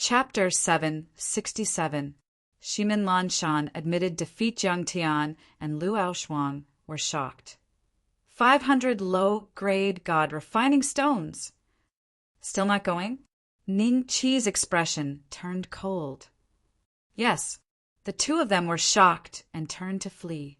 Chapter 767. Shimin Lanshan admitted defeat. Jiang Tian and Luo Shuang were shocked. 500 low-grade god refining stones! Still not going? Ning Qi's expression turned cold. Yes, the two of them were shocked and turned to flee.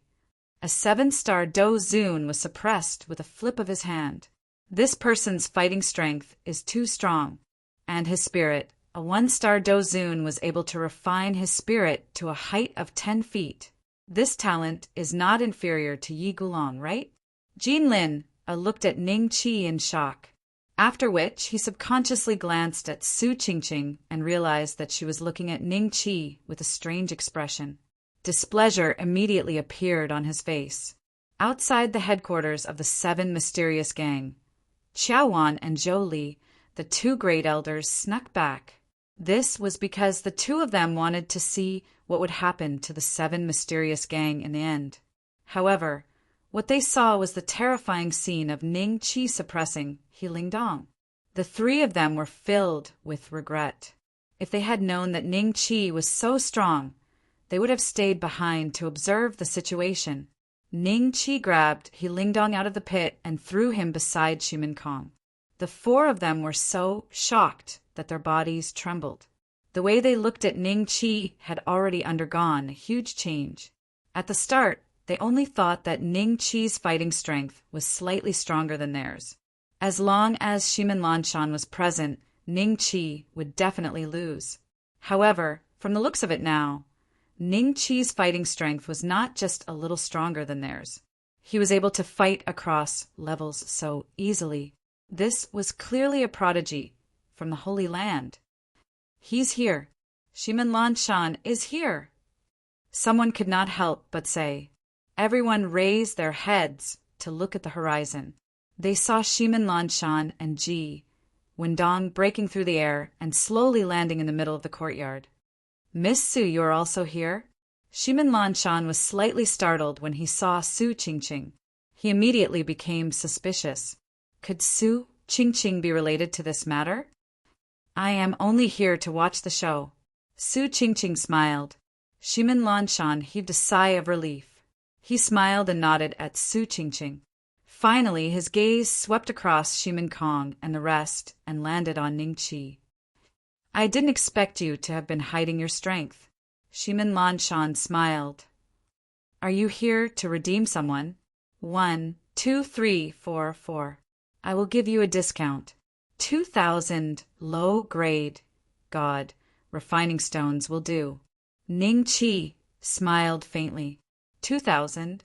A 7-star Do Zun was suppressed with a flip of his hand. This person's fighting strength is too strong, and his spirit, a 1-star Do Zun, was able to refine his spirit to a height of 10 feet. This talent is not inferior to Yi Gulong, right? Jin Lin looked at Ning Qi in shock, after which he subconsciously glanced at Su Qingqing and realized that she was looking at Ning Qi with a strange expression. Displeasure immediately appeared on his face. Outside the headquarters of the 7 mysterious gang, Qiao Wan and Zhou Li, the 2 great elders, snuck back. This was because the 2 of them wanted to see what would happen to the 7 mysterious gang in the end. However, what they saw was the terrifying scene of Ning Qi suppressing He Lingdong. The 3 of them were filled with regret. If they had known that Ning Qi was so strong, they would have stayed behind to observe the situation. Ning Qi grabbed He Lingdong out of the pit and threw him beside Shimin Kong. The 4 of them were so shocked that their bodies trembled. The way they looked at Ning Qi had already undergone a huge change. At the start, they only thought that Ning Qi's fighting strength was slightly stronger than theirs. As long as Shimin Lanshan was present, Ning Qi would definitely lose. However, from the looks of it now, Ning Qi's fighting strength was not just a little stronger than theirs. He was able to fight across levels so easily. This was clearly a prodigy from the Holy Land. He's here. Shimin Lanshan is here. Someone could not help but say. Everyone raised their heads to look at the horizon. They saw Shimin Lanshan and Ji Wendong breaking through the air and slowly landing in the middle of the courtyard. Miss Su, you are also here? Shimin Lanshan was slightly startled when he saw Su Qingqing. He immediately became suspicious. Could Su Qingqing be related to this matter? I am only here to watch the show. Su Qingqing smiled. Shimin Lanshan heaved a sigh of relief. He smiled and nodded at Su Qingqing. Finally, his gaze swept across Shimin Kong and the rest and landed on Ning Qi. I didn't expect you to have been hiding your strength. Shimin Lanshan smiled. Are you here to redeem someone? 1, 2, 3, 4, 4. I will give you a discount. 2,000 low-grade god refining stones will do. Ning Qi smiled faintly. 2,000?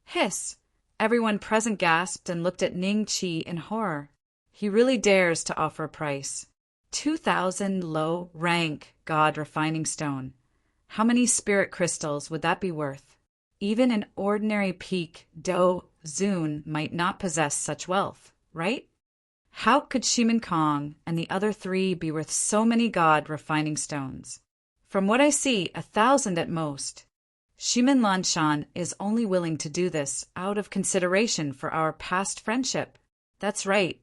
Hiss! Everyone present gasped and looked at Ning Qi in horror. He really dares to offer a price. 2,000 low-rank god refining stone. How many spirit crystals would that be worth? Even an ordinary peak Do Zun might not possess such wealth, right? How could Shimin Kong and the other 3 be worth so many god refining stones? From what I see, 1,000 at most. Shimin Lanshan is only willing to do this out of consideration for our past friendship. That's right.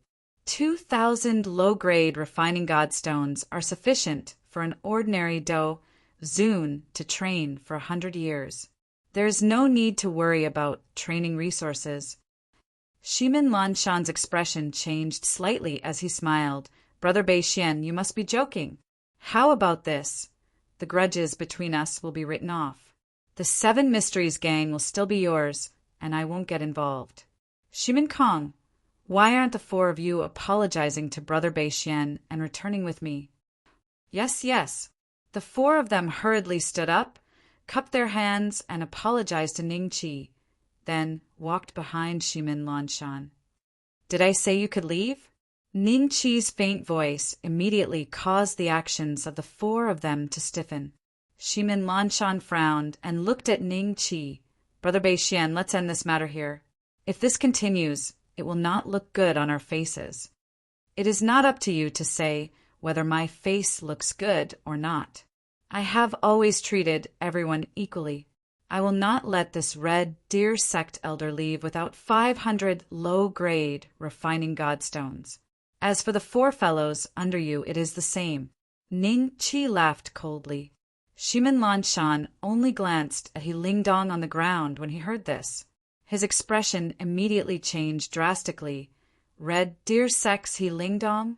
2,000 low-grade refining god stones are sufficient for an ordinary Do Zun to train for 100 years. There is no need to worry about training resources. Shimin Lanshan's expression changed slightly as he smiled. Brother Beixian, you must be joking. How about this? The grudges between us will be written off. The 7 Mysteries gang will still be yours, and I won't get involved. Shimin Kong, why aren't the 4 of you apologizing to Brother Beixian and returning with me? Yes, yes. The 4 of them hurriedly stood up, cupped their hands, and apologized to Ning Qi, then walked behind Shimin Lanshan. Did I say you could leave? Ning Qi's faint voice immediately caused the actions of the 4 of them to stiffen. Shimin Lanshan frowned and looked at Ning Qi. Brother Beixian, let's end this matter here. If this continues, it will not look good on our faces. It is not up to you to say whether my face looks good or not. I have always treated everyone equally. I will not let this red deer sect elder leave without 500 low-grade refining godstones. As for the 4 fellows under you, it is the same. Ning Qi laughed coldly. Shimin Lanshan only glanced at He Lingdong on the ground when he heard this. His expression immediately changed drastically. Red Deer Sex He Lingdong?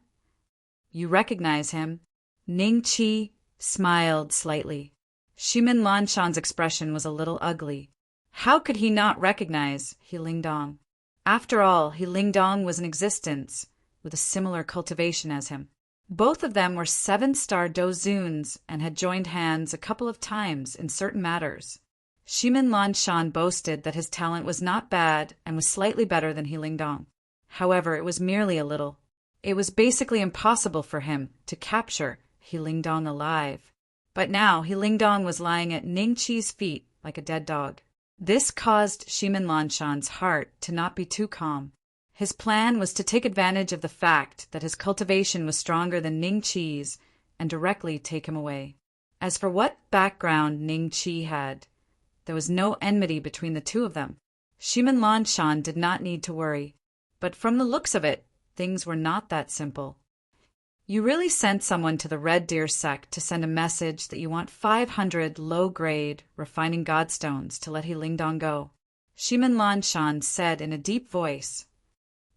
You recognize him? Ning Qi smiled slightly. Shimin Lanshan's expression was a little ugly. How could he not recognize He Lingdong? After all, He Lingdong was in existence, with a similar cultivation as him. Both of them were 7-star dozuns and had joined hands a couple of times in certain matters. Shimin Lanshan boasted that his talent was not bad and was slightly better than He Lingdong. However, it was merely a little. It was basically impossible for him to capture He Lingdong alive. But now He Lingdong was lying at Ning Qi's feet like a dead dog. This caused Shimin Lanshan's heart to not be too calm. His plan was to take advantage of the fact that his cultivation was stronger than Ning Qi's and directly take him away. As for what background Ning Qi had, there was no enmity between the two of them. Shimin Lanshan did not need to worry. But from the looks of it, things were not that simple. You really sent someone to the Red Deer sect to send a message that you want 500 low-grade refining godstones to let He Lingdong go. Shimin Lanshan said in a deep voice.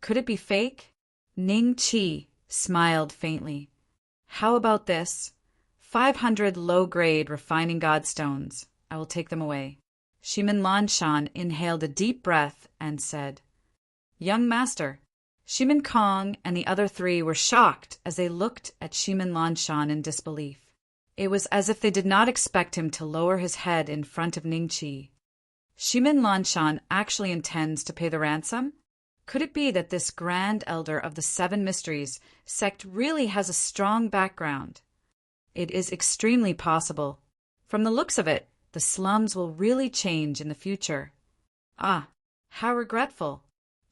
Could it be fake? Ning Qi smiled faintly. How about this? 500 low-grade refining godstones. I will take them away. Shimin Lanshan inhaled a deep breath and said, Young master. Shimin Kong and the other 3 were shocked as they looked at Shimin Lanshan in disbelief. It was as if they did not expect him to lower his head in front of Ning Qi. Shimin Lanshan actually intends to pay the ransom? Could it be that this grand elder of the 7 mysteries sect really has a strong background? It is extremely possible. From the looks of it, the slums will really change in the future. Ah, how regretful.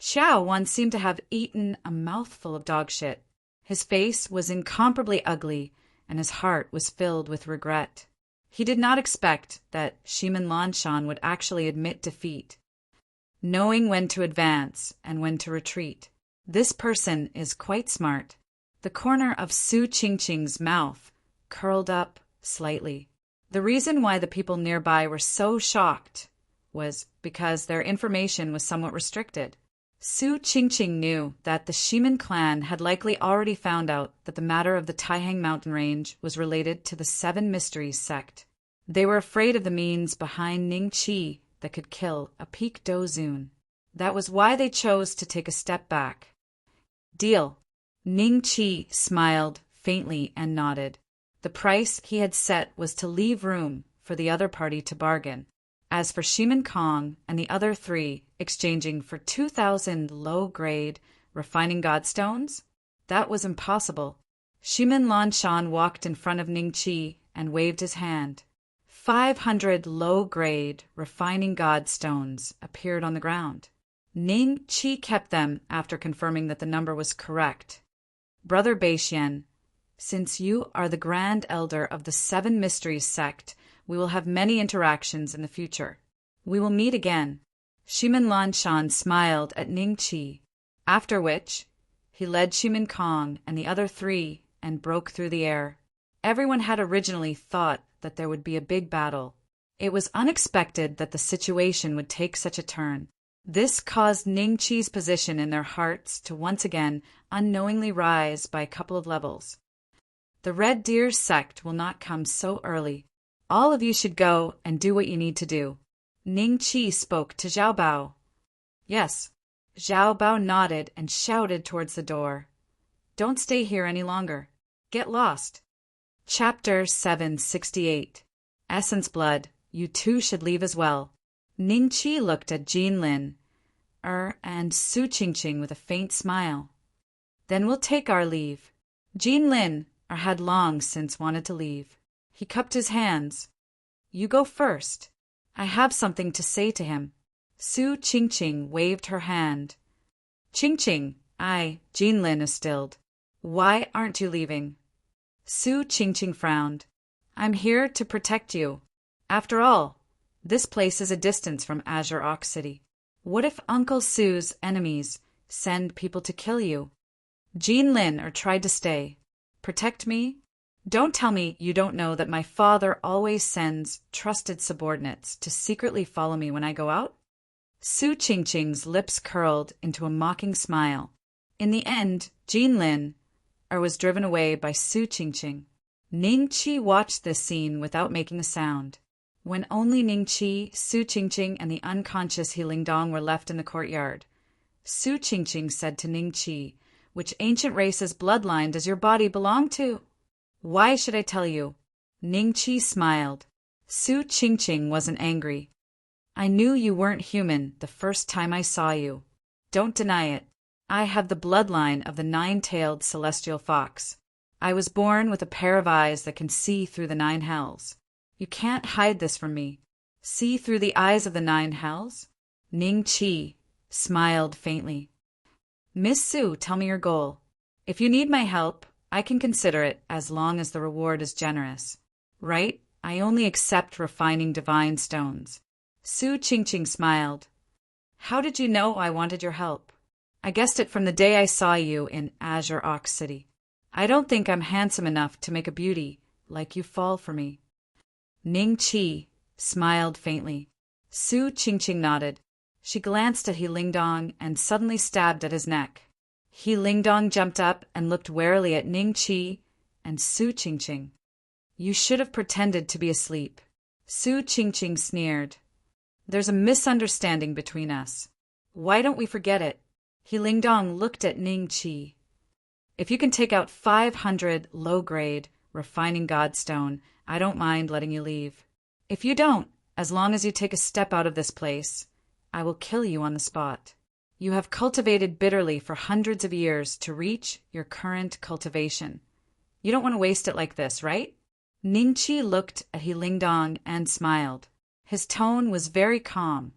Xiao once seemed to have eaten a mouthful of dog shit. His face was incomparably ugly, and his heart was filled with regret. He did not expect that Shimin Lanshan would actually admit defeat. Knowing when to advance and when to retreat. This person is quite smart. The corner of Su Qingqing's mouth curled up slightly. The reason why the people nearby were so shocked was because their information was somewhat restricted. Su Qingqing knew that the Shimin clan had likely already found out that the matter of the Taihang mountain range was related to the 7 Mysteries sect. They were afraid of the means behind Ning Qi that could kill a peak dozun. That was why they chose to take a step back. Deal. Ning Qi smiled faintly and nodded. The price he had set was to leave room for the other party to bargain. As for Shimin Kong and the other 3 exchanging for 2,000 low-grade refining godstones, that was impossible. Shimin Lanshan walked in front of Ning Qi and waved his hand. 500 low-grade refining godstones appeared on the ground. Ning Qi kept them after confirming that the number was correct. Brother Beixian, since you are the Grand Elder of the 7 Mysteries sect, we will have many interactions in the future. We will meet again. Shimin Lanshan smiled at Ning Qi, after which he led Shimin Kong and the other 3 and broke through the air. Everyone had originally thought that there would be a big battle. It was unexpected that the situation would take such a turn. This caused Ning Qi's position in their hearts to once again unknowingly rise by a couple of levels. The Red Deer sect will not come so early. All of you should go and do what you need to do. Ning Qi spoke to Zhao Bao. Yes. Zhao Bao nodded and shouted towards the door. Don't stay here any longer. Get lost. Chapter 768. Essence Blood, you too should leave as well. Ning Qi looked at Jin Lin, and Su Qingqing with a faint smile. Then we'll take our leave. Jin Lin had long since wanted to leave. He cupped his hands. You go first. I have something to say to him. Su Qingqing waved her hand. Qingqing, Jin Lin is stilled. Why aren't you leaving? Su Qingqing frowned. I'm here to protect you. After all, this place is a distance from Azure Ox City. What if Uncle Su's enemies send people to kill you? Jin Lin tried to stay. Protect me? Don't tell me you don't know that my father always sends trusted subordinates to secretly follow me when I go out? Su Qingqing's lips curled into a mocking smile. In the end, Jean Lin was driven away by Su Qingqing. Ning Qi watched this scene without making a sound. When only Ning Qi, Su Qingqing, and the unconscious He Lingdong were left in the courtyard, Su Qingqing said to Ning Qi, "Which ancient race's bloodline does your body belong to?" "Why should I tell you?" Ning Qi smiled. Su Qingqing wasn't angry. "I knew you weren't human the first time I saw you. Don't deny it. I have the bloodline of the nine-tailed celestial fox. I was born with a pair of eyes that can see through the nine hells. You can't hide this from me. See through the eyes of the nine hells?" Ning Qi smiled faintly. "Miss Su, tell me your goal. If you need my help, I can consider it as long as the reward is generous. Right? I only accept refining divine stones." Su Qingqing smiled. "How did you know I wanted your help?" "I guessed it from the day I saw you in Azure Ox City. I don't think I'm handsome enough to make a beauty like you fall for me." Ning Qi smiled faintly. Su Qingqing nodded. She glanced at He Lingdong and suddenly stabbed at his neck. He Lingdong jumped up and looked warily at Ning Qi and Su Qingqing. "You should have pretended to be asleep." Su Qingqing sneered. "There's a misunderstanding between us. Why don't we forget it?" He Lingdong looked at Ning Qi. "If you can take out 500 low-grade refining godstone, I don't mind letting you leave. If you don't, as long as you take a step out of this place, I will kill you on the spot. You have cultivated bitterly for hundreds of years to reach your current cultivation. You don't want to waste it like this, right?" Ning Qi looked at He Lingdong and smiled. His tone was very calm,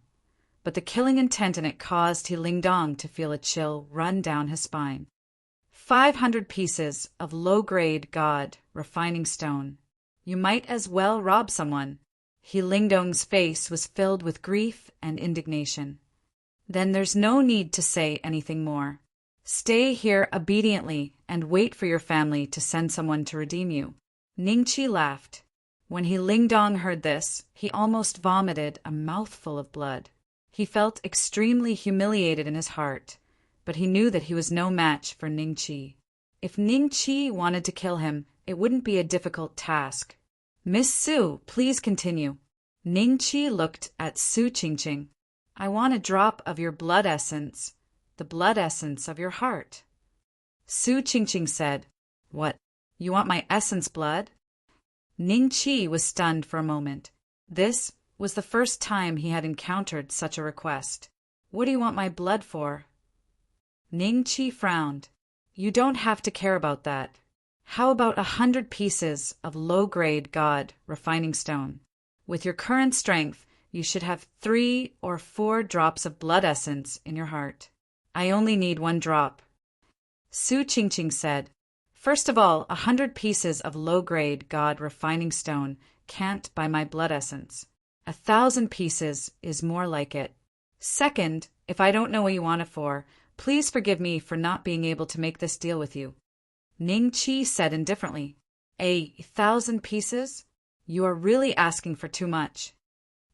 but the killing intent in it caused He Lingdong to feel a chill run down his spine. 500 pieces of low-grade god refining stone. You might as well rob someone. He Lingdong's face was filled with grief and indignation. "Then there's no need to say anything more. Stay here obediently and wait for your family to send someone to redeem you." Ning Qi laughed. When He Lingdong heard this, he almost vomited a mouthful of blood. He felt extremely humiliated in his heart, but he knew that he was no match for Ning Qi. If Ning Qi wanted to kill him, it wouldn't be a difficult task. "Miss Su, please continue." Ning Qi looked at Su Qingqing. "I want a drop of your blood essence, the blood essence of your heart." Su Qingqing said, "What? You want my essence blood?" Ning Qi was stunned for a moment. This was the first time he had encountered such a request. "What do you want my blood for?" Ning Qi frowned. "You don't have to care about that. How about 100 pieces of low-grade god refining stone? With your current strength, you should have 3 or 4 drops of blood essence in your heart. I only need 1 drop." Su Qingqing said, "First of all, 100 pieces of low-grade god refining stone can't buy my blood essence. 1,000 pieces is more like it. Second, if I don't know what you want it for, please forgive me for not being able to make this deal with you." Ning Qi said indifferently, 1,000 pieces? You are really asking for too much."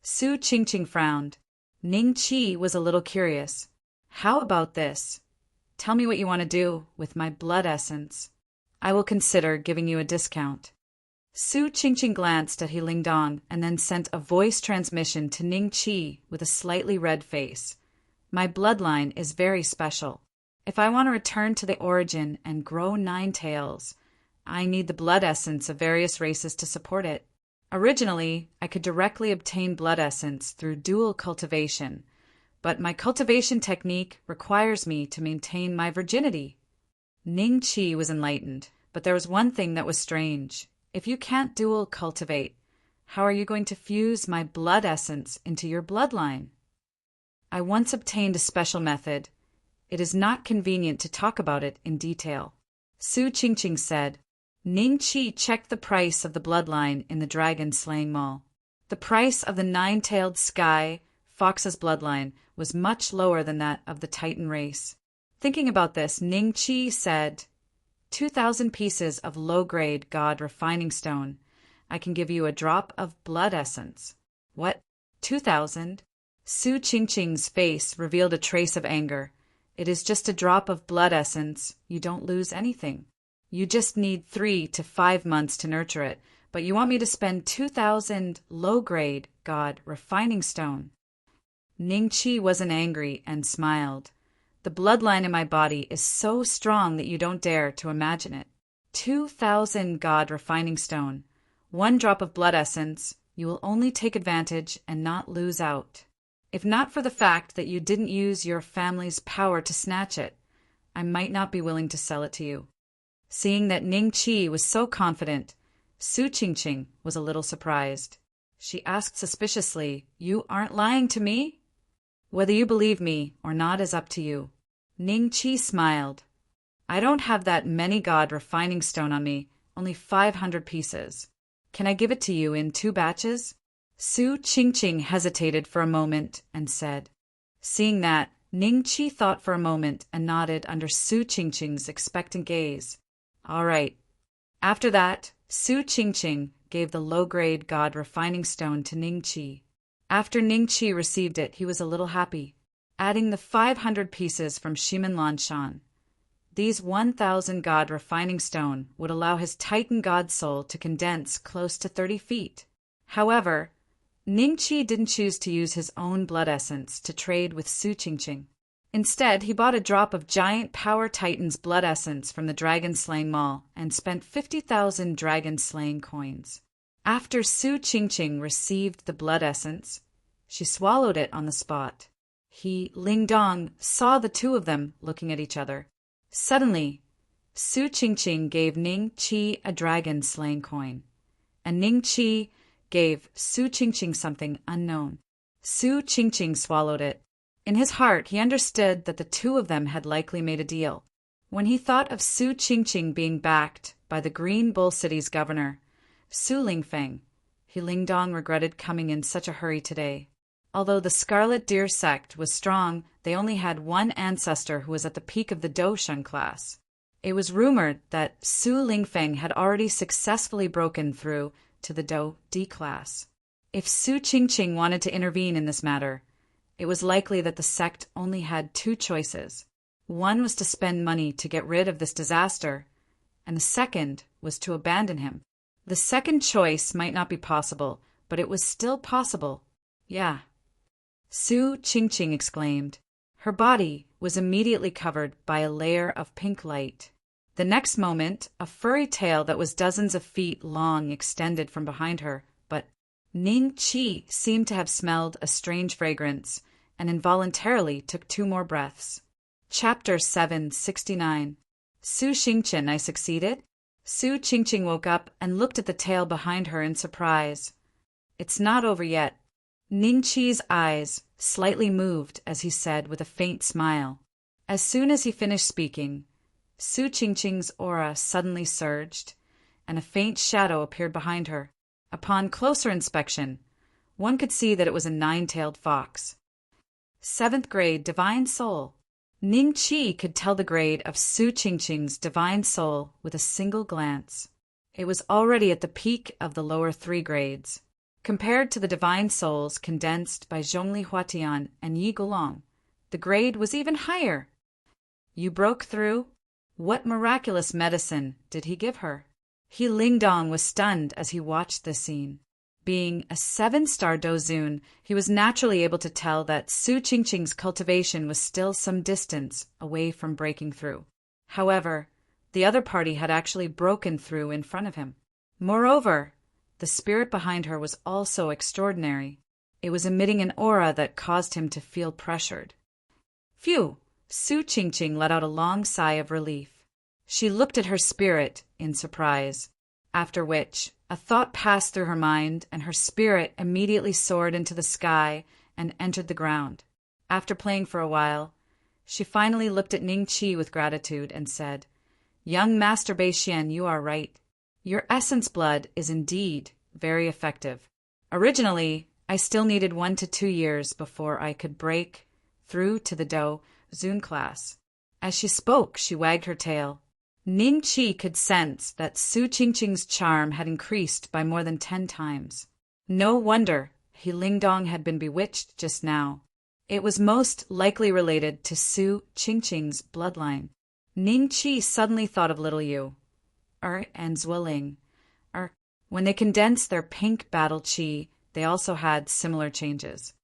Su Qingqing frowned. Ning Qi was a little curious. "How about this? Tell me what you want to do with my blood essence. I will consider giving you a discount." Su Qingqing glanced at He Lingdong and then sent a voice transmission to Ning Qi with a slightly red face. "My bloodline is very special. If I want to return to the origin and grow 9 tails, I need the blood essence of various races to support it. Originally, I could directly obtain blood essence through dual cultivation, but my cultivation technique requires me to maintain my virginity." Ning Qi was enlightened, but there was one thing that was strange. If you can't dual cultivate, how are you going to fuse my blood essence into your bloodline? "I once obtained a special method. It is not convenient to talk about it in detail." Su Qingqing said. Ning Qi checked the price of the bloodline in the dragon slaying mall. The price of the 9-tailed sky fox's bloodline was much lower than that of the Titan race. Thinking about this, Ning Qi said, 2,000 pieces of low-grade God refining stone. I can give you a drop of blood essence. What? 2,000? Su Qingqing's face revealed a trace of anger. It is just a drop of blood essence. You don't lose anything. You just need 3 to 5 months to nurture it, but you want me to spend 2,000 low-grade God refining stone. Ningqi wasn't angry and smiled. The bloodline in my body is so strong that you don't dare to imagine it. 2,000 God refining stone. 1 drop of blood essence. You will only take advantage and not lose out. If not for the fact that you didn't use your family's power to snatch it, I might not be willing to sell it to you. Seeing that Ningqi was so confident, Su Qingqing was a little surprised. She asked suspiciously, "You aren't lying to me?" "Whether you believe me or not is up to you." Ningqi smiled. "I don't have that many God refining stone on me, only 500 pieces. Can I give it to you in 2 batches? Su Qingqing hesitated for a moment and said. Seeing that, Ningqi thought for a moment and nodded under Su Qingqing's expectant gaze. All right. After that, Su Qingqing gave the low-grade God refining stone to Ningqi. After Ningqi received it, he was a little happy, adding the 500 pieces from Shimen Lanshan. These 1,000 God refining stone would allow his Titan God soul to condense close to 30 feet. However, Ningqi didn't choose to use his own blood essence to trade with Su Qingqing. Instead, he bought a drop of giant Power Titan's blood essence from the Dragon Slaying Mall and spent 50,000 Dragon Slaying coins. After Su Qingqing received the blood essence, she swallowed it on the spot. He, Ling Dong, saw the two of them looking at each other. Suddenly, Su Qingqing gave Ningqi a dragon slaying coin, and Ningqi gave Su Qingqing something unknown. Su Qingqing swallowed it. In his heart, he understood that the two of them had likely made a deal. When he thought of Su Qingqing being backed by the Green Bull City's governor, Su Lingfeng, he Ling Dong regretted coming in such a hurry today. Although the Scarlet Deer sect was strong, they only had one ancestor who was at the peak of the Doshun class. It was rumored that Su Lingfeng had already successfully broken through to the Do D class. If Su Qingqing wanted to intervene in this matter, it was likely that the sect only had two choices. One was to spend money to get rid of this disaster, and the second was to abandon him. The second choice might not be possible, but it was still possible. Yeah. Su Qingqing exclaimed. Her body was immediately covered by a layer of pink light. The next moment, a furry tail that was dozens of feet long extended from behind her, but Ningqi seemed to have smelled a strange fragrance and involuntarily took 2 more breaths. Chapter 769. Su Qingqing, I succeeded? Su Qingqing woke up and looked at the tail behind her in surprise. It's not over yet. Ningqi's eyes slightly moved as he said with a faint smile. As soon as he finished speaking, Su Qingqing's aura suddenly surged, and a faint shadow appeared behind her. Upon closer inspection, one could see that it was a 9-tailed fox. 7th grade Divine Soul. Ningqi could tell the grade of Su Qingqing's Divine Soul with a single glance. It was already at the peak of the lower 3 grades. Compared to the Divine Souls condensed by Zhongli Huatian and Yi Gulong, the grade was even higher. You broke through? What miraculous medicine did he give her? He Ling Dong was stunned as he watched this scene. Being a 7-star Dozun, he was naturally able to tell that Su Qingqing's cultivation was still some distance away from breaking through. However, the other party had actually broken through in front of him. Moreover, the spirit behind her was also extraordinary. It was emitting an aura that caused him to feel pressured. Phew! Su Qingqing let out a long sigh of relief. She looked at her spirit in surprise, after which a thought passed through her mind and her spirit immediately soared into the sky and entered the ground. After playing for a while, she finally looked at Ningqi with gratitude and said, Young Master Beixian, you are right. Your essence blood is indeed very effective. Originally, I still needed 1 to 2 years before I could break through to the Do Zun class. As she spoke, she wagged her tail. Ning Qi could sense that Su Qingqing's charm had increased by more than 10 times. No wonder he Lingdong had been bewitched just now. It was most likely related to Su Qingqing's bloodline. Ning Qi suddenly thought of little Yu, and Zueling. When they condensed their pink battle qi, they also had similar changes.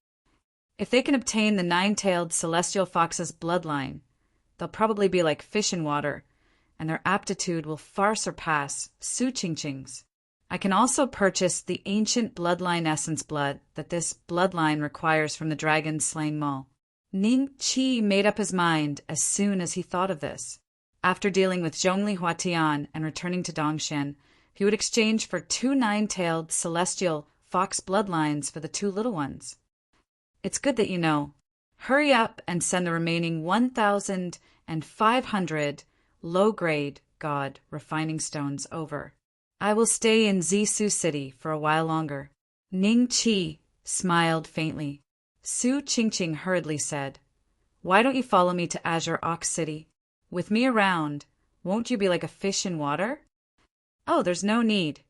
If they can obtain the 9-tailed celestial fox's bloodline, they'll probably be like fish in water, and their aptitude will far surpass Su Qingqing's. I can also purchase the ancient bloodline essence blood that this bloodline requires from the dragon slaying Maul. Ning Qi made up his mind as soon as he thought of this. After dealing with Zhongli Huatian and returning to Dongshan, he would exchange for 2 9-tailed celestial fox bloodlines for the 2 little ones. It's good that you know. Hurry up and send the remaining 1,500 low-grade god refining stones over. I will stay in Zisu City for a while longer. Ning Qi smiled faintly. Su Qingqing hurriedly said, "Why don't you follow me to Azure Ox City? With me around, won't you be like a fish in water?" "Oh, there's no need."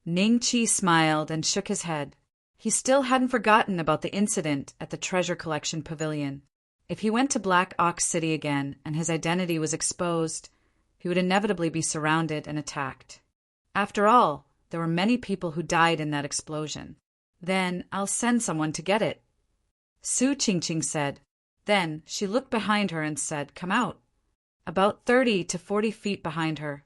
Ning Qi smiled and shook his head. He still hadn't forgotten about the incident at the treasure collection pavilion. If he went to Black Ox City again and his identity was exposed, he would inevitably be surrounded and attacked. After all, there were many people who died in that explosion. "Then I'll send someone to get it," Su Qingqing said. Then she looked behind her and said, "Come out." About 30 to 40 feet behind her,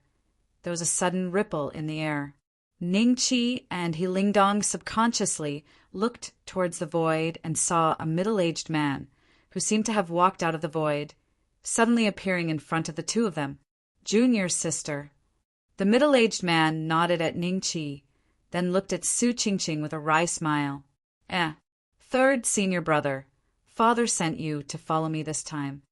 there was a sudden ripple in the air. Ning Qi and He Lingdong subconsciously looked towards the void and saw a middle-aged man, who seemed to have walked out of the void, suddenly appearing in front of the 2 of them. "Junior's sister." The middle-aged man nodded at Ning Qi, then looked at Su Qingqing with a wry smile. "Third senior brother. Father sent you to follow me this time."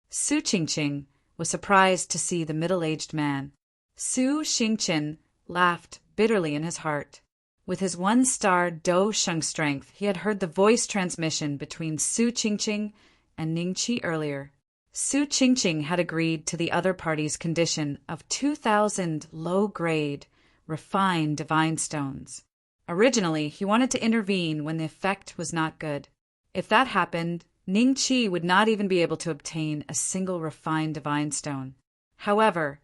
Su Qingqing was surprised to see the middle-aged man. Su Qingqing laughed bitterly in his heart. With his 1-star Do Sheng strength, he had heard the voice transmission between Su Qingqing and Ning Qi earlier. Su Qingqing had agreed to the other party's condition of 2,000 low-grade, refined divine stones. Originally, he wanted to intervene when the effect was not good. If that happened, Ning Qi would not even be able to obtain a single refined divine stone. However,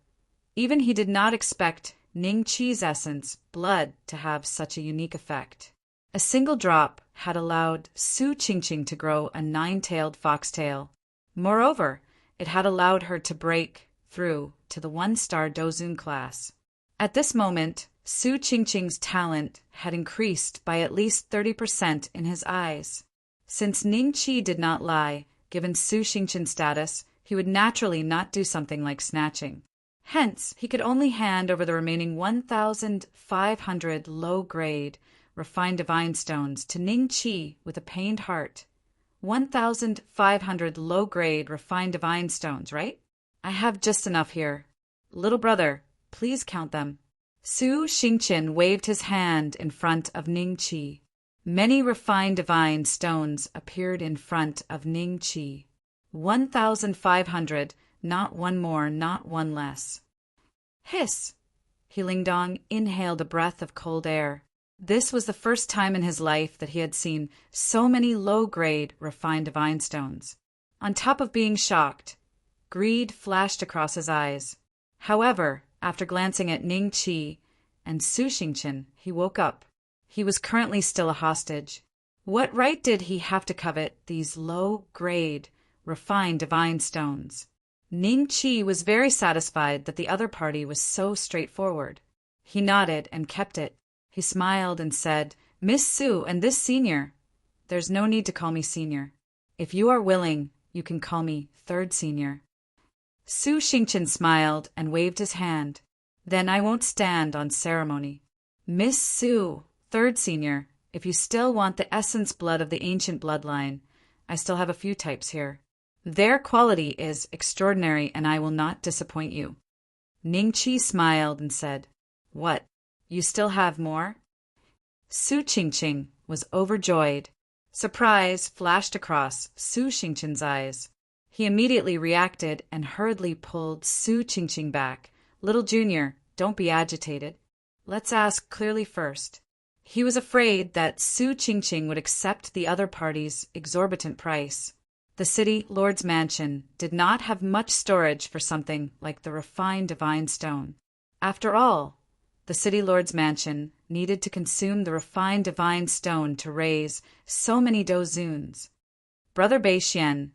even he did not expect Ning Qi's essence, blood, to have such a unique effect. A single drop had allowed Su Qingqing to grow a 9-tailed foxtail. Moreover, it had allowed her to break through to the 1-star Dozun class. At this moment, Su Qingqing's talent had increased by at least 30% in his eyes. Since Ning Qi did not lie, given Su Qingqing's status, he would naturally not do something like snatching. Hence, he could only hand over the remaining 1,500 low-grade, refined divine stones to Ning Qi with a pained heart. 1,500 low-grade, refined divine stones, right? I have just enough here. Little brother, please count them. Su Qingqing waved his hand in front of Ning Qi. Many refined divine stones appeared in front of Ning Qi. 1,500, not one more, not one less. Hiss! He Lingdong inhaled a breath of cold air. This was the first time in his life that he had seen so many low-grade, refined divine stones. On top of being shocked, greed flashed across his eyes. However, after glancing at Ning Qi and Su Qingqing, he woke up. He was currently still a hostage. What right did he have to covet these low-grade, refined divine stones? Ning Qi was very satisfied that the other party was so straightforward. He nodded and kept it. He smiled and said, "Miss Su and this senior." "There's no need to call me senior. If you are willing, you can call me third senior." Su Qingqing smiled and waved his hand. "Then I won't stand on ceremony. Miss Su, third senior, if you still want the essence blood of the ancient bloodline, I still have a few types here. Their quality is extraordinary and I will not disappoint you." Ning Qi smiled and said, "What? You still have more?" Su Qingqing was overjoyed. Surprise flashed across Su Qingqing's eyes. He immediately reacted and hurriedly pulled Su Qingqing back. "Little Junior, don't be agitated. Let's ask clearly first." He was afraid that Su Qingqing would accept the other party's exorbitant price. The city lord's mansion did not have much storage for something like the refined divine stone. After all, the city lord's mansion needed to consume the refined divine stone to raise so many dozuns. "Brother Beixian,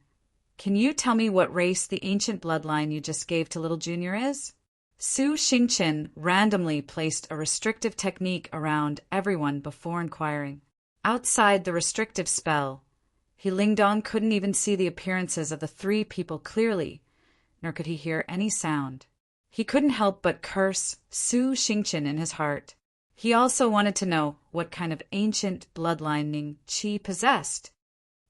can you tell me what race the ancient bloodline you just gave to little Junior is?" Su Xingchen randomly placed a restrictive technique around everyone before inquiring. Outside the restrictive spell, He Lingdong couldn't even see the appearances of the three people clearly, nor could he hear any sound. He couldn't help but curse Su Xingchen in his heart. He also wanted to know what kind of ancient bloodline Ning Qi possessed.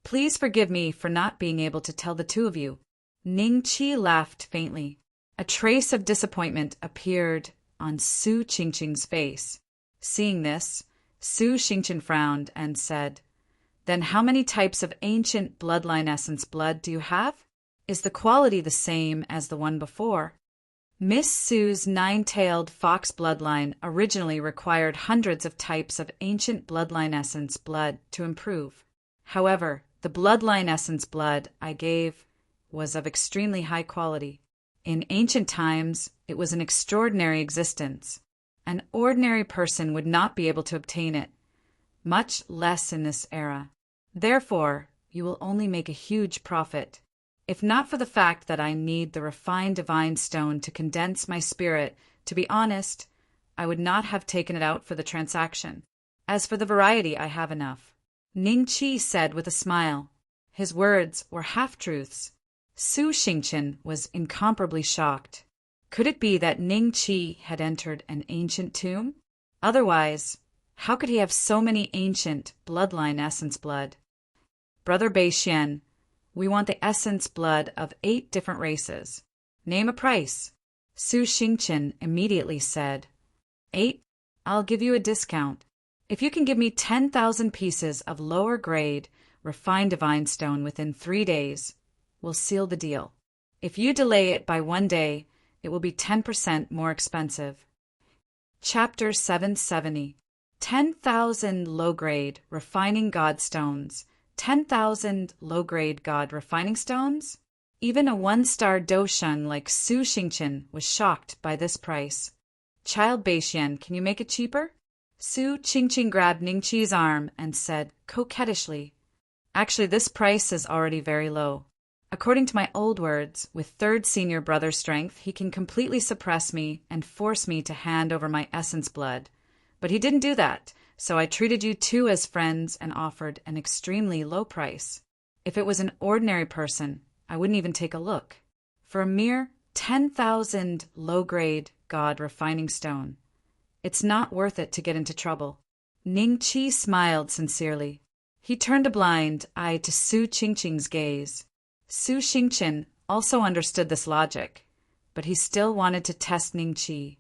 "Please forgive me for not being able to tell the two of you." Ning Qi laughed faintly. A trace of disappointment appeared on Su Qingqing's face. Seeing this, Su Xingchen frowned and said, "Then how many types of ancient bloodline essence blood do you have? Is the quality the same as the one before?" Miss Su's nine-tailed fox bloodline originally required hundreds of types of ancient bloodline essence blood to improve. However, the bloodline essence blood I gave was of extremely high quality. In ancient times, it was an extraordinary existence. An ordinary person would not be able to obtain it, much less in this era. Therefore, you will only make a huge profit. If not for the fact that I need the refined divine stone to condense my spirit, to be honest, I would not have taken it out for the transaction. As for the variety, I have enough," Ning Qi said with a smile. His words were half-truths. Su Xingchen was incomparably shocked. Could it be that Ning Qi had entered an ancient tomb? Otherwise, how could he have so many ancient bloodline essence blood? "Brother Beixian, we want the essence blood of 8 different races. Name a price." Su Xingchen immediately said, 8? I'll give you a discount. If you can give me 10,000 pieces of lower grade, refined divine stone within 3 days, we'll seal the deal. If you delay it by 1 day, it will be 10% more expensive. Chapter 770. 10,000 low-grade refining god stones. 10,000 low-grade god refining stones? Even a 1-star dosheng like Su Xingchen was shocked by this price. "Child Beixian, can you make it cheaper?" Su Qingqing grabbed Ning Qi's arm and said coquettishly, "Actually, this price is already very low. According to my old words, with third senior brother strength, he can completely suppress me and force me to hand over my essence blood. But he didn't do that, so I treated you two as friends and offered an extremely low price. If it was an ordinary person, I wouldn't even take a look. For a mere 10,000 low-grade god refining stone, it's not worth it to get into trouble." Ning Qi smiled sincerely. He turned a blind eye to Su Qingqing's gaze. Su Xingchen also understood this logic, but he still wanted to test Ning Qi.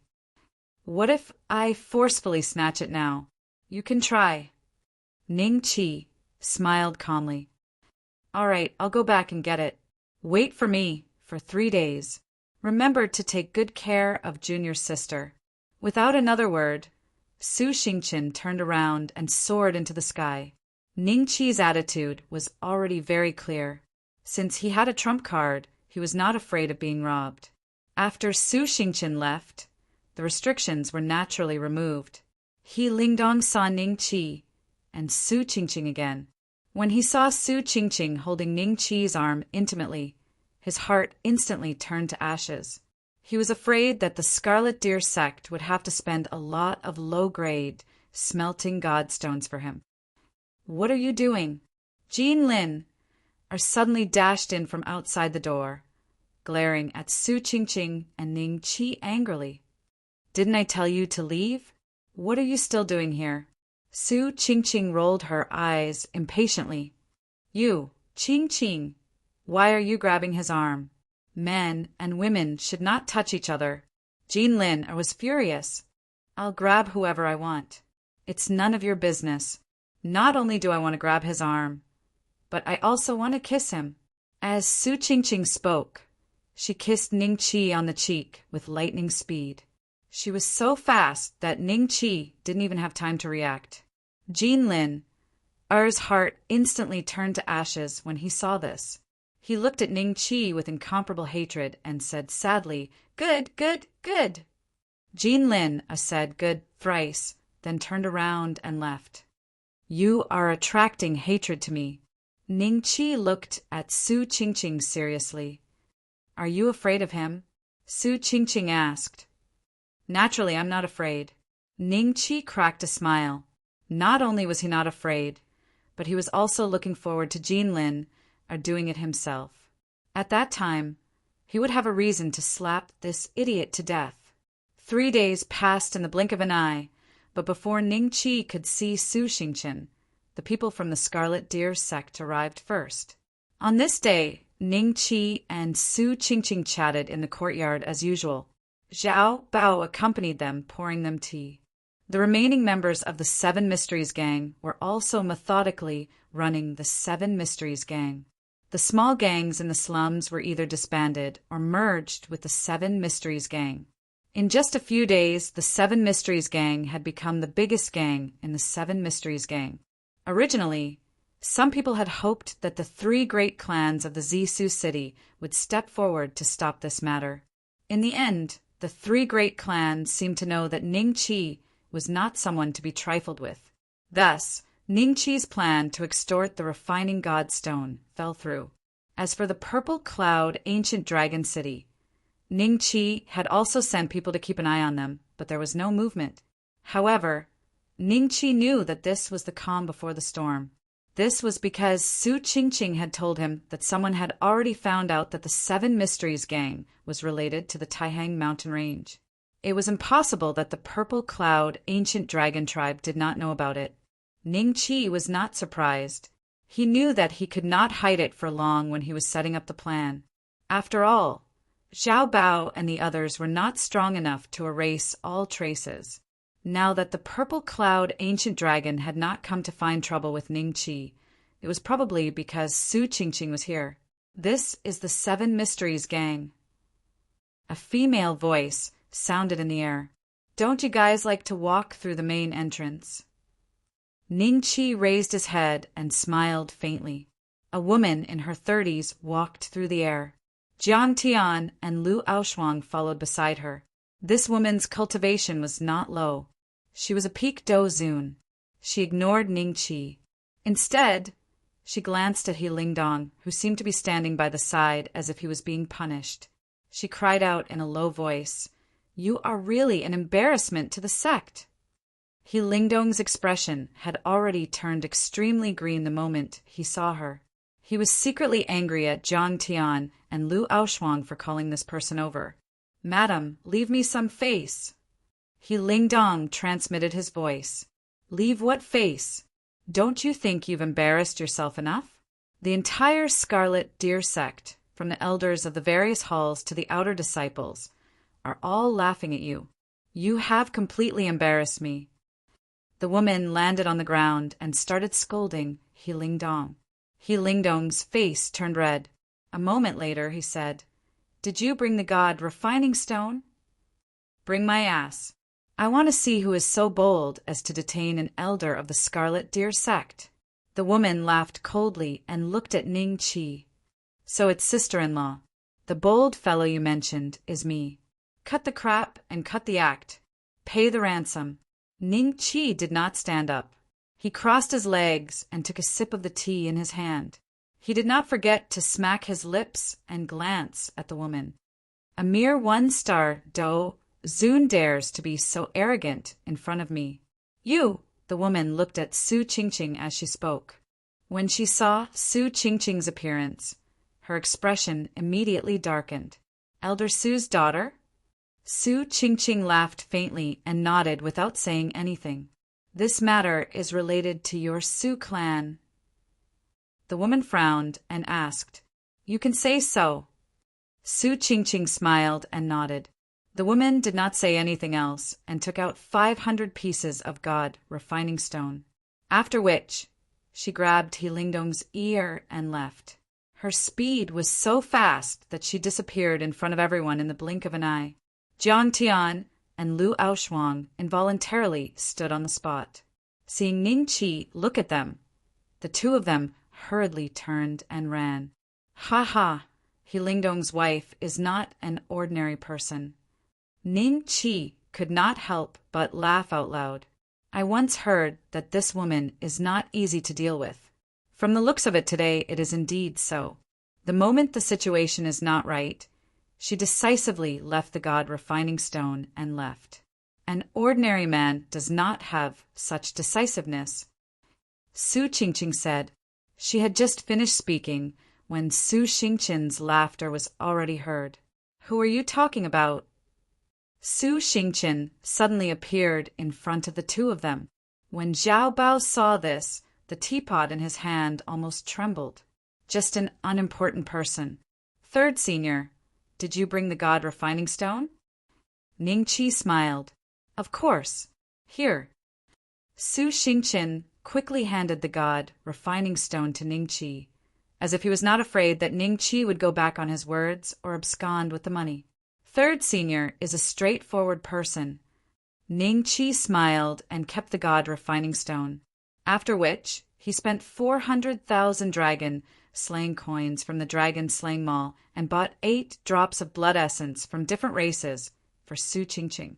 "What if I forcefully snatch it now? You can try." Ning Qi smiled calmly. "All right, I'll go back and get it. Wait for me for 3 days. Remember to take good care of Junior's sister." Without another word, Su Xingchen turned around and soared into the sky. Ning Qi's attitude was already very clear. Since he had a trump card, he was not afraid of being robbed. After Su Xingchen left, the restrictions were naturally removed. He Lingdong saw Ning Qi and Su Qingqing again. When he saw Su Qingqing holding Ning Qi's arm intimately, his heart instantly turned to ashes. He was afraid that the Scarlet Deer sect would have to spend a lot of low-grade, smelting godstones for him. "What are you doing?" Jean Lin suddenly dashed in from outside the door, glaring at Su Qingqing and Ning Qi angrily. "Didn't I tell you to leave? What are you still doing here?" Su Qingqing rolled her eyes impatiently. "You, Qingqing, why are you grabbing his arm? Men and women should not touch each other." Jean Lin was furious. "I'll grab whoever I want. It's none of your business. Not only do I want to grab his arm, but I also want to kiss him." As Su Qingqing spoke, she kissed Ning Qi on the cheek with lightning speed. She was so fast that Ning Qi didn't even have time to react. Jin Lin, Er's heart instantly turned to ashes when he saw this. He looked at Ning Qi with incomparable hatred and said sadly, "Good, good, good." Jin Lin said good thrice, then turned around and left. "You are attracting hatred to me." Ning Qi looked at Su Qingqing seriously. "Are you afraid of him?" Su Qingqing asked. "Naturally, I'm not afraid." Ning Qi cracked a smile. Not only was he not afraid, but he was also looking forward to Jin Lin doing it himself. At that time, he would have a reason to slap this idiot to death. 3 days passed in the blink of an eye, but before Ning Qi could see Su Qingqing, the people from the Scarlet Deer sect arrived first. On this day, Ning Qi and Su Qingqing chatted in the courtyard as usual. Zhao Bao accompanied them, pouring them tea. The remaining members of the Seven Mysteries Gang were also methodically running the Seven Mysteries Gang. The small gangs in the slums were either disbanded or merged with the Seven Mysteries Gang. In just a few days, the Seven Mysteries Gang had become the biggest gang in the Seven Mysteries Gang. Originally, some people had hoped that the 3 great clans of the Zisu city would step forward to stop this matter. In the end, the 3 great clans seemed to know that Ning Qi was not someone to be trifled with. Thus, Ning Qi's plan to extort the refining god stone fell through. As for the Purple Cloud ancient dragon city, Ning Qi had also sent people to keep an eye on them, but there was no movement. However, Ning Qi knew that this was the calm before the storm. This was because Su Qingqing had told him that someone had already found out that the Seven Mysteries Gang was related to the Taihang mountain range. It was impossible that the Purple Cloud ancient dragon tribe did not know about it. Ning Qi was not surprised. He knew that he could not hide it for long when he was setting up the plan. After all, Zhao Bao and the others were not strong enough to erase all traces. Now that the Purple Cloud ancient dragon had not come to find trouble with Ning Qi, it was probably because Su Qingqing was here. "This is the Seven Mysteries Gang." A female voice sounded in the air. "Don't you guys like to walk through the main entrance?" Ning Qi raised his head and smiled faintly. A woman in her 30s walked through the air. Jiang Tian and Lu Aoshuang followed beside her. This woman's cultivation was not low. She was a peak Do Zun. She ignored Ning Qi. Instead, she glanced at He Lingdong, who seemed to be standing by the side as if he was being punished. She cried out in a low voice, "You are really an embarrassment to the sect." He Lingdong's expression had already turned extremely green the moment he saw her. He was secretly angry at Jiang Tian and Lu Aoshuang for calling this person over. "Madam, leave me some face." He Lingdong transmitted his voice. "Leave what face? Don't you think you've embarrassed yourself enough?" The entire Scarlet Deer sect, from the elders of the various halls to the outer disciples, are all laughing at you. You have completely embarrassed me. The woman landed on the ground and started scolding He Lingdong. He Lingdong's face turned red. A moment later, he said, "Did you bring the god refining stone?" "Bring my ass. I want to see who is so bold as to detain an elder of the Scarlet Deer sect." The woman laughed coldly and looked at Ning Qi. "So it's sister-in-law. The bold fellow you mentioned is me. Cut the crap and cut the act. Pay the ransom." Ning Qi did not stand up. He crossed his legs and took a sip of the tea in his hand. He did not forget to smack his lips and glance at the woman. "A mere 1-star Do Zun dares to be so arrogant in front of me." "You!" The woman looked at Su Qingqing as she spoke. When she saw Su Qingqing's appearance, her expression immediately darkened. "Elder Su's daughter?" Su Qingqing laughed faintly and nodded without saying anything. "This matter is related to your Su clan." The woman frowned and asked, "You can say so." Su Qingqing smiled and nodded. The woman did not say anything else and took out 500 pieces of god refining stone. After which, she grabbed He Lingdong's ear and left. Her speed was so fast that she disappeared in front of everyone in the blink of an eye. Jiang Tian and Lu Aoshuang involuntarily stood on the spot. Seeing Ning Qi look at them, the two of them hurriedly turned and ran. Ha ha! He Lingdong's wife is not an ordinary person. Ning Qi could not help but laugh out loud. I once heard that this woman is not easy to deal with. From the looks of it today, it is indeed so. The moment the situation is not right, she decisively left the god refining stone and left. An ordinary man does not have such decisiveness. Su Qingqing said. She had just finished speaking when Su Xingqin's laughter was already heard. Who are you talking about? Su Xingqin suddenly appeared in front of the two of them. When Zhao Bao saw this, the teapot in his hand almost trembled. Just an unimportant person. Third senior, did you bring the god refining stone? Ning Qi smiled. Of course. Here. Su Xingqin quickly handed the god refining stone to Ning Qi, as if he was not afraid that Ning Qi would go back on his words or abscond with the money. Third senior is a straightforward person. Ning Qi smiled and kept the god refining stone, after which he spent 400,000 dragon slaying coins from the dragon slaying mall and bought 8 drops of blood essence from different races for Su Qingqing.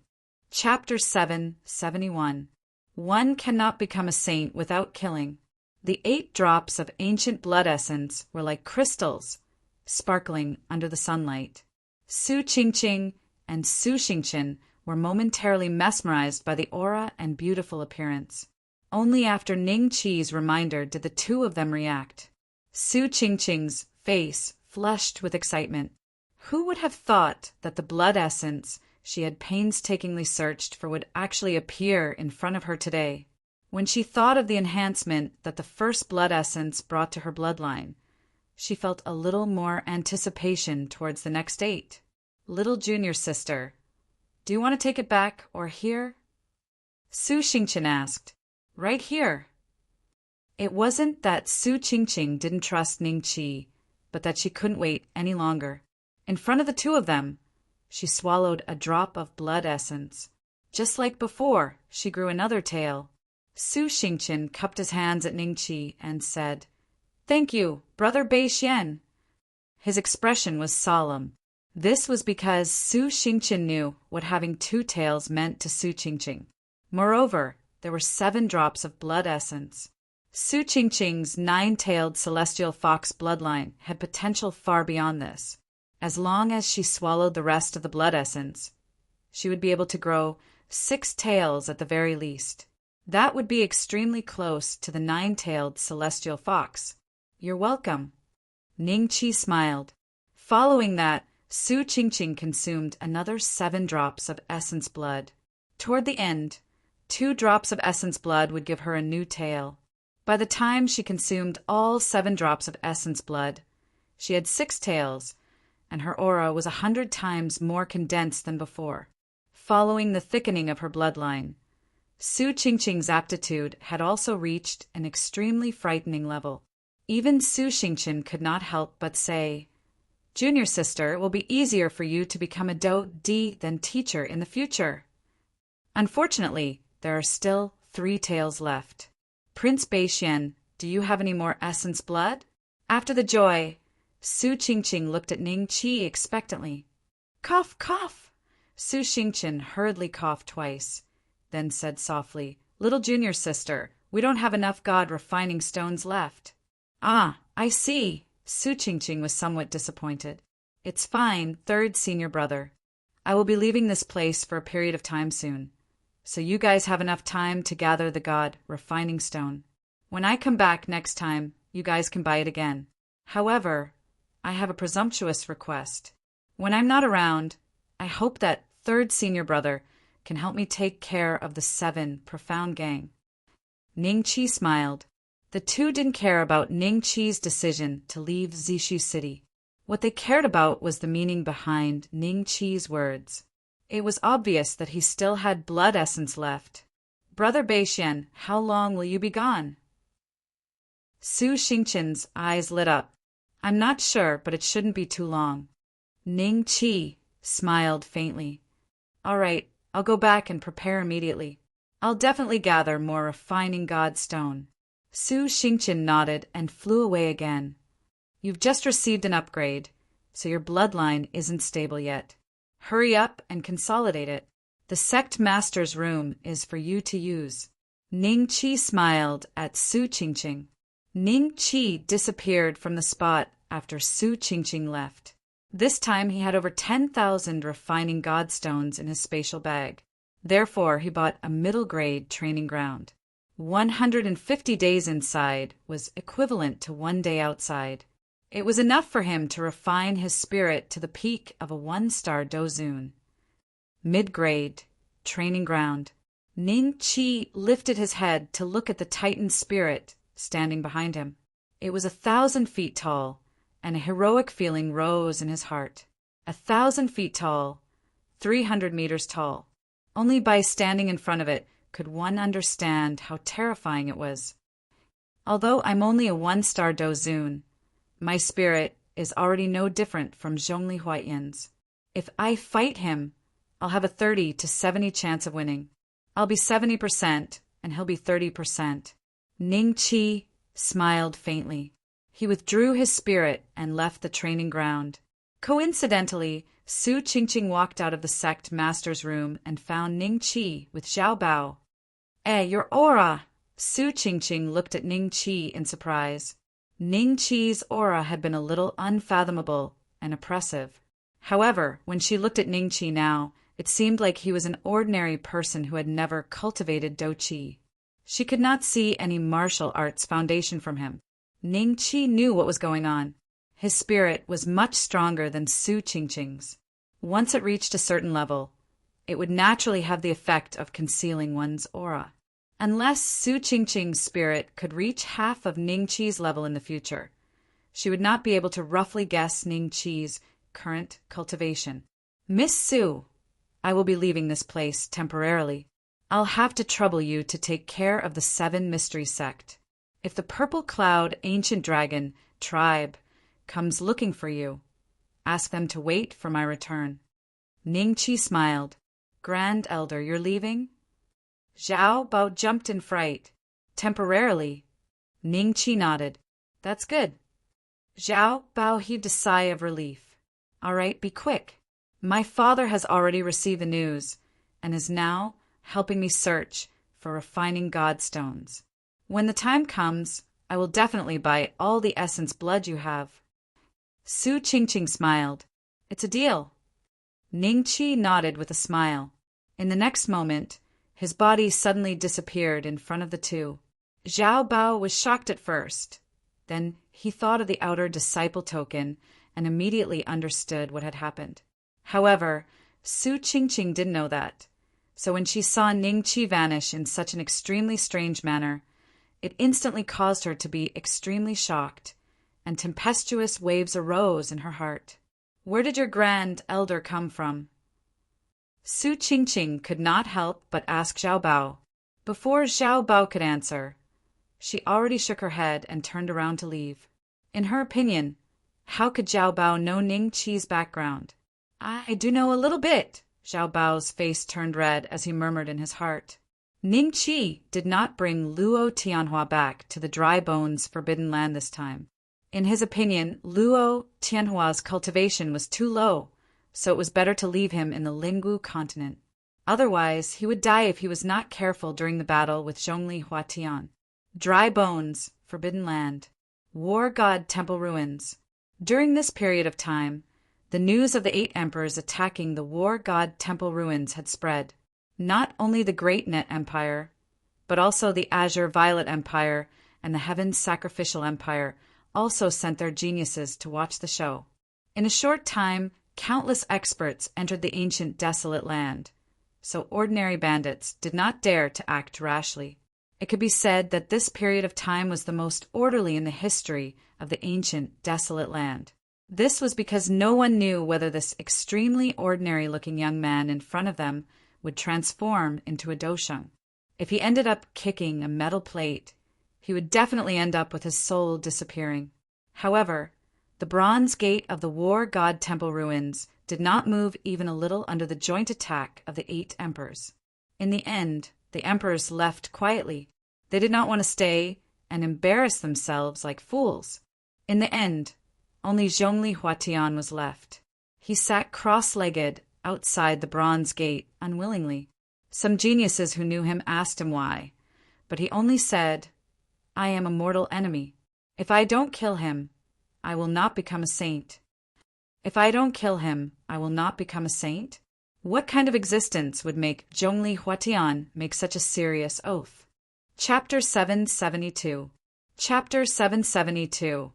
Chapter 771. One cannot become a saint without killing. The 8 drops of ancient blood essence were like crystals, sparkling under the sunlight. Su Qingqing and Su Xingqin were momentarily mesmerized by the aura and beautiful appearance. Only after Ning Qi's reminder did the two of them react. Su Qingqing's face flushed with excitement. Who would have thought that the blood essence she had painstakingly searched for would actually appear in front of her today? When she thought of the enhancement that the first blood essence brought to her bloodline, she felt a little more anticipation towards the next 8. Little junior sister, do you want to take it back or here? Su Xingqin asked. Right here. It wasn't that Su Qingqing didn't trust Ning Qi, but that she couldn't wait any longer. In front of the two of them, she swallowed a drop of blood essence. Just like before, she grew another tail. Su Xingqin cupped his hands at Ning Qi and said, Thank you, Brother Bei Xian. His expression was solemn. This was because Su Xingqin knew what having 2 tails meant to Su Qingqing. Moreover, there were 7 drops of blood essence. Su Qingqing's 9-tailed celestial fox bloodline had potential far beyond this. As long as she swallowed the rest of the blood essence, she would be able to grow 6 tails at the very least. That would be extremely close to the 9-tailed celestial fox. You're welcome. Ning Qi smiled. Following that, Su Qingqing consumed another 7 drops of essence blood. Toward the end, 2 drops of essence blood would give her a new tail. By the time she consumed all 7 drops of essence blood, she had 6 tails, and her aura was 100 times more condensed than before. Following the thickening of her bloodline, Su Qingqing's aptitude had also reached an extremely frightening level. Even Su Xingqin could not help but say, Junior sister, it will be easier for you to become a Do-Di than teacher in the future. Unfortunately, there are still 3 tails left. Prince Bei Xian, do you have any more essence blood? After the joy, Su Qingqing looked at Ning Qi expectantly. Cough, cough! Su Xingqin hurriedly coughed twice, then said softly, Little junior sister, we don't have enough god refining stones left. Ah, I see. Su Qingqing was somewhat disappointed. It's fine, third senior brother. I will be leaving this place for a period of time soon, so you guys have enough time to gather the god refining stone. When I come back next time, you guys can buy it again. However, I have a presumptuous request. When I'm not around, I hope that third senior brother can help me take care of the 7 profound gang. Ning Qi smiled. The two didn't care about Ning Qi's decision to leave Zishu City. What they cared about was the meaning behind Ning Qi's words. It was obvious that he still had blood essence left. Brother Bei Xian, how long will you be gone? Su Xingqin's eyes lit up. I'm not sure, but it shouldn't be too long. Ning Qi smiled faintly. All right, I'll go back and prepare immediately. I'll definitely gather more refining God stone. Su Xingqian nodded and flew away again. You've just received an upgrade, so your bloodline isn't stable yet. Hurry up and consolidate it. The sect master's room is for you to use. Ning Qi smiled at Su Qingqing. Ning Qi disappeared from the spot after Su Qingqing left. This time he had over 10,000 refining godstones in his spatial bag. Therefore, he bought a middle-grade training ground. 150 days inside was equivalent to 1 day outside. It was enough for him to refine his spirit to the peak of a 1-star dozun. Mid-grade, training ground. Ning Qi lifted his head to look at the Titan spirit standing behind him. It was 1,000 feet tall, and a heroic feeling rose in his heart. 1,000 feet tall, 300 meters tall. Only by standing in front of it could one understand how terrifying it was. Although I'm only a 1-star dozun, my spirit is already no different from Zhongli Huaiyan's. If I fight him, I'll have a 30 to 70 chance of winning. I'll be 70% and he'll be 30%. Ning Qi smiled faintly. He withdrew his spirit and left the training ground. Coincidentally, Su Qingqing walked out of the sect master's room and found Ning Qi with Zhao Bao. Your aura! Su Qingqing looked at Ning Qi in surprise. Ning Qi's aura had been a little unfathomable and oppressive. However, when she looked at Ning Qi now, it seemed like he was an ordinary person who had never cultivated Do Qi. She could not see any martial arts foundation from him. Ning Qi knew what was going on. His spirit was much stronger than Su Qingqing's. Once it reached a certain level, it would naturally have the effect of concealing one's aura. Unless Su Qingqing's spirit could reach half of Ning Qi's level in the future, she would not be able to roughly guess Ning Qi's current cultivation. Miss Su, I will be leaving this place temporarily. I'll have to trouble you to take care of the 7 mystery sect. If the Purple Cloud Ancient Dragon tribe comes looking for you, ask them to wait for my return. Ning Qi smiled. Grand Elder, you're leaving? Zhao Bao jumped in fright. Temporarily. Ning Qi nodded. That's good. Zhao Bao heaved a sigh of relief. All right, be quick. My father has already received the news and is now helping me search for refining godstones. When the time comes, I will definitely buy all the essence blood you have. Su Qingqing smiled. It's a deal. Ning Qi nodded with a smile. In the next moment, his body suddenly disappeared in front of the two. Zhao Bao was shocked at first. Then he thought of the outer disciple token and immediately understood what had happened. However, Su Qingqing didn't know that. So when she saw Ning Qi vanish in such an extremely strange manner, it instantly caused her to be extremely shocked, and tempestuous waves arose in her heart. Where did your grand elder come from? Su Qingqing could not help but ask Zhao Bao. Before Zhao Bao could answer, she already shook her head and turned around to leave. In her opinion, how could Zhao Bao know Ning Qi's background? I do know a little bit. Zhao Bao's face turned red as he murmured in his heart. Ning Qi did not bring Luo Tianhua back to the Dry Bones Forbidden Land this time. In his opinion, Luo Tianhua's cultivation was too low, so it was better to leave him in the Lingwu continent. Otherwise, he would die if he was not careful during the battle with Zhongli Huatian. Dry Bones, Forbidden Land, War God Temple Ruins. During this period of time, the news of the 8 emperors attacking the War God Temple Ruins had spread. Not only the Great Net Empire, but also the Azure Violet Empire and the Heaven Sacrificial Empire also sent their geniuses to watch the show. In a short time, countless experts entered the ancient desolate land, so ordinary bandits did not dare to act rashly. It could be said that this period of time was the most orderly in the history of the ancient desolate land. This was because no one knew whether this extremely ordinary-looking young man in front of them would transform into a dosheng. If he ended up kicking a metal plate, he would definitely end up with his soul disappearing. However, The bronze gate of the war god temple ruins did not move even a little under the joint attack of the 8 emperors. In the end, the emperors left quietly. They did not want to stay and embarrass themselves like fools. In the end, only Zhongli Huatian was left. He sat cross-legged outside the bronze gate unwillingly. Some geniuses who knew him asked him why, but he only said, "I am a mortal enemy. If I don't kill him, I will not become a saint." If I don't kill him, I will not become a saint? What kind of existence would make Zhongli Huatian make such a serious oath? Chapter 772. Chapter 772.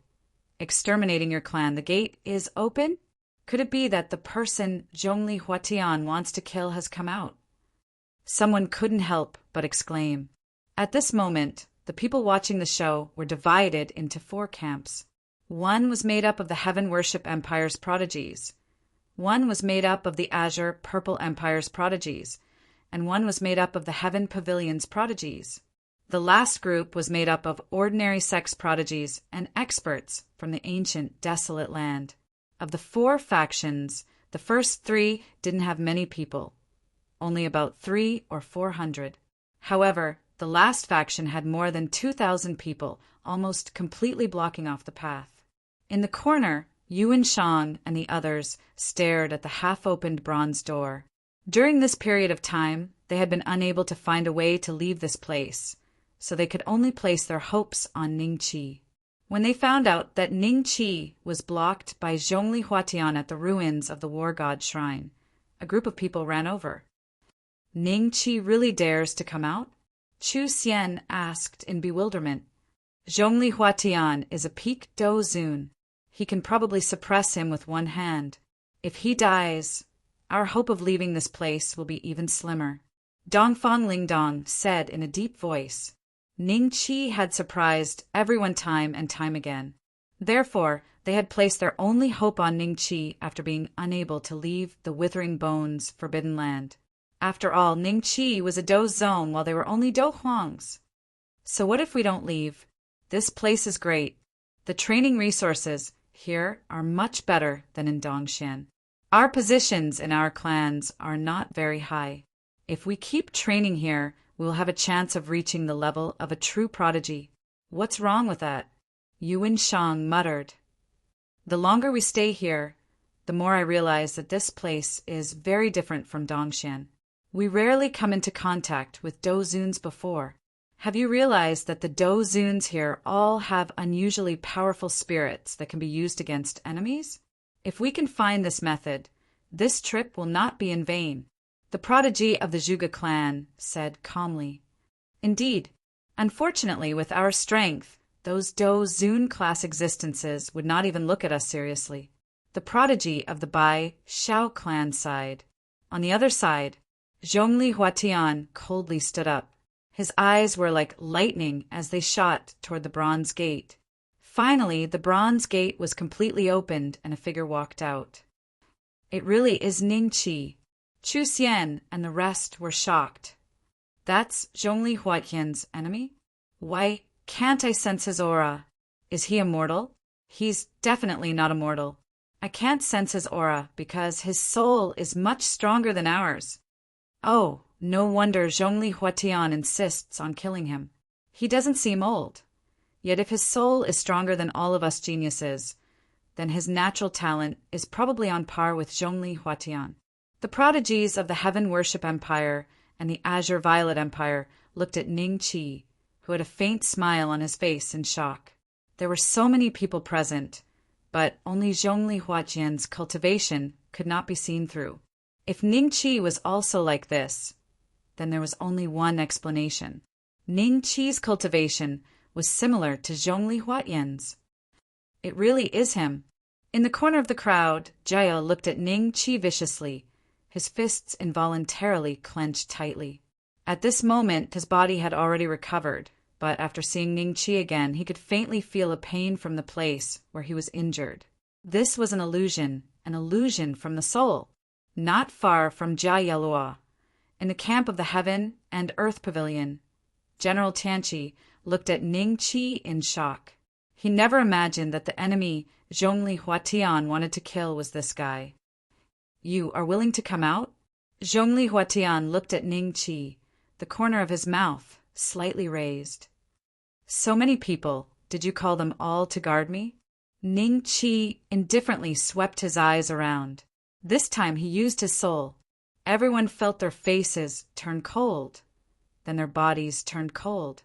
Exterminating your clan. The gate is open? Could it be that the person Zhongli Huatian wants to kill has come out? Someone couldn't help but exclaim. At this moment, the people watching the show were divided into 4 camps. One was made up of the Heaven Worship Empire's prodigies. One was made up of the Azure Purple Empire's prodigies, and one was made up of the Heaven Pavilion's prodigies. The last group was made up of ordinary sex prodigies and experts from the ancient desolate land. Of the 4 factions, the first 3 didn't have many people, only about 300 or 400. However, the last faction had more than 2,000 people, almost completely blocking off the path. In the corner, Yuan Shang and the others stared at the half-opened bronze door. During this period of time, they had been unable to find a way to leave this place, so they could only place their hopes on Ning Qi. When they found out that Ning Qi was blocked by Zhongli Huatian at the ruins of the war god shrine, a group of people ran over. Ning Qi really dares to come out? Chu Xian asked in bewilderment. Zhongli Huatian is a peak Do Zun. He can probably suppress him with one hand. If he dies, our hope of leaving this place will be even slimmer. Dongfang Lingdong said in a deep voice. Ning Qi had surprised everyone time and time again. Therefore, they had placed their only hope on Ning Qi after being unable to leave the Withering Bones forbidden land. After all, Ning Qi was a Do Zone while they were only Do Huangs. So what if we don't leave? This place is great. The training resources here are much better than in Dongxian. Our positions in our clans are not very high. If we keep training here, we will have a chance of reaching the level of a true prodigy. What's wrong with that? Yuan Shang muttered. The longer we stay here, the more I realize that this place is very different from Dongxian. We rarely come into contact with Do Zuns before. Have you realized that the Do Zuns here all have unusually powerful spirits that can be used against enemies? If we can find this method, this trip will not be in vain. The prodigy of the Zhuge clan said calmly. Indeed, unfortunately, with our strength, those Do Zun class existences would not even look at us seriously. The prodigy of the Bai Shao clan sighed. On the other side, Zhongli Huatian coldly stood up. His eyes were like lightning as they shot toward the bronze gate. Finally, the bronze gate was completely opened and a figure walked out. It really is Ning Qi. Chu Xian and the rest were shocked. That's Zhongli Huatian's enemy? Why can't I sense his aura? Is he immortal? He's definitely not immortal. I can't sense his aura because his soul is much stronger than ours. Oh, no wonder Zhongli Huatian insists on killing him. He doesn't seem old. Yet if his soul is stronger than all of us geniuses, then his natural talent is probably on par with Zhongli Huatian. The prodigies of the Heaven Worship Empire and the Azure Violet Empire looked at Ning Qi, who had a faint smile on his face in shock. There were so many people present, but only Zhongli Huatian's cultivation could not be seen through. If Ning Qi was also like this, then there was only one explanation. Ning Qi's cultivation was similar to Zhongli Huatian's. It really is him. In the corner of the crowd, Jaya looked at Ning Qi viciously. His fists involuntarily clenched tightly. At this moment, his body had already recovered, but after seeing Ning Qi again, he could faintly feel a pain from the place where he was injured. This was an illusion from the soul. Not far from Jiayelua, in the camp of the Heaven and Earth Pavilion, General Tianqi looked at Ning Qi in shock. He never imagined that the enemy Zhongli Huatian wanted to kill was this guy. You are willing to come out? Zhongli Huatian looked at Ning Qi, the corner of his mouth slightly raised. So many people, did you call them all to guard me? Ning Qi indifferently swept his eyes around. This time he used his soul. Everyone felt their faces turn cold. Then their bodies turned cold.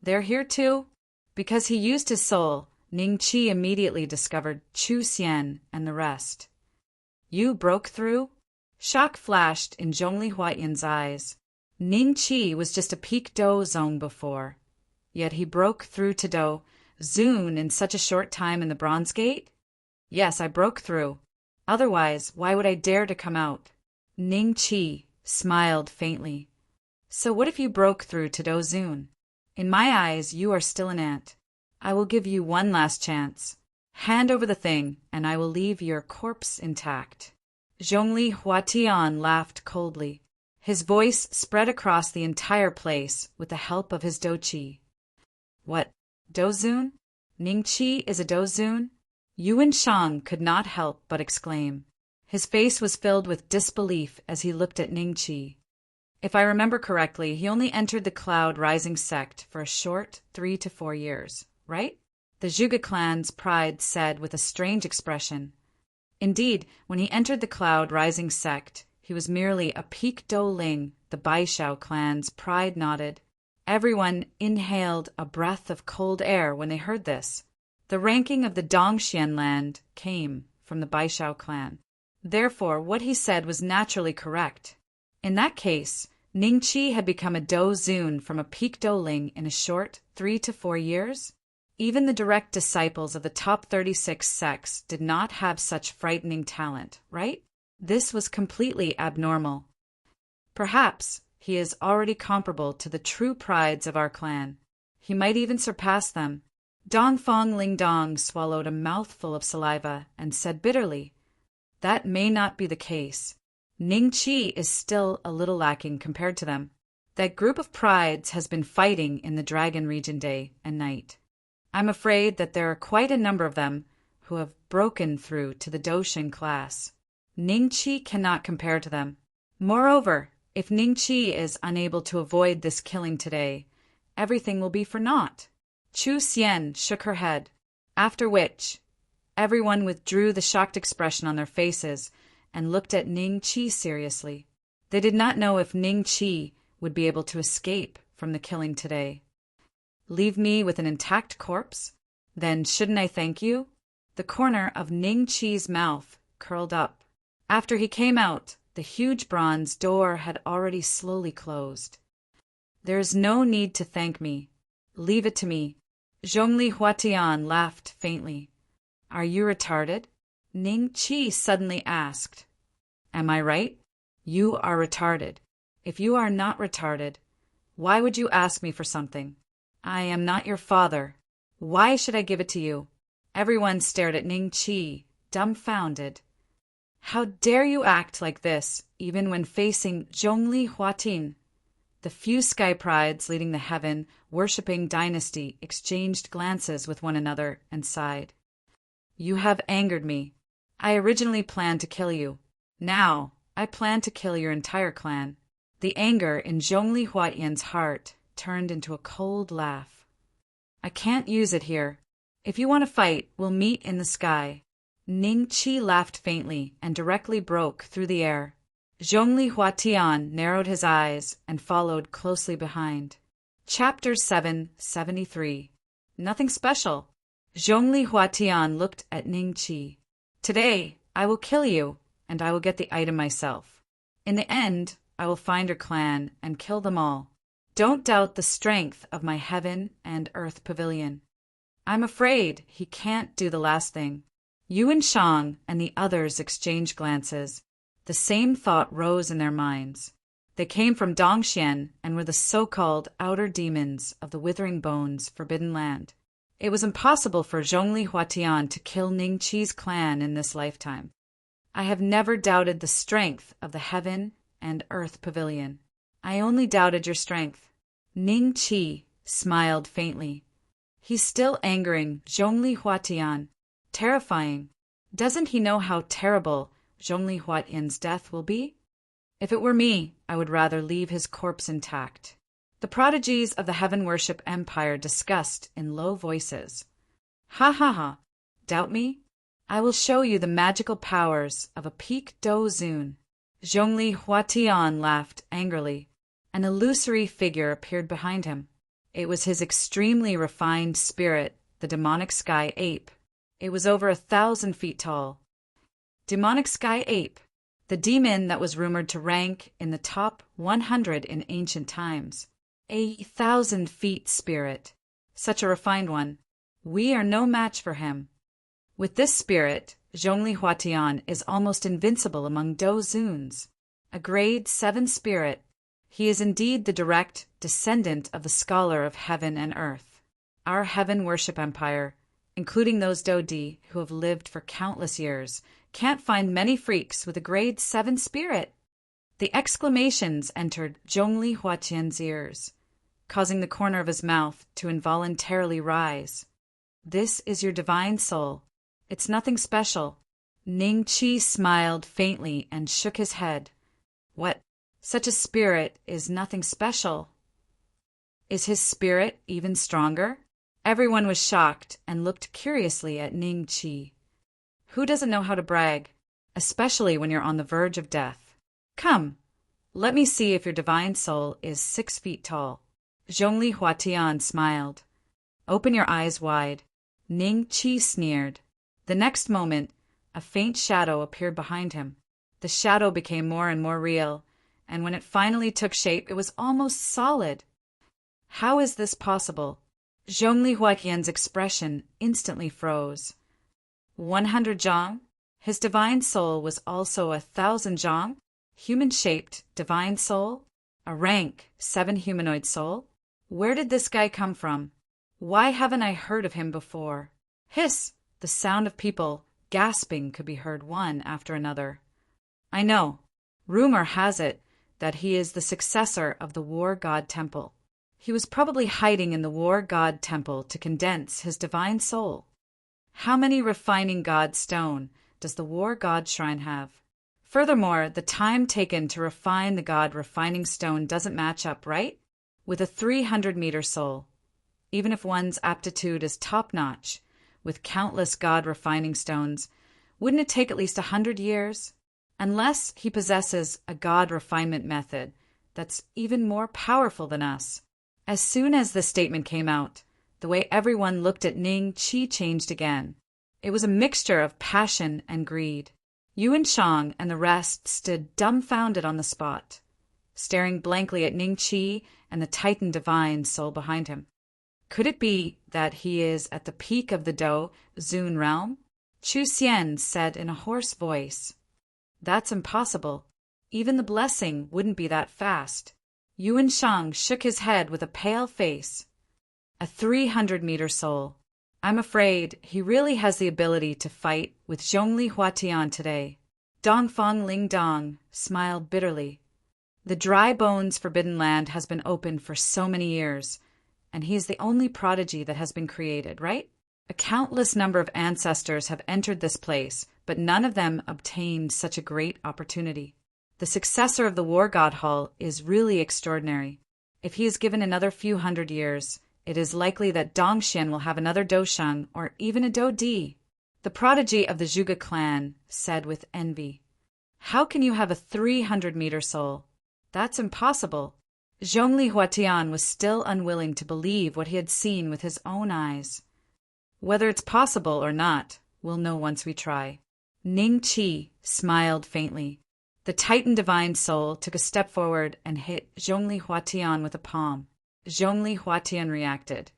They're here too? Because he used his soul, Ning Qi immediately discovered Chu Xian and the rest. You broke through? Shock flashed in Zhongli Huatian's eyes. Ning Qi was just a peak Do Zong before. Yet he broke through to Do Zun in such a short time in the Bronze Gate? Yes, I broke through. Otherwise, why would I dare to come out? Ning Qi smiled faintly. So what if you broke through to Do Zun? In my eyes, you are still an ant. I will give you one last chance. Hand over the thing, and I will leave your corpse intact. Zhongli Huatian laughed coldly. His voice spread across the entire place with the help of his Doqi. What, Dozun? Ning Qi is a Dozun? Yuan Shang could not help but exclaim. His face was filled with disbelief as he looked at Ning Qi. If I remember correctly, he only entered the Cloud Rising sect for a short 3 to 4 years, right? The Zhuge clan's pride said with a strange expression. Indeed, when he entered the Cloud Rising sect, he was merely a peak Do Ling. The Baishao clan's pride nodded. Everyone inhaled a breath of cold air when they heard this. The ranking of the Dongxian land came from the Baishao clan. Therefore, what he said was naturally correct. In that case, Ning Qi had become a Do Zun from a peak Do Ling in a short 3 to 4 years? Even the direct disciples of the top 36 sects did not have such frightening talent, right? This was completely abnormal. Perhaps he is already comparable to the true prides of our clan. He might even surpass them. Dongfang Lingdong swallowed a mouthful of saliva and said bitterly, That may not be the case. Ning Qi is still a little lacking compared to them. That group of prides has been fighting in the Dragon region day and night. I'm afraid that there are quite a number of them who have broken through to the Doshin class. Ning Qi cannot compare to them. Moreover, if Ning Qi is unable to avoid this killing today, everything will be for naught. Chu Xian shook her head, after which everyone withdrew the shocked expression on their faces and looked at Ning Qi seriously. They did not know if Ning Qi would be able to escape from the killing today. Leave me with an intact corpse? Then shouldn't I thank you? The corner of Ning Qi's mouth curled up. After he came out, the huge bronze door had already slowly closed. There is no need to thank me. Leave it to me. Zhongli Huatian laughed faintly. Are you retarded? Ning Qi suddenly asked. Am I right? You are retarded. If you are not retarded, why would you ask me for something? I am not your father. Why should I give it to you? Everyone stared at Ning Qi, dumbfounded. How dare you act like this, even when facing Zhongli Huatin? The few sky prides leading the heaven-worshipping dynasty exchanged glances with one another and sighed. You have angered me. I originally planned to kill you. Now, I plan to kill your entire clan. The anger in Zhongli Huatian's heart turned into a cold laugh. I can't use it here. If you want to fight, we'll meet in the sky. Ning Qi laughed faintly and directly broke through the air. Zhongli Huatian narrowed his eyes and followed closely behind. Chapter 773. Nothing special. Zhongli Huatian looked at Ning Qi. Today, I will kill you, and I will get the item myself. In the end, I will find your clan and kill them all. Don't doubt the strength of my heaven and earth pavilion. I'm afraid he can't do the last thing. Yuan Shang and the others exchanged glances. The same thought rose in their minds. They came from Dongxian and were the so-called outer demons of the Withering Bones Forbidden Land. It was impossible for Zhongli Huatian to kill Ning Qi's clan in this lifetime. I have never doubted the strength of the heaven and earth pavilion. I only doubted your strength. Ning Qi smiled faintly. He's still angering Zhongli Huatian. Terrifying. Doesn't he know how terrible Zhongli Huatian's death will be? If it were me, I would rather leave his corpse intact. The prodigies of the Heaven Worship Empire discussed in low voices. Ha ha ha! Doubt me? I will show you the magical powers of a peak do zun. Zhongli Huatian laughed angrily. An illusory figure appeared behind him. It was his extremely refined spirit, the demonic sky ape. It was over 1,000 feet tall. Demonic sky ape, the demon that was rumored to rank in the top 100 in ancient times. 1,000 feet spirit. Such a refined one. We are no match for him. With this spirit, Zhongli Huatian is almost invincible among do zuns. A grade 7 spirit, he is indeed the direct descendant of the scholar of heaven and earth. Our Heaven Worship Empire, including those Dodi who have lived for countless years, can't find many freaks with a grade 7 spirit. The exclamations entered Zhongli Huatian's ears, causing the corner of his mouth to involuntarily rise. This is your divine soul. It's nothing special. Ning Qi smiled faintly and shook his head. What? Such a spirit is nothing special. Is his spirit even stronger? Everyone was shocked and looked curiously at Ning Qi. Who doesn't know how to brag, especially when you're on the verge of death? Come, let me see if your divine soul is 6 feet tall. Zhongli Huatian smiled. Open your eyes wide. Ning Qi sneered. The next moment, a faint shadow appeared behind him. The shadow became more and more real, and when it finally took shape, it was almost solid. How is this possible? Zhongli Huatian's expression instantly froze. 100 zhang? His divine soul was also 1,000 zhang? Human-shaped divine soul? A rank 7 humanoid soul? Where did this guy come from? Why haven't I heard of him before? Hiss! The sound of people gasping could be heard one after another. I know. Rumor has it that he is the successor of the War God Temple. He was probably hiding in the War God Temple to condense his divine soul. How many refining God stone does the War God Shrine have? Furthermore, the time taken to refine the God refining stone doesn't match up, right? With a 300-meter soul. Even if one's aptitude is top-notch, with countless God refining stones, wouldn't it take at least 100 years? Unless he possesses a God refinement method that's even more powerful than us. As soon as the statement came out, the way everyone looked at Ning Qi changed again. It was a mixture of passion and greed. Yuan Shang and the rest stood dumbfounded on the spot, staring blankly at Ning Qi and the Titan divine soul behind him. Could it be that he is at the peak of the Do Zun realm? Chu Xian said in a hoarse voice. That's impossible. Even the blessing wouldn't be that fast. Yuan Shang shook his head with a pale face. A 300-meter soul. I'm afraid he really has the ability to fight with Zhongli Huatian today. Dongfang Lingdong smiled bitterly. The dry bones forbidden land has been open for so many years, and he is the only prodigy that has been created, right? A countless number of ancestors have entered this place, but none of them obtained such a great opportunity. The successor of the War God Hall is really extraordinary. If he is given another few hundred years, it is likely that Dongxian will have another Dosheng or even a Dodi. The prodigy of the Zhuge clan said with envy. How can you have a 300-meter soul? That's impossible. Zhongli Huatian was still unwilling to believe what he had seen with his own eyes. Whether it's possible or not, we'll know once we try. Ning Qi smiled faintly. The Titan divine soul took a step forward and hit Zhongli Huatian with a palm. Zhongli Huatian reacted,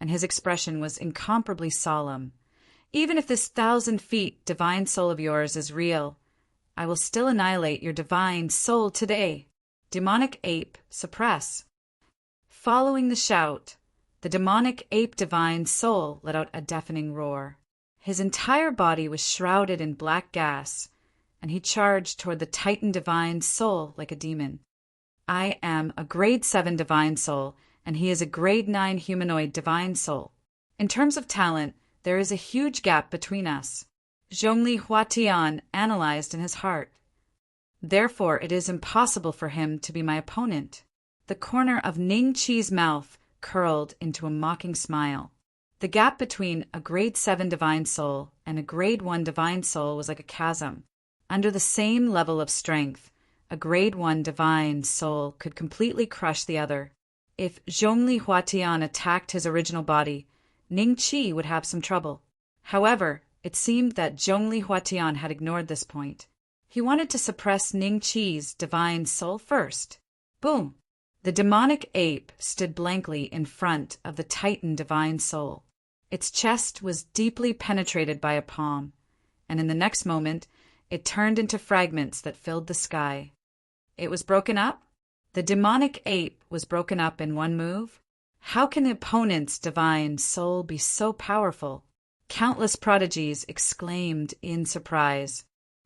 and his expression was incomparably solemn. Even if this 1,000-feet divine soul of yours is real, I will still annihilate your divine soul today. Demonic ape, suppress. Following the shout, the demonic ape divine soul let out a deafening roar. His entire body was shrouded in black gas, and he charged toward the Titan divine soul like a demon. I am a grade 7 divine soul, and he is a grade 9 humanoid divine soul. In terms of talent, there is a huge gap between us. Zhongli Huatian analyzed in his heart. Therefore, it is impossible for him to be my opponent. The corner of Ning Qi's mouth curled into a mocking smile. The gap between a grade 7 divine soul and a grade 1 divine soul was like a chasm. Under the same level of strength, a grade 1 divine soul could completely crush the other. If Zhongli Huatian attacked his original body, Ning Qi would have some trouble. However, it seemed that Zhongli Huatian had ignored this point. He wanted to suppress Ning Qi's divine soul first. Boom! The demonic ape stood blankly in front of the Titan divine soul. Its chest was deeply penetrated by a palm, and in the next moment, it turned into fragments that filled the sky. It was broken up? The demonic ape was broken up in one move? How can the opponent's divine soul be so powerful? Countless prodigies exclaimed in surprise.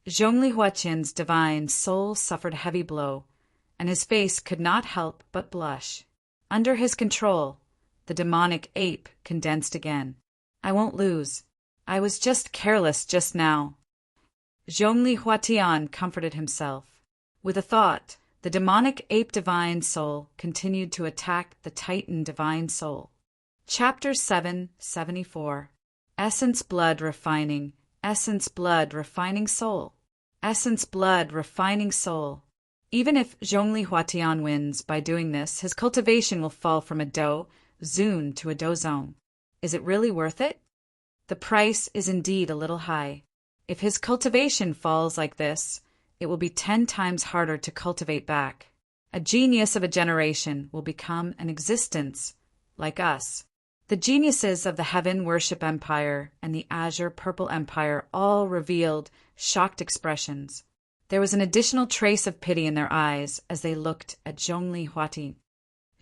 Zhongli Huatian's divine soul suffered a heavy blow, and his face could not help but blush. Under his control, the demonic ape condensed again. I won't lose. I was just careless just now. Zhongli Huatian comforted himself. With a thought, the demonic ape divine soul continued to attack the Titan divine soul. Chapter 774. Essence blood refining. Essence blood refining soul. Essence blood refining soul. Even if Zhongli Huatian wins by doing this, his cultivation will fall from a do zun to a do zong. Is it really worth it? The price is indeed a little high. If his cultivation falls like this, it will be 10 times harder to cultivate back. A genius of a generation will become an existence like us. The geniuses of the Heaven Worship Empire and the Azure Purple Empire all revealed shocked expressions. There was an additional trace of pity in their eyes as they looked at Zhongli Huatian.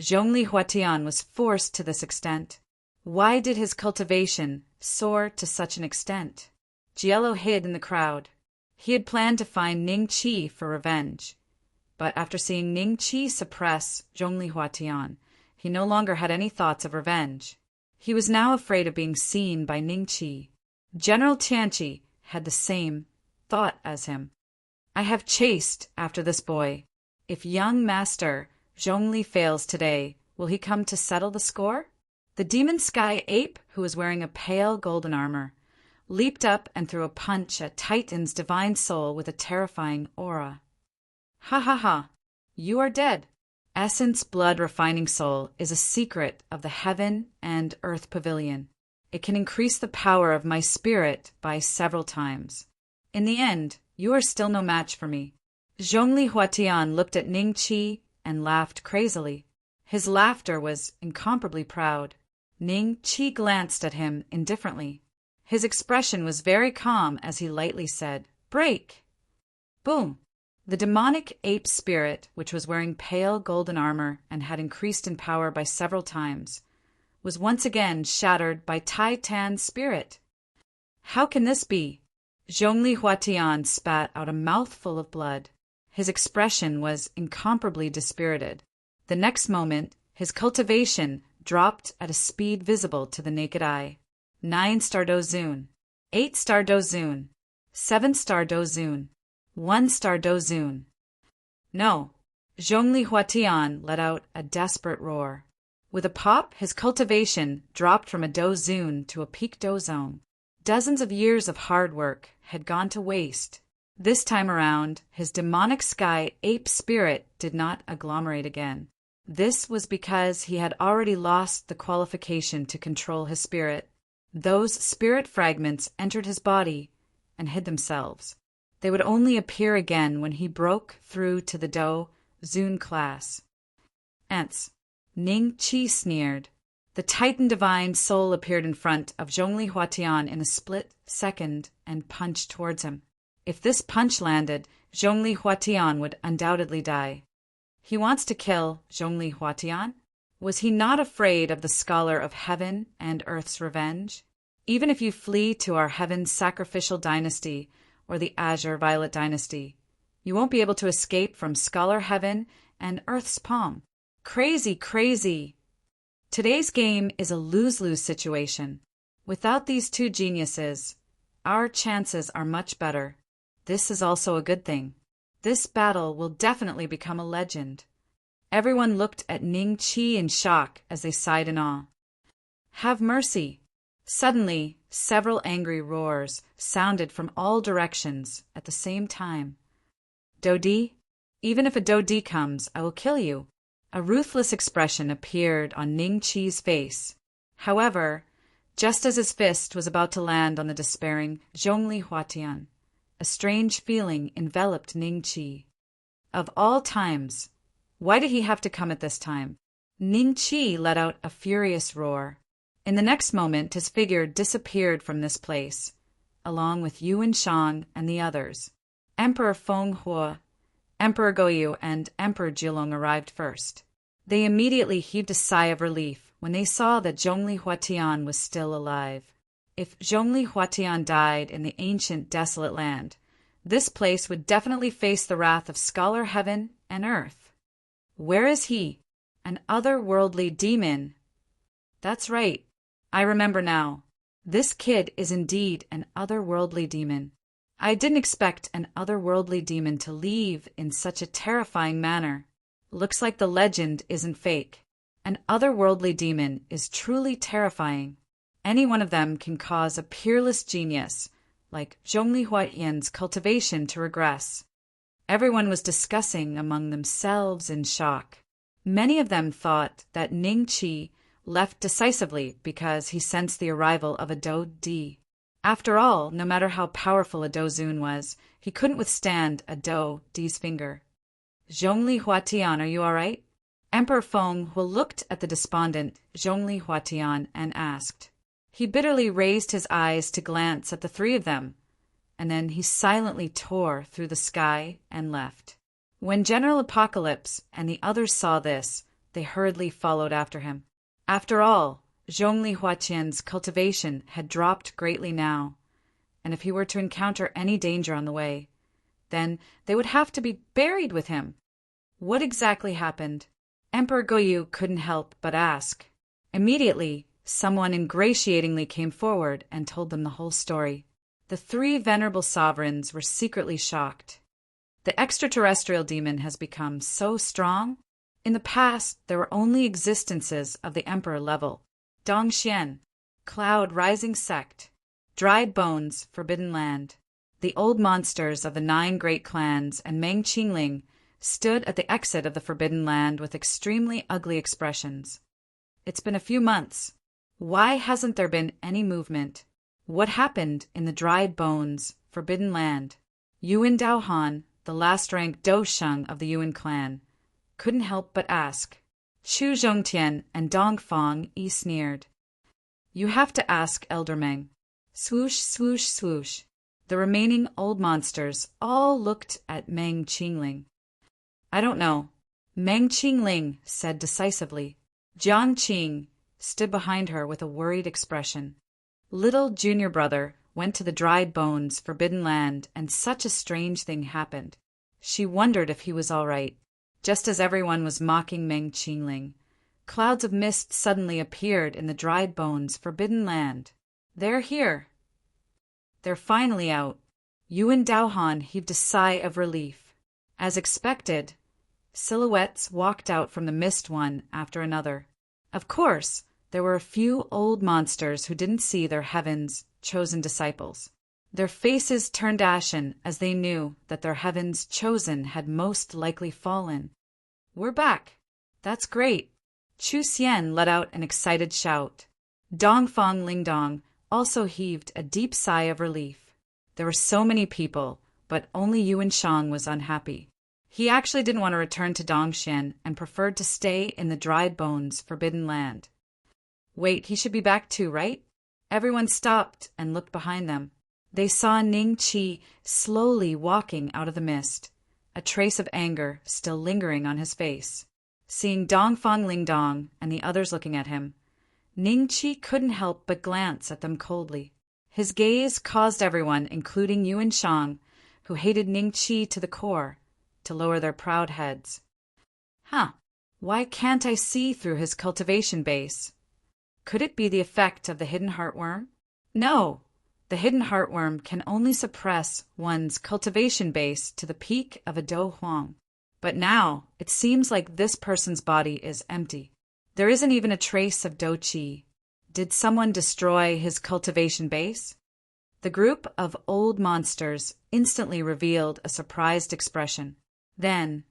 Zhongli Huatian was forced to this extent. Why did his cultivation soar to such an extent? Jielo hid in the crowd. He had planned to find Ning Qi for revenge. But after seeing Ning Qi suppress Zhongli Huatian, he no longer had any thoughts of revenge. He was now afraid of being seen by Ning Qi. General Tianqi had the same thought as him. I have chased after this boy. If young master Zhongli fails today, will he come to settle the score? The demon sky ape, who was wearing a pale golden armor, leaped up and threw a punch at Titan's divine soul with a terrifying aura. Ha ha ha! You are dead. Essence blood refining soul is a secret of the heaven and earth pavilion. It can increase the power of my spirit by several times. In the end, you are still no match for me. Zhongli Huatian looked at Ning Qi and laughed crazily. His laughter was incomparably proud. Ning Qi glanced at him indifferently. His expression was very calm as he lightly said, "Break!" Boom! The demonic ape spirit, which was wearing pale golden armor and had increased in power by several times, was once again shattered by Tai Tan's spirit. How can this be? Zhongli Huatian spat out a mouthful of blood. His expression was incomparably dispirited. The next moment, his cultivation dropped at a speed visible to the naked eye. 9-star dozun, 8-star dozun, 7-star dozun, 1-star dozun. No. Zhongli Huatian let out a desperate roar. With a pop, his cultivation dropped from a dozun to a peak dozong. Dozens of years of hard work had gone to waste. This time around, his demonic sky ape spirit did not agglomerate again. This was because he had already lost the qualification to control his spirit. Those spirit fragments entered his body and hid themselves. They would only appear again when he broke through to the Do Zun class. Ants. Ning Qi sneered. The Titan divine soul appeared in front of Zhongli Huatian in a split second and punched towards him. If this punch landed, Zhongli Huatian would undoubtedly die. He wants to kill Zhongli Huatian? Was he not afraid of the scholar of heaven and earth's revenge? Even if you flee to our heaven's sacrificial dynasty or the Azure Violet dynasty, you won't be able to escape from scholar heaven and earth's palm. Crazy, crazy! Today's game is a lose-lose situation. Without these two geniuses, our chances are much better. This is also a good thing. This battle will definitely become a legend. Everyone looked at Ning Qi in shock as they sighed in awe. Have mercy! Suddenly, several angry roars sounded from all directions at the same time. Dodi? Even if a Dodi comes, I will kill you. A ruthless expression appeared on Ning Qi's face. However, just as his fist was about to land on the despairing Zhongli Huatian, a strange feeling enveloped Ning Qi. Of all times, why did he have to come at this time? Ning Qi let out a furious roar. In the next moment, his figure disappeared from this place, along with Yuan Shang and the others. Emperor Feng Huo, Emperor Goyu, and Emperor Jilong arrived first. They immediately heaved a sigh of relief when they saw that Zhongli Huatian was still alive. If Zhongli Huatian died in the ancient desolate land, this place would definitely face the wrath of Scholar Heaven and Earth. Where is he? An otherworldly demon. That's right. I remember now. This kid is indeed an otherworldly demon. I didn't expect an otherworldly demon to leave in such a terrifying manner. Looks like the legend isn't fake. An otherworldly demon is truly terrifying. Any one of them can cause a peerless genius, like Zhongli Huatian's cultivation, to regress. Everyone was discussing among themselves in shock. Many of them thought that Ning Qi left decisively because he sensed the arrival of a Do Di. After all, no matter how powerful a Do Zun was, he couldn't withstand a Do Di's finger. Zhongli Huatian, are you all right? Emperor Feng Huo looked at the despondent Zhongli Huatian and asked. He bitterly raised his eyes to glance at the three of them, and then he silently tore through the sky and left. When General Apocalypse and the others saw this, they hurriedly followed after him. After all, Zhongli Huatian's cultivation had dropped greatly now, and if he were to encounter any danger on the way, then they would have to be buried with him. What exactly happened? Emperor Goyu couldn't help but ask. Immediately, someone ingratiatingly came forward and told them the whole story. The three venerable sovereigns were secretly shocked. The extraterrestrial demon has become so strong. In the past, there were only existences of the emperor level. Dongxian, Cloud Rising Sect, Dried Bones, Forbidden Land. The old monsters of the 9 great clans and Meng Qingling stood at the exit of the Forbidden Land with extremely ugly expressions. It's been a few months. Why hasn't there been any movement? What happened in the Dried Bones, Forbidden Land? Yuan Daohan, the last-ranked Dosheng of the Yuan clan, couldn't help but ask. Chu Zhongtian and Dong Fang sneered. You have to ask Elder Meng. Swoosh, swoosh, swoosh. The remaining old monsters all looked at Meng Qingling. I don't know. Meng Qingling said decisively. Jiang Qing stood behind her with a worried expression. Little junior brother went to the Dried Bones, Forbidden Land, and such a strange thing happened. She wondered if he was all right. Just as everyone was mocking Meng Qingling, clouds of mist suddenly appeared in the Dried Bones, Forbidden Land. They're here. They're finally out. Yuan Daohan heaved a sigh of relief. As expected, silhouettes walked out from the mist one after another. Of course, there were a few old monsters who didn't see their heaven's chosen disciples. Their faces turned ashen as they knew that their heaven's chosen had most likely fallen. We're back. That's great. Chu Xian let out an excited shout. Dongfang Lingdong also heaved a deep sigh of relief. There were so many people, but only Yuan Shang was unhappy. He actually didn't want to return to Dongxian and preferred to stay in the Dried Bones, Forbidden Land. Wait, he should be back too, right? Everyone stopped and looked behind them. They saw Ning Qi slowly walking out of the mist, a trace of anger still lingering on his face. Seeing Dongfang Lingdong and the others looking at him, Ning Qi couldn't help but glance at them coldly. His gaze caused everyone, including Yuan Shang, who hated Ning Qi to the core, to lower their proud heads. Why can't I see through his cultivation base? Could it be the effect of the hidden heartworm? No, the hidden heartworm can only suppress one's cultivation base to the peak of a Do Huang. But now, it seems like this person's body is empty. There isn't even a trace of Do Qi. Did someone destroy his cultivation base? The group of old monsters instantly revealed a surprised expression. Then,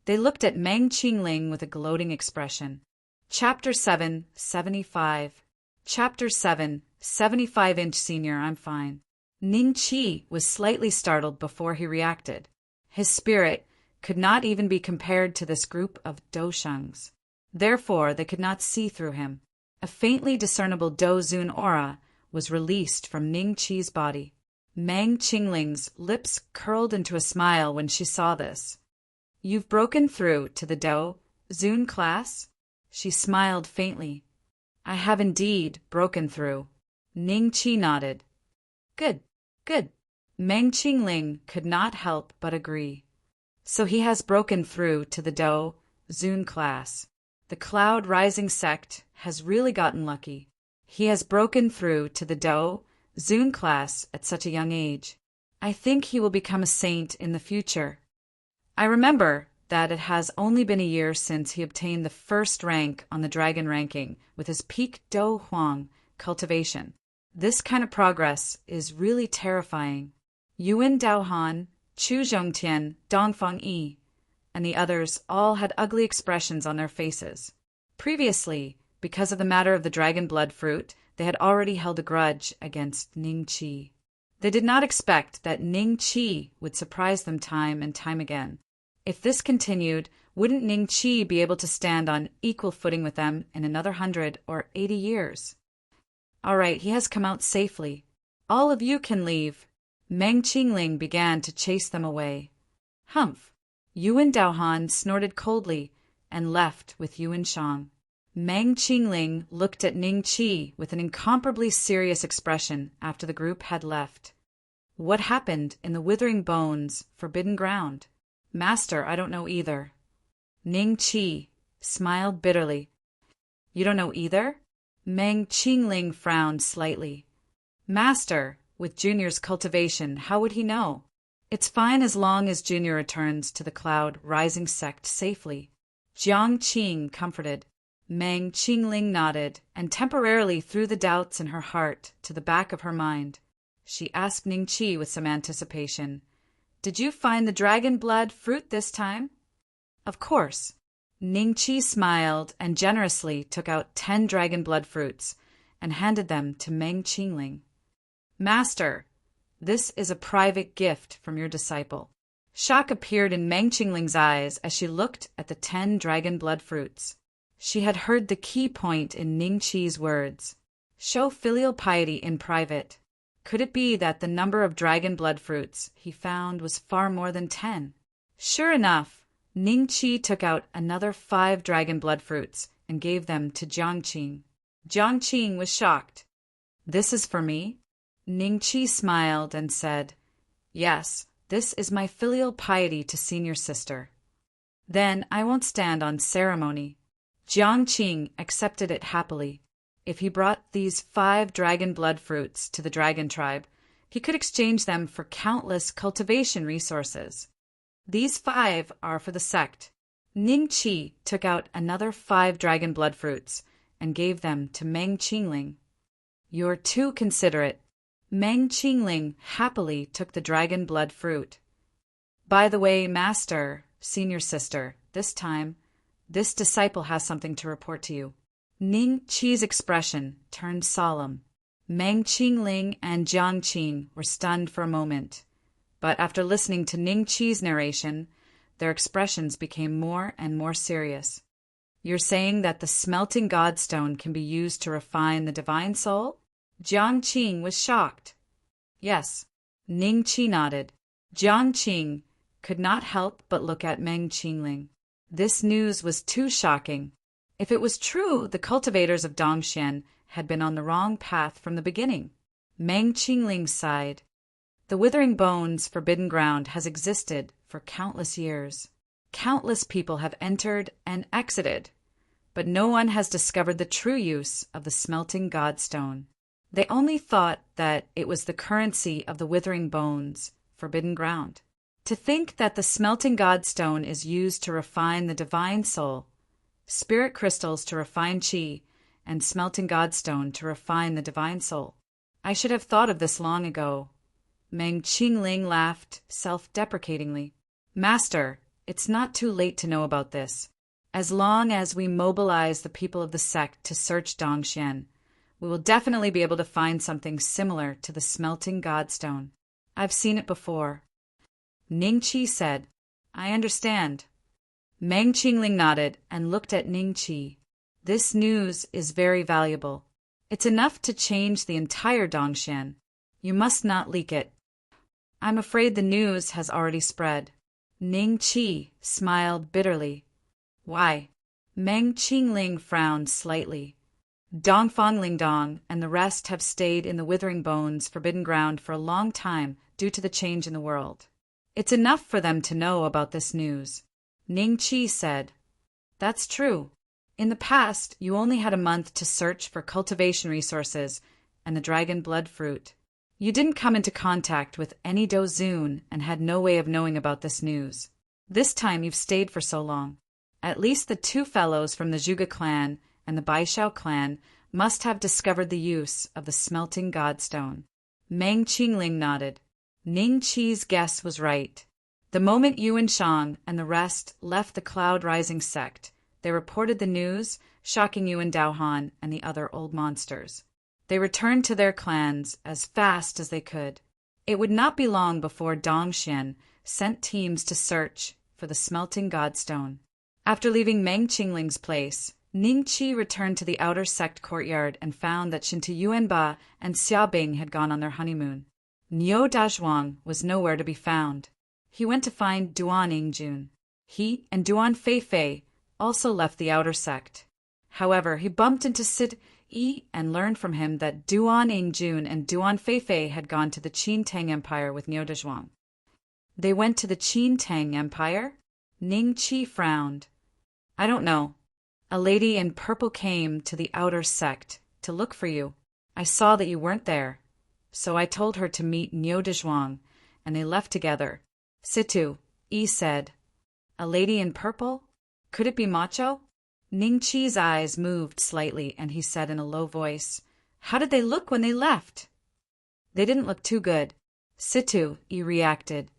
they looked at Meng Qingling with a gloating expression. Chapter 7, 75. Chapter 7, 75-inch senior, I'm fine. Ning Qi was slightly startled before he reacted. His spirit could not even be compared to this group of Doshungs. Therefore, they could not see through him. A faintly discernible Do Zun aura was released from Ning Qi's body. Meng Qingling's lips curled into a smile when she saw this. You've broken through to the Do Zun class? She smiled faintly. I have indeed broken through. Ning Qi nodded. Good, good. Meng Qingling could not help but agree. So he has broken through to the Do Zun class. The Cloud Rising sect has really gotten lucky. He has broken through to the Do Zun class at such a young age. I think he will become a saint in the future. I remember that it has only been a year since he obtained the first rank on the dragon ranking with his peak Do Huang cultivation. This kind of progress is really terrifying. Yuan Daohan, Chu Zhongtian, Dongfang Yi, and the others all had ugly expressions on their faces. Previously, because of the matter of the dragon blood fruit, they had already held a grudge against Ning Qi. They did not expect that Ning Qi would surprise them time and time again. If this continued, wouldn't Ning Qi be able to stand on equal footing with them in another 100 or 80 years? All right, he has come out safely. All of you can leave. Meng Qingling began to chase them away. Humph! Yuan Daohan snorted coldly and left with Yuan Shang. Meng Qingling looked at Ning Qi with an incomparably serious expression after the group had left. What happened in the Withering Bones, Forbidden Ground? Master, I don't know either. Ning Qi smiled bitterly. You don't know either? Meng Qingling frowned slightly. Master, with Junior's cultivation, how would he know? It's fine as long as Junior returns to the Cloud Rising sect safely. Jiang Qing comforted. Meng Qingling nodded and temporarily threw the doubts in her heart to the back of her mind. She asked Ning Qi with some anticipation, Did you find the dragon blood fruit this time? Of course. Ning Qi smiled and generously took out 10 dragon blood fruits and handed them to Meng Qingling. Master, this is a private gift from your disciple. Shock appeared in Meng Qingling's eyes as she looked at the 10 dragon blood fruits. She had heard the key point in Ning Qi's words. Show filial piety in private. Could it be that the number of dragon blood fruits he found was far more than 10? Sure enough, Ning Qi took out another 5 dragon blood fruits and gave them to Jiang Qing. Jiang Qing was shocked. This is for me? Ning Qi smiled and said, Yes, this is my filial piety to senior sister. Then I won't stand on ceremony. Jiang Qing accepted it happily. If he brought these 5 dragon blood fruits to the dragon tribe, he could exchange them for countless cultivation resources. These 5 are for the sect. Ning Qi took out another 5 dragon blood fruits and gave them to Meng Qingling. You're too considerate. Meng Qingling happily took the dragon blood fruit. By the way, Master, senior sister, this time, this disciple has something to report to you. Ning Qi's expression turned solemn. Meng Qingling and Jiang Qing were stunned for a moment, but after listening to Ning Qi's narration, their expressions became more and more serious. You're saying that the smelting godstone can be used to refine the divine soul? Jiang Qing was shocked. Yes, Ning Qi nodded. Jiang Qing could not help but look at Meng Qingling. This news was too shocking. If it was true, the cultivators of Dongxian had been on the wrong path from the beginning. Meng Qingling sighed. The Withering Bones Forbidden Ground has existed for countless years. Countless people have entered and exited, but no one has discovered the true use of the smelting godstone. They only thought that it was the currency of the withering bones, forbidden ground. To think that the smelting godstone is used to refine the divine soul, spirit crystals to refine chi, and smelting godstone to refine the divine soul. I should have thought of this long ago. Meng Qingling laughed self-deprecatingly. Master, it's not too late to know about this. As long as we mobilize the people of the sect to search Dongxian, we will definitely be able to find something similar to the smelting godstone. I've seen it before. Ning Qi said, I understand. Meng Qingling nodded and looked at Ning Qi. This news is very valuable. It's enough to change the entire Dongxian. You must not leak it. I'm afraid the news has already spread. Ning Qi smiled bitterly. Why? Meng Qingling frowned slightly. Dongfang Lingdong and the rest have stayed in the Withering Bones forbidden ground for a long time due to the change in the world. It's enough for them to know about this news. Ning Qi said, That's true. In the past, you only had a month to search for cultivation resources and the dragon blood fruit. You didn't come into contact with any Dozun and had no way of knowing about this news. This time you've stayed for so long. At least the two fellows from the Zhuge clan and the Baishao clan must have discovered the use of the smelting godstone. Meng Qingling nodded. Ning Qi's guess was right. The moment Yuan Shang and the rest left the Cloud Rising sect, they reported the news, shocking Yuan Daohan and the other old monsters. They returned to their clans as fast as they could. It would not be long before Dongxian sent teams to search for the smelting godstone. After leaving Meng Qingling's place, Ning Qi returned to the outer sect courtyard and found that Shinta Yuanba and Xiaobing had gone on their honeymoon. Niu Dazhuang was nowhere to be found. He went to find Duan Yingjun. He and Duan Feifei also left the outer sect. However, he bumped into Sid Yi and learned from him that Duan Yingjun and Duan Feifei had gone to the Qin Tang Empire with Niu Dazhuang. They went to the Qin Tang Empire? Ning Qi frowned. I don't know. A lady in purple came to the outer sect to look for you. I saw that you weren't there, so I told her to meet Niu Dazhuang, and they left together. Situ, Yi said. A lady in purple? Could it be Macho? Ning Qi's eyes moved slightly, and he said in a low voice, How did they look when they left? They didn't look too good. Situ, Yi reacted.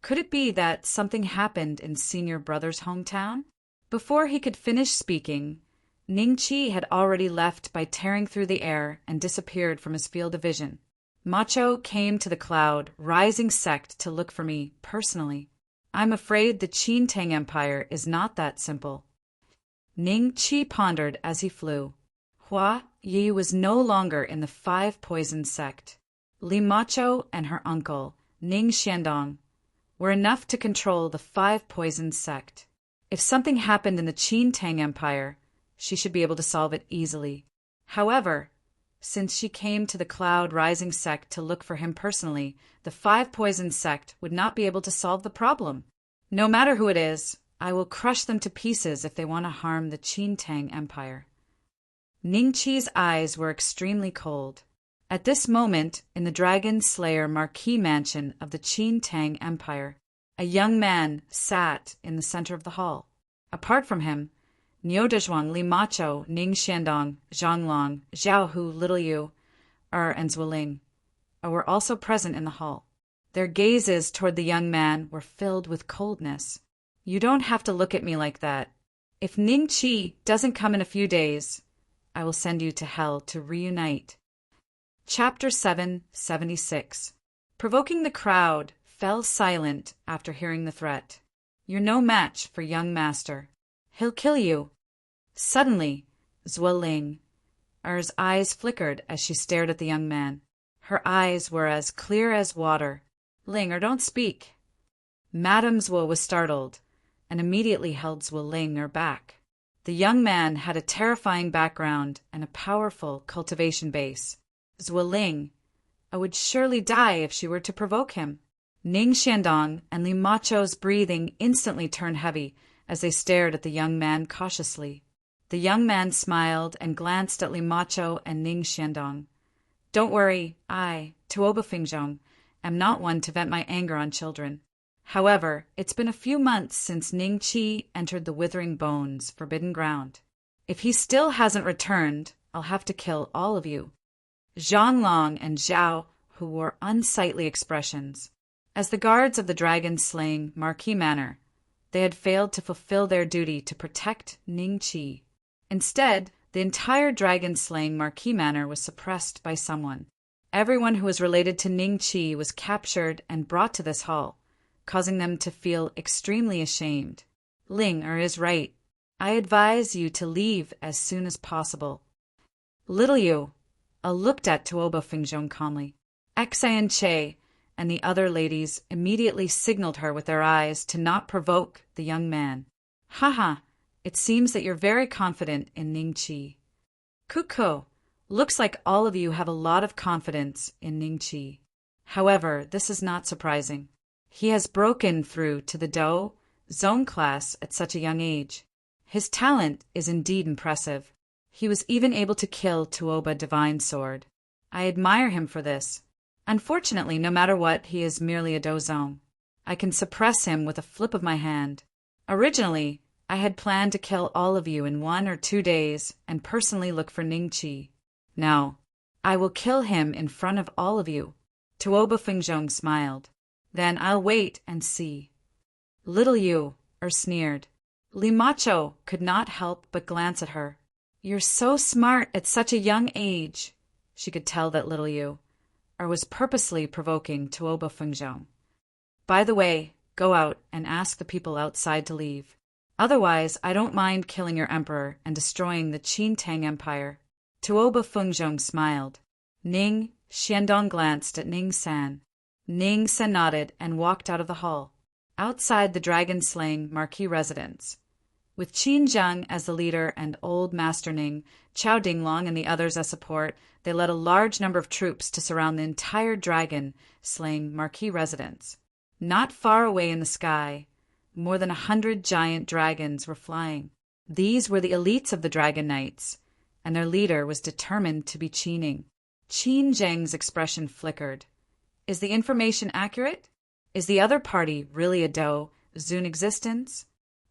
Could it be that something happened in Senior Brother's hometown? Before he could finish speaking, Ning Qi had already left by tearing through the air and disappeared from his field of vision. Macho came to the Cloud Rising sect to look for me personally. I'm afraid the Qin Tang Empire is not that simple. Ning Qi pondered as he flew. Hua Yi was no longer in the Five Poison sect. Li Macho and her uncle, Ning Xiandong, were enough to control the Five Poison sect. If something happened in the Qin Tang Empire, she should be able to solve it easily. However, since she came to the Cloud Rising sect to look for him personally, the Five Poison sect would not be able to solve the problem. No matter who it is, I will crush them to pieces if they want to harm the Qin Tang Empire. Ning Qi's eyes were extremely cold. At this moment, in the Dragon Slayer Marquis Mansion of the Qin Tang Empire, a young man sat in the center of the hall. Apart from him, Niu Dazhuang, Li Macho, Ning Xiandong, Zhang Long, Zhao Hu, Little Yu, and Zueling were also present in the hall. Their gazes toward the young man were filled with coldness. You don't have to look at me like that. If Ning Qi doesn't come in a few days, I will send you to hell to reunite. Chapter 776. Provoking the crowd fell silent after hearing the threat. You're no match for young master. He'll kill you. Suddenly, Zueling, Er's eyes flickered as she stared at the young man. Her eyes were as clear as water. Linger, don't speak. Madame Zhuo was startled and immediately held Zueling back. The young man had a terrifying background and a powerful cultivation base. Zueling would surely die if she were to provoke him. Ning Xiandong and Li Macho's breathing instantly turned heavy as they stared at the young man cautiously. The young man smiled and glanced at Li Macho and Ning Xiandong. Don't worry, I, Tuoba Fingzhong, am not one to vent my anger on children. However, it's been a few months since Ning Qi entered the Withering Bones forbidden ground. If he still hasn't returned, I'll have to kill all of you. Zhang Long and Zhao, who wore unsightly expressions. As the guards of the dragon-slaying Marquis Manor, they had failed to fulfill their duty to protect Ning Qi. Instead, the entire dragon-slaying Marquis Manor was suppressed by someone. Everyone who was related to Ning Qi was captured and brought to this hall, causing them to feel extremely ashamed. Ling is right. I advise you to leave as soon as possible. Little Yu looked at Tuoba Fingzhong calmly. Xan Che and the other ladies immediately signaled her with their eyes to not provoke the young man. Haha, it seems that you're very confident in Ning Qi. Kuko, looks like all of you have a lot of confidence in Ning Qi. However, this is not surprising. He has broken through to the Dou Zone class at such a young age. His talent is indeed impressive. He was even able to kill Tuoba Divine Sword. I admire him for this. Unfortunately, no matter what, he is merely a Dou Zone. I can suppress him with a flip of my hand. Originally, I had planned to kill all of you in 1 or 2 days and personally look for Ning Qi. Now, I will kill him in front of all of you. Tuoba Fingzhong smiled. Then I'll wait and see. Little Yu sneered. Li Macho could not help but glance at her. You're so smart at such a young age. She could tell that little Yu was purposely provoking Tuoba Fingzhong. By the way, go out and ask the people outside to leave. Otherwise, I don't mind killing your emperor and destroying the Qin Tang Empire. Tuoba Fingzhong smiled. Ning Xiandong glanced at Ning San. Ning San nodded and walked out of the hall. Outside the dragon-slaying Marquis residence, with Qin Zheng as the leader and Old Master Ning, Chao Dinglong and the others as support, they led a large number of troops to surround the entire dragon-slaying Marquis residence. Not far away in the sky, more than 100 giant dragons were flying. These were the elites of the Dragon Knights, and their leader was determined to be Qin. Qin Zheng's expression flickered. Is the information accurate? Is the other party really a Dou Zun existence?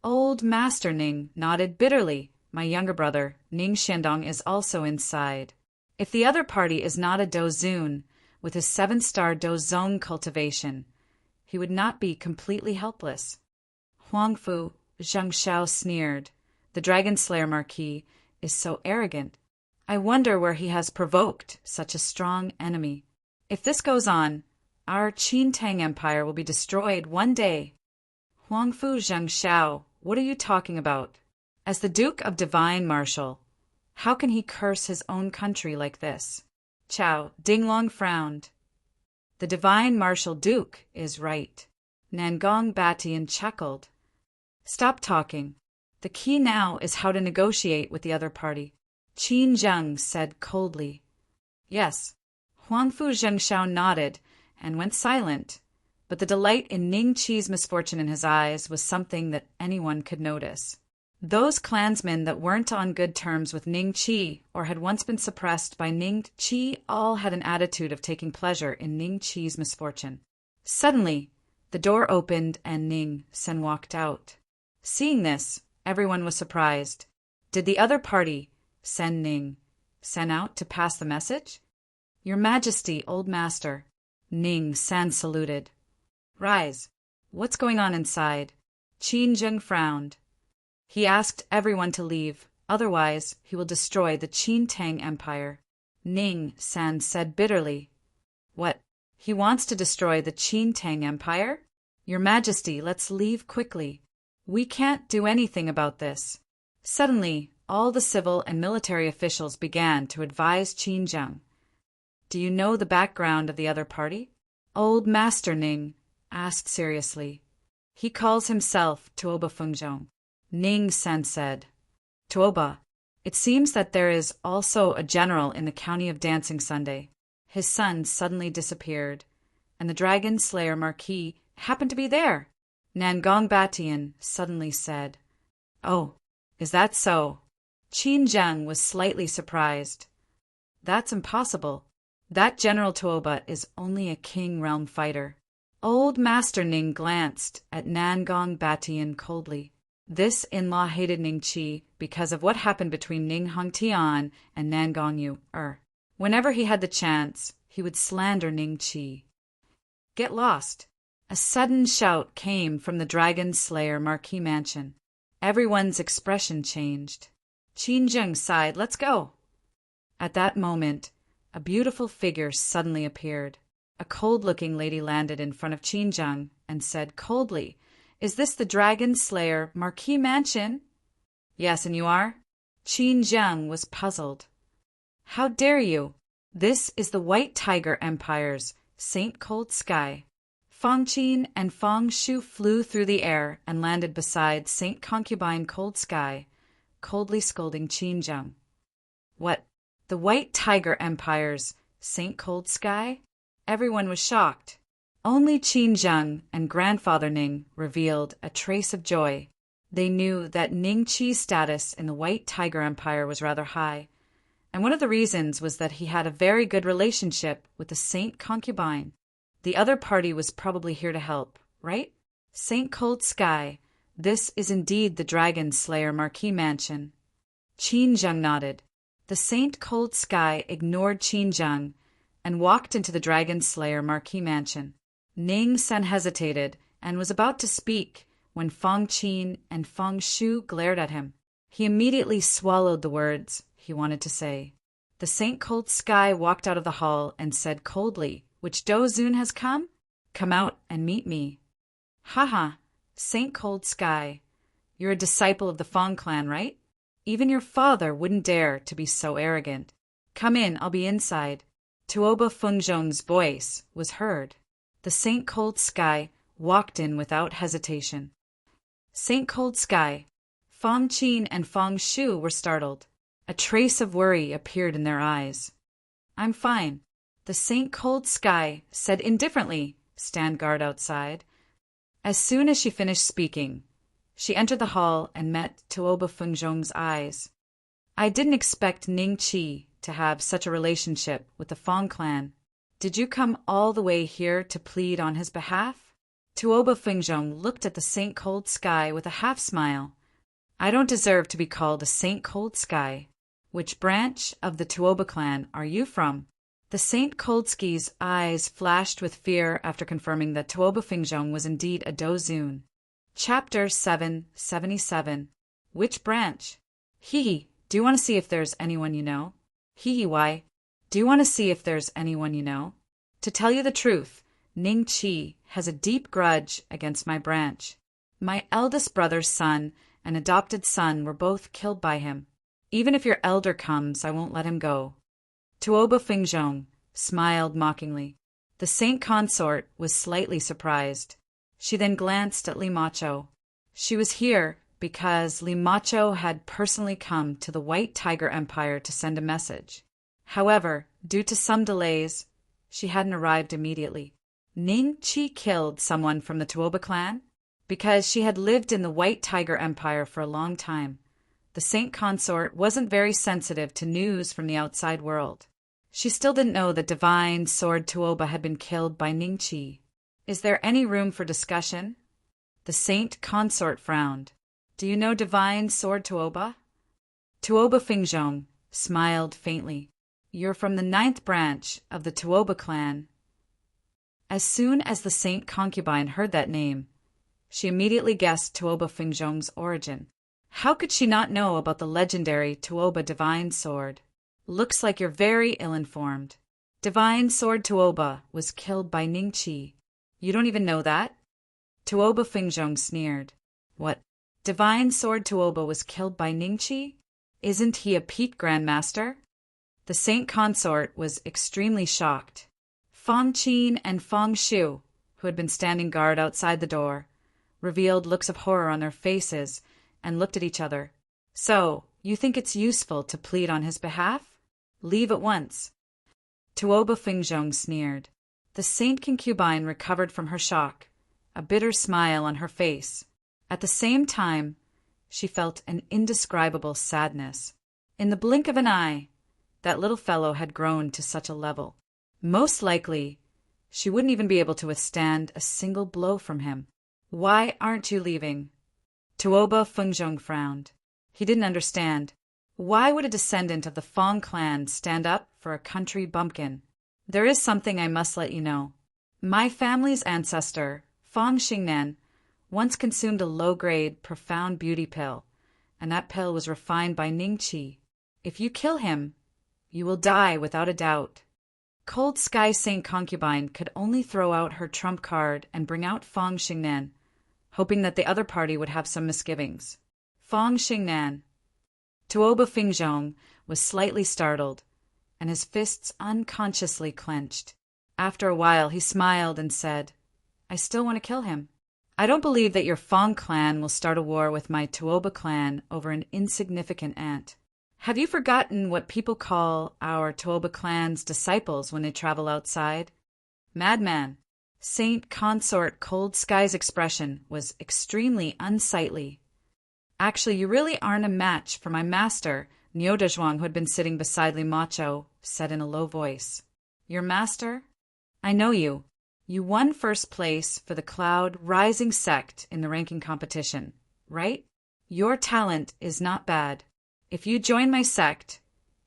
Old Master Ning nodded bitterly. My younger brother, Ning Xiandong, is also inside. If the other party is not a Dou Zun, with his 7-star Dou Zone cultivation, he would not be completely helpless. Huangfu Zhang Xiao sneered. The Dragon Slayer Marquis is so arrogant. I wonder where he has provoked such a strong enemy. If this goes on, our Qin Tang Empire will be destroyed one day. Huangfu Zhang Xiao, what are you talking about? As the Duke of Divine Marshal, how can he curse his own country like this? Chao Dinglong frowned. The Divine Marshal Duke is right. Nangong Batian chuckled. Stop talking. The key now is how to negotiate with the other party. Qin Zheng said coldly. Yes. Huangfu Zheng Xiao nodded and went silent, but the delight in Ning Qi's misfortune in his eyes was something that anyone could notice. Those clansmen that weren't on good terms with Ning Qi or had once been suppressed by Ning Qi all had an attitude of taking pleasure in Ning Qi's misfortune. Suddenly, the door opened and Ning Sen walked out. Seeing this, everyone was surprised. Did the other party send Ning Sen out to pass the message? Your Majesty, Old Master. Ning San saluted. Rise. What's going on inside? Qin Zheng frowned. He asked everyone to leave, otherwise he will destroy the Qin Tang Empire. Ning San said bitterly. What? He wants to destroy the Qin Tang Empire? Your Majesty, let's leave quickly. We can't do anything about this. Suddenly, all the civil and military officials began to advise Qin Zheng. Do you know the background of the other party? Old Master Ning asked seriously. He calls himself Tuoba Fingzhong. Ning Sen said. Tuoba, it seems that there is also a general in the county of Dancing Sunday. His son suddenly disappeared, and the dragon slayer Marquis happened to be there. Nangong Batian suddenly said, "Oh, is that so?" Qin Zheng was slightly surprised. "That's impossible. That General Tuoba is only a king realm fighter." Old Master Ning glanced at Nangong Batian coldly. This in-law hated Ning Qi because of what happened between Ning Hongtian and Nangong Yu. Whenever he had the chance, he would slander Ning Qi. "Get lost!" A sudden shout came from the Dragon Slayer Marquis Mansion. Everyone's expression changed. Qin Zheng sighed. "Let's go." At that moment, a beautiful figure suddenly appeared. A cold-looking lady landed in front of Qin Zheng and said coldly, "Is this the Dragon Slayer Marquis Mansion?" "Yes, and you are?" Qin Zheng was puzzled. "How dare you? This is the White Tiger Empire's Saint Cold Sky." Fang Qin and Fang Shu flew through the air and landed beside Saint Concubine Cold Sky, coldly scolding Qin Zheng. "What? The White Tiger Empire's Saint Cold Sky?" Everyone was shocked. Only Qin Zheng and Grandfather Ning revealed a trace of joy. They knew that Ning Qi's status in the White Tiger Empire was rather high, and one of the reasons was that he had a very good relationship with the Saint Concubine. The other party was probably here to help, right? Saint Cold Sky, this is indeed the Dragon Slayer Marquis Mansion. Qin Zheng nodded. The Saint Cold Sky ignored Qin Zheng and walked into the Dragon Slayer Marquis Mansion. Ning Sen hesitated and was about to speak when Fang Qin and Fang Shu glared at him. He immediately swallowed the words he wanted to say. The Saint Cold Sky walked out of the hall and said coldly, "Which Dozun has come? Come out and meet me." "Haha, Saint Cold Sky, you're a disciple of the Fang clan, right? Even your father wouldn't dare to be so arrogant. Come in, I'll be inside." Tuoba Fengzhong's voice was heard. The Saint Cold Sky walked in without hesitation. Saint Cold Sky, Fang Qin and Fang Shu were startled. A trace of worry appeared in their eyes. "I'm fine," the Saint Cold Sky said indifferently. "Stand guard outside." As soon as she finished speaking, she entered the hall and met Tuoba Fengzhong's eyes. "I didn't expect Ning Qi to have such a relationship with the Fang clan. Did you come all the way here to plead on his behalf?" Tuoba Fengzhong looked at the Saint Cold Sky with a half-smile. "I don't deserve to be called a Saint Cold Sky. Which branch of the Tuoba clan are you from?" The Saint Cold Sky's eyes flashed with fear after confirming that Tuoba Fengzhong was indeed a Dozun. Chapter 777. Which branch? "Hee, do you want to see if there's anyone you know?" "Hee, why? Do you want to see if there's anyone you know?" "To tell you the truth, Ning Qi has a deep grudge against my branch. My eldest brother's son and adopted son were both killed by him. Even if your elder comes, I won't let him go." Tuoba Fengzhong smiled mockingly. The Saint Consort was slightly surprised. She then glanced at Li Macho. She was here because Li Macho had personally come to the White Tiger Empire to send a message. However, due to some delays, she hadn't arrived immediately. Ning Qi killed someone from the Tuoba clan? Because she had lived in the White Tiger Empire for a long time, the Saint Consort wasn't very sensitive to news from the outside world. She still didn't know that Divine Sword Tuoba had been killed by Ning Qi. "Is there any room for discussion?" The Saint Consort frowned. "Do you know Divine Sword Tuoba?" Tuoba Fengzhong smiled faintly. "You're from the 9th branch of the Tuoba clan." As soon as the Saint Concubine heard that name, she immediately guessed Tuoba Fengzhong's origin. How could she not know about the legendary Tuoba Divine Sword? "Looks like you're very ill-informed. Divine Sword Tuoba was killed by Ning Qi. You don't even know that?" Tuoba Fengzhong sneered. "What? Divine Sword Tuoba was killed by Ning Qi? Isn't he a Peak Grandmaster?" The Saint Consort was extremely shocked. Fang Qin and Fang Shu, who had been standing guard outside the door, revealed looks of horror on their faces and looked at each other. "So, you think it's useful to plead on his behalf? Leave at once." Tuoba Fengzhong sneered. The saint concubine recovered from her shock, a bitter smile on her face. At the same time, she felt an indescribable sadness. In the blink of an eye, that little fellow had grown to such a level. Most likely, she wouldn't even be able to withstand a single blow from him. Why aren't you leaving? Tuoba Fengzhong frowned. He didn't understand. Why would a descendant of the Fong clan stand up for a country bumpkin? There is something I must let you know. My family's ancestor, Fong Xingnan, once consumed a low-grade, profound beauty pill, and that pill was refined by Ningqi. If you kill him, you will die without a doubt. Cold Sky Saint Concubine could only throw out her trump card and bring out Fong Xingnan, hoping that the other party would have some misgivings. Fong Xingnan. Tuoba Fengzhong was slightly startled, and his fists unconsciously clenched. After a while, he smiled and said, I still want to kill him. I don't believe that your Fong clan will start a war with my Tuoba clan over an insignificant ant. Have you forgotten what people call our Tuoba clan's disciples when they travel outside? Madman. Saint Consort Cold Sky's expression was extremely unsightly. Actually, you really aren't a match for my master, Niodazhuang, who had been sitting beside Li Macho, said in a low voice. Your master? I know you. You won first place for the Cloud Rising sect in the ranking competition, right? Your talent is not bad. If you join my sect,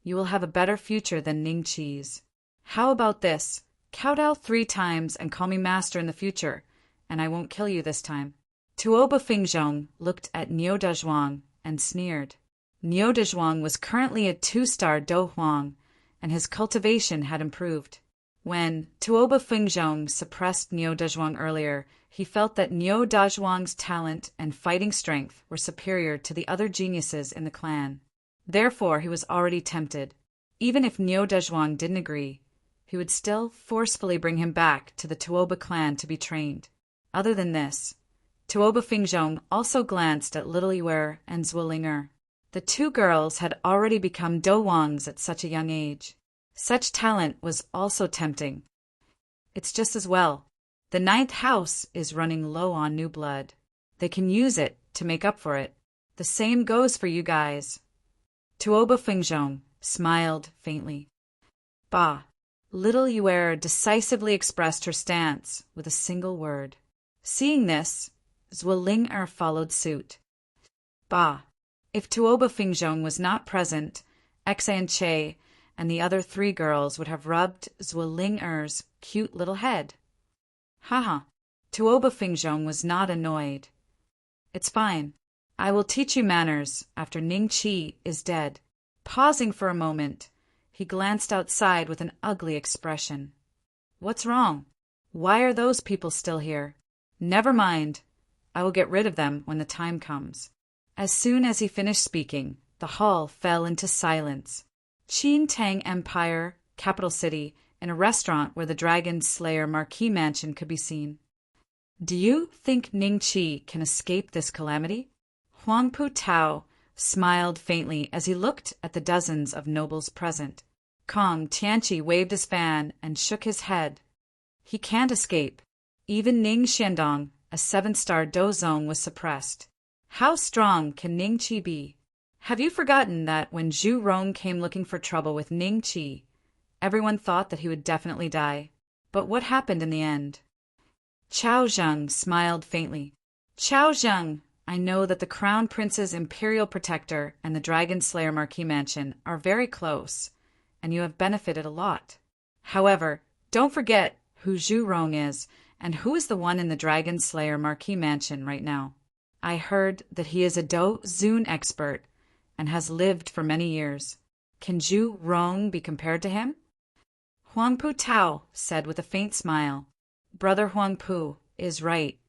you will have a better future than Ningqi's. How about this? Kowtow 3 times and call me master in the future, and I won't kill you this time. Tuoba Fengzhong looked at Niodazhuang and sneered. Niodazhuang was currently a 2-star Do Huang, and his cultivation had improved. When Tuoba Fengzhong suppressed Niodazhuang earlier, he felt that Niodazhuang's talent and fighting strength were superior to the other geniuses in the clan. Therefore, he was already tempted. Even if Niodazhuang didn't agree, he would still forcefully bring him back to the Tuoba clan to be trained. Other than this, Tuoba Fengzhong also glanced at Little Yue and Zwillinger. The 2 girls had already become Do Wangs at such a young age. Such talent was also tempting. It's just as well. The 9th house is running low on new blood. They can use it to make up for it. The same goes for you guys. Tuoba Fengzhong smiled faintly. Bah. Little Yue decisively expressed her stance with a single word. Seeing this, Zwillinger followed suit. Bah. If Tuoba Fengzhong was not present, Xan Che and the other 3 girls would have rubbed Zwillinger's cute little head. Haha. Tuoba Fengzhong was not annoyed. It's fine. I will teach you manners after Ningqi is dead. Pausing for a moment, he glanced outside with an ugly expression. What's wrong? Why are those people still here? Never mind. I will get rid of them when the time comes. As soon as he finished speaking, the hall fell into silence. Qin Tang Empire, capital city, in a restaurant where the Dragon Slayer Marquis Mansion could be seen. Do you think Ningqi can escape this calamity? Huang Pu Tao smiled faintly as he looked at the dozens of nobles present. Kong Tianqi waved his fan and shook his head. He can't escape. Even Ning Xiandong, a 7-star Dozong, was suppressed. How strong can Ningqi be? Have you forgotten that when Zhu Rong came looking for trouble with Ningqi, everyone thought that he would definitely die? But what happened in the end? Chao Zheng smiled faintly. Chao Zheng, I know that the Crown Prince's Imperial Protector and the Dragon Slayer Marquis Mansion are very close, and you have benefited a lot. However, don't forget who Zhu Rong is and who is the one in the Dragon Slayer Marquis Mansion right now. I heard that he is a Do Zun expert and has lived for many years. Can Zhu Rong be compared to him? Huang Pu Tao said with a faint smile. Brother Huang Pu is right.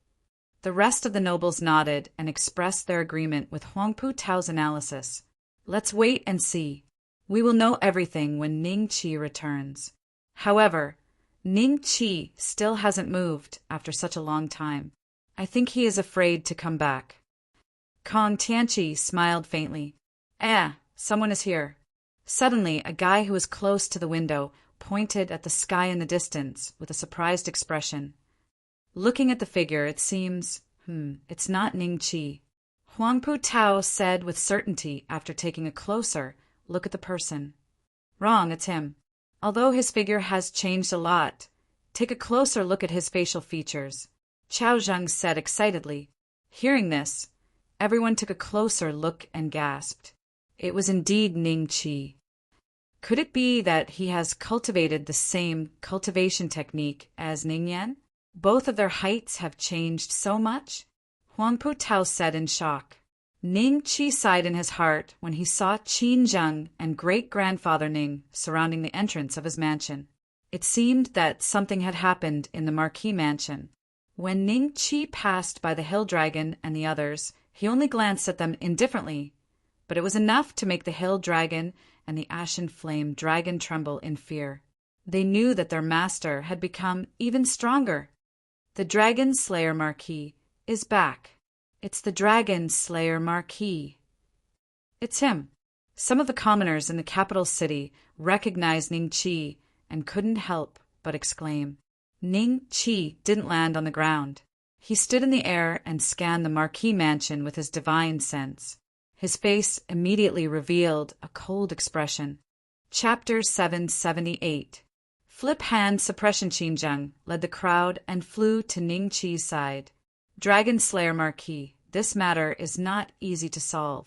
The rest of the nobles nodded and expressed their agreement with Huang Pu Tao's analysis. Let's wait and see. We will know everything when Ningqi returns. However, Ningqi still hasn't moved after such a long time. I think he is afraid to come back. Kong Tianqi smiled faintly. Someone is here. Suddenly, a guy who was close to the window pointed at the sky in the distance with a surprised expression. Looking at the figure, it seems, it's not Ning Qi. Huang Pu Tao said with certainty after taking a closer look at the person. Wrong, it's him. Although his figure has changed a lot, take a closer look at his facial features, Chao Zheng said excitedly. Hearing this, everyone took a closer look and gasped. It was indeed Ning Qi. Could it be that he has cultivated the same cultivation technique as Ning Yan? Both of their heights have changed so much? Huang Pu Tao said in shock. Ning Qi sighed in his heart when he saw Qin Zheng and great-grandfather Ning surrounding the entrance of his mansion. It seemed that something had happened in the Marquis mansion. When Ning Qi passed by the hill dragon and the others, he only glanced at them indifferently, but it was enough to make the hill dragon and the ashen flame dragon tremble in fear. They knew that their master had become even stronger. The Dragon Slayer Marquis is back. It's the Dragon Slayer Marquis. It's him. Some of the commoners in the capital city recognized Ning Qi and couldn't help but exclaim. Ning Qi didn't land on the ground. He stood in the air and scanned the Marquis mansion with his divine sense. His face immediately revealed a cold expression. Chapter 778. Flip Hand Suppression Qin Zheng led the crowd and flew to Ning Qi's side. Dragon Slayer Marquis, this matter is not easy to solve.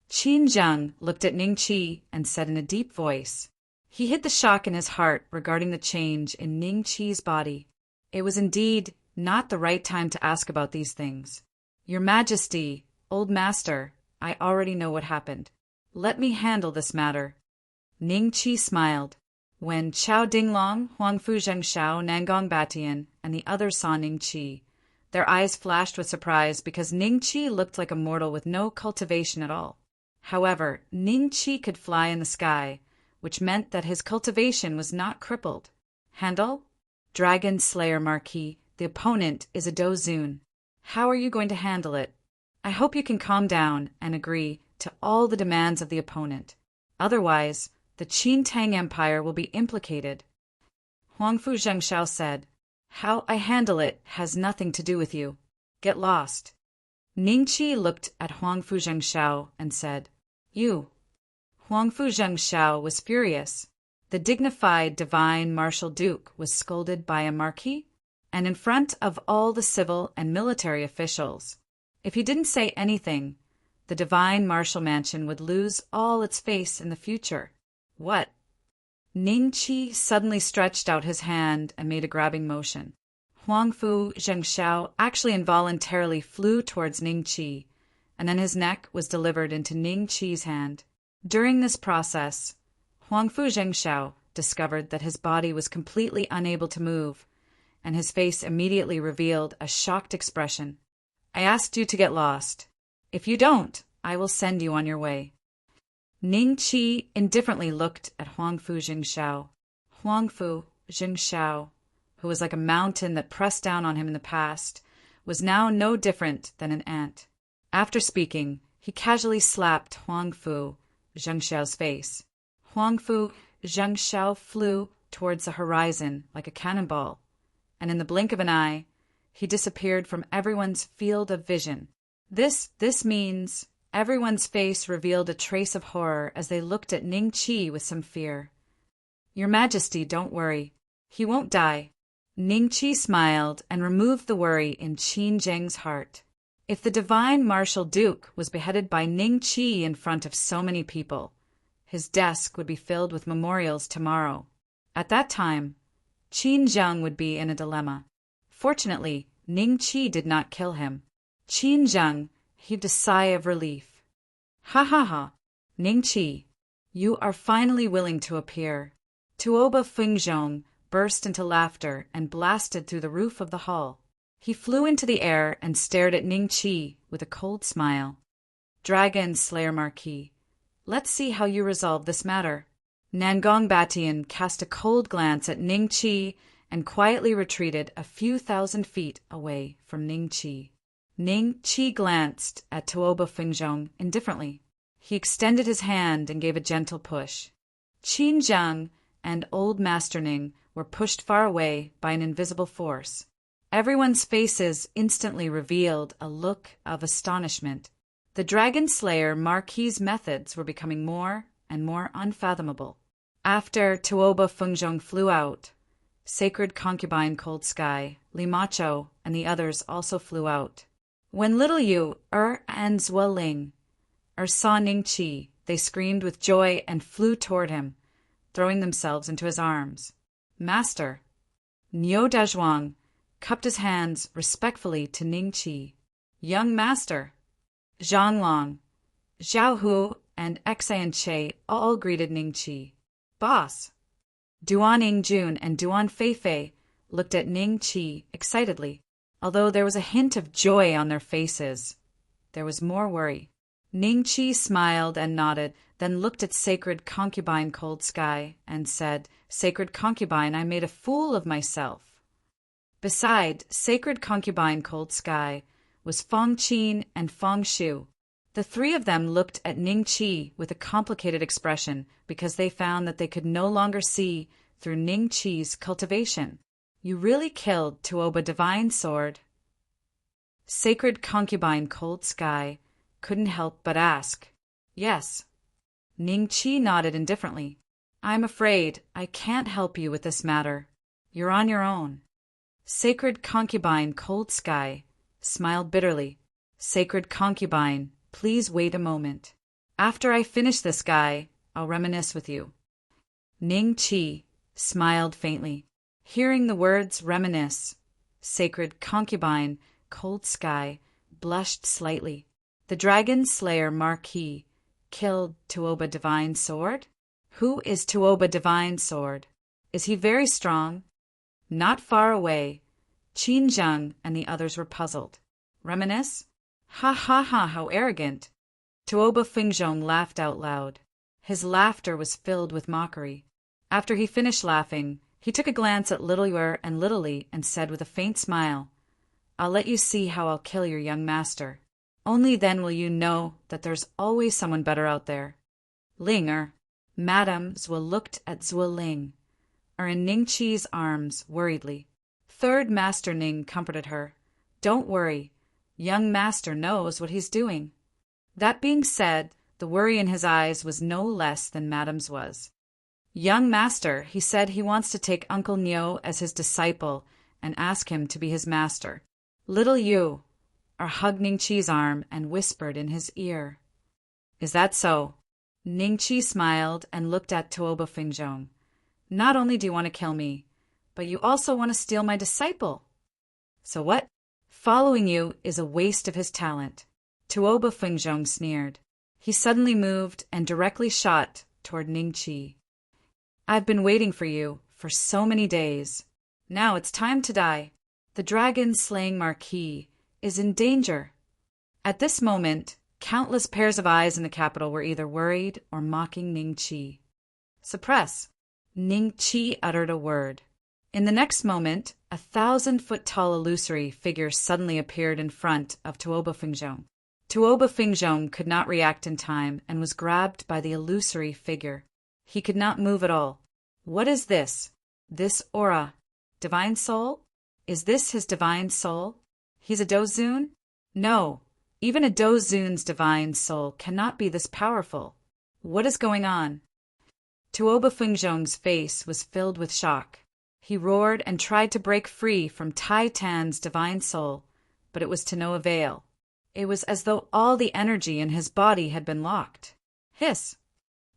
Qin Zheng looked at Ning Qi and said in a deep voice. He hid the shock in his heart regarding the change in Ning Qi's body. It was indeed not the right time to ask about these things. Your Majesty, old master, I already know what happened. Let me handle this matter. Ning Qi smiled. When Chao Dinglong, Huangfu Zhengshao, Nangong Batian, and the others saw Ning Qi, their eyes flashed with surprise because Ning Qi looked like a mortal with no cultivation at all. However, Ning Qi could fly in the sky, which meant that his cultivation was not crippled. Handle? Dragon Slayer Marquis, the opponent is a Dozun. How are you going to handle it? I hope you can calm down and agree to all the demands of the opponent. Otherwise, the Qin Tang Empire will be implicated. Huangfu Zhengshao said, How I handle it has nothing to do with you. Get lost. Ning Qi looked at Huangfu Zhengshao and said, You. Huangfu Zhengshao was furious. The dignified divine martial duke was scolded by a marquis, and in front of all the civil and military officials. If he didn't say anything, the divine martial mansion would lose all its face in the future. What? Ning Qi suddenly stretched out his hand and made a grabbing motion. Huangfu Zhengshao actually involuntarily flew towards Ning Qi, and then his neck was delivered into Ning Qi's hand. During this process, Huangfu Zhengshao discovered that his body was completely unable to move, and his face immediately revealed a shocked expression. I asked you to get lost. If you don't, I will send you on your way. Ning Qi indifferently looked at Huangfu Zhengshao. Huangfu Zhengshao, who was like a mountain that pressed down on him in the past, was now no different than an ant. After speaking, he casually slapped Huangfu Zhengshao's face. Huangfu Zhengshao flew towards the horizon like a cannonball, and in the blink of an eye, he disappeared from everyone's field of vision. This means everyone's face revealed a trace of horror as they looked at Ning Qi with some fear. Your Majesty, don't worry. He won't die. Ning Qi smiled and removed the worry in Qin Zheng's heart. If the divine martial duke was beheaded by Ning Qi in front of so many people, his desk would be filled with memorials tomorrow. At that time, Qin Zheng would be in a dilemma. Fortunately, Ning Qi did not kill him. Qin Zheng heaved a sigh of relief. Ha ha ha, Ning Qi, you are finally willing to appear. Tuoba Fengzhong burst into laughter and blasted through the roof of the hall. He flew into the air and stared at Ning Qi with a cold smile. Dragon Slayer Marquis, let's see how you resolve this matter. Nangong Batian cast a cold glance at Ning Qi and quietly retreated a few thousand feet away from Ning Qi. Ning Qi glanced at Tuoba Fengzhong indifferently. He extended his hand and gave a gentle push. Qin Zhang and old Master Ning were pushed far away by an invisible force. Everyone's faces instantly revealed a look of astonishment. The Dragon Slayer Marquis's methods were becoming more and more unfathomable. After Tuoba Fengzhong flew out, Sacred Concubine Cold Sky, Li Macho, and the others also flew out. When little Yu, and Zueling saw Ning Qi, they screamed with joy and flew toward him, throwing themselves into his arms. Master! Niu Dazhuang cupped his hands respectfully to Ning Qi. Young Master! Zhang Long, Zhao Hu, and Xan Che all greeted Ning Qi. Boss! Duan Yingjun and Duan Feifei looked at Ning Qi excitedly. Although there was a hint of joy on their faces, there was more worry. Ning Qi smiled and nodded, then looked at Sacred Concubine Cold Sky and said, Sacred Concubine, I made a fool of myself. Beside Sacred Concubine Cold Sky was Feng Qin and Feng Shu. The three of them looked at Ning Qi with a complicated expression because they found that they could no longer see through Ning Qi's cultivation. You really killed Tuoba Divine Sword? Sacred Concubine Cold Sky couldn't help but ask. Yes. Ning Qi nodded indifferently. I'm afraid I can't help you with this matter. You're on your own. Sacred Concubine Cold Sky smiled bitterly. Sacred Concubine, please wait a moment. After I finish this guy, I'll reminisce with you. Ning Qi smiled faintly. Hearing the words reminisce, Sacred Concubine Cold Sky blushed slightly. The Dragon Slayer Marquis killed Tuoba Divine Sword? Who is Tuoba Divine Sword? Is he very strong? Not far away, Qin Zhang and the others were puzzled. Reminisce? Ha ha ha, how arrogant! Tuoba Fengzhong laughed out loud. His laughter was filled with mockery. After he finished laughing, he took a glance at Little Yer and Little Li and said with a faint smile, I'll let you see how I'll kill your young master. Only then will you know that there's always someone better out there. Ling Madame Zhuo looked at Zueling, in Ning Qi's arms worriedly. Third Master Ning comforted her. Don't worry. Young Master knows what he's doing. That being said, the worry in his eyes was no less than Madame's was. Young Master, he said he wants to take Uncle Niu as his disciple and ask him to be his master. Little Yu hugged Ning Qi's arm and whispered in his ear. Is that so? Ning Qi smiled and looked at Tuoba Fengzhong. Not only do you want to kill me, but you also want to steal my disciple. So what? Following you is a waste of his talent. Tuoba Fengzhong sneered. He suddenly moved and directly shot toward Ning Qi. I've been waiting for you for so many days. Now it's time to die. The dragon-slaying Marquis is in danger. At this moment, countless pairs of eyes in the capital were either worried or mocking Ning Qi. Suppress. Ning Qi uttered a word. In the next moment, 1,000-foot-tall illusory figure suddenly appeared in front of Tuoba Fengzhong. Tuoba Fengzhong could not react in time and was grabbed by the illusory figure. He could not move at all. What is this? This aura? Divine soul? Is this his divine soul? He's a Dozun? No. Even a Dozun's divine soul cannot be this powerful. What is going on? Tuoba Fengzhong's face was filled with shock. He roared and tried to break free from Tai Tan's divine soul, but it was to no avail. It was as though all the energy in his body had been locked. Hiss!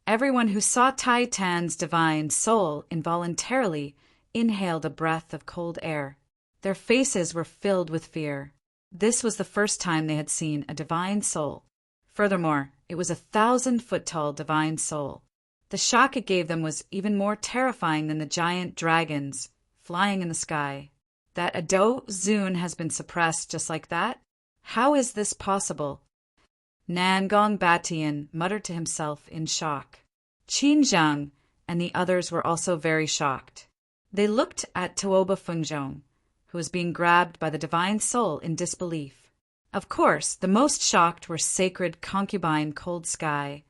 Everyone who saw Tai Tan's divine soul involuntarily inhaled a breath of cold air. Their faces were filled with fear. This was the first time they had seen a divine soul. Furthermore, it was 1,000-foot-tall divine soul. The shock it gave them was even more terrifying than the giant dragons flying in the sky. That a Dozun has been suppressed just like that? How is this possible? Nangong Batian muttered to himself in shock. Qin Zhang and the others were also very shocked. They looked at Tuoba Fengzhong, who was being grabbed by the divine soul in disbelief. Of course, the most shocked were Sacred Concubine Cold Sky,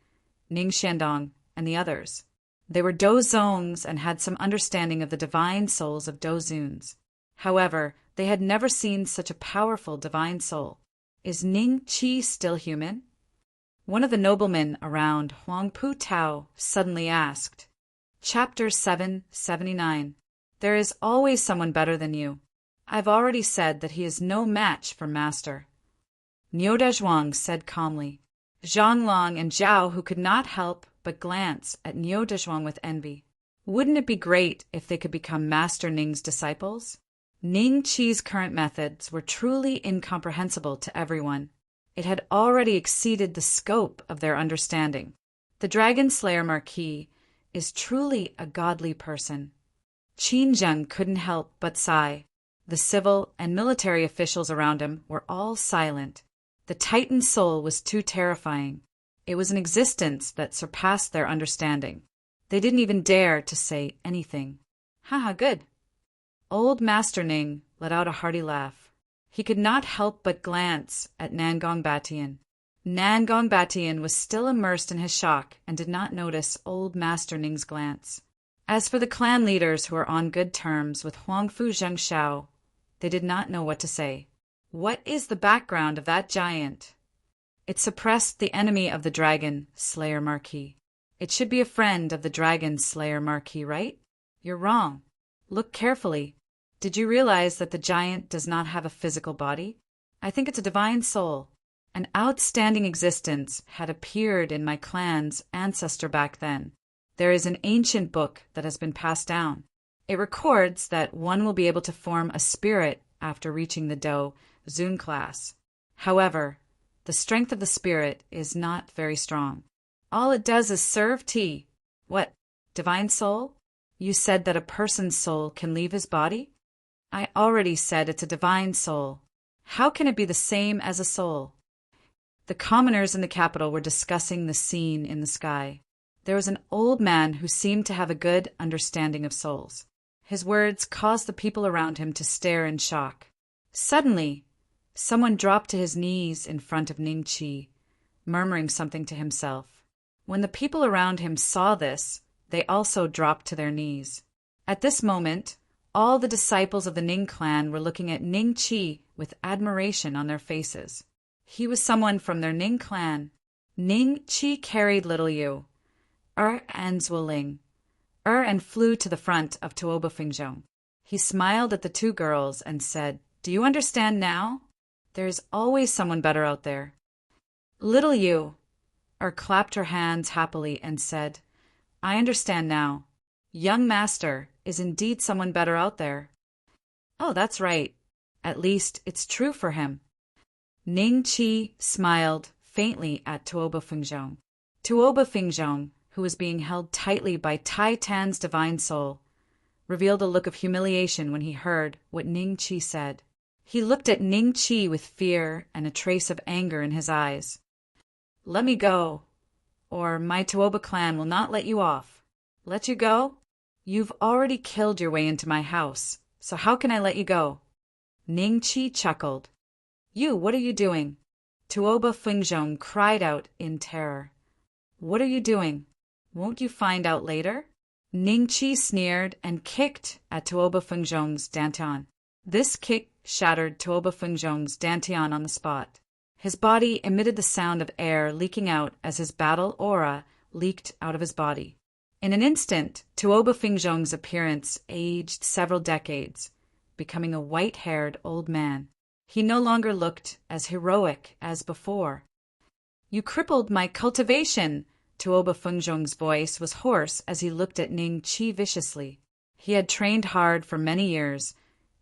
Ning Xiandong, and the others. They were Dozongs and had some understanding of the divine souls of Dozuns. However, they had never seen such a powerful divine soul. Is Ning Qi still human? One of the noblemen around Huangpu Tao suddenly asked. Chapter 779. There is always someone better than you. I've already said that he is no match for Master. Niu Dezhuang said calmly. Zhang Long and Zhao, who could not help but glance at Niu Dezhuang with envy. Wouldn't it be great if they could become Master Ning's disciples? Ning Qi's current methods were truly incomprehensible to everyone. It had already exceeded the scope of their understanding. The Dragon Slayer Marquis is truly a godly person. Qin Zheng couldn't help but sigh. The civil and military officials around him were all silent. The Titan soul was too terrifying. It was an existence that surpassed their understanding. They didn't even dare to say anything. Haha, good. Old Master Ning let out a hearty laugh. He could not help but glance at Nangong Batian. Nangong Batian was still immersed in his shock and did not notice old Master Ning's glance. As for the clan leaders who were on good terms with Huangfu Zhengshao, they did not know what to say. What is the background of that giant? It suppressed the enemy of the Dragon Slayer Marquis. It should be a friend of the Dragon Slayer Marquis, right? You're wrong. Look carefully. Did you realize that the giant does not have a physical body? I think it's a divine soul. An outstanding existence had appeared in my clan's ancestor back then. There is an ancient book that has been passed down. It records that one will be able to form a spirit after reaching the Do Zun class. However, the strength of the spirit is not very strong. All it does is serve tea. What? Divine soul? You said that a person's soul can leave his body? I already said it's a divine soul. How can it be the same as a soul? The commoners in the capital were discussing the scene in the sky. There was an old man who seemed to have a good understanding of souls. His words caused the people around him to stare in shock. Suddenly, someone dropped to his knees in front of Ning Qi, murmuring something to himself. When the people around him saw this, they also dropped to their knees. At this moment, all the disciples of the Ning clan were looking at Ning Qi with admiration on their faces. He was someone from their Ning clan. Ning Qi carried little Yu, and Zhuoling, and flew to the front of Tuoba Fingzhong. He smiled at the two girls and said, Do you understand now? There is always someone better out there. Little Yu, clapped her hands happily and said, I understand now. Young Master is indeed someone better out there. Oh, that's right. At least it's true for him. Ning Qi smiled faintly at Tuoba Fingzhong. Tuoba Fingzhong, who was being held tightly by Tai Tan's divine soul, revealed a look of humiliation when he heard what Ning Qi said. He looked at Ning Qi with fear and a trace of anger in his eyes. Let me go, or my Tuoba clan will not let you off. Let you go? You've already killed your way into my house, so how can I let you go? Ning Qi chuckled. You, what are you doing? Tuoba Fingzhong cried out in terror. What are you doing? Won't you find out later? Ning Qi sneered and kicked at Tuoba Fingzhong's dantian. This kick shattered Tuoba Fingzhong's dantian on the spot. His body emitted the sound of air leaking out as his battle aura leaked out of his body. In an instant, Tuoba Fingzhong's appearance aged several decades, becoming a white-haired old man. He no longer looked as heroic as before. You crippled my cultivation! Tuoba Fingzhong's voice was hoarse as he looked at Ning Qi viciously. He had trained hard for many years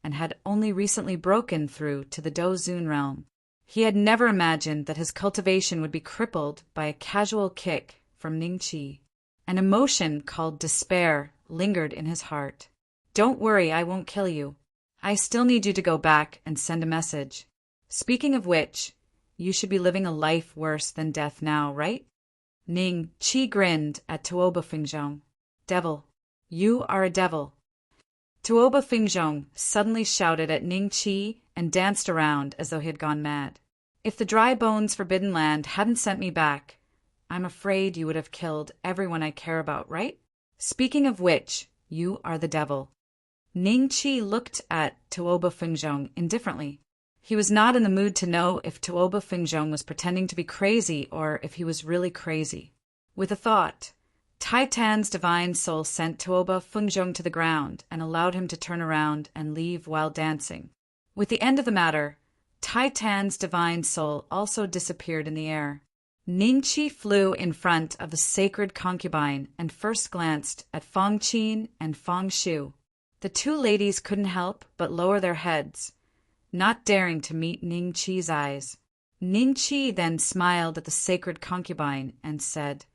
and had only recently broken through to the Dozun realm. He had never imagined that his cultivation would be crippled by a casual kick from Ning Qi. An emotion called despair lingered in his heart. Don't worry, I won't kill you. I still need you to go back and send a message. Speaking of which, you should be living a life worse than death now, right? Ning Qi grinned at Tuoba Fingzhong. Devil. You are a devil. Tuoba Fingzhong suddenly shouted at Ning Qi and danced around as though he had gone mad. If the dry bones Forbidden Land hadn't sent me back, I'm afraid you would have killed everyone I care about, right? Speaking of which, you are the devil." Ning Chi looked at Tuoba Fengzhong indifferently. He was not in the mood to know if Tuoba Fengzhong was pretending to be crazy or if he was really crazy. With a thought, Tai Tan's divine soul sent Tuoba Fengzhong to the ground and allowed him to turn around and leave while dancing. With the end of the matter, Tai Tan's divine soul also disappeared in the air. Ning Chi flew in front of the sacred concubine and first glanced at Fong Qin and Fong Shu. The two ladies couldn't help but lower their heads, not daring to meet Ning Chi's eyes. Ning Chi then smiled at the sacred concubine and said,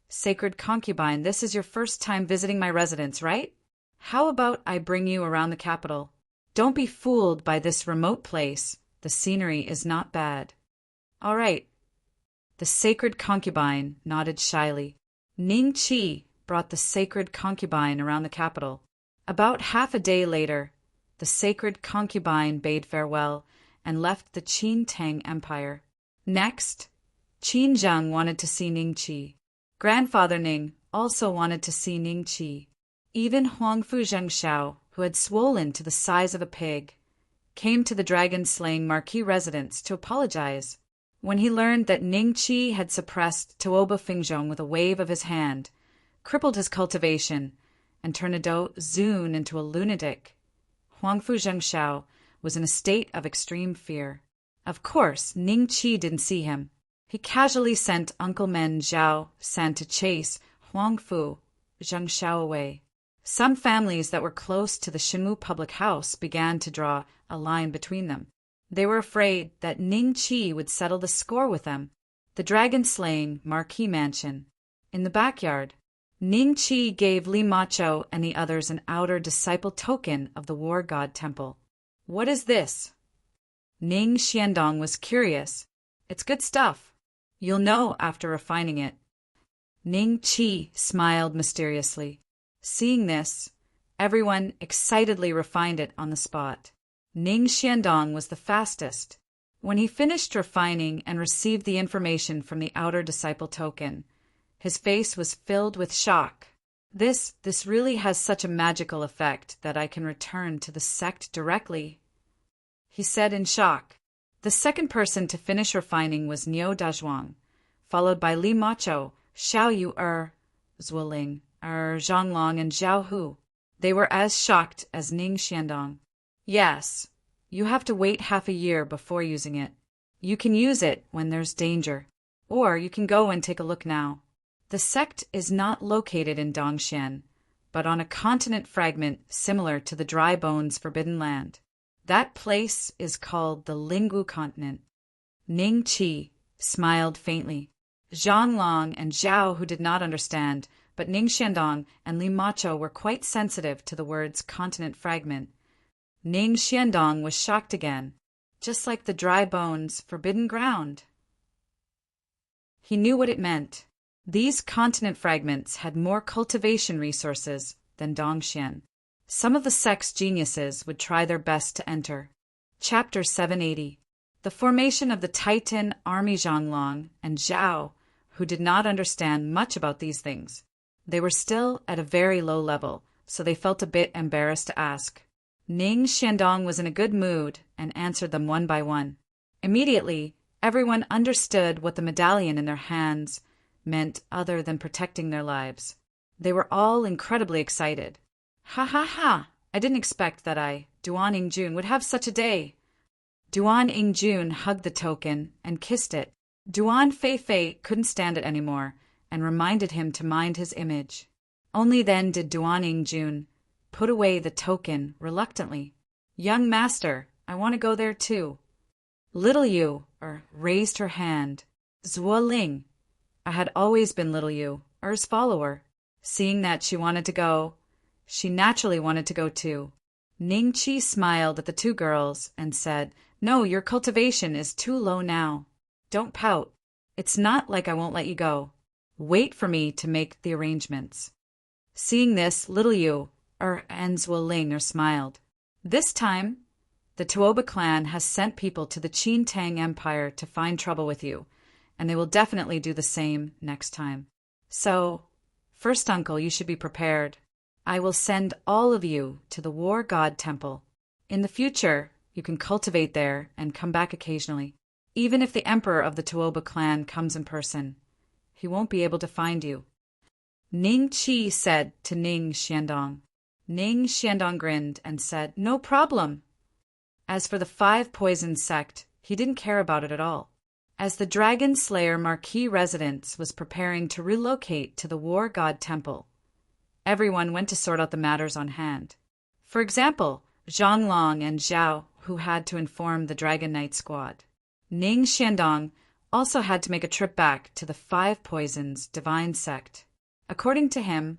"Sacred concubine, this is your first time visiting my residence, right? How about I bring you around the capital? Don't be fooled by this remote place. The scenery is not bad." "All right." The sacred concubine nodded shyly. Ning Chi brought the sacred concubine around the capital. About half a day later, the sacred concubine bade farewell and left the Qin Tang Empire. Next, Qin Zheng wanted to see Ning Chi. Grandfather Ning also wanted to see Ning Chi. Even Huangfu Zhengxiao, who had swollen to the size of a pig, came to the dragon-slaying marquis residence to apologize. When he learned that Ning Chi had suppressed Tuoba Fengzhong with a wave of his hand, crippled his cultivation, and turned a Do Zun into a lunatic, Huangfu Zhengxiao was in a state of extreme fear. Of course, Ning Chi didn't see him. He casually sent Uncle Men Zhao San to chase Huangfu Zhengxiao away. Some families that were close to the Shinmu public house began to draw a line between them. They were afraid that Ning Chi would settle the score with them. The dragon-slaying marquis mansion. In the backyard, Ning Chi gave Li Macho and the others an outer disciple token of the war god temple. "What is this?" Ning Xiandong was curious. "It's good stuff. You'll know after refining it." Ning Chi smiled mysteriously. Seeing this, everyone excitedly refined it on the spot. Ning Xiandong was the fastest. When he finished refining and received the information from the outer disciple token, his face was filled with shock. This really has such a magical effect that I can return to the sect directly," he said in shock. The second person to finish refining was Niu Dazhuang, followed by Li Macho, Xiao Yu Zuoling, Zhonglong, and Zhao Hu. They were as shocked as Ning Xiandong. "Yes, you have to wait half a year before using it. You can use it when there's danger, or you can go and take a look now. The sect is not located in Dongxian, but on a continent fragment similar to the Dry Bones Forbidden Land. That place is called the Linggu Continent." Ning Chi smiled faintly. Zhonglong and Zhao, who did not understand, but Ning Xiandong and Li Macho were quite sensitive to the words continent fragment. Ning Xiandong was shocked again, just like the Dry Bones Forbidden Ground. He knew what it meant. These continent fragments had more cultivation resources than Dongxian. Some of the sect's geniuses would try their best to enter. Chapter 780. The formation of the Titan army. Zhonglong and Zhao, who did not understand much about these things. They were still at a very low level, so they felt a bit embarrassed to ask. Ning Xiandong was in a good mood and answered them one by one. Immediately, everyone understood what the medallion in their hands meant other than protecting their lives. They were all incredibly excited. "Ha ha ha! I didn't expect that Duan Yingjun, would have such a day." Duan Yingjun hugged the token and kissed it. Duan Feifei couldn't stand it anymore and reminded him to mind his image. Only then did Duan Yingjun put away the token reluctantly. "Young master, I want to go there too." Little Yu raised her hand. Zuoling, I had always been Little Yu's follower. Seeing that she wanted to go, she naturally wanted to go too. Ning Chi smiled at the two girls and said, "No, your cultivation is too low now. Don't pout. It's not like I won't let you go. Wait for me to make the arrangements." Seeing this, Little Yu and Zuoling smiled. This time, The Tuoba clan has sent people to the Qin Tang Empire to find trouble with you, and they will definitely do the same next time. So, first uncle, you should be prepared. I will send all of you to the War God Temple. In the future, you can cultivate there and come back occasionally. Even if the emperor of the Tuoba clan comes in person, he won't be able to find you. Ning Qi said to Ning Xiandong. Ning Xiandong grinned and said, "No problem." As for the 5 Poisons sect, he didn't care about it at all. As the Dragon Slayer Marquis residence was preparing to relocate to the War God Temple, everyone went to sort out the matters on hand. For example, Zhang Long and Zhao, who had to inform the Dragon Knight squad. Ning Xiandong also had to make a trip back to the 5 Poisons Divine Sect. According to him,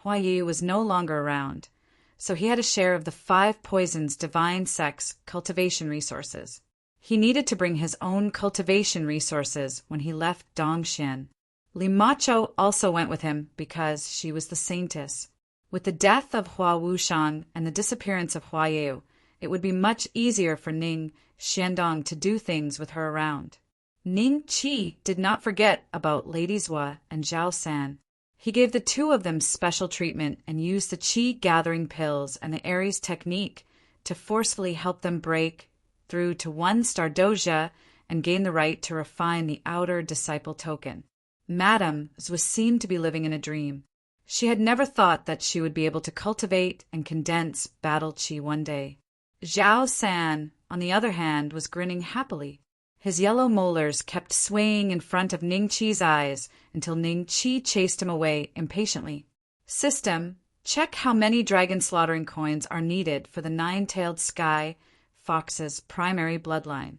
Hua Yi was no longer around, so he had a share of the 5 Poisons Divine Sect's cultivation resources. He needed to bring his own cultivation resources when he left Dongxian. Li Macho also went with him because she was the saintess. With the death of Hua Wushang and the disappearance of Hua Yu, it would be much easier for Ning Xiandong to do things with her around. Ning Qi did not forget about Lady Zhua and Zhao San. He gave the 2 of them special treatment and used the Qi gathering pills and the Aries technique to forcefully help them break through to 1-star doja and gain the right to refine the outer disciple token. Madame Zhua seemed to be living in a dream. She had never thought that she would be able to cultivate and condense battle qi one day. Zhao San, on the other hand, was grinning happily. His yellow molars kept swaying in front of Ning Qi's eyes until Ning Qi chased him away impatiently. System, check how many dragon slaughtering coins are needed for the 9-tailed sky fox's primary bloodline.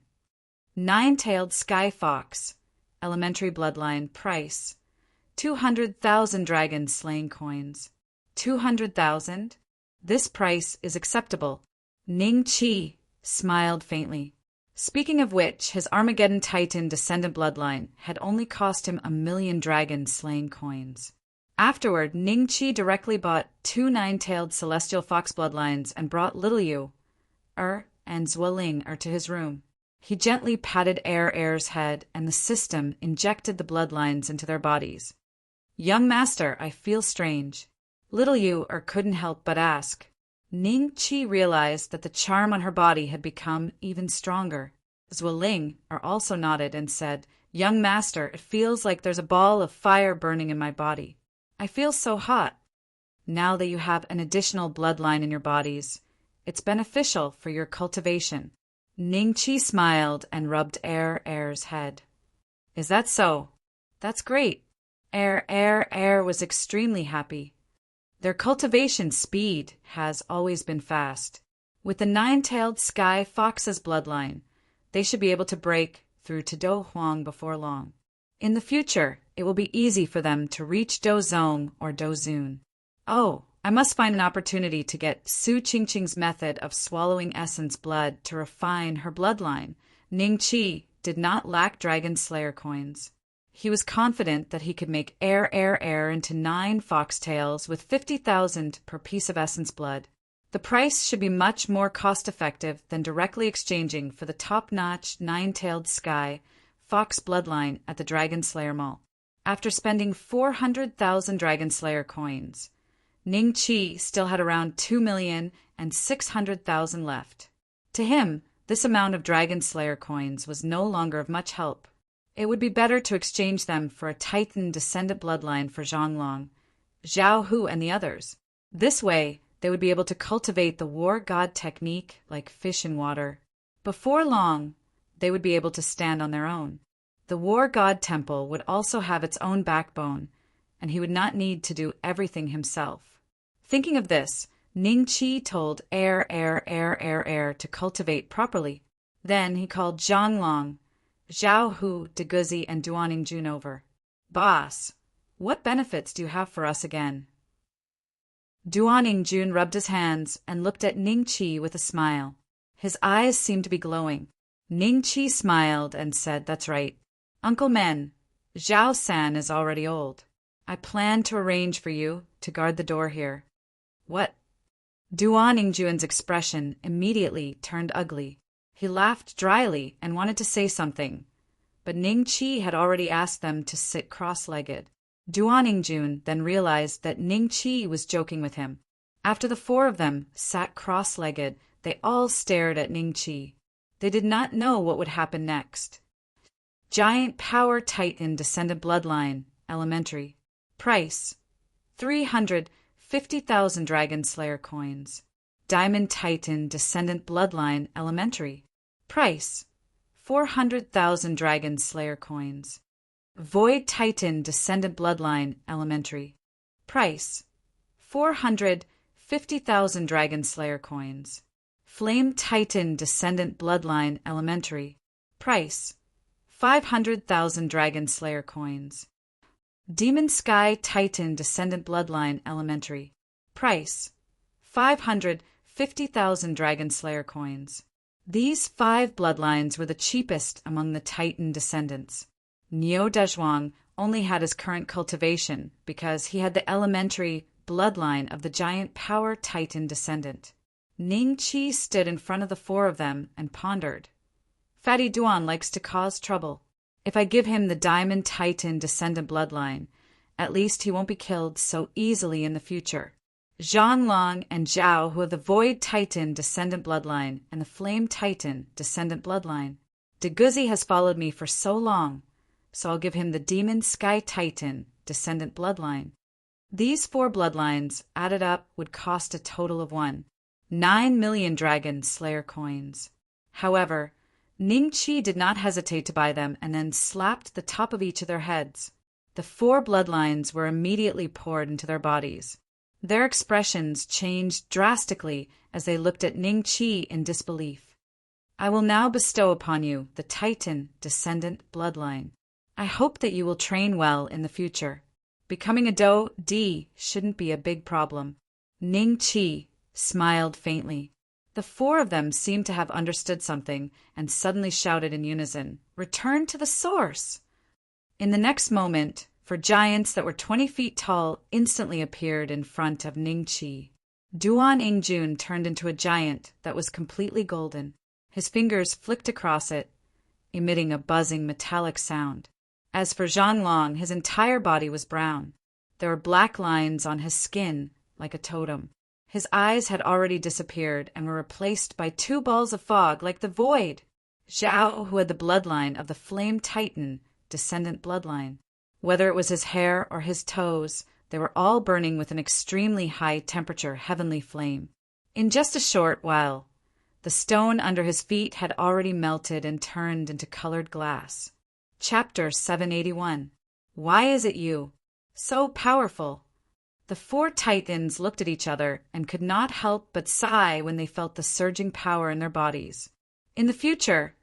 9-tailed sky fox, elementary bloodline, price, 200,000 dragon slaying coins. 200,000? This price is acceptable. Ning Qi smiled faintly. Speaking of which, his Armageddon Titan descendant bloodline had only cost him 1,000,000 dragon slaying coins. Afterward, Ning Qi directly bought 2 9-tailed celestial fox bloodlines and brought Little Yu, and Zuoling to his room. He gently patted Er's head, and the system injected the bloodlines into their bodies. "Young master, I feel strange." Little Yu couldn't help but ask. Ning Qi realized that the charm on her body had become even stronger. Zuoling also nodded and said, "Young master, it feels like there's a ball of fire burning in my body. I feel so hot. Now that you have an additional bloodline in your bodies, it's beneficial for your cultivation." Ning Qi smiled and rubbed Er's head. "Is that so? That's great." Er was extremely happy. Their cultivation speed has always been fast. With the 9-tailed sky fox's bloodline, they should be able to break through to Do Huang before long. In the future, it will be easy for them to reach Do Zong or Do Zun. Oh, I must find an opportunity to get Su Qingqing's method of swallowing essence blood to refine her bloodline. Ning Qi did not lack Dragon Slayer coins. He was confident that he could make Er into 9 foxtails with 50,000 per piece of essence blood. The price should be much more cost-effective than directly exchanging for the top-notch 9-tailed sky fox bloodline at the Dragon Slayer Mall. After spending 400,000 Dragon Slayer coins, Ning Qi still had around 2,600,000 left. To him, this amount of Dragon Slayer coins was no longer of much help. It would be better to exchange them for a Titan descendant bloodline for Zhonglong, Zhao Hu, and the others. This way, they would be able to cultivate the war god technique like fish in water. Before long, they would be able to stand on their own. The war god temple would also have its own backbone, and he would not need to do everything himself. Thinking of this, Ning Qi told Er to cultivate properly. Then he called Zhonglong, Zhao Hu, Deguzi, and Duaning Jun over. "Boss, what benefits do you have for us again?" Duaning Jun rubbed his hands and looked at Ning Qi with a smile. His eyes seemed to be glowing. Ning Qi smiled and said, "That's right. Uncle Men, Zhao San is already old. I plan to arrange for you to guard the door here." "What?" Duan Ingjuan's expression immediately turned ugly. He laughed dryly and wanted to say something, but Ning Qi had already asked them to sit cross-legged. Duan Ingjun then realized that Ning Qi was joking with him. After the four of them sat cross-legged, they all stared at Ning Qi. They did not know what would happen next. Giant Power Titan Descendant Bloodline, Elementary. Price: 350,000 Dragon Slayer coins. Diamond Titan Descendant Bloodline, Elementary. Price: 400,000 Dragon Slayer coins. Void Titan Descendant Bloodline, Elementary. Price: 450,000 Dragon Slayer coins. Flame Titan Descendant Bloodline, Elementary. Price: 500,000 Dragon Slayer coins. Demon Sky Titan Descendant Bloodline, Elementary. Price: 550,000 Dragon Slayer coins. These 5 bloodlines were the cheapest among the Titan descendants. Niu Dezhuang only had his current cultivation because he had the elementary bloodline of the giant Power Titan descendant. Ning Qi stood in front of the four of them and pondered. Fatty Duan likes to cause trouble. If I give him the Diamond Titan descendant bloodline, at least he won't be killed so easily in the future. Zhang Long and Zhao, who have the Void Titan descendant bloodline and the Flame Titan descendant bloodline. Deguzi has followed me for so long, so I'll give him the Demon Sky Titan descendant bloodline. These 4 bloodlines added up would cost a total of 9 million Dragon Slayer coins. However, Ning Qi did not hesitate to buy them and then slapped the top of each of their heads. The 4 bloodlines were immediately poured into their bodies. Their expressions changed drastically as they looked at Ning Qi in disbelief. I will now bestow upon you the Titan descendant bloodline. I hope that you will train well in the future. Becoming a Do-D shouldn't be a big problem. Ning Qi smiled faintly. The 4 of them seemed to have understood something and suddenly shouted in unison, "Return to the source!" In the next moment, 4 giants that were 20 feet tall instantly appeared in front of Ning Qi. Duan Ingjun turned into a giant that was completely golden. His fingers flicked across it, emitting a buzzing metallic sound. As for Zhang Long, his entire body was brown. There were black lines on his skin, like a totem. His eyes had already disappeared and were replaced by 2 balls of fog like the void. Zhao, who had the bloodline of the Flame Titan descendant bloodline. Whether it was his hair or his toes, they were all burning with an extremely high temperature heavenly flame. In just a short while, the stone under his feet had already melted and turned into colored glass. Chapter 781. Why is it you? So powerful. The 4 Titans looked at each other and could not help but sigh when they felt the surging power in their bodies. In the future,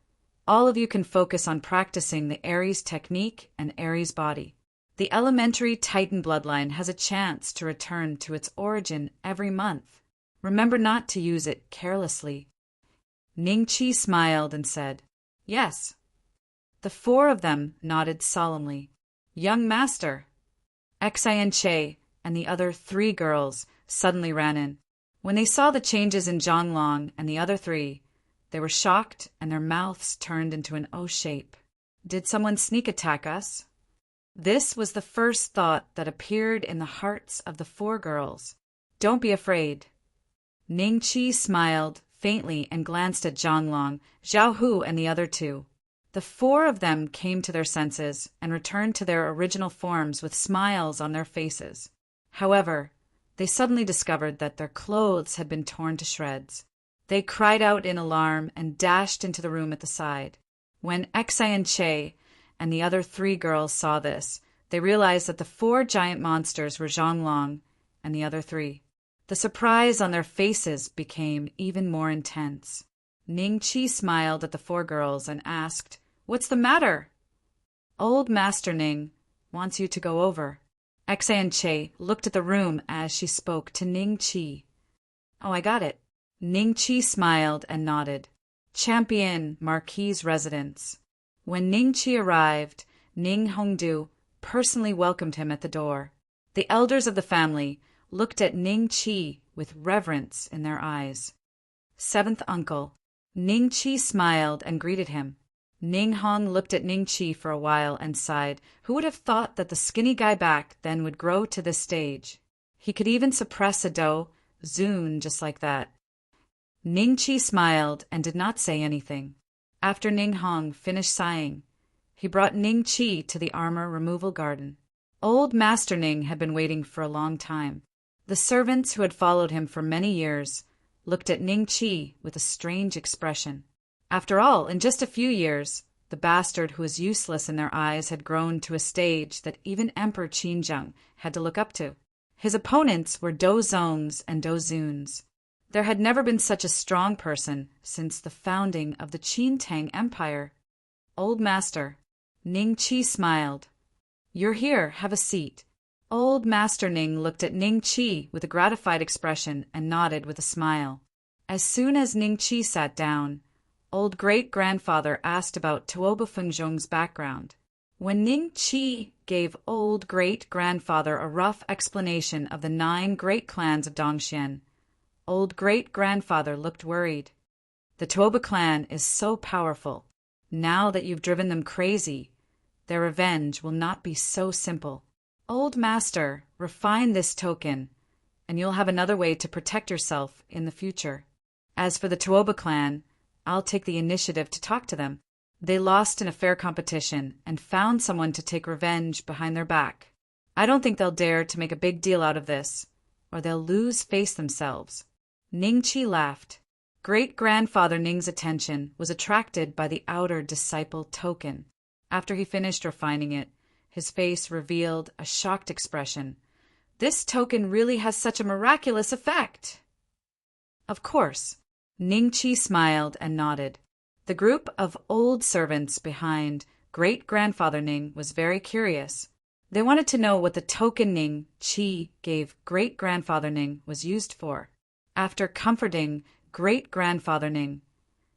all of you can focus on practicing the Ares technique and Ares body. The elementary Titan bloodline has a chance to return to its origin every month. Remember not to use it carelessly. Ning Qi smiled and said, "Yes." The 4 of them nodded solemnly. "Young master." Xian Che and the other 3 girls suddenly ran in. When they saw the changes in Zhang Long and the other 3, they were shocked and their mouths turned into an O shape. Did someone sneak attack us? This was the first thought that appeared in the hearts of the 4 girls. Don't be afraid. Ning Qi smiled faintly and glanced at Zhang Long, Zhao Hu, and the other 2. The 4 of them came to their senses and returned to their original forms with smiles on their faces. However, they suddenly discovered that their clothes had been torn to shreds. They cried out in alarm and dashed into the room at the side. When Xian Che and the other 3 girls saw this, they realized that the 4 giant monsters were Zhang Long and the other 3. The surprise on their faces became even more intense. Ning Qi smiled at the 4 girls and asked, "What's the matter?" "Old Master Ning wants you to go over." Xian Che looked at the room as she spoke to Ning Qi. "Oh, I got it." Ning Qi smiled and nodded. Champion Marquis' residence. When Ning Qi arrived, Ning Hongdu personally welcomed him at the door. The elders of the family looked at Ning Qi with reverence in their eyes. Seventh uncle. Ning Chi smiled and greeted him. Ning Hong looked at Ning Chi for a while and sighed. Who would have thought that the skinny guy back then would grow to this stage? He could even suppress a do, zun just like that. Ning Chi smiled and did not say anything. After Ning Hong finished sighing, he brought Ning Chi to the armor removal garden. Old Master Ning had been waiting for a long time. The servants who had followed him for many years looked at Ning Chi with a strange expression. After all, in just a few years, the bastard who was useless in their eyes had grown to a stage that even Emperor Qinzheng had to look up to. His opponents were dozons and dozuns. There had never been such a strong person since the founding of the Qin Tang Empire. Old Master. Ning Chi smiled. You're here, have a seat. Old Master Ning looked at Ning Chi with a gratified expression and nodded with a smile. As soon as Ning Chi sat down, old great-grandfather asked about Tuoba Fengzhong's background. When Ning Chi gave old great-grandfather a rough explanation of the 9 great clans of Dongxian, old great-grandfather looked worried. The Tuoba clan is so powerful. Now that you've driven them crazy, their revenge will not be so simple. Old Master, refine this token, and you'll have another way to protect yourself in the future. As for the Tuoba clan, I'll take the initiative to talk to them. They lost in a fair competition and found someone to take revenge behind their back. I don't think they'll dare to make a big deal out of this, or they'll lose face themselves. Ning Chi laughed. Great-grandfather Ning's attention was attracted by the outer disciple token. After he finished refining it, his face revealed a shocked expression. This token really has such a miraculous effect! Of course. Ning Chi smiled and nodded. The group of old servants behind great-grandfather Ning was very curious. They wanted to know what the token Ning Chi gave great-grandfather Ning was used for. After comforting great-grandfather Ning,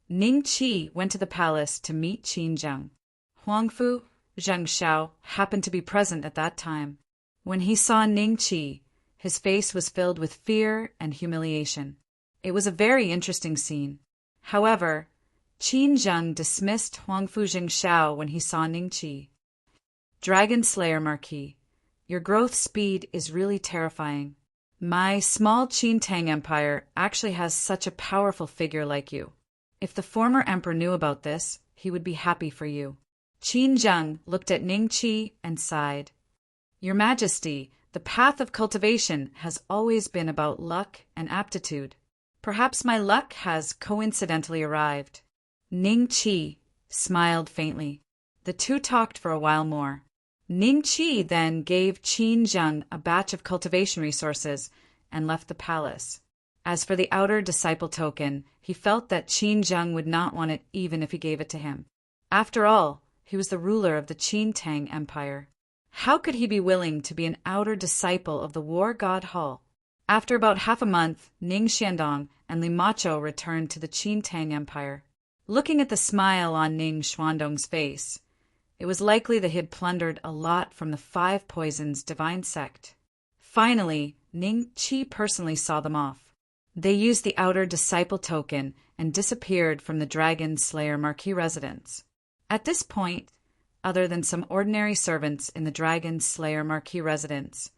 Ning Chi went to the palace to meet Qinzheng. Huangfu, Zheng Xiao happened to be present at that time. When he saw Ning Chi, his face was filled with fear and humiliation. It was a very interesting scene. However, Qinzheng dismissed Huangfu Zheng Xiao when he saw Ning Chi. Dragon Slayer Marquis, your growth speed is really terrifying. My small Qin Tang Empire actually has such a powerful figure like you. If the former emperor knew about this, he would be happy for you. Qinzheng looked at Ning Chi and sighed. Your Majesty, the path of cultivation has always been about luck and aptitude. Perhaps my luck has coincidentally arrived. Ning Chi smiled faintly. The two talked for a while more. Ning Chi then gave Qinzheng a batch of cultivation resources and left the palace. As for the outer disciple token, he felt that Qinzheng would not want it even if he gave it to him. After all, he was the ruler of the Qin Tang Empire. How could he be willing to be an outer disciple of the war god Hall? After about half a month, Ning Xiandong and Li Macho returned to the Qin Tang Empire. Looking at the smile on Ning Xuandong's face, it was likely that he had plundered a lot from the 5 Poisons divine sect. Finally, Ning Chi personally saw them off. They used the outer disciple token and disappeared from the Dragon Slayer Marquis residence. At this point, other than some ordinary servants in the Dragon Slayer Marquis residence,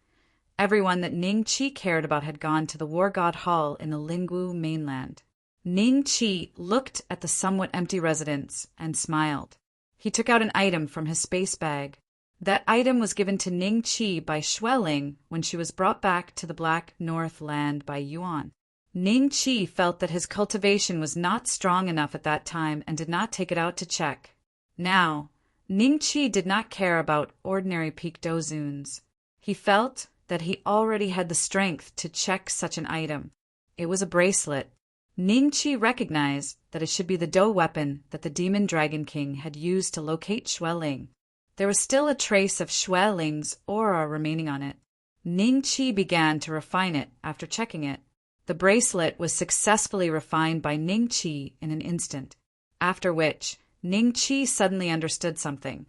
everyone that Ning Chi cared about had gone to the War God Hall in the Lingwu mainland. Ning Chi looked at the somewhat empty residence and smiled. He took out an item from his space bag. That item was given to Ning Chi by Xueling when she was brought back to the Black North land by Yuan. Ning Chi felt that his cultivation was not strong enough at that time and did not take it out to check. Now, Ning Chi did not care about ordinary peak dozuns. He felt that he already had the strength to check such an item. It was a bracelet. Ning Chi recognized that it should be the Do weapon that the Demon Dragon King had used to locate Xueling. There was still a trace of Xueling's aura remaining on it. Ning Chi began to refine it after checking it. The bracelet was successfully refined by Ning Chi in an instant, after which Ning Chi suddenly understood something.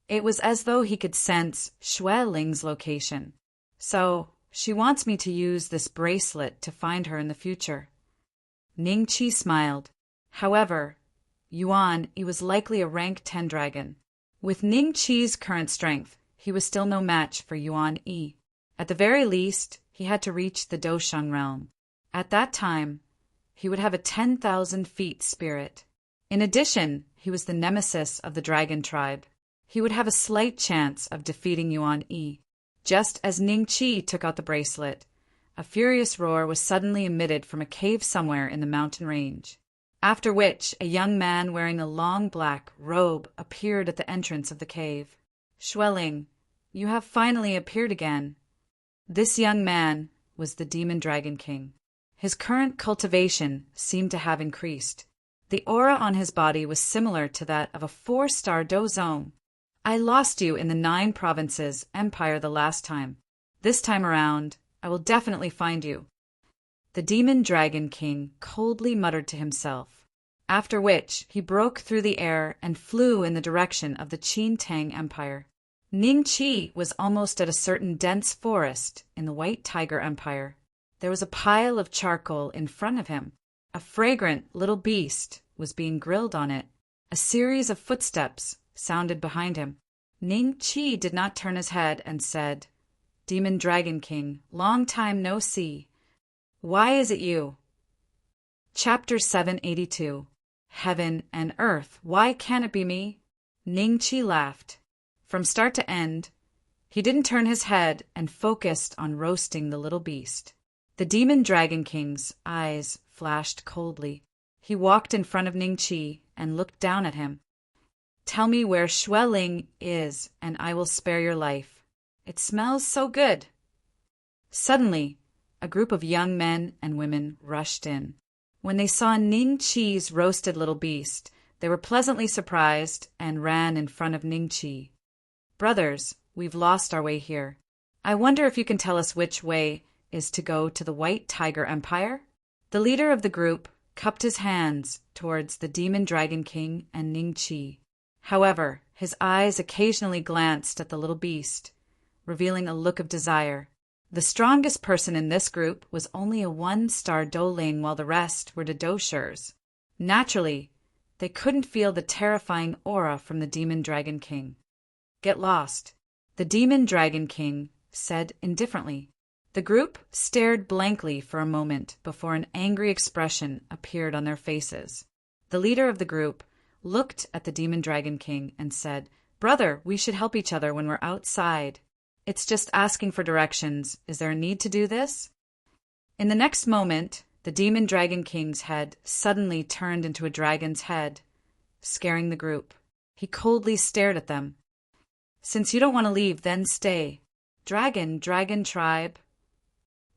It was as though he could sense Xueling's location. So, She wants me to use this bracelet to find her in the future. Ning Qi smiled. However, Yuan Yi was likely a rank 10 dragon. With Ning Qi's current strength, he was still no match for Yuan Yi. At the very least, he had to reach the Dosheng realm. At that time, he would have a 10,000 feet spirit. In addition, he was the nemesis of the dragon tribe. He would have a slight chance of defeating Yuan Yi. Just as Ning Qi took out the bracelet, a furious roar was suddenly emitted from a cave somewhere in the mountain range. After which, a young man wearing a long black robe appeared at the entrance of the cave. Xueling, you have finally appeared again. This young man was the Demon Dragon King. His current cultivation seemed to have increased. The aura on his body was similar to that of a 4-star dozong. I lost you in the 9 provinces empire the last time. This time around, I will definitely find you. The Demon Dragon King coldly muttered to himself, after which he broke through the air and flew in the direction of the Qin Tang Empire. Ning Qi was almost at a certain dense forest in the White Tiger Empire. There was a pile of charcoal in front of him. A fragrant little beast was being grilled on it. A series of footsteps sounded behind him. Ning Qi did not turn his head and said, Demon Dragon King, long time no see. Why is it you? Chapter 782. Heaven and Earth, why can't it be me? Ning Qi laughed. From start to end, he didn't turn his head and focused on roasting the little beast. The Demon Dragon King's eyes flashed coldly. He walked in front of Ning Qi and looked down at him. Tell me where Xueling is, and I will spare your life. It smells so good. Suddenly, a group of young men and women rushed in. When they saw Ning Qi's roasted little beast, they were pleasantly surprised and ran in front of Ning Qi. Brothers, we've lost our way here. I wonder if you can tell us which way is to go to the White Tiger Empire? The leader of the group cupped his hands towards the Demon Dragon King and Ning Qi. However, his eyes occasionally glanced at the little beast, revealing a look of desire. The strongest person in this group was only a 1-star Doling, while the rest were the Doshers. Naturally, they couldn't feel the terrifying aura from the Demon Dragon King. Get lost, the Demon Dragon King said indifferently. The group stared blankly for a moment before an angry expression appeared on their faces. The leader of the group looked at the Demon Dragon King and said, Brother, we should help each other when we're outside. It's just asking for directions. Is there a need to do this? In the next moment, the Demon Dragon King's head suddenly turned into a dragon's head, scaring the group. He coldly stared at them. Since you don't want to leave, then stay. Dragon tribe.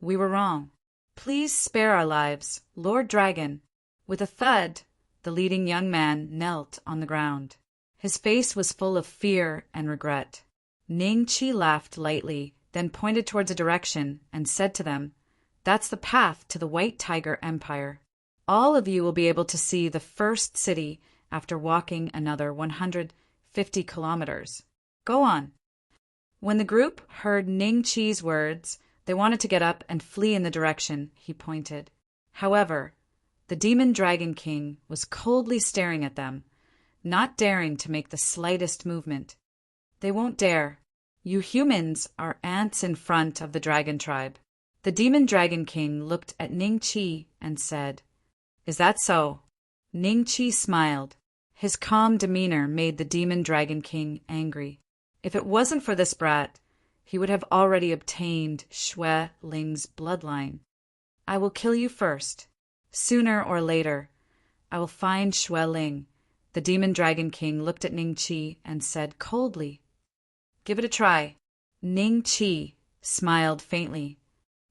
We were wrong. Please spare our lives, Lord Dragon. With a thud, the leading young man knelt on the ground. His face was full of fear and regret. Ning Qi laughed lightly, then pointed towards a direction and said to them, That's the path to the White Tiger Empire. All of you will be able to see the first city after walking another 150 kilometers. Go on. When the group heard Ning Qi's words, they wanted to get up and flee in the direction he pointed. However, the Demon Dragon King was coldly staring at them, not daring to make the slightest movement. They won't dare. You humans are ants in front of the dragon tribe. The Demon Dragon King looked at Ning Qi and said, Is that so? Ning Qi smiled. His calm demeanor made the Demon Dragon King angry. If it wasn't for this brat, he would have already obtained Xueling's bloodline. I will kill you first. Sooner or later, I will find Xueling. The Demon Dragon King looked at Ning Qi and said coldly, Give it a try. Ning Qi smiled faintly.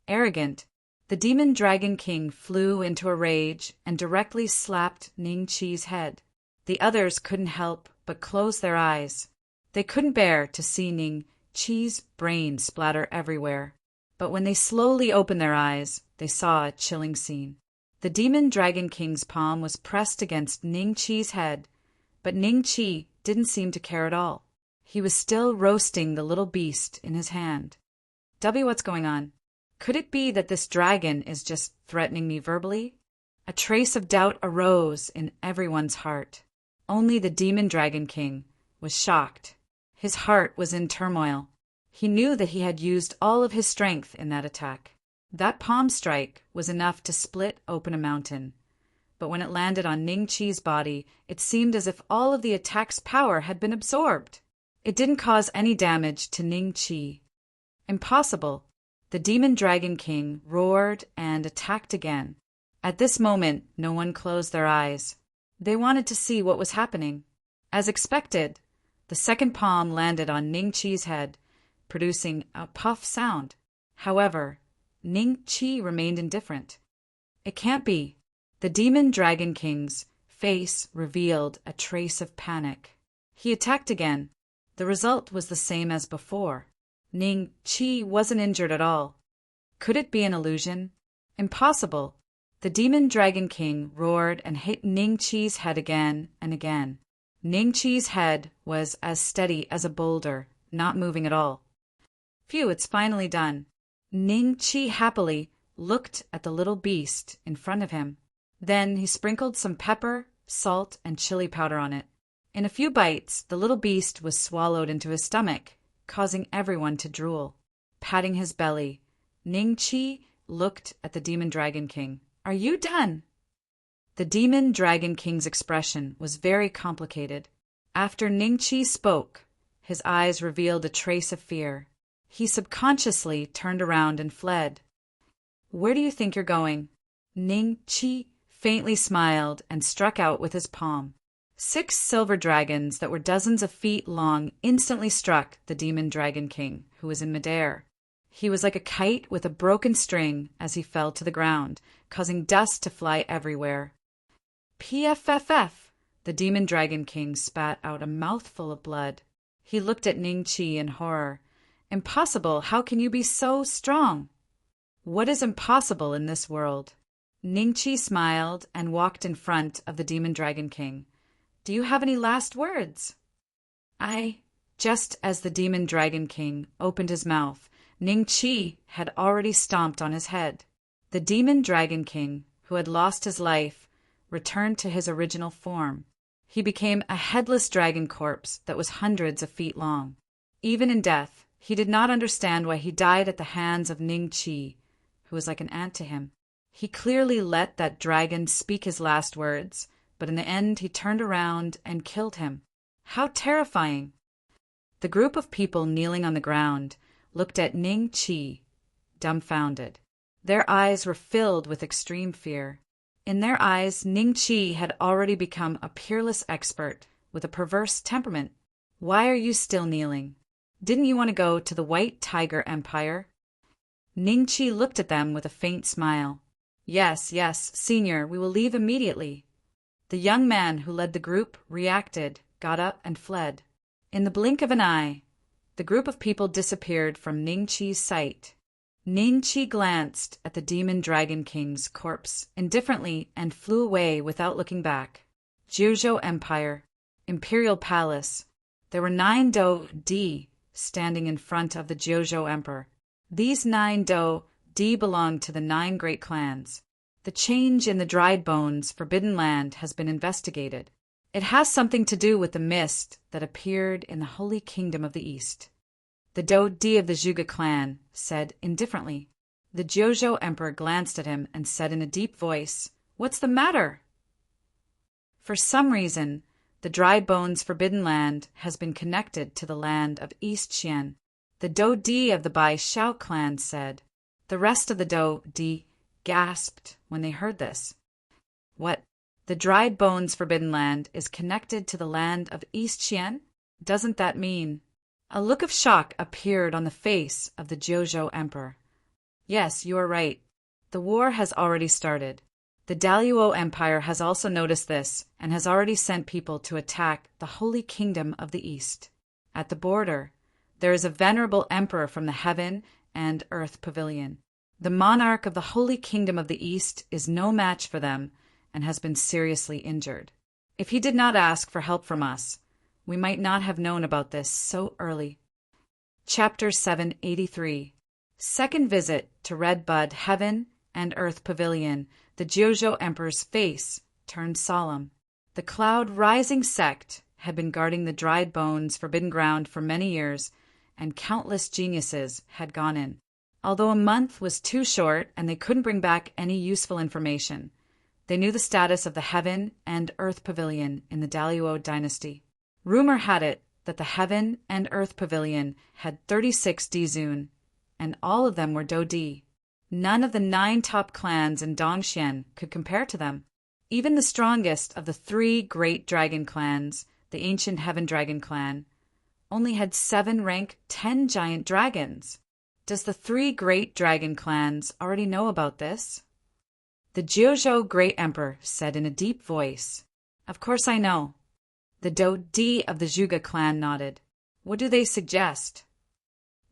Arrogant, the Demon Dragon King flew into a rage and directly slapped Ning Qi's head. The others couldn't help but close their eyes. They couldn't bear to see Ning Qi's brain splatter everywhere. But when they slowly opened their eyes, they saw a chilling scene. The Demon Dragon King's palm was pressed against Ning Qi's head, but Ning Qi didn't seem to care at all. He was still roasting the little beast in his hand. What's going on? Could it be that this dragon is just threatening me verbally? A trace of doubt arose in everyone's heart. Only the demon dragon king was shocked. His heart was in turmoil. He knew that he had used all of his strength in that attack. That palm strike was enough to split open a mountain. But when it landed on Ning Chi's body, it seemed as if all of the attack's power had been absorbed. It didn't cause any damage to Ning Chi. Impossible. The demon dragon king roared and attacked again. At this moment, no one closed their eyes. They wanted to see what was happening. As expected, the second palm landed on Ning Chi's head, producing a puff sound. However, Ning Chi remained indifferent. It can't be. The demon dragon king's face revealed a trace of panic. He attacked again. The result was the same as before. Ning Chi wasn't injured at all. Could it be an illusion? Impossible. The demon dragon king roared and hit Ning Chi's head again and again. Ning Chi's head was as steady as a boulder, not moving at all. Phew, it's finally done. Ning Chi happily looked at the little beast in front of him. Then he sprinkled some pepper, salt, and chili powder on it. In a few bites, the little beast was swallowed into his stomach, causing everyone to drool. Patting his belly, Ning Chi looked at the demon dragon king. Are you done? The demon dragon king's expression was very complicated. After Ning Chi spoke, his eyes revealed a trace of fear. He subconsciously turned around and fled. Where do you think you're going? Ning Chi faintly smiled and struck out with his palm. 6 silver dragons that were dozens of feet long instantly struck the demon dragon king, who was in midair. He was like a kite with a broken string as he fell to the ground, causing dust to fly everywhere. PFFF! The demon dragon king spat out a mouthful of blood. He looked at Ning Chi in horror. Impossible! How can you be so strong? What is impossible in this world? Ning Chi smiled and walked in front of the demon dragon king. Do you have any last words? Just as the demon dragon king opened his mouth, Ning Chi had already stomped on his head. The demon dragon king, who had lost his life, returned to his original form. He became a headless dragon corpse that was hundreds of feet long. Even in death, he did not understand why he died at the hands of Ning Chi, who was like an ant to him. He clearly let that dragon speak his last words, but in the end he turned around and killed him. How terrifying! The group of people kneeling on the ground looked at Ning Chi, dumbfounded. Their eyes were filled with extreme fear. In their eyes, Ning Chi had already become a peerless expert with a perverse temperament. Why are you still kneeling? Didn't you want to go to the White Tiger Empire? Ning Chi looked at them with a faint smile. Yes, Senior, we will leave immediately. The young man who led the group reacted, got up, and fled. In the blink of an eye, the group of people disappeared from Ning Chi's sight. Ning Chi glanced at the demon dragon king's corpse indifferently and flew away without looking back. Jiuzhou Empire, Imperial Palace. There were 9 Dou Di standing in front of the Jiuzhou Emperor. These 9 Dou Di belonged to the 9 great clans. The change in the dried bones Forbidden Land has been investigated. It has something to do with the mist that appeared in the Holy Kingdom of the East. The Dou Di of the Zhuge clan said indifferently. The Jiuzhou Emperor glanced at him and said in a deep voice, "What's the matter?" For some reason, the dried bones Forbidden Land has been connected to the land of East Xian. The Dou Di of the Bai Xiao clan said. The rest of the Dou Di gasped when they heard this. What? The dried bones Forbidden Land is connected to the land of East Xian? Doesn't that mean? A look of shock appeared on the face of the Jiuzhou Emperor. Yes, you are right. The war has already started. The Daluo Empire has also noticed this and has already sent people to attack the Holy Kingdom of the East. At the border, there is a venerable emperor from the Heaven and Earth Pavilion. The monarch of the Holy Kingdom of the East is no match for them and has been seriously injured. If he did not ask for help from us, we might not have known about this so early. Chapter 783. Second visit to Red Bud Heaven and Earth Pavilion, the Jojo Emperor's face turned solemn. The cloud-rising sect had been guarding the dried bones forbidden ground for many years, and countless geniuses had gone in. Although a month was too short and they couldn't bring back any useful information, they knew the status of the Heaven and Earth Pavilion in the Daluo dynasty. Rumor had it that the Heaven and Earth Pavilion had 36 Dizun, and all of them were Dodi. None of the 9 top clans in Dongxian could compare to them. Even the strongest of the 3 great dragon clans, the ancient Heaven Dragon clan, only had 7 rank 10 giant dragons. Does the 3 great dragon clans already know about this? The Jojo Great Emperor said in a deep voice, "Of course I know." The Dodi of the Zhuge clan nodded. "What do they suggest?"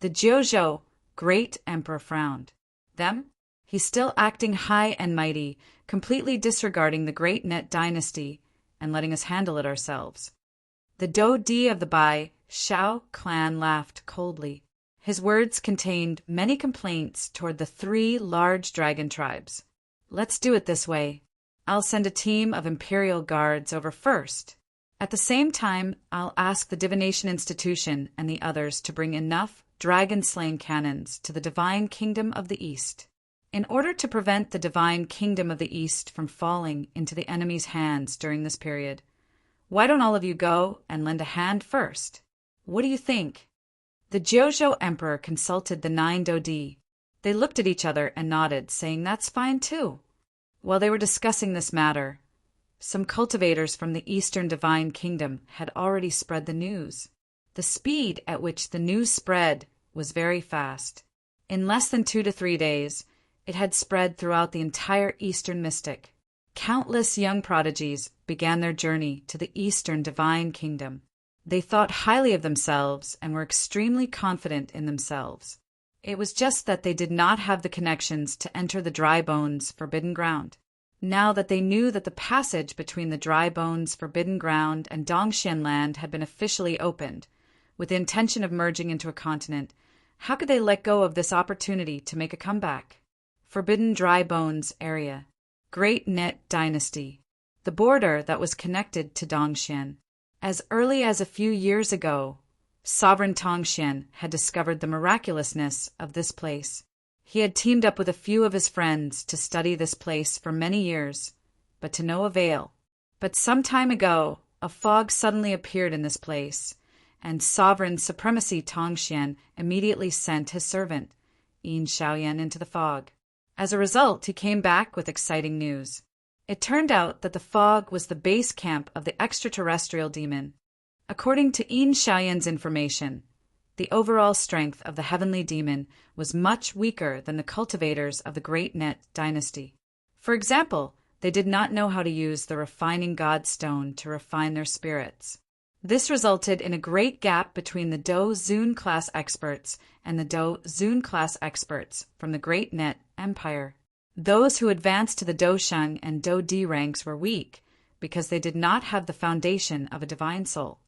The Jojo Great Emperor frowned. Them? He's still acting high and mighty, completely disregarding the Great Net dynasty and letting us handle it ourselves. The Dodi of the Bai Shao clan laughed coldly. His words contained many complaints toward the 3 large dragon tribes. "Let's do it this way. I'll send a team of Imperial Guards over first. At the same time, I'll ask the Divination Institution and the others to bring enough dragon-slaying cannons to the Divine Kingdom of the East. In order to prevent the Divine Kingdom of the East from falling into the enemy's hands during this period, why don't all of you go and lend a hand first? What do you think?" The Jojo Emperor consulted the 9 Dodi. They looked at each other and nodded, saying that's fine too. While they were discussing this matter, some cultivators from the Eastern Divine Kingdom had already spread the news. The speed at which the news spread was very fast. In less than 2 to 3 days, it had spread throughout the entire Eastern Mystic. Countless young prodigies began their journey to the Eastern Divine Kingdom. They thought highly of themselves and were extremely confident in themselves. It was just that they did not have the connections to enter the Dry Bones Forbidden Ground. Now that they knew that the passage between the Dry Bones Forbidden Ground and Dongxian land had been officially opened, with the intention of merging into a continent, how could they let go of this opportunity to make a comeback? Forbidden Dry Bones Area. Great Net Dynasty. The border that was connected to Dongxian. As early as a few years ago, Sovereign Tongxian had discovered the miraculousness of this place. He had teamed up with a few of his friends to study this place for many years, but to no avail. But some time ago, a fog suddenly appeared in this place, and Sovereign Supremacy Tongxian immediately sent his servant, Yin Xiaoyan, into the fog. As a result, he came back with exciting news. It turned out that the fog was the base camp of the extraterrestrial demon. According to Yin Xiaoyan's information, the overall strength of the heavenly demon was much weaker than the cultivators of the Great Net dynasty. For example, they did not know how to use the refining God stone to refine their spirits. This resulted in a great gap between the Do Zun class experts and the Do Zun class experts from the Great Net Empire. Those who advanced to the Do Sheng and Do Di ranks were weak because they did not have the foundation of a divine soul.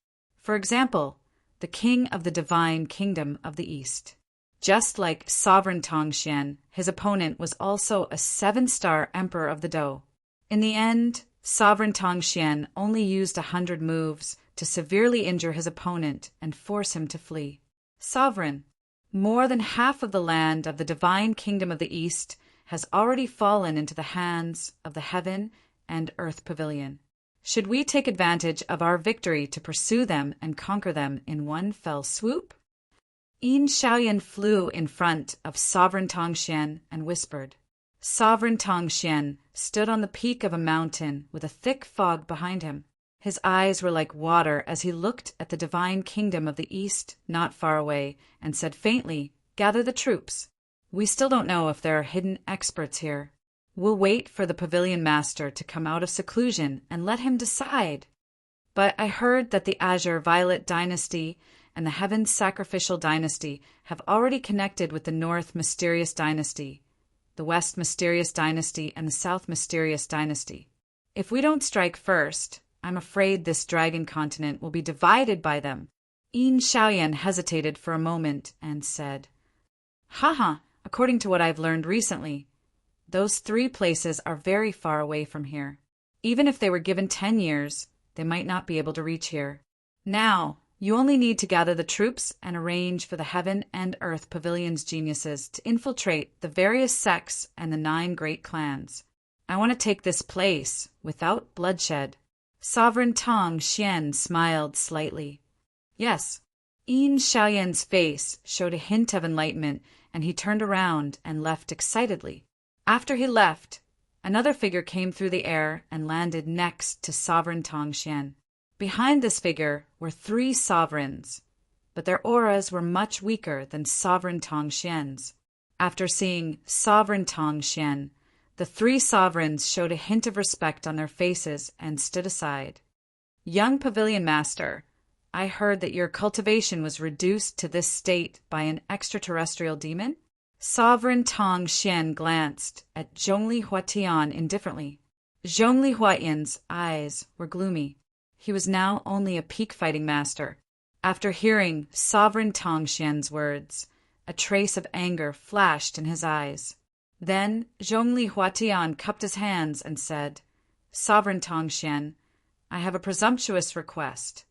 For example, the king of the Divine Kingdom of the East. Just like Sovereign Tongxian, his opponent was also a 7-star emperor of the Do. In the end, Sovereign Tongxian only used 100 moves to severely injure his opponent and force him to flee. Sovereign, more than half of the land of the Divine Kingdom of the East has already fallen into the hands of the Heaven and Earth Pavilion. Should we take advantage of our victory to pursue them and conquer them in one fell swoop? Yin Xiaoyan flew in front of Sovereign Tongxian and whispered. Sovereign Tongxian stood on the peak of a mountain with a thick fog behind him. His eyes were like water as he looked at the Divine Kingdom of the East not far away and said faintly, "Gather the troops. We still don't know if there are hidden experts here. We'll wait for the Pavilion Master to come out of seclusion and let him decide." But I heard that the Azure Violet Dynasty and the Heaven Sacrificial Dynasty have already connected with the North Mysterious Dynasty, the West Mysterious Dynasty, and the South Mysterious Dynasty. If we don't strike first, I'm afraid this dragon continent will be divided by them. Yin Xiaoyan hesitated for a moment and said, "Haha, according to what I've learned recently. Those 3 places are very far away from here. Even if they were given 10 years, they might not be able to reach here. Now, you only need to gather the troops and arrange for the Heaven and Earth Pavilion's geniuses to infiltrate the various sects and the 9 great clans. I want to take this place without bloodshed. Sovereign Tong Xian smiled slightly. Yes. Yin Xiaoyan's face showed a hint of enlightenment, and he turned around and left excitedly. After he left, another figure came through the air and landed next to Sovereign Tong Xian. Behind this figure were 3 sovereigns, but their auras were much weaker than Sovereign Tong Xian's. After seeing Sovereign Tong Xian, the 3 sovereigns showed a hint of respect on their faces and stood aside. Young Pavilion Master, I heard that your cultivation was reduced to this state by an extraterrestrial demon? Sovereign Tong Xian glanced at Zhongli Huatian indifferently. Zhongli Huatian's eyes were gloomy. He was now only a peak fighting master. After hearing Sovereign Tong Xian's words, a trace of anger flashed in his eyes. Then Zhongli Huatian cupped his hands and said, Sovereign Tong Xian, I have a presumptuous request.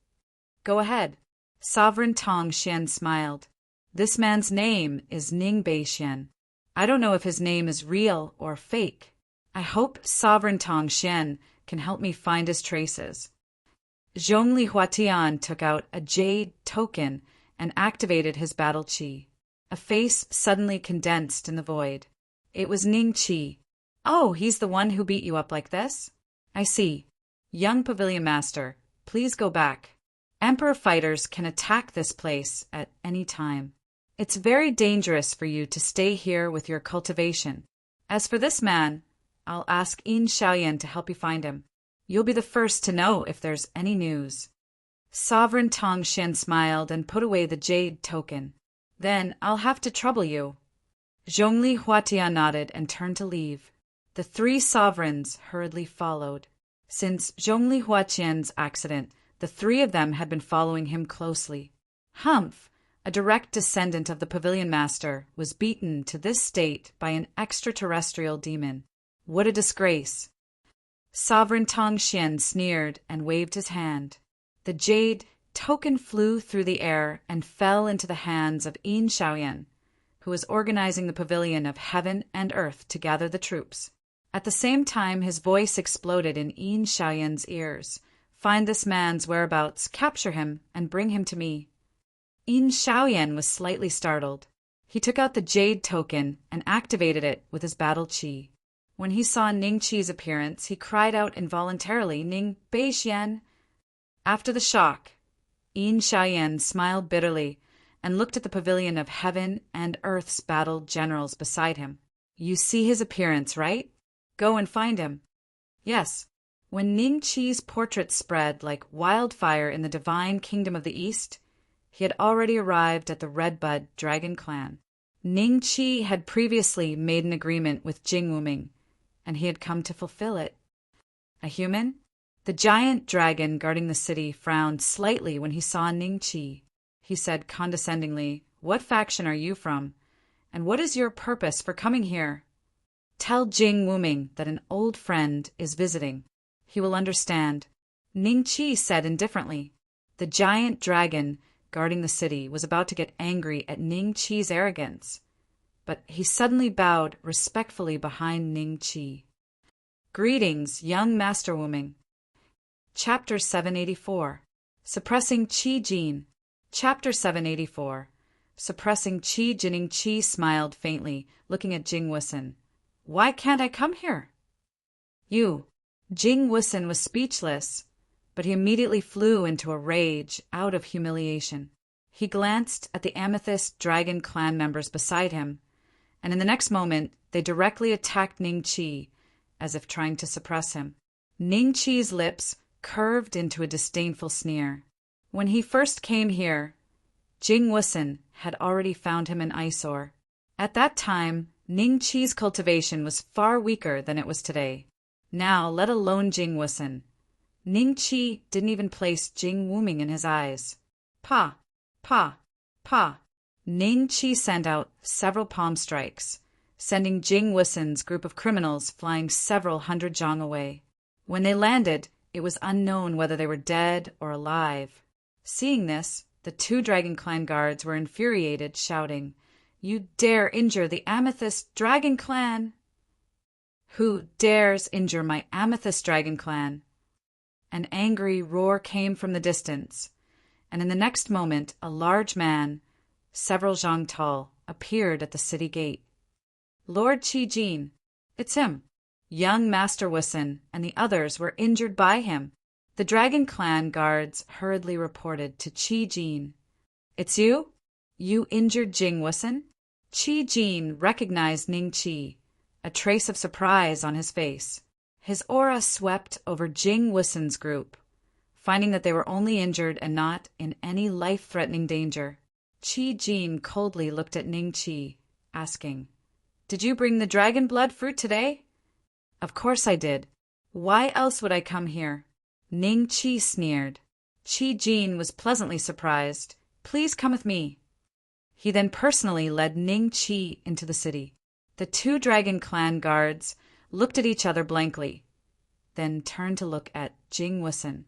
Go ahead. Sovereign Tong Xian smiled. This man's name is Ning Beixian. I don't know if his name is real or fake. I hope Sovereign Tong Xian can help me find his traces. Zhongli Huatian took out a jade token and activated his battle chi. A face suddenly condensed in the void. It was Ning Qi. Oh, he's the one who beat you up like this? I see. Young Pavilion Master, please go back. Emperor fighters can attack this place at any time. It's very dangerous for you to stay here with your cultivation. As for this man, I'll ask Yin Xiaoyan to help you find him. You'll be the first to know if there's any news. Sovereign Tong Xian smiled and put away the jade token. Then I'll have to trouble you. Zhongli Huatian nodded and turned to leave. The 3 sovereigns hurriedly followed. Since Zhongli Huatian's accident, the 3 of them had been following him closely. Humph, a direct descendant of the Pavilion Master, was beaten to this state by an extraterrestrial demon. What a disgrace! Sovereign Tong Xian sneered and waved his hand. The jade token flew through the air and fell into the hands of Yin Xiaoyan, who was organizing the pavilion of Heaven and Earth to gather the troops. At the same time, his voice exploded in Yin Xiaoyan's ears. Find this man's whereabouts, capture him, and bring him to me. Yin Xiaoyan was slightly startled. He took out the jade token and activated it with his battle chi. When he saw Ning Qi's appearance, he cried out involuntarily, Ning Beixian. After the shock, Yin Xiaoyan smiled bitterly and looked at the pavilion of Heaven and Earth's battle generals beside him. You see his appearance, right? Go and find him. Yes. When Ning Qi's portrait spread like wildfire in the divine kingdom of the East, he had already arrived at the Redbud Dragon Clan. Ning Qi had previously made an agreement with Jing Wuming, and he had come to fulfill it. A human? The giant dragon guarding the city frowned slightly when he saw Ning Qi. He said condescendingly, What faction are you from? And what is your purpose for coming here? Tell Jing Wuming that an old friend is visiting. He will understand. Ning Qi said indifferently. The giant dragon guarding the city was about to get angry at Ning Qi's arrogance, but he suddenly bowed respectfully behind Ning Qi. Greetings, young Master Wuming. Chapter 784. Suppressing Qi Jin. Chapter 784. Suppressing Qi. Ning Qi smiled faintly, looking at Jing Wusen. Why can't I come here? You. Jing Wusen was speechless, but he immediately flew into a rage out of humiliation. He glanced at the Amethyst Dragon clan members beside him, and in the next moment they directly attacked Ning Qi, as if trying to suppress him. Ning Qi's lips curved into a disdainful sneer. When he first came here, Jing Wusen had already found him an eyesore. At that time, Ning Qi's cultivation was far weaker than it was today. Now, let alone Jing Wusen, Ning Qi didn't even place Jing Wuming in his eyes. Pa, pa, pa. Ning Chi sent out several palm strikes, sending Jing Wusen's group of criminals flying several hundred zhang away. When they landed, it was unknown whether they were dead or alive. Seeing this, the 2 Dragon Clan guards were infuriated, shouting, "You dare injure the Amethyst Dragon Clan! Who dares injure my Amethyst Dragon Clan?" An angry roar came from the distance, and in the next moment a large man, several zhang tall, appeared at the city gate. "Lord Qi Jin, it's him." Young Master Wusen and the others were injured by him. The Dragon Clan guards hurriedly reported to Qi Jin. "It's you? You injured Jing Wusen?" Qi Jin recognized Ning Qi, a trace of surprise on his face. His aura swept over Jing Wusen's group. Finding that they were only injured and not in any life-threatening danger, Qi Jin coldly looked at Ning Qi, asking, "Did you bring the dragon blood fruit today?" "Of course I did. Why else would I come here?" Ning Qi sneered. Qi Jin was pleasantly surprised. "Please come with me." He then personally led Ning Qi into the city. The 2 Dragon Clan guards looked at each other blankly, then turned to look at Jing Wusen.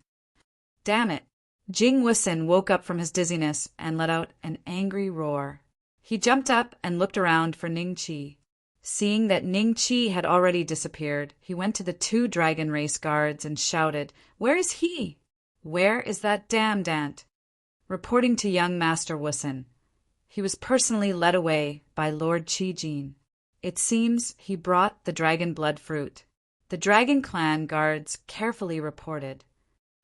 Damn it! Jing Wusen woke up from his dizziness and let out an angry roar. He jumped up and looked around for Ning Qi. Seeing that Ning Qi had already disappeared, he went to the 2 dragon race guards and shouted, "Where is he? Where is that damned ant?" Reporting to young Master Wusen, he was personally led away by Lord Qi Jin. It seems he brought the dragon blood fruit. The Dragon Clan guards carefully reported,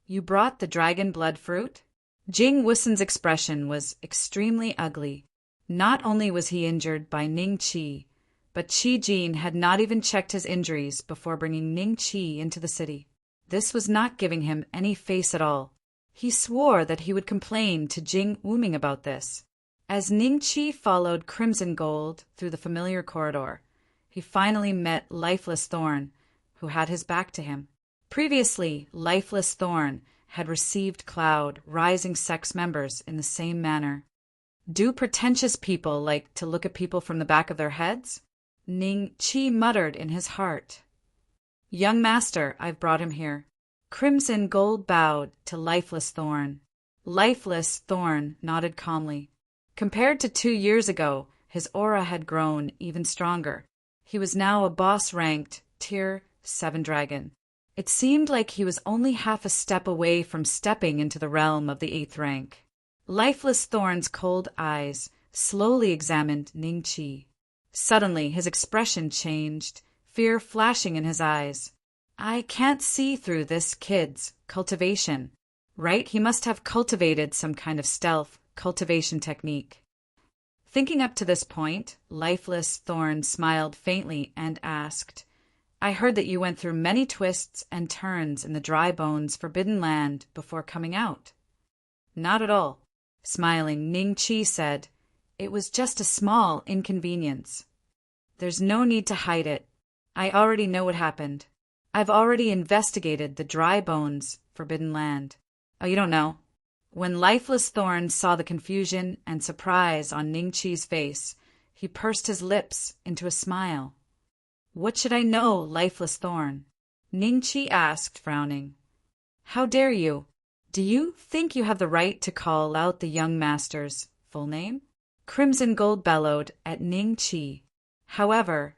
"You brought the dragon blood fruit?" Jing Wusen's expression was extremely ugly. Not only was he injured by Ning Qi, but Qi Jin had not even checked his injuries before bringing Ning Qi into the city. This was not giving him any face at all. He swore that he would complain to Jing Wuming about this. As Ning Qi followed Crimson Gold through the familiar corridor, he finally met Lifeless Thorn, who had his back to him. Previously, Lifeless Thorn had received Cloud Rising sex members in the same manner. Do pretentious people like to look at people from the back of their heads? Ning Qi muttered in his heart. "Young master, I've brought him here." Crimson Gold bowed to Lifeless Thorn. Lifeless Thorn nodded calmly. Compared to 2 years ago, his aura had grown even stronger. He was now a boss-ranked Tier 7 dragon. It seemed like he was only half a step away from stepping into the realm of the 8th rank. Lifeless Thorn's cold eyes slowly examined Ning Qi. Suddenly, his expression changed, fear flashing in his eyes. "I can't see through this kid's cultivation. Right? He must have cultivated some kind of stealth cultivation technique." Thinking up to this point, Lifeless Thorn smiled faintly and asked, "I heard that you went through many twists and turns in the Dry Bones Forbidden Land before coming out." "Not at all." Smiling, Ning Qi said, "It was just a small inconvenience. There's no need to hide it. I already know what happened. I've already investigated the Dry Bones Forbidden Land." "Oh, you don't know?" When Lifeless Thorn saw the confusion and surprise on Ning Qi's face, he pursed his lips into a smile. "What should I know, Lifeless Thorn?" Ning Qi asked, frowning. "How dare you? Do you think you have the right to call out the young master's full name?" Crimson Gold bellowed at Ning Qi. However,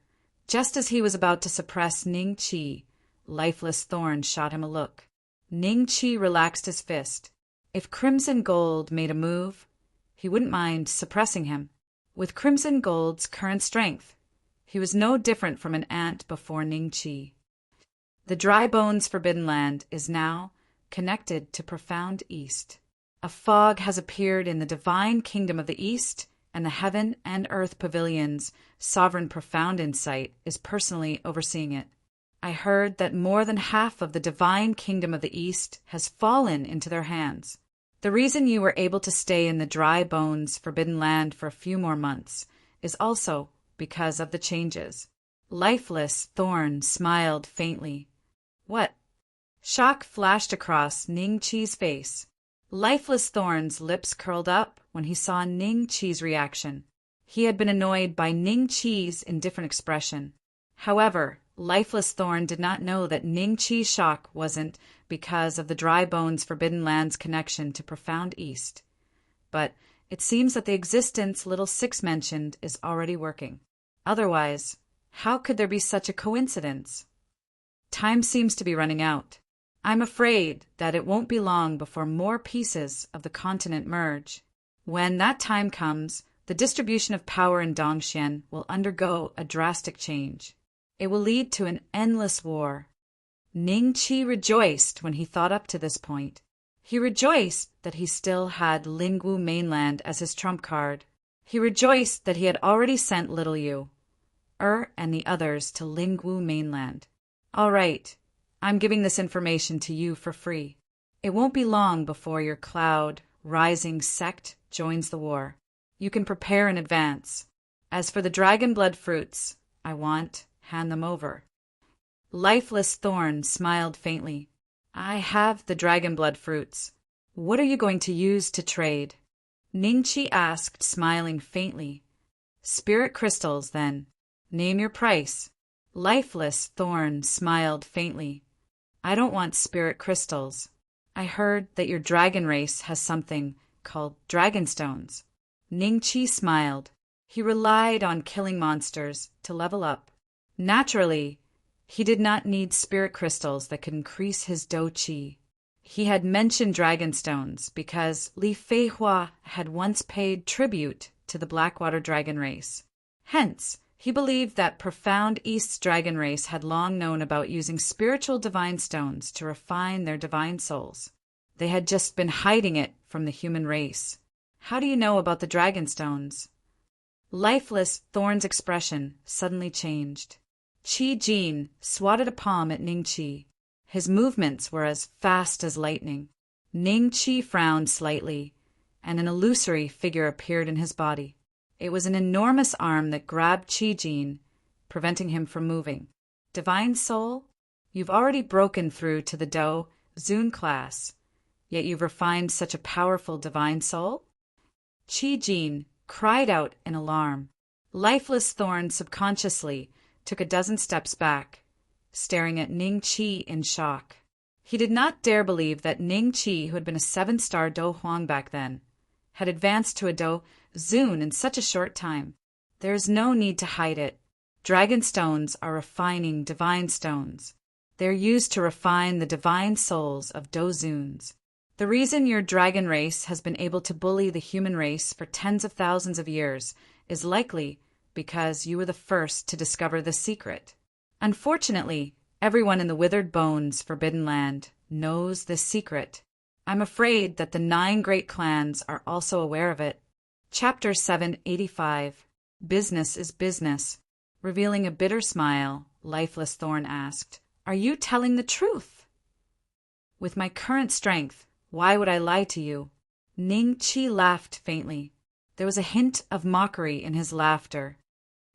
just as he was about to suppress Ning Qi, Lifeless Thorn shot him a look. Ning Qi relaxed his fist. If Crimson Gold made a move, he wouldn't mind suppressing him. With Crimson Gold's current strength, he was no different from an ant before Ning Qi. The Dry Bones Forbidden Land is now connected to Profound East. A fog has appeared in the divine kingdom of the East, and the Heaven and Earth Pavilion's sovereign Profound Insight is personally overseeing it. I heard that more than half of the divine kingdom of the East has fallen into their hands. The reason you were able to stay in the Dry Bones Forbidden Land for a few more months is also because of the changes. Lifeless Thorn smiled faintly. "What?" Shock flashed across Ning Qi's face. Lifeless Thorn's lips curled up when he saw Ning Chi's reaction. He had been annoyed by Ning Chi's indifferent expression. However, Lifeless Thorn did not know that Ning Chi's shock wasn't because of the dry bones' forbidden land's connection to profound East. But it seems that the existence Little Six mentioned is already working. Otherwise, how could there be such a coincidence? Time seems to be running out. I'm afraid that it won't be long before more pieces of the continent merge. When that time comes, the distribution of power in Dongxian will undergo a drastic change. It will lead to an endless war. Ning Chi rejoiced when he thought up to this point. He rejoiced that he still had Lingwu mainland as his trump card. He rejoiced that he had already sent Little Yu, and the others to Lingwu mainland. All right, I'm giving this information to you for free. It won't be long before your cloud rising sect joins the war. You can prepare in advance. As for the dragon blood fruits, hand them over. Lifeless Thorn smiled faintly. I have the dragon blood fruits. What are you going to use to trade? Ning Chi asked, smiling faintly. Spirit crystals, then. Name your price. Lifeless Thorn smiled faintly. I don't want spirit crystals. I heard that your dragon race has something called dragon stones. Ning Chi smiled. He relied on killing monsters to level up. Naturally, he did not need spirit crystals that could increase his dou qi. He had mentioned dragon stones because Li Feihua had once paid tribute to the Blackwater dragon race. Hence, he believed that profound East's dragon race had long known about using spiritual divine stones to refine their divine souls. They had just been hiding it from the human race. How do you know about the dragon stones? Lifeless Thorn's expression suddenly changed. Qi Jin swatted a palm at Ning Chi. His movements were as fast as lightning. Ning Chi frowned slightly, and an illusory figure appeared in his body. It was an enormous arm that grabbed Qi Jin, preventing him from moving. Divine Soul, you've already broken through to the Dou Zun class, yet you've refined such a powerful Divine Soul? Qi Jin cried out in alarm. Lifeless Thorn subconsciously took a dozen steps back, staring at Ning Chi in shock. He did not dare believe that Ning Chi, who had been a 7-star Dou Huang back then, had advanced to a Dou Zun in such a short time. There is no need to hide it. Dragon stones are refining divine stones. They are used to refine the divine souls of Dou Zuns. The reason your dragon race has been able to bully the human race for tens of thousands of years is likely because you were the first to discover the secret. Unfortunately, everyone in the Withered Bones Forbidden Land knows this secret. I'm afraid that the 9 great clans are also aware of it. Chapter 785. Business is Business. Revealing a bitter smile, Lifeless Thorn asked, Are you telling the truth? With my current strength, why would I lie to you? Ning Chi laughed faintly. There was a hint of mockery in his laughter.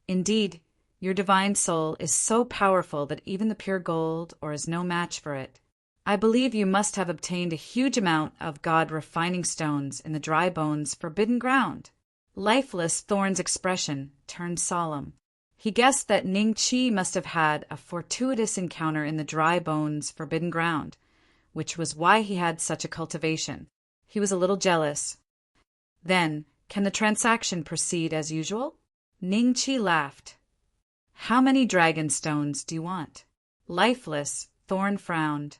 Indeed, your divine soul is so powerful that even the pure gold is no match for it. I believe you must have obtained a huge amount of God-refining stones in the dry bones forbidden ground. Lifeless Thorn's expression turned solemn. He guessed that Ning Chi must have had a fortuitous encounter in the dry bones forbidden ground, which was why he had such a cultivation. He was a little jealous. Then, can the transaction proceed as usual? Ning Chi laughed. How many dragon stones do you want? Lifeless Thorn frowned.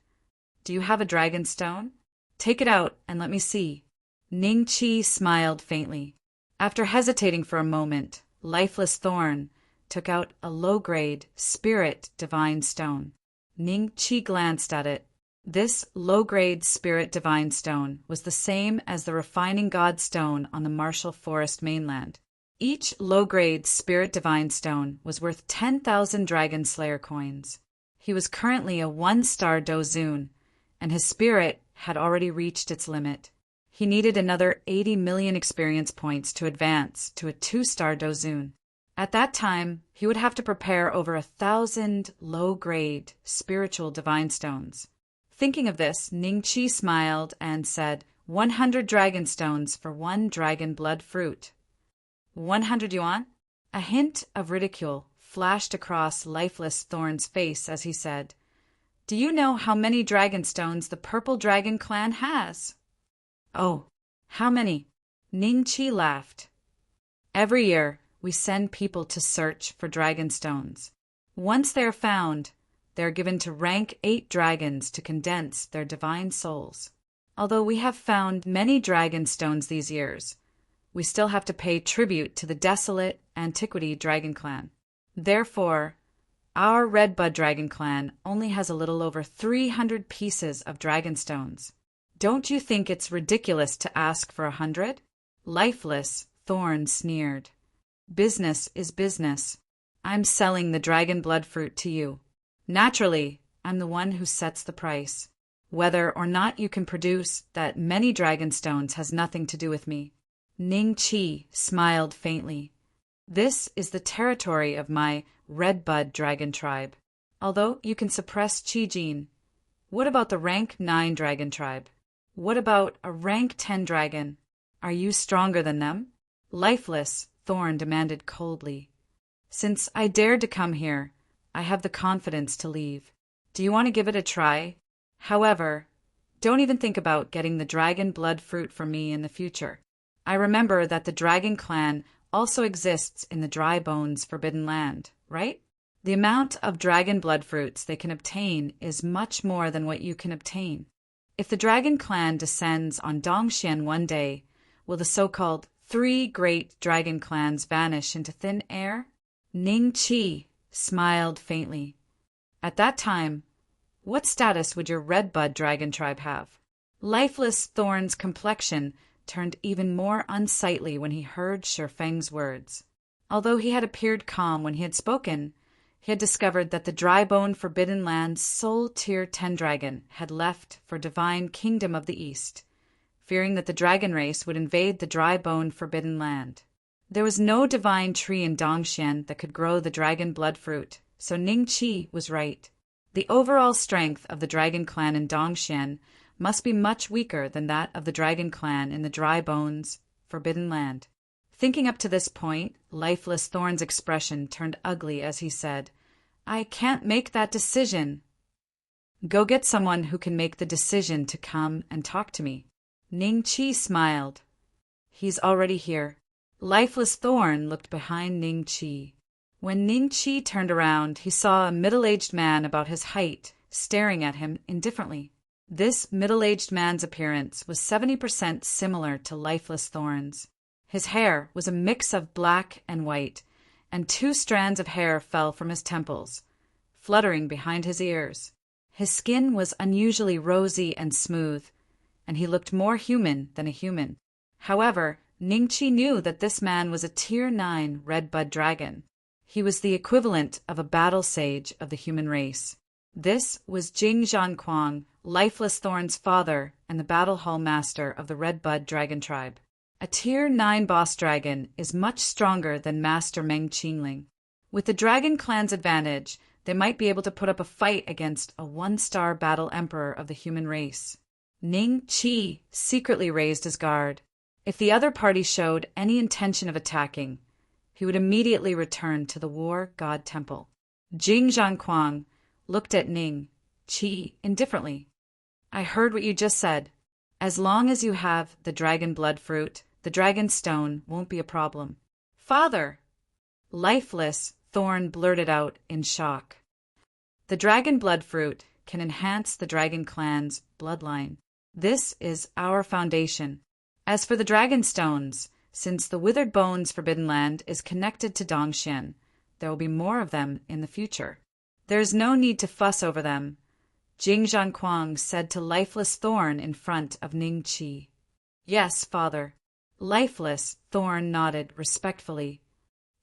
Do you have a dragon stone? Take it out and let me see. Ning Chi smiled faintly. After hesitating for a moment, Lifeless Thorn took out a low-grade spirit divine stone. Ning Chi glanced at it. This low-grade spirit divine stone was the same as the refining god stone on the Marshall Forest mainland. Each low-grade spirit divine stone was worth 10,000 Dragon Slayer coins. He was currently a 1-star Dou Zun, and his spirit had already reached its limit. He needed another 80 million experience points to advance to a 2-star Dou Zun. At that time, he would have to prepare over 1,000 low-grade spiritual divine stones. Thinking of this, Ning Chi smiled and said, 100 dragon stones for 1 dragon blood fruit. 100 yuan? A hint of ridicule flashed across Lifeless Thorn's face as he said, "Do you know how many dragon stones the Purple Dragon clan has?" "Oh, how many?" Ning Qi laughed. "Every year, we send people to search for dragon stones. Once they are found, they are given to rank 8 dragons to condense their divine souls. Although we have found many dragon stones these years, we still have to pay tribute to the desolate Antiquity Dragon Clan. Therefore, our Redbud Dragon Clan only has a little over 300 pieces of dragon stones. Don't you think it's ridiculous to ask for 100? Lifeless Thorn sneered. "Business is business. I'm selling the dragon blood fruit to you. Naturally, I'm the one who sets the price. Whether or not you can produce that many dragon stones has nothing to do with me." Ning Qi smiled faintly. "This is the territory of my Redbud Dragon tribe. Although you can suppress Qi Jin, what about the rank 9 dragon tribe? What about a rank 10 dragon? Are you stronger than them?" Lifeless Thorn demanded coldly. "Since I dared to come here, I have the confidence to leave. Do you want to give it a try? However, don't even think about getting the dragon blood fruit from me in the future. I remember that the Dragon Clan also exists in the Dry Bones Forbidden Land, right? The amount of dragon blood fruits they can obtain is much more than what you can obtain. If the Dragon Clan descends on Dongxian one day, will the so-called 3 great dragon clans vanish into thin air?" Ning Qi smiled faintly. "At that time, what status would your Redbud Dragon tribe have?" Lifeless Thorn's complexion turned even more unsightly when he heard Shifeng's words. Although he had appeared calm when he had spoken, he had discovered that the Drybone Forbidden Land's sole Tier 10 dragon had left for Divine Kingdom of the East, fearing that the dragon race would invade the Drybone Forbidden Land. There was no divine tree in Dongxian that could grow the dragon blood fruit, so Ning Qi was right. The overall strength of the Dragon Clan in Dongxian must be much weaker than that of the Dragon Clan in the Dry Bones Forbidden Land. Thinking up to this point, Lifeless Thorn's expression turned ugly as he said, "I can't make that decision." "Go get someone who can make the decision to come and talk to me." Ning Qi smiled. "He's already here." Lifeless Thorn looked behind Ning Qi. When Ning Qi turned around, he saw a middle-aged man about his height staring at him indifferently. This middle-aged man's appearance was 70% similar to Lifeless Thorn's. His hair was a mix of black and white, and 2 strands of hair fell from his temples, fluttering behind his ears. His skin was unusually rosy and smooth, and he looked more human than a human. However, Ning Qi knew that this man was a Tier 9 Redbud Dragon. He was the equivalent of a battle sage of the human race. This was Jing Zhanquang, Lifeless Thorn's father and the Battle Hall Master of the Redbud Dragon tribe. A Tier 9 boss dragon is much stronger than Master Meng Qingling. With the Dragon Clan's advantage, they might be able to put up a fight against a 1-star battle emperor of the human race. Ning Qi secretly raised his guard. If the other party showed any intention of attacking, he would immediately return to the War God Temple. Jing Zhanquang looked at Ning Qi indifferently. "I heard what you just said. As long as you have the dragon blood fruit, the dragon stone won't be a problem." "Father!" Lifeless Thorn blurted out in shock. "The dragon blood fruit can enhance the Dragon Clan's bloodline. This is our foundation. As for the dragon stones, since the Withered Bones Forbidden Land is connected to Dongxian, there will be more of them in the future. There is no need to fuss over them," Jing Zhanquang said to Lifeless Thorn in front of Ning Qi. "Yes, father." Lifeless Thorn nodded respectfully.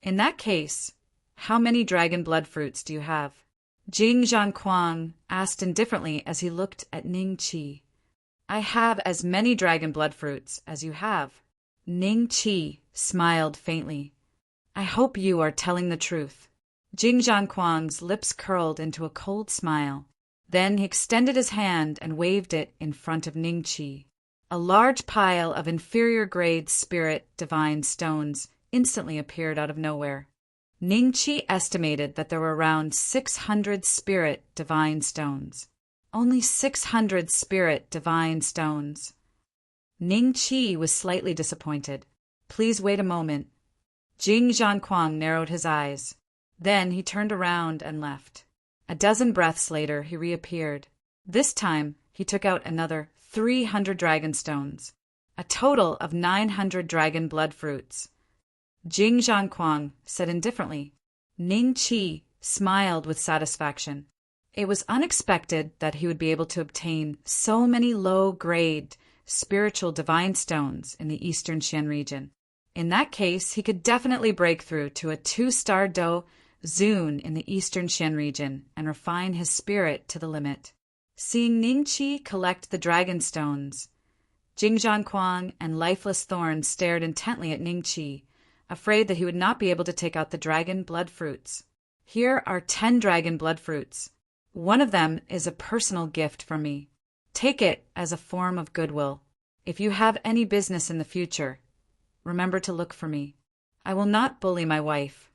"In that case, how many dragon blood fruits do you have?" Jing Zhanquang asked indifferently as he looked at Ning Qi. "I have as many dragon blood fruits as you have." Ning Qi smiled faintly. "I hope you are telling the truth." Jing Zhanquang's lips curled into a cold smile. Then he extended his hand and waved it in front of Ning Qi. A large pile of inferior-grade spirit divine stones instantly appeared out of nowhere. Ningqi estimated that there were around 600 spirit divine stones. Only 600 spirit divine stones. Ningqi was slightly disappointed. Please wait a moment. Jing Zhanquang narrowed his eyes. Then he turned around and left. A dozen breaths later, he reappeared. This time, he took out another 300 dragon stones, a total of 900 dragon blood fruits. Jing Zhanquang said indifferently. Ningqi smiled with satisfaction. It was unexpected that he would be able to obtain so many low-grade spiritual divine stones in the Eastern Xian region. In that case, he could definitely break through to a 2-star Do Zun in the Eastern Xian region and refine his spirit to the limit. Seeing Ningqi collect the dragon stones, Jing Zhanquang and Lifeless Thorn stared intently at Ningqi, afraid that he would not be able to take out the dragon blood fruits. Here are 10 dragon blood fruits. One of them is a personal gift from me. Take it as a form of goodwill. If you have any business in the future, remember to look for me. I will not bully my wife.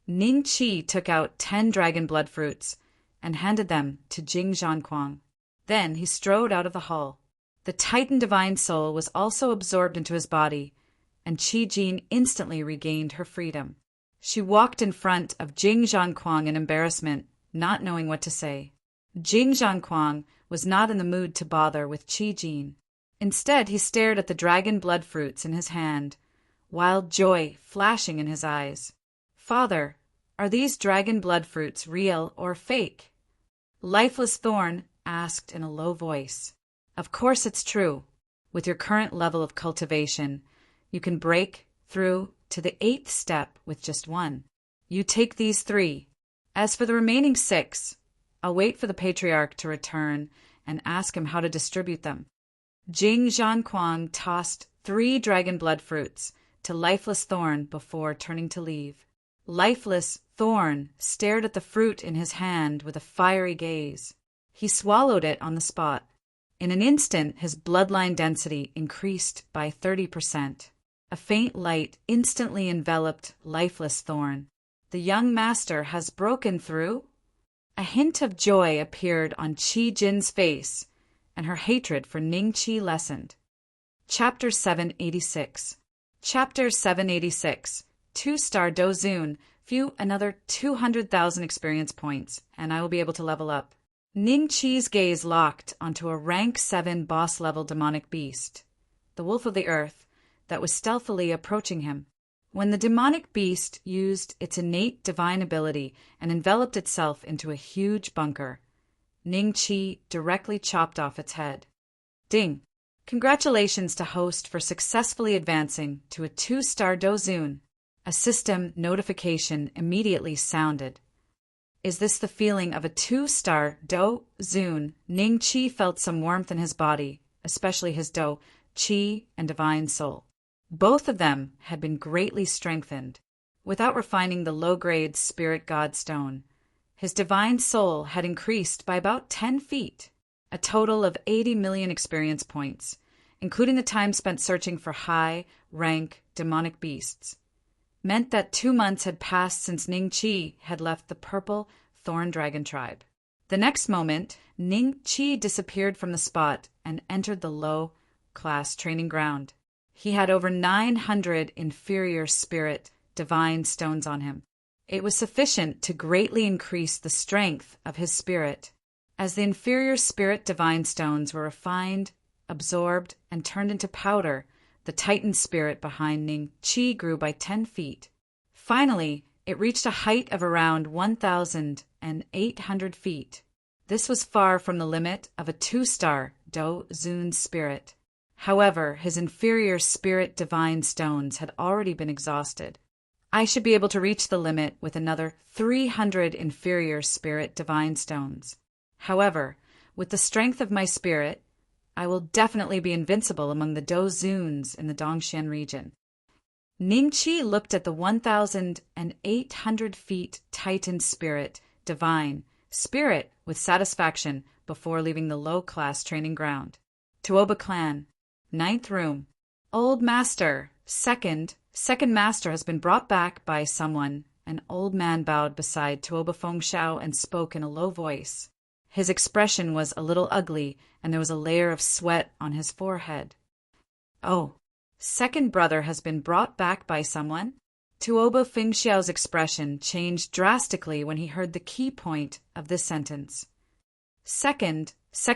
Ningqi took out 10 dragon blood fruits and handed them to Jing Zhanquang. Then he strode out of the hall. The Titan Divine Soul was also absorbed into his body, and Qi Jin instantly regained her freedom. She walked in front of Jing Zhanquang in embarrassment, not knowing what to say. Jing Zhanquang was not in the mood to bother with Qi Jin. Instead, he stared at the dragon blood fruits in his hand, wild joy flashing in his eyes. Father, are these dragon blood fruits real or fake? Lifeless Thorn asked in a low voice. Of course it's true. With your current level of cultivation, you can break through to the 8th step with just 1. You take these 3. As for the remaining 6, I'll wait for the patriarch to return and ask him how to distribute them. Jing Zhanquang tossed 3 dragon blood fruits to Lifeless Thorn before turning to leave. Lifeless Thorn stared at the fruit in his hand with a fiery gaze. He swallowed it on the spot. In an instant, his bloodline density increased by 30%. A faint light instantly enveloped Lifeless Thorn. The young master has broken through? A hint of joy appeared on Qi Jin's face, and her hatred for Ningqi lessened. Chapter 786. Chapter 786. 2-star Do Zun. Few another 200,000 experience points, and I will be able to level up. Ningqi's gaze locked onto a rank 7 boss-level demonic beast, the Wolf of the Earth, that was stealthily approaching him. When the demonic beast used its innate divine ability and enveloped itself into a huge bunker, Ningqi directly chopped off its head. Ding! Congratulations to host for successfully advancing to a 2-star Do Zun. A system notification immediately sounded. Is this the feeling of a 2-star Do Zun? Ningqi felt some warmth in his body, especially his Do, Qi, and Divine Soul. Both of them had been greatly strengthened. Without refining the low-grade Spirit God Stone, his Divine Soul had increased by about 10 feet, a total of 80 million experience points, including the time spent searching for high-rank demonic beasts. Meant that 2 months had passed since Ningqi had left the Purple Thorn Dragon tribe. The next moment, Ningqi disappeared from the spot and entered the low-class training ground. He had over 900 inferior spirit divine stones on him. It was sufficient to greatly increase the strength of his spirit. As the inferior spirit divine stones were refined, absorbed, and turned into powder, the Titan spirit behind Ningqi grew by 10 feet. Finally, it reached a height of around 1,800 feet. This was far from the limit of a 2-star Do Zun spirit. However, his inferior spirit divine stones had already been exhausted. I should be able to reach the limit with another 300 inferior spirit divine stones. However, with the strength of my spirit, I will definitely be invincible among the Do Zuns in the Dongxian region. Ningqi looked at the 1,800 feet Titan spirit divine spirit with satisfaction before leaving the low-class training ground. Tuoba clan. Ninth room. Old master. Second master has been brought back by someone. An old man bowed beside Tuoba Fengxiao and spoke in a low voice. His expression was a little ugly, and there was a layer of sweat on his forehead. Oh, second brother has been brought back by someone? Tuoba Fengxiao's expression changed drastically when he heard the key point of this sentence. Second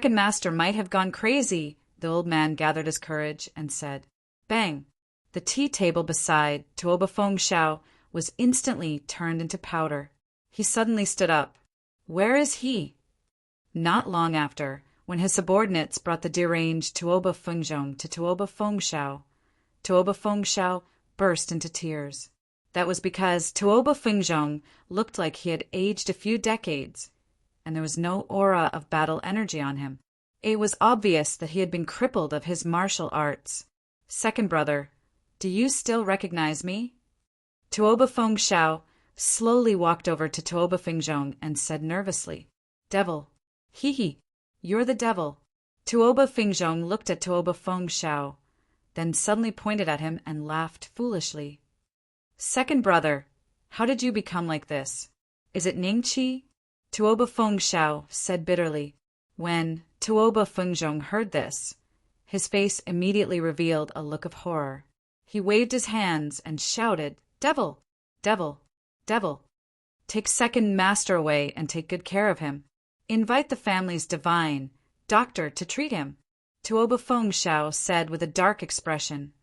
master might have gone crazy. The old man gathered his courage and said, Bang! The tea table beside Tuoba Fengxiao was instantly turned into powder. He suddenly stood up. Where is he? Not long after, when his subordinates brought the deranged Tuoba Fengzhong to Tuoba Fengxiao burst into tears. That was because Tuoba Fengzhong looked like he had aged a few decades, and there was no aura of battle energy on him. It was obvious that he had been crippled of his martial arts. Second brother, do you still recognize me? Tuoba Fengxiao slowly walked over to Tuoba Fengzhong and said nervously, Devil. Hee, you're the devil. Tuoba Fengzhong looked at Tuoba Fengxiao, then suddenly pointed at him and laughed foolishly. Second brother, how did you become like this? Is it Ningqi? Tuoba Fengxiao said bitterly. When Tuoba Fengzhong heard this, his face immediately revealed a look of horror. He waved his hands and shouted, Devil! Devil! Devil! Take second master away and take good care of him. Invite the family's divine doctor to treat him. Tuoba Fengxiao said with a dark expression.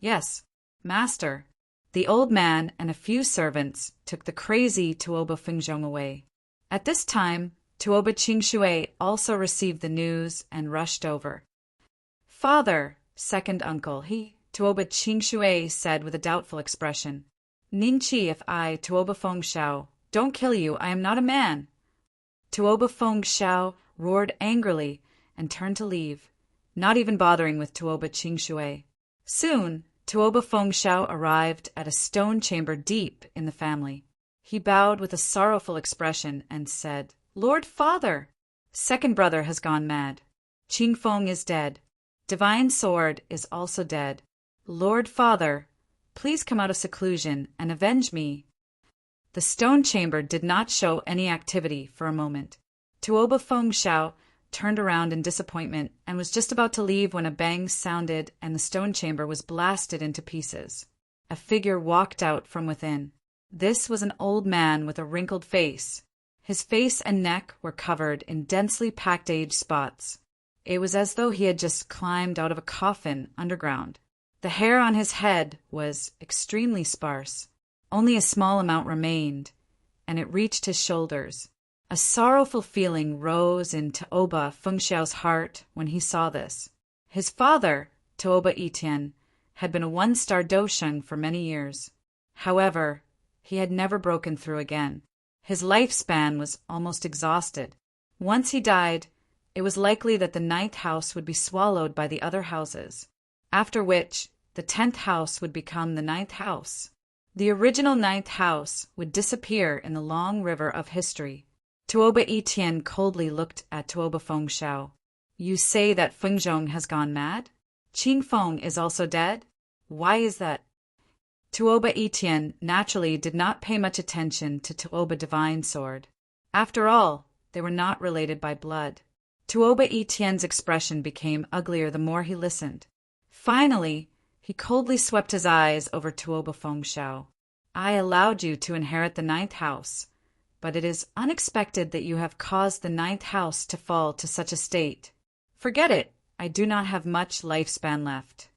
Yes, master. The old man and a few servants took the crazy Tuoba Fengzhong away. At this time, Tuoba Qingshui also received the news and rushed over. Father, second uncle, Tuoba Qingshui said with a doubtful expression. Ningqi, if I, Tuoba Fengxiao, don't kill you, I am not a man. Tuoba Fengxiao roared angrily and turned to leave, not even bothering with Tuoba Qingshui. Soon, Tuoba Fengxiao arrived at a stone chamber deep in the family. He bowed with a sorrowful expression and said, Lord Father, second brother has gone mad. Qingfeng is dead. Divine Sword is also dead. Lord Father, please come out of seclusion and avenge me. The stone chamber did not show any activity for a moment. Tuoba Fengxiao turned around in disappointment and was just about to leave when a bang sounded and the stone chamber was blasted into pieces. A figure walked out from within. This was an old man with a wrinkled face. His face and neck were covered in densely packed age spots. It was as though he had just climbed out of a coffin underground. The hair on his head was extremely sparse. Only a small amount remained, and it reached his shoulders. A sorrowful feeling rose in Tuoba Fengxiao's heart when he saw this. His father, Tuoba Etian, had been a one-star dosheng for many years. However, he had never broken through again. His lifespan was almost exhausted. Once he died, it was likely that the 9th house would be swallowed by the other houses, after which the 10th house would become the 9th house. The original 9th house would disappear in the long river of history. Tuoba Etian coldly looked at Tuoba Fengxiao. You say that Fengzhong has gone mad? Qingfeng is also dead? Why is that? Tuoba Etian naturally did not pay much attention to Tuoba Divine Sword. After all, they were not related by blood. Tuoba Etian's expression became uglier the more he listened. Finally, he coldly swept his eyes over Tuoba Fengxiao. I allowed you to inherit the 9th house, but it is unexpected that you have caused the 9th house to fall to such a state. Forget it, I do not have much lifespan left.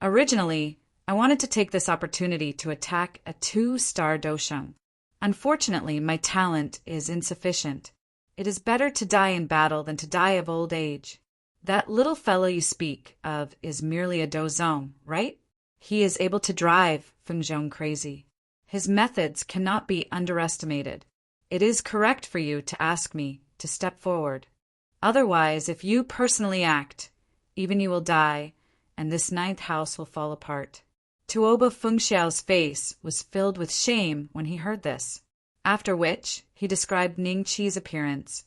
Originally, I wanted to take this opportunity to attack a 2-star dosheng. Unfortunately, my talent is insufficient. It is better to die in battle than to die of old age. That little fellow you speak of is merely a dozong, right? He is able to drive Fengzhong crazy. His methods cannot be underestimated. It is correct for you to ask me to step forward. Otherwise, if you personally act, even you will die, and this 9th house will fall apart. Tuoba Fengxiao's face was filled with shame when he heard this, after which he described Ningqi's appearance,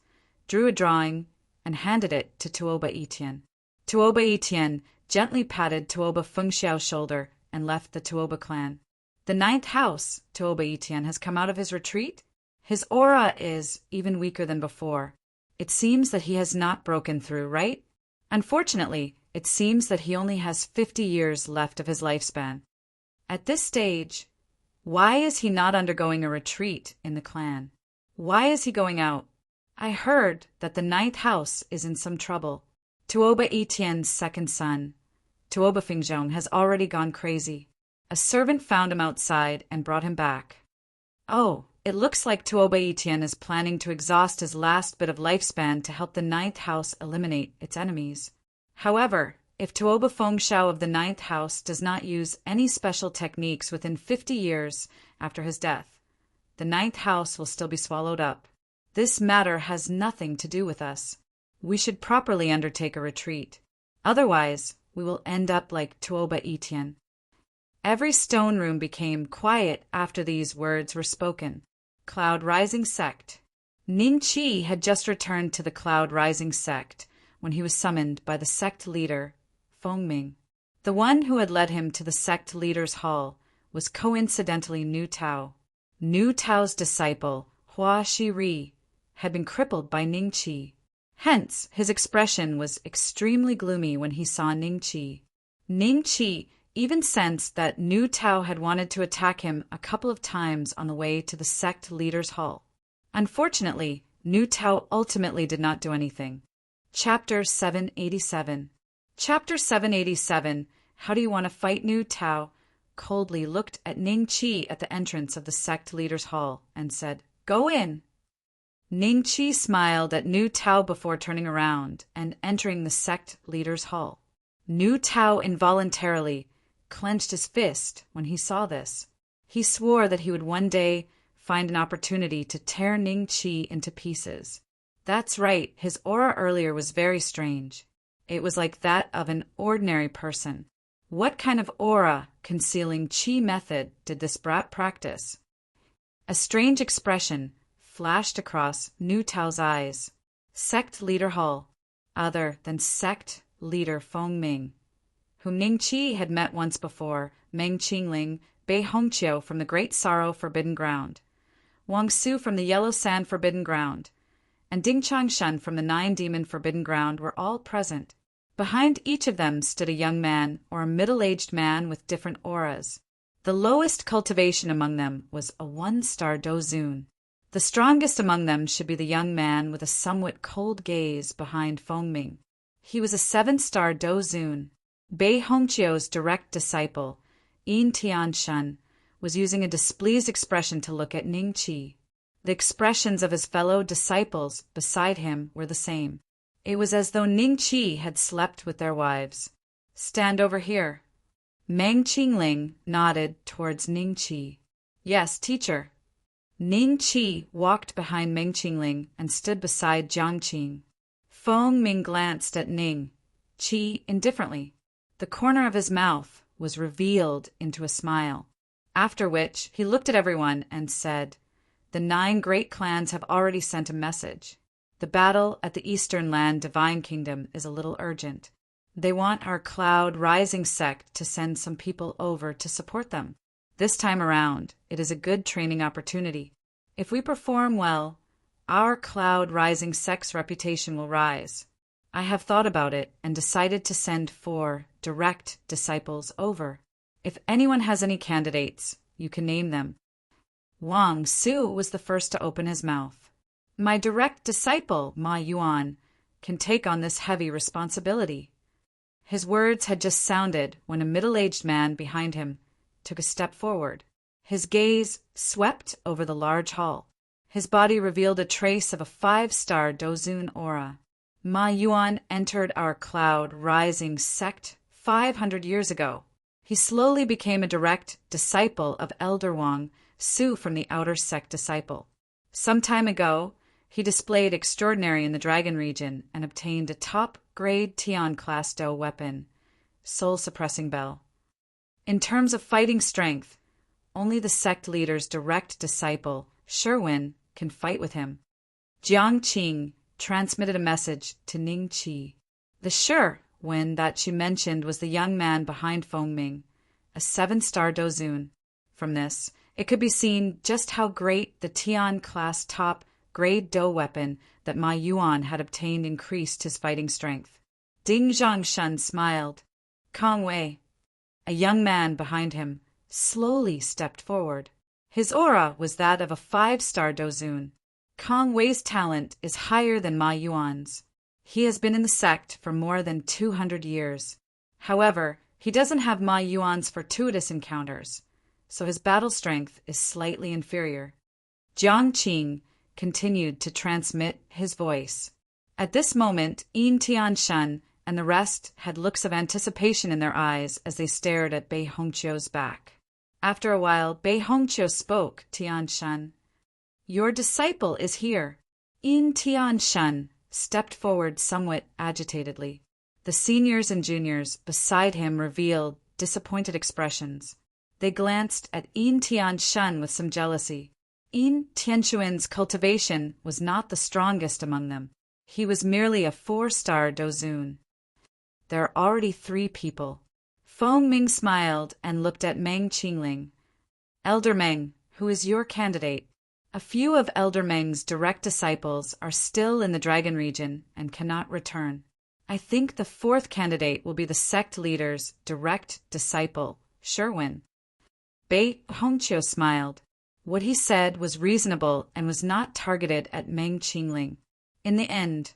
drew a drawing, and handed it to Tuoba Etian. Tuoba Etian gently patted Tuoba Fengxiao's shoulder and left the Tuoba clan. The ninth house, Tuoba Etian, has come out of his retreat. His aura is even weaker than before. It seems that he has not broken through, right? Unfortunately, it seems that he only has 50 years left of his lifespan. At this stage, why is he not undergoing a retreat in the clan? Why is he going out? I heard that the ninth house is in some trouble. Tuoba Etien's second son, Tuoba Fengxiong, has already gone crazy. A servant found him outside and brought him back. Oh, it looks like Tuoba Etian is planning to exhaust his last bit of lifespan to help the ninth house eliminate its enemies. However, if Tuoba Fengxiao of the ninth house does not use any special techniques within 50 years after his death, the ninth house will still be swallowed up. This matter has nothing to do with us. We should properly undertake a retreat. Otherwise, we will end up like Tuoba Etian. Every stone room became quiet after these words were spoken. Cloud Rising Sect. Ning Qi had just returned to the Cloud Rising Sect when he was summoned by the sect leader, Feng Ming. The one who had led him to the sect leader's hall was coincidentally Nu Tao. Nu Tao's disciple, Hua Shiri, had been crippled by Ning Qi. Hence, his expression was extremely gloomy when he saw Ning Qi. Ning Qi even sensed that Nu Tao had wanted to attack him a couple of times on the way to the sect leader's hall. Unfortunately, Nu Tao ultimately did not do anything. Chapter 787. Chapter 787, How Do You Want to Fight? Nu Tao coldly looked at Ning Qi at the entrance of the sect leader's hall and said, "Go in." Ning Qi smiled at Nu Tao before turning around and entering the sect leader's hall. Nu Tao involuntarily clenched his fist when he saw this. He swore that he would one day find an opportunity to tear Ning Qi into pieces. That's right, his aura earlier was very strange. It was like that of an ordinary person. What kind of aura concealing Qi method did this brat practice? A strange expression flashed across Nu Tao's eyes. Sect leader hall, other than sect leader Feng Ming, whom Ning Qi had met once before, Meng Qingling, Bei Hongqiu from the Great Sorrow Forbidden Ground, Wang Su from the Yellow Sand Forbidden Ground, and Ding Changshan from the Nine Demon Forbidden Ground were all present. Behind each of them stood a young man or a middle-aged man with different auras. The lowest cultivation among them was a 1-star Dozun. The strongest among them should be the young man with a somewhat cold gaze behind Feng Ming. He was a 7-star Dozun. Bei Hongqiu's direct disciple, Yin Tianshan, was using a displeased expression to look at Ning Qi. The expressions of his fellow disciples beside him were the same. It was as though Ning Qi had slept with their wives. "Stand over here." Meng Qingling nodded towards Ning Qi. "Yes, teacher." Ning Qi walked behind Meng Qingling and stood beside Jiang Qing. Feng Ming glanced at Ning Qi indifferently. The corner of his mouth was revealed into a smile, after which he looked at everyone and said, "The 9 great clans have already sent a message. The battle at the Eastern Land Divine Kingdom is a little urgent. They want our Cloud Rising sect to send some people over to support them. This time around, it is a good training opportunity. If we perform well, our Cloud Rising sect's reputation will rise. I have thought about it and decided to send 4 direct disciples over. If anyone has any candidates, you can name them." Wang Su was the first to open his mouth. "My direct disciple, Ma Yuan, can take on this heavy responsibility." His words had just sounded when a middle-aged man behind him took a step forward. His gaze swept over the large hall. His body revealed a trace of a 5-star Dozun aura. Ma Yuan entered our Cloud Rising sect 500 years ago. He slowly became a direct disciple of Elder Wang Su from the outer sect disciple. Some time ago, he displayed extraordinary in the Dragon region and obtained a top-grade Tian class Do weapon, soul-suppressing bell. In terms of fighting strength, only the sect leader's direct disciple, Sherwin, can fight with him. Jiang Qing transmitted a message to Ning Qi. The Shi Wen that she mentioned was the young man behind Feng Ming, a 7-star Dozun. From this, it could be seen just how great the Tian-class top-grade Do weapon that Ma Yuan had obtained increased his fighting strength. Ding Zhongshan smiled. Kong Wei, a young man behind him, slowly stepped forward. His aura was that of a 5-star Dozun. Kong Wei's talent is higher than Ma Yuan's. He has been in the sect for more than 200 years. However, he doesn't have Ma Yuan's fortuitous encounters, so his battle strength is slightly inferior. Jiang Qing continued to transmit his voice. At this moment, Yin Tianshan and the rest had looks of anticipation in their eyes as they stared at Bei Hongqiu's back. After a while, Bei Hongqiu spoke. Tianshan, your disciple is here. Yin Tianshan stepped forward somewhat agitatedly. The seniors and juniors beside him revealed disappointed expressions. They glanced at Yin Tianshan with some jealousy. Yin Tianshuan's cultivation was not the strongest among them. He was merely a 4-star Dozun. There are already 3 people. Feng Ming smiled and looked at Meng Qingling. Elder Meng, who is your candidate? A few of Elder Meng's direct disciples are still in the Dragon region and cannot return. I think the 4th candidate will be the sect leader's direct disciple, Sherwin. Bei Hongqiu smiled. What he said was reasonable and was not targeted at Meng Qingling. In the end,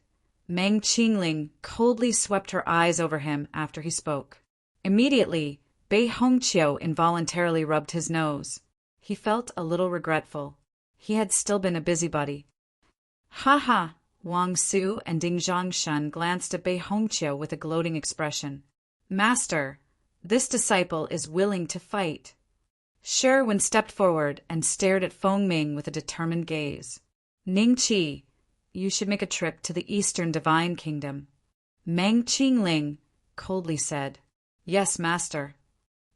Meng Qingling coldly swept her eyes over him after he spoke. Immediately, Bei Hongqiu involuntarily rubbed his nose. He felt a little regretful. He had still been a busybody. Ha ha! Wang Su and Ding Zhongshan glanced at Bei Hongqiu with a gloating expression. Master, this disciple is willing to fight. Sherwin stepped forward and stared at Feng Ming with a determined gaze. Ning Qi, you should make a trip to the Eastern Divine Kingdom. Meng Qingling coldly said. Yes, master.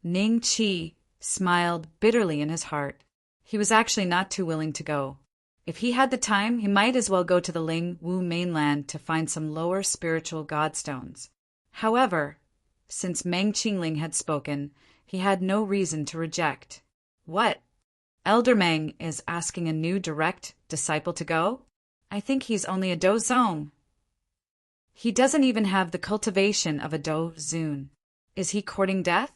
Ning Qi smiled bitterly in his heart. He was actually not too willing to go. If he had the time, he might as well go to the Ling Wu mainland to find some lower spiritual godstones. However, since Meng Qingling had spoken, he had no reason to reject. What? Elder Meng is asking a new direct disciple to go? I think he's only a Dozong. He doesn't even have the cultivation of a Dozun. Is he courting death?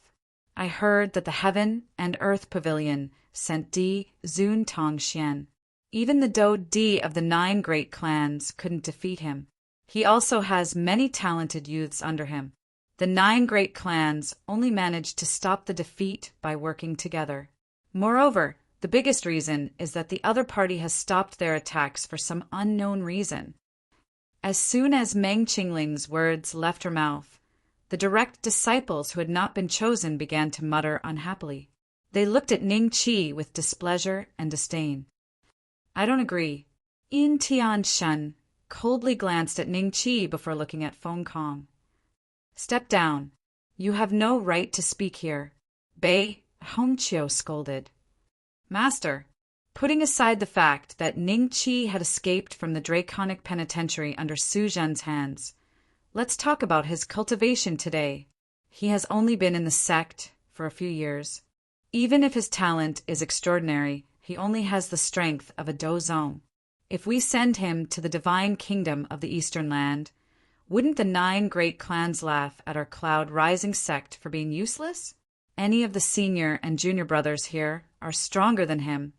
I heard that the Heaven and Earth Pavilion sent Di Zun Tong Xian. Even the Do Di of the 9 great clans couldn't defeat him. He also has many talented youths under him. The 9 great clans only managed to stop the defeat by working together. Moreover, the biggest reason is that the other party has stopped their attacks for some unknown reason. As soon as Meng Qingling's words left her mouth, the direct disciples who had not been chosen began to mutter unhappily. They looked at Ning Qi with displeasure and disdain. I don't agree. Yin Tianshan coldly glanced at Ning Qi before looking at Feng Kong. Step down. You have no right to speak here. Bei Hongqiu scolded. Master, putting aside the fact that Ning Qi had escaped from the Draconic Penitentiary under Su Zhen's hands, let's talk about his cultivation today. He has only been in the sect for a few years. Even if his talent is extraordinary, he only has the strength of a Dozong. If we send him to the divine kingdom of the Eastern Land, wouldn't the 9 great clans laugh at our cloud-rising sect for being useless? Any of the senior and junior brothers here are stronger than him,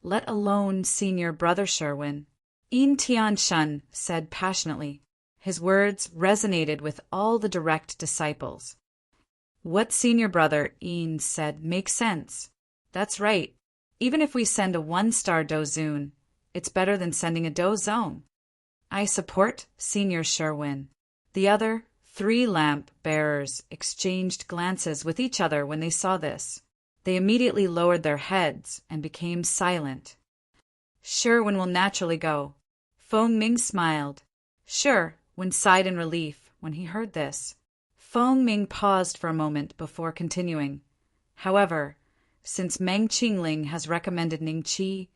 let alone senior brother Sherwin. Yin Tianshan said passionately. His words resonated with all the direct disciples. What senior brother, Yin said, makes sense. That's right. Even if we send a 1-star Dozun, it's better than sending a Dozong. I support senior Sherwin. The other 3 lamp bearers exchanged glances with each other when they saw this. They immediately lowered their heads and became silent. Sherwin will naturally go. Feng Ming smiled. Sherwin sighed in relief when he heard this. Feng Ming paused for a moment before continuing. However, since Meng Qingling has recommended Ning Qi,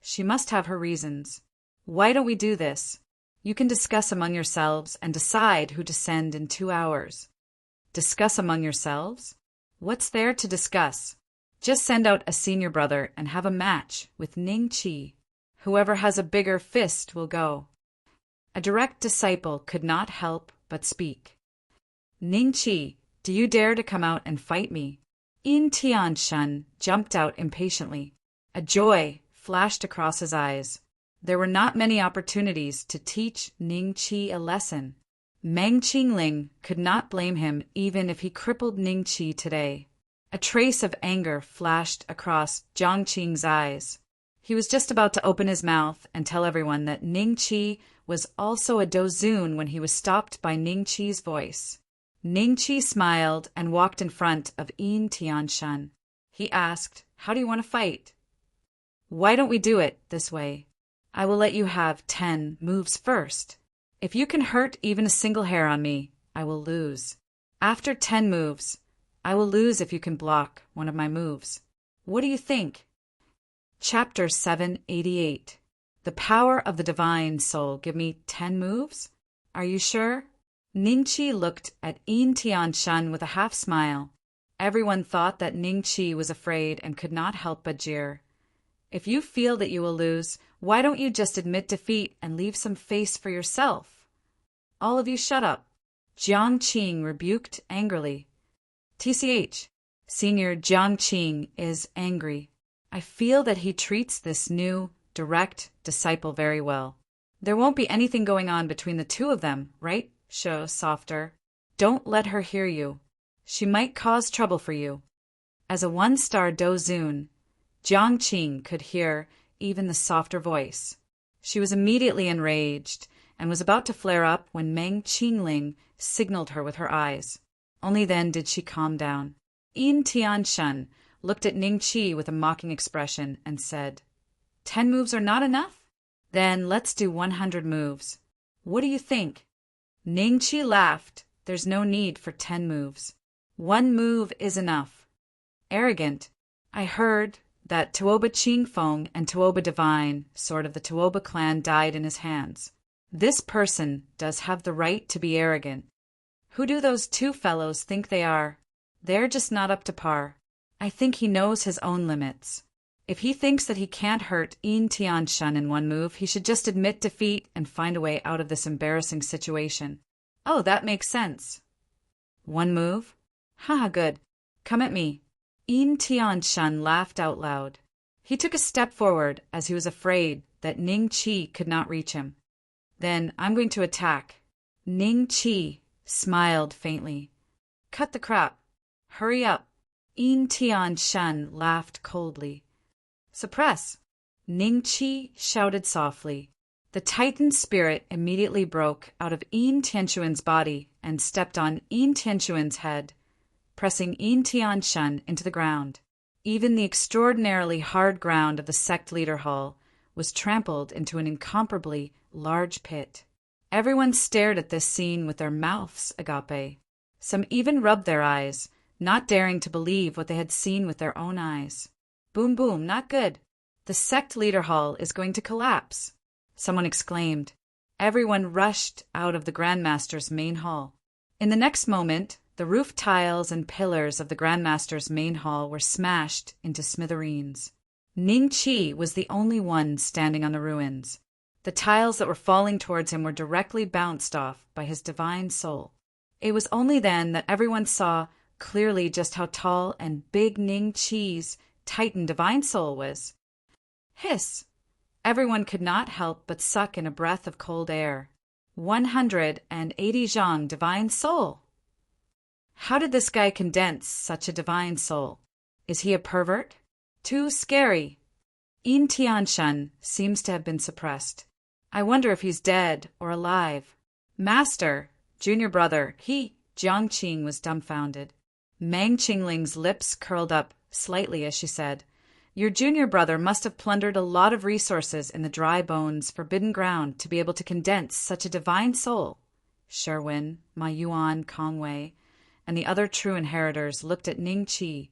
she must have her reasons. Why don't we do this? You can discuss among yourselves and decide who to send in 2 hours. Discuss among yourselves? What's there to discuss? Just send out a senior brother and have a match with Ning Chi. Whoever has a bigger fist will go. A direct disciple could not help but speak. Ning Chi, do you dare to come out and fight me? Yin Tianshan jumped out impatiently. A joy flashed across his eyes. There were not many opportunities to teach Ning Chi a lesson. Meng Qingling could not blame him even if he crippled Ning Chi today. A trace of anger flashed across Jiang Qing's eyes. He was just about to open his mouth and tell everyone that Ning Chi was also a dozun when he was stopped by Ning Chi's voice. Ning Chi smiled and walked in front of Yin Tianshan. He asked, "How do you want to fight?" "Why don't we do it this way? I will let you have 10 moves first. If you can hurt even a single hair on me, I will lose. After 10 moves, I will lose if you can block one of my moves. What do you think?" Chapter 788. The power of the divine soul. Give me 10 moves? Are you sure? Ning Chi looked at Yin Tianshan with a half smile. Everyone thought that Ning Chi was afraid and could not help but jeer. If you feel that you will lose, why don't you just admit defeat and leave some face for yourself? All of you shut up. Jiang Qing rebuked angrily. TCH, Senior Jiang Qing is angry. I feel that he treats this new, direct disciple very well. There won't be anything going on between the two of them, right? Show softer. Don't let her hear you. She might cause trouble for you. As a 1-star dozun, Jiang Qing could hear even the softer voice. She was immediately enraged and was about to flare up when Meng Qingling signaled her with her eyes. Only then did she calm down. Yin Tianshan looked at Ning Chi with a mocking expression and said, 10 moves are not enough? Then let's do 100 moves. What do you think? Ning Chi laughed. There's no need for 10 moves. 1 move is enough. Arrogant. I heard that Tuoba Qingfeng and Tuoba Divine, sword of the Tuoba clan, died in his hands. This person does have the right to be arrogant. Who do those 2 fellows think they are? They're just not up to par. I think he knows his own limits. If he thinks that he can't hurt Yin Tianshan in 1 move, he should just admit defeat and find a way out of this embarrassing situation. Oh, that makes sense. 1 move? Haha, good. Come at me. Yin Tianshan laughed out loud. He took a step forward as he was afraid that Ning Chi could not reach him. Then I'm going to attack. Ning Chi smiled faintly. Cut the crap. Hurry up. Yin Tianshan laughed coldly. Suppress. Ning Chi shouted softly. The Titan spirit immediately broke out of Yin Tianshuan's body and stepped on Yin Tianshuan's head, pressing Yin Tianshan into the ground. Even the extraordinarily hard ground of the sect leader hall was trampled into an incomparably large pit. Everyone stared at this scene with their mouths agape. Some even rubbed their eyes, not daring to believe what they had seen with their own eyes. Boom, boom, not good. The sect leader hall is going to collapse. Someone exclaimed. Everyone rushed out of the Grandmaster's main hall. In the next moment, the roof tiles and pillars of the Grandmaster's main hall were smashed into smithereens. Ning Chi was the only one standing on the ruins. The tiles that were falling towards him were directly bounced off by his divine soul. It was only then that everyone saw clearly just how tall and big Ning Chi's Titan divine soul was. Hiss! Everyone could not help but suck in a breath of cold air. 180 zhang divine soul! How did this guy condense such a divine soul? Is he a pervert? Too scary. Yin Tianshan seems to have been suppressed. I wonder if he's dead or alive. Master, junior brother, Jiang Qing was dumbfounded. Meng Qingling's lips curled up slightly as she said, Your junior brother must have plundered a lot of resources in the dry bones forbidden ground to be able to condense such a divine soul. Sherwin, Ma Yuan, Kongwei, and the other true inheritors looked at Ning Chi,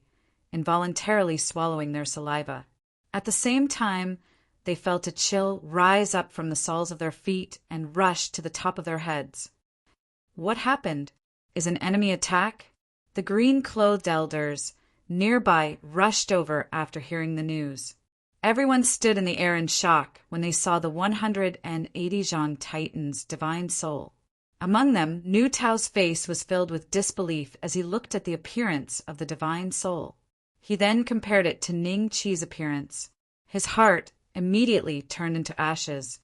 involuntarily swallowing their saliva. At the same time, They felt a chill rise up from the soles of their feet and rush to the top of their heads. What happened? Is an enemy attack? The green-clothed elders nearby rushed over after hearing the news. Everyone stood in the air in shock when they saw the 180 Zhang Titan's divine soul. Among them, Nu Tao's face was filled with disbelief as he looked at the appearance of the divine soul. He then compared it to Ning Qi's appearance. His heart immediately turned into ashes.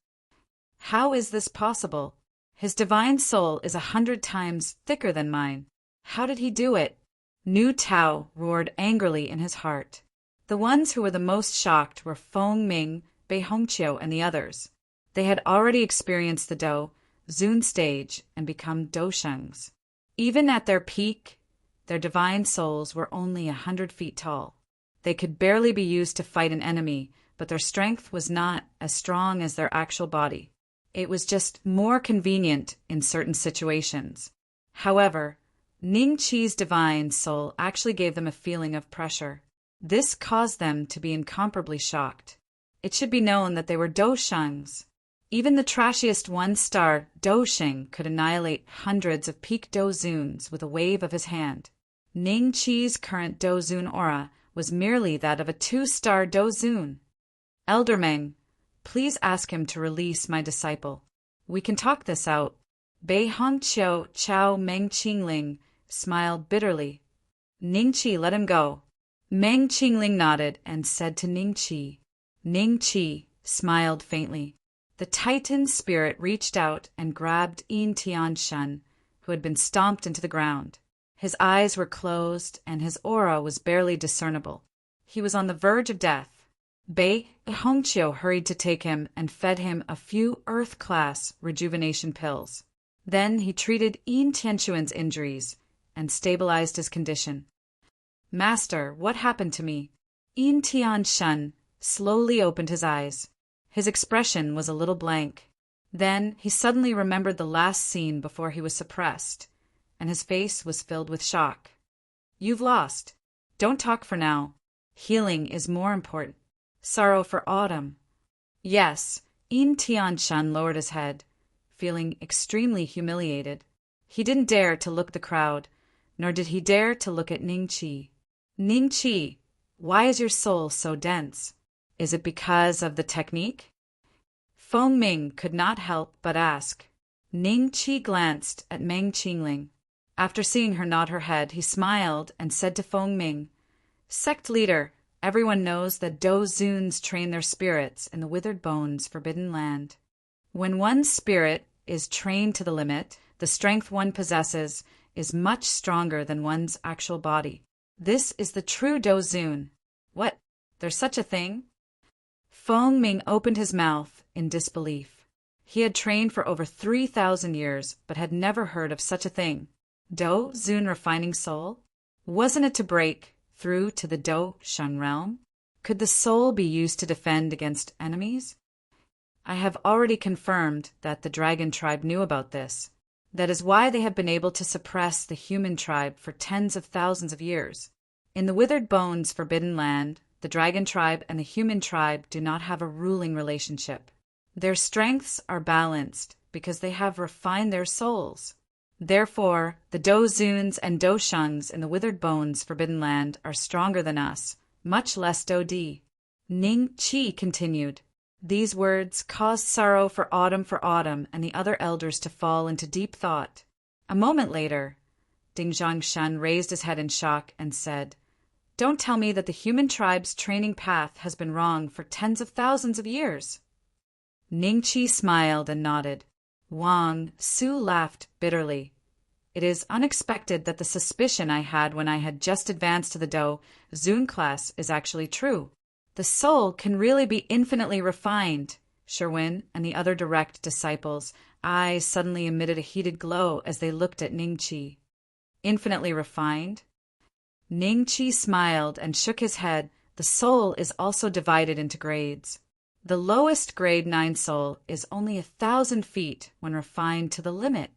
How is this possible? His divine soul is 100 times thicker than mine. How did he do it? Nu Tao roared angrily in his heart. The ones who were the most shocked were Feng Ming, Bei Hongqiu, and the others. They had already experienced the Do Zun stage and become Doshungs. Even at their peak, their divine souls were only 100 feet tall. They could barely be used to fight an enemy, but their strength was not as strong as their actual body. It was just more convenient in certain situations. However, Ning Qi's divine soul actually gave them a feeling of pressure. This caused them to be incomparably shocked. It should be known that they were Doshungs. Even the trashiest one-star Dosheng could annihilate hundreds of peak Dozuns with a wave of his hand. Ning Qi's current Dozun aura was merely that of a 2-star Dozun. Elder Meng, please ask him to release my disciple. We can talk this out. Bei Hongqiu Chao Meng Qingling smiled bitterly. Ning Qi, let him go. Meng Qingling nodded and said to Ning Qi. Ning Qi smiled faintly. The Titan spirit reached out and grabbed Yin Tianshan, who had been stomped into the ground. His eyes were closed and his aura was barely discernible. He was on the verge of death. Bei Hongqiu hurried to take him and fed him a few Earth-class rejuvenation pills. Then he treated Yin Tianshuan's injuries and stabilized his condition. Master, what happened to me? Yin Tianshan slowly opened his eyes. His expression was a little blank. Then he suddenly remembered the last scene before he was suppressed, and his face was filled with shock. You've lost. Don't talk for now. Healing is more important. Sorrow for autumn. Yes, Yin Tianshan lowered his head, feeling extremely humiliated. He didn't dare to look at the crowd, nor did he dare to look at Ning Qi. Ning Qi, why is your soul so dense? Is it because of the technique? Feng Ming could not help but ask. Ning Qi glanced at Meng Qingling. After seeing her nod her head, he smiled and said to Feng Ming, Sect leader, everyone knows that Dozuns train their spirits in the withered bones forbidden land. When one's spirit is trained to the limit, the strength one possesses is much stronger than one's actual body. This is the true Dozun. What? There's such a thing? Feng Ming opened his mouth in disbelief. He had trained for over 3,000 years, but had never heard of such a thing. Do-Zun refining soul? Wasn't it to break through to the Do-Shun realm? Could the soul be used to defend against enemies? I have already confirmed that the dragon tribe knew about this. That is why they have been able to suppress the human tribe for tens of thousands of years. In the withered bones forbidden land, the dragon tribe and the human tribe do not have a ruling relationship. Their strengths are balanced because they have refined their souls. Therefore, the Dozuns and Doshungs in the withered bones forbidden land are stronger than us, much less Dodi. Ning Qi continued. These words caused Sorrow for Autumn and the other elders to fall into deep thought. A moment later, Ding Zhongshan raised his head in shock and said, Don't tell me that the human tribe's training path has been wrong for tens of thousands of years. Ning Qi smiled and nodded. Wang Su laughed bitterly. It is unexpected that the suspicion I had when I had just advanced to the Do-Zun class is actually true. The soul can really be infinitely refined. Sherwin and the other direct disciples' eyes suddenly emitted a heated glow as they looked at Ning Qi. Infinitely refined? Ning Qi smiled and shook his head. The soul is also divided into grades. The lowest grade 9 soul is only 1,000 feet when refined to the limit.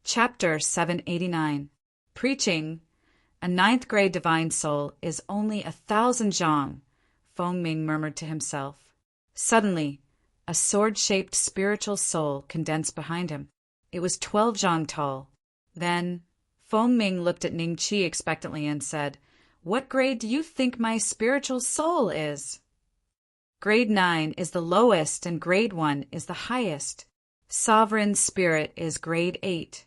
Chapter 789. Preaching. A 9th grade divine soul is only 1,000 zhang, Feng Ming murmured to himself. Suddenly, a sword-shaped spiritual soul condensed behind him. It was 12 zhang tall. Then, Feng Ming looked at Ning Qi expectantly and said, "What grade do you think my spiritual soul is?" Grade 9 is the lowest and grade 1 is the highest. Sovereign spirit is grade 8,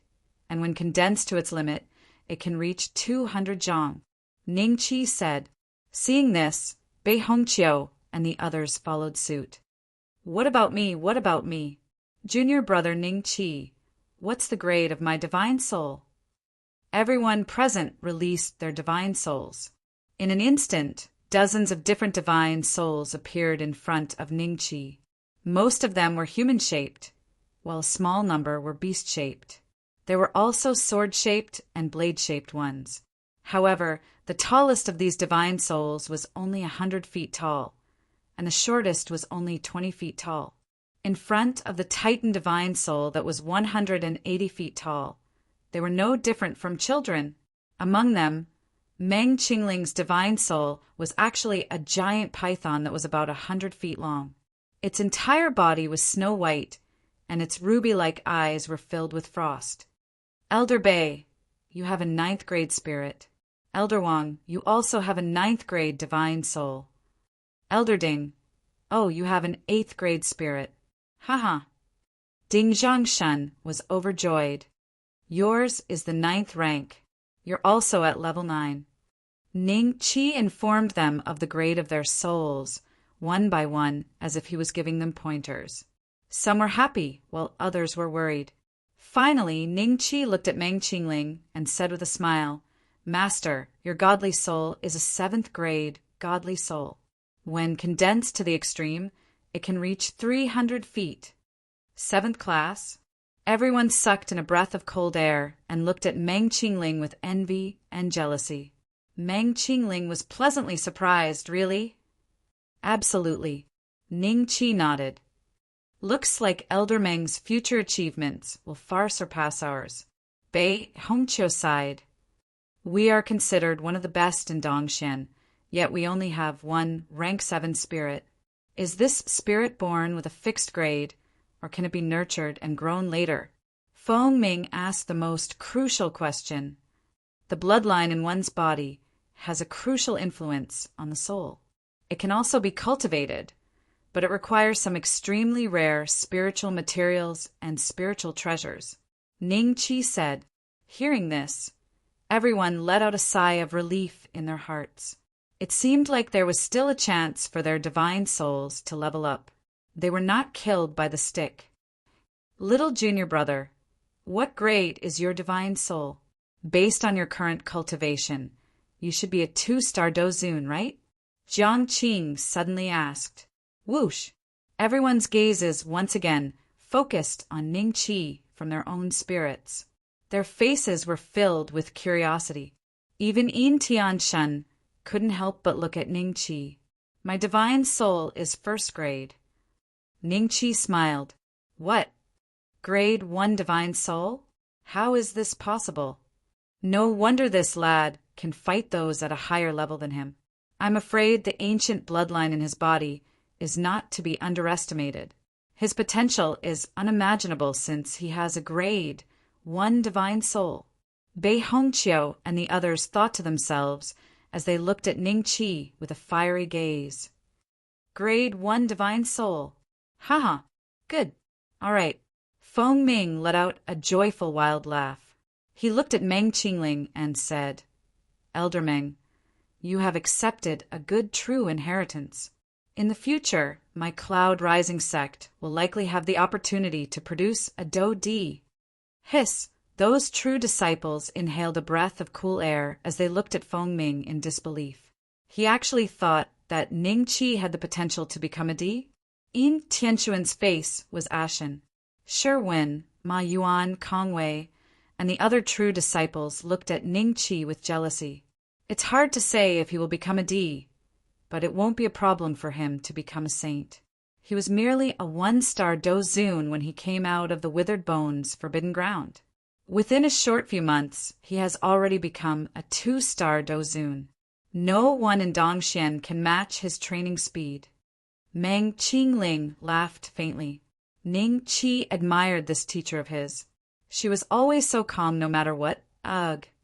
and when condensed to its limit, it can reach 200 zhang. Ning Qi said. Seeing this, Bei Hongqiu and the others followed suit. What about me? What about me? Junior brother Ning Qi, what's the grade of my divine soul? Everyone present released their divine souls. In an instant, dozens of different divine souls appeared in front of Ning Qi. Most of them were human-shaped, while a small number were beast-shaped. There were also sword-shaped and blade-shaped ones. However, the tallest of these divine souls was only 100 feet tall, and the shortest was only 20 feet tall. In front of the Titan divine soul that was 180 feet tall, they were no different from children. Among them, Meng Qingling's divine soul was actually a giant python that was about 100 feet long. Its entire body was snow white, and its ruby-like eyes were filled with frost. Elder Bei, you have a 9th grade spirit. Elder Wang, you also have a 9th grade divine soul. Elder Ding, oh, you have an 8th grade spirit. Haha. Ding Zhangshan was overjoyed. Yours is the 9th rank. You're also at level 9. Ning Qi informed them of the grade of their souls, one by one, as if he was giving them pointers. Some were happy, while others were worried. Finally, Ning Qi looked at Meng Qingling and said with a smile, Master, your godly soul is a 7th grade godly soul. When condensed to the extreme, it can reach 300 feet. 7th class. Everyone sucked in a breath of cold air and looked at Meng Qingling with envy and jealousy. Meng Qingling was pleasantly surprised. Really? Absolutely. Ning Qi nodded. Looks like Elder Meng's future achievements will far surpass ours. Bei Hongqiu sighed. We are considered one of the best in Dongxian, yet we only have one rank 7 spirit. Is this spirit born with a fixed grade, or can it be nurtured and grown later? Feng Ming asked the most crucial question. The bloodline in one's body has a crucial influence on the soul. It can also be cultivated, but it requires some extremely rare spiritual materials and spiritual treasures. Ning Qi said. Hearing this, everyone let out a sigh of relief in their hearts. It seemed like there was still a chance for their divine souls to level up. They were not killed by the stick. Little junior brother, what grade is your divine soul? Based on your current cultivation, you should be a 2-star Dozun, right? Jiang Qing suddenly asked. Whoosh! Everyone's gazes once again focused on Ning Qi from their own spirits. Their faces were filled with curiosity. Even Yin Tianshan couldn't help but look at Ning Qi. My divine soul is 1st grade. Ning Qi smiled. What? Grade 1 divine soul? How is this possible? No wonder this lad can fight those at a higher level than him. I'm afraid the ancient bloodline in his body is not to be underestimated. His potential is unimaginable since he has a grade 1 divine soul. Bei Hongqiu and the others thought to themselves as they looked at Ning Qi with a fiery gaze. Grade 1 divine soul. Haha, good. All right. Feng Ming let out a joyful wild laugh. He looked at Meng Qingling and said, Elder Meng, you have accepted a good true inheritance. In the future, my cloud rising sect will likely have the opportunity to produce a Do Di. Hiss! Those true disciples inhaled a breath of cool air as they looked at Feng Ming in disbelief. He actually thought that Ning Qi had the potential to become a D? Yin Tianxuan's face was ashen. Shi Wen, Ma Yuan, Kong Wei, and the other true disciples looked at Ning Qi with jealousy. It's hard to say if he will become a D, but it won't be a problem for him to become a saint. He was merely a 1-star Dozun when he came out of the Withered Bones Forbidden Ground. Within a short few months, he has already become a 2-star Dozun. No one in Dongxian can match his training speed. Mang Qingling laughed faintly. Ning Qi admired this teacher of his. She was always so calm no matter what,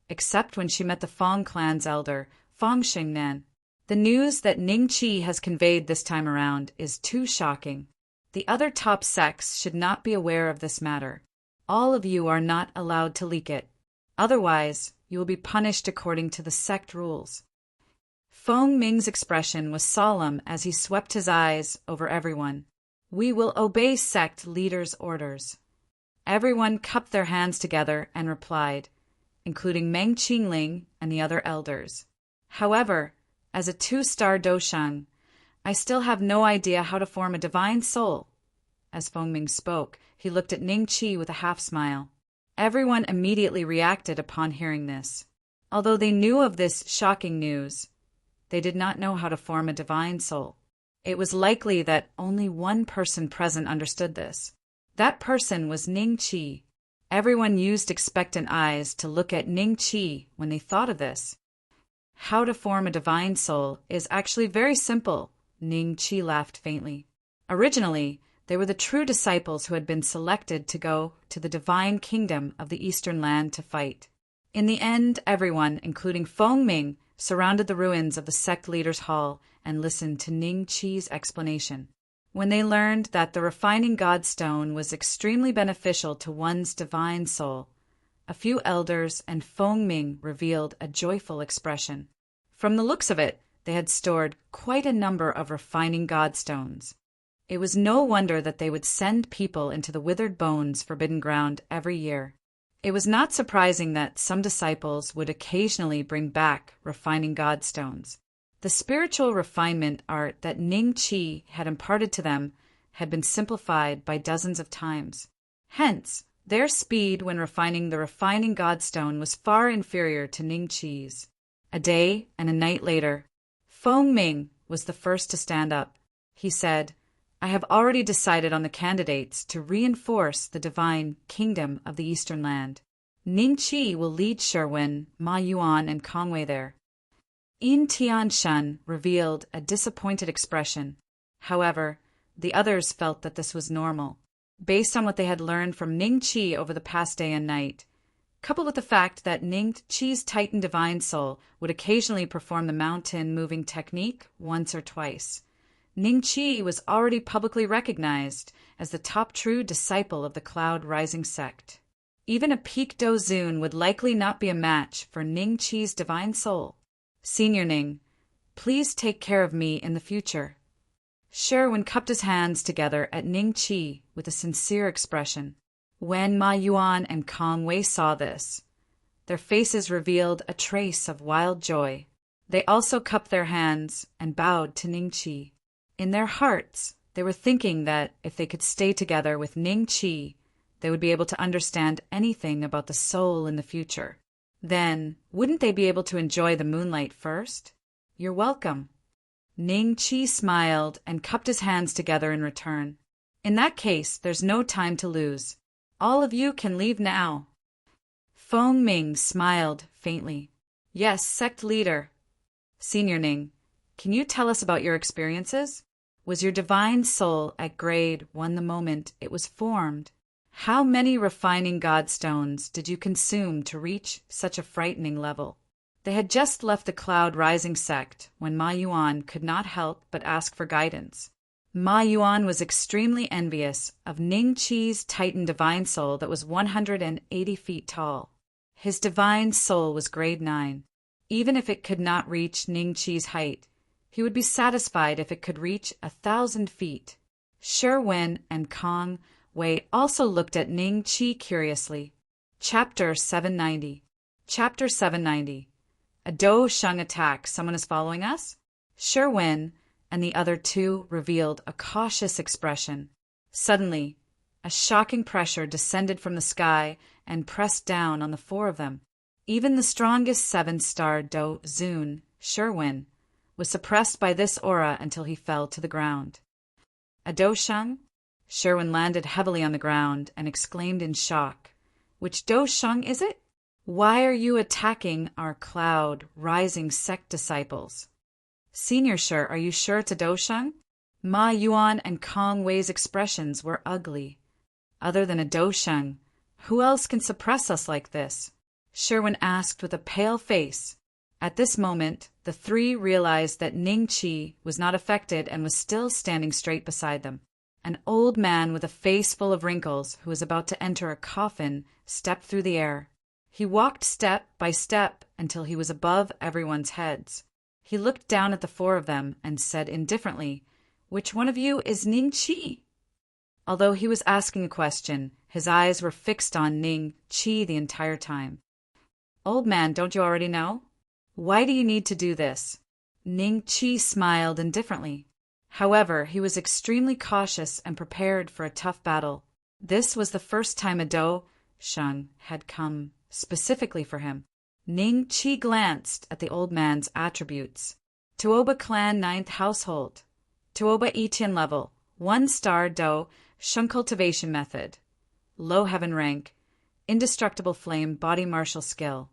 except when she met the Fong clan's elder, Fong Xingnan. The news that Ning Qi has conveyed this time around is too shocking. The other top sects should not be aware of this matter. All of you are not allowed to leak it. Otherwise, you will be punished according to the sect rules. Feng Ming's expression was solemn as he swept his eyes over everyone. We will obey sect leaders' orders. Everyone cupped their hands together and replied, including Meng Qingling and the other elders. However, as a 2-star Doshang, I still have no idea how to form a divine soul. As Feng Ming spoke, he looked at Ning Qi with a half-smile. Everyone immediately reacted upon hearing this. Although they knew of this shocking news, they did not know how to form a divine soul. It was likely that only one person present understood this. That person was Ning Qi. Everyone used expectant eyes to look at Ning Qi when they thought of this. How to form a divine soul is actually very simple, Ning Qi laughed faintly. Originally, they were the true disciples who had been selected to go to the divine kingdom of the Eastern Land to fight. In the end, everyone, including Feng Ming, surrounded the ruins of the sect leader's hall and listened to Ning Qi's explanation. When they learned that the refining godstone was extremely beneficial to one's divine soul, a few elders and Feng Ming revealed a joyful expression. From the looks of it, they had stored quite a number of refining godstones. It was no wonder that they would send people into the withered bones forbidden ground every year. It was not surprising that some disciples would occasionally bring back refining godstones. The spiritual refinement art that Ning Qi had imparted to them had been simplified by dozens of times. Hence, their speed when refining the refining godstone was far inferior to Ning Qi's. A day and a night later, Feng Ming was the first to stand up. He said, I have already decided on the candidates to reinforce the divine kingdom of the Eastern Land. Ning Qi will lead Sherwin, Ma Yuan, and Kongwei there. Yin Tianshan revealed a disappointed expression. However, the others felt that this was normal, based on what they had learned from Ning Qi over the past day and night, coupled with the fact that Ning Qi's Titan Divine Soul would occasionally perform the mountain-moving technique once or twice. Ning Qi was already publicly recognized as the top true disciple of the Cloud Rising sect. Even a peak Dozun would likely not be a match for Ning Qi's Divine Soul. Senior Ning, please take care of me in the future. Sherwin cupped his hands together at Ning Qi with a sincere expression. When Ma Yuan and Kong Wei saw this, their faces revealed a trace of wild joy. They also cupped their hands and bowed to Ning Qi. In their hearts, they were thinking that if they could stay together with Ning Qi, they would be able to understand anything about the soul in the future. Then, wouldn't they be able to enjoy the moonlight first? You're welcome. Ning Qi smiled and cupped his hands together in return. In that case, there's no time to lose. All of you can leave now. Feng Ming smiled faintly. Yes, sect leader. Senior Ning, can you tell us about your experiences? Was your divine soul at grade 1 the moment it was formed? How many refining godstones did you consume to reach such a frightening level? They had just left the Cloud Rising sect when Ma Yuan could not help but ask for guidance. Ma Yuan was extremely envious of Ning Qi's Titan Divine Soul that was 180 feet tall. His divine soul was grade 9. Even if it could not reach Ning Qi's height, he would be satisfied if it could reach 1,000 feet. Sherwin and Kong Wei also looked at Ning Qi curiously. Chapter 790. Chapter 790. A Do Sheng attack. Someone is following us? Sherwin and the other two revealed a cautious expression. Suddenly, a shocking pressure descended from the sky and pressed down on the four of them. Even the strongest 7-star Do Zun, Sherwin, was suppressed by this aura until he fell to the ground. A Do Sheng? Sherwin landed heavily on the ground and exclaimed in shock. Which Do Sheng is it? Why are you attacking our Cloud Rising sect disciples? Senior Sher, are you sure it's a Do Sheng? Ma Yuan and Kong Wei's expressions were ugly. Other than a Dosheng, who else can suppress us like this? Sherwin asked with a pale face. At this moment, the three realized that Ning Chi was not affected and was still standing straight beside them. An old man with a face full of wrinkles, who was about to enter a coffin, stepped through the air. He walked step by step until he was above everyone's heads. He looked down at the four of them and said indifferently, "Which one of you is Ning Chi?" Although he was asking a question, his eyes were fixed on Ning Chi the entire time. "Old man, don't you already know? Why do you need to do this?" Ning Chi smiled indifferently. However, he was extremely cautious and prepared for a tough battle. This was the first time a Do-sheng had come specifically for him. Ning Chi glanced at the old man's attributes. Tuoba clan 9th household. Tuoba Etian level, 1-star Do-sheng cultivation method. Low heaven rank, indestructible flame body martial skill.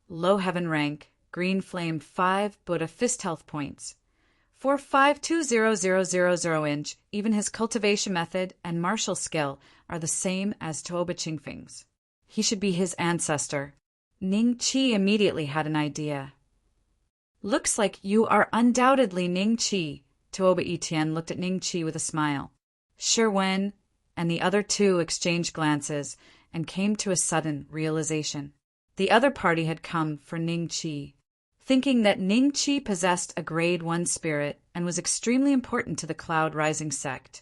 Low heaven rank, green flame 5 Buddha fist health points. 4520000 inch, even his cultivation method and martial skill are the same as Tuoba Qingfeng's. He should be his ancestor. Ning Chi immediately had an idea. "Looks like you are undoubtedly Ning Chi." Tuoba Etian looked at Ning Chi with a smile. Sherwin and the other two exchanged glances and came to a sudden realization. The other party had come for Ning Chi, thinking that Ning Chi possessed a grade 1 spirit and was extremely important to the Cloud Rising sect.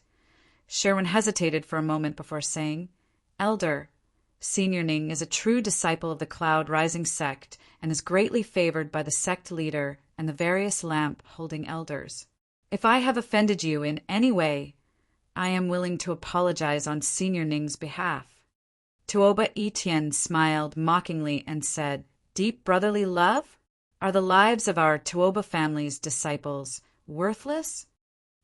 Sherwin hesitated for a moment before saying, "Elder, Senior Ning is a true disciple of the Cloud Rising sect and is greatly favored by the sect leader and the various lamp-holding elders. If I have offended you in any way, I am willing to apologize on Senior Ning's behalf." Tuoba Etian smiled mockingly and said, "Deep brotherly love? Are the lives of our Tuoba family's disciples worthless?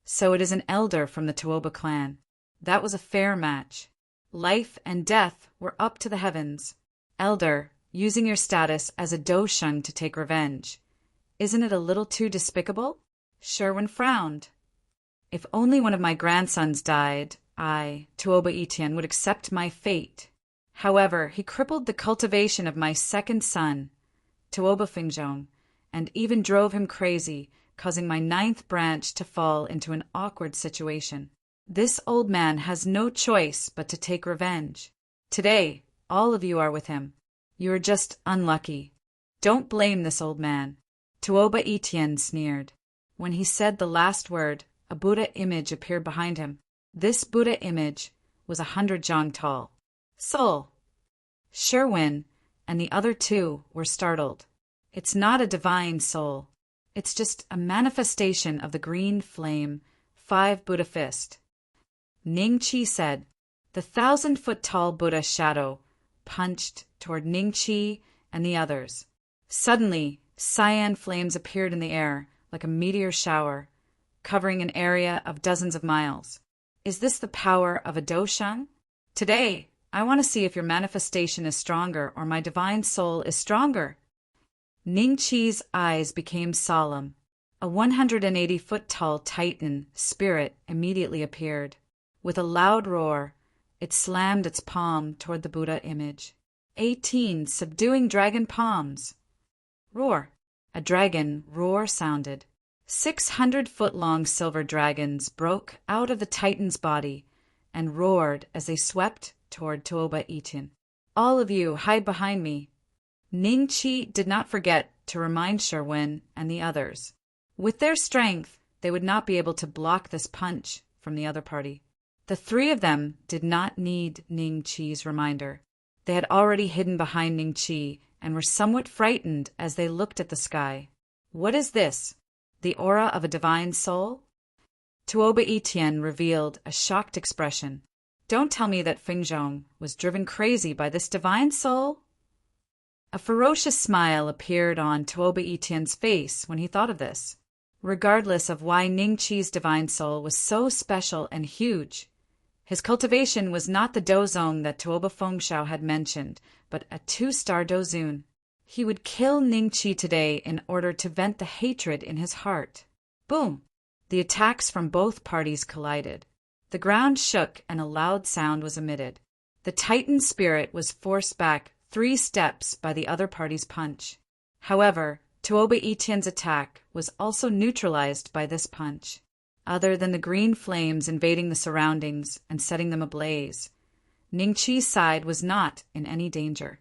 So it is an elder from the Tuoba clan. That was a fair match. Life and death were up to the heavens. Elder, using your status as a Do-sheng to take revenge. Isn't it a little too despicable?" Sherwin frowned. "If only one of my grandsons died, I, Tuoba Etian, would accept my fate. However, he crippled the cultivation of my second son, Tuoba Fingjong, and even drove him crazy, causing my 9th branch to fall into an awkward situation. This old man has no choice but to take revenge. Today, all of you are with him. You are just unlucky. Don't blame this old man." Tuoba Etian sneered. When he said the last word, a Buddha image appeared behind him. This Buddha image was 100 jong tall. Soul! Sherwin and the other two were startled. It's not a divine soul. It's just a manifestation of the green flame, 5 Buddha fist. Ning Chi said. The 1,000-foot-tall Buddha shadow punched toward Ning Chi and the others. Suddenly, cyan flames appeared in the air like a meteor shower, covering an area of dozens of miles. Is this the power of a Do-sheng? Today, I want to see if your manifestation is stronger or my divine soul is stronger. Ning Chi's eyes became solemn. A 180-foot-tall Titan spirit immediately appeared. With a loud roar, it slammed its palm toward the Buddha image. 18 subduing dragon palms. Roar. A dragon roar sounded. 600-foot-long silver dragons broke out of the Titan's body and roared as they swept toward Tuoba Etian. All of you, hide behind me. Ning Chi did not forget to remind Sherwin and the others. With their strength, they would not be able to block this punch from the other party. The three of them did not need Ning Chi's reminder. They had already hidden behind Ning Chi and were somewhat frightened as they looked at the sky. What is this? The aura of a divine soul? Tuoba Etian revealed a shocked expression. Don't tell me that Fingjong was driven crazy by this divine soul? A ferocious smile appeared on Tuoba Etian's face when he thought of this. Regardless of why Ning Chi's divine soul was so special and huge, his cultivation was not the dozong that Tuoba Fengshao had mentioned, but a 2-star dozun. He would kill Ning Chi today in order to vent the hatred in his heart. Boom! The attacks from both parties collided. The ground shook and a loud sound was emitted. The Titan spirit was forced back 3 steps by the other party's punch. However, Tuoba Etienne's attack was also neutralized by this punch. Other than the green flames invading the surroundings and setting them ablaze, Ningqi's side was not in any danger.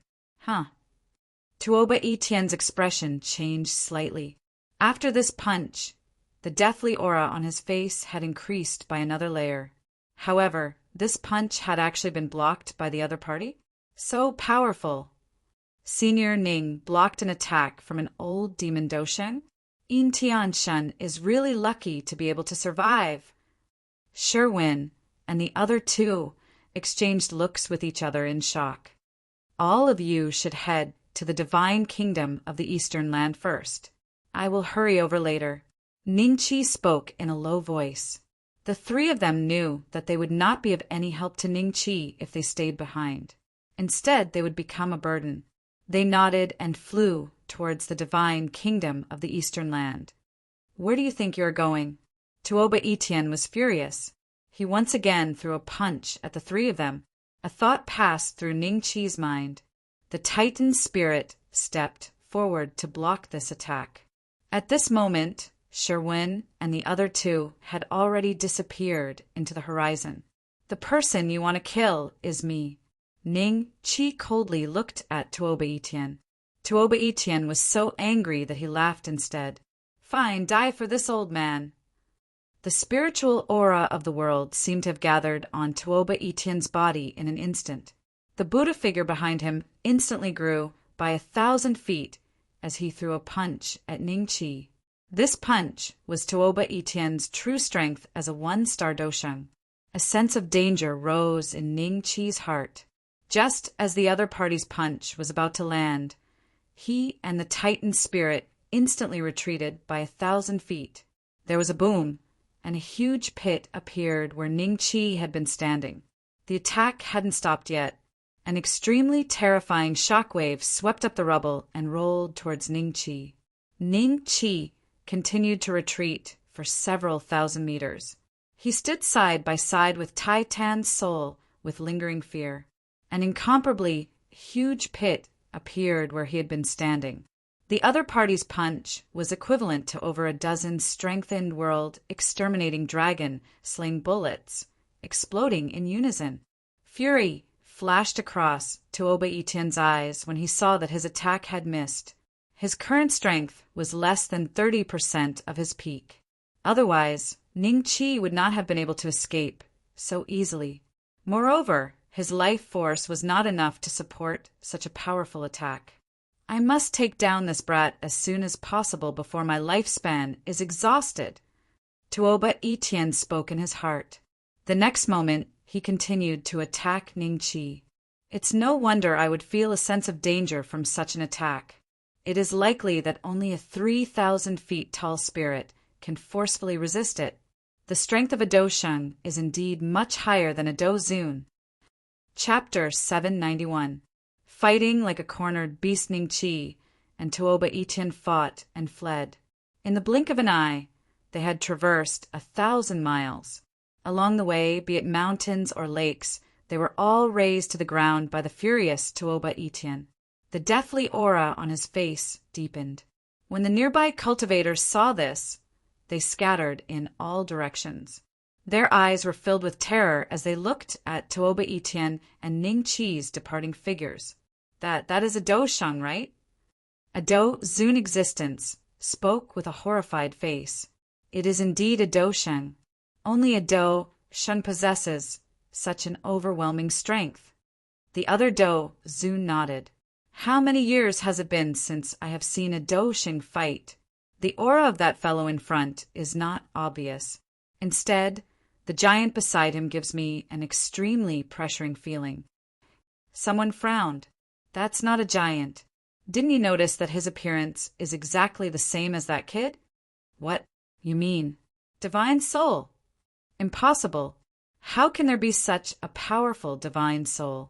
Tuoba Etienne's expression changed slightly. After this punch, the deathly aura on his face had increased by another layer. However, this punch had actually been blocked by the other party. So powerful. Senior Ning blocked an attack from an old demon Dosheng. Yin Tianshan is really lucky to be able to survive. Sherwin and the other 2 exchanged looks with each other in shock. All of you should head to the divine kingdom of the Eastern Land first. I will hurry over later. Ningqi spoke in a low voice. The 3 of them knew that they would not be of any help to Ningqi if they stayed behind. Instead, they would become a burden. They nodded and flew towards the divine kingdom of the Eastern Land. Where do you think you are going? Tuoba Etienne was furious. He once again threw a punch at the 3 of them. A thought passed through Ningqi's mind. The Titan spirit stepped forward to block this attack. At this moment, Sherwin and the other 2 had already disappeared into the horizon. The person you want to kill is me. Ningqi coldly looked at Tuoba Etienne. Tuoba Etienne was so angry that he laughed instead. Fine, die for this old man. The spiritual aura of the world seemed to have gathered on Tuoba Etienne's body in an instant. The Buddha figure behind him instantly grew by 1,000 feet as he threw a punch at Ningqi. This punch was Tuoba Etienne's true strength as a 1-star Dosheng. A sense of danger rose in Ningqi's heart. Just as the other party's punch was about to land, he and the Titan spirit instantly retreated by 1,000 feet. There was a boom, and a huge pit appeared where Ningqi had been standing. The attack hadn't stopped yet. An extremely terrifying shockwave swept up the rubble and rolled towards Ningqi. Ningqi continued to retreat for several thousand meters. He stood side by side with Titan's soul with lingering fear. An incomparably huge pit appeared where he had been standing. The other party's punch was equivalent to over a dozen strengthened world exterminating dragon sling bullets, exploding in unison. Fury flashed across Tuoba Etienne's eyes when he saw that his attack had missed. His current strength was less than 30% of his peak. Otherwise, Ningqi would not have been able to escape so easily. Moreover, his life force was not enough to support such a powerful attack. I must take down this brat as soon as possible before my lifespan is exhausted. Tuoba Etienne spoke in his heart. The next moment, he continued to attack Ningqi. It's no wonder I would feel a sense of danger from such an attack. It is likely that only a 3,000 feet tall spirit can forcefully resist it. The strength of a Dosheng is indeed much higher than a Dozun. Chapter 791. Fighting like a cornered beast, Ningqi and Tuoba Etienne fought and fled. In the blink of an eye, they had traversed 1,000 miles. Along the way, be it mountains or lakes, they were all razed to the ground by the furious Tuoba Etienne. The deathly aura on his face deepened. When the nearby cultivators saw this, they scattered in all directions. Their eyes were filled with terror as they looked at Tuoba Etienne and Ningqi's departing figures. That is a Dosheng, right? A Do-Zun existence spoke with a horrified face. It is indeed a Dosheng. Only a Do-Shun possesses such an overwhelming strength. The other Do-Zun nodded. How many years has it been since I have seen a Dosheng fight? The aura of that fellow in front is not obvious. Instead, the giant beside him gives me an extremely pressuring feeling. Someone frowned. That's not a giant. Didn't you notice that his appearance is exactly the same as that kid? What? You mean? Divine soul. Impossible. How can there be such a powerful divine soul?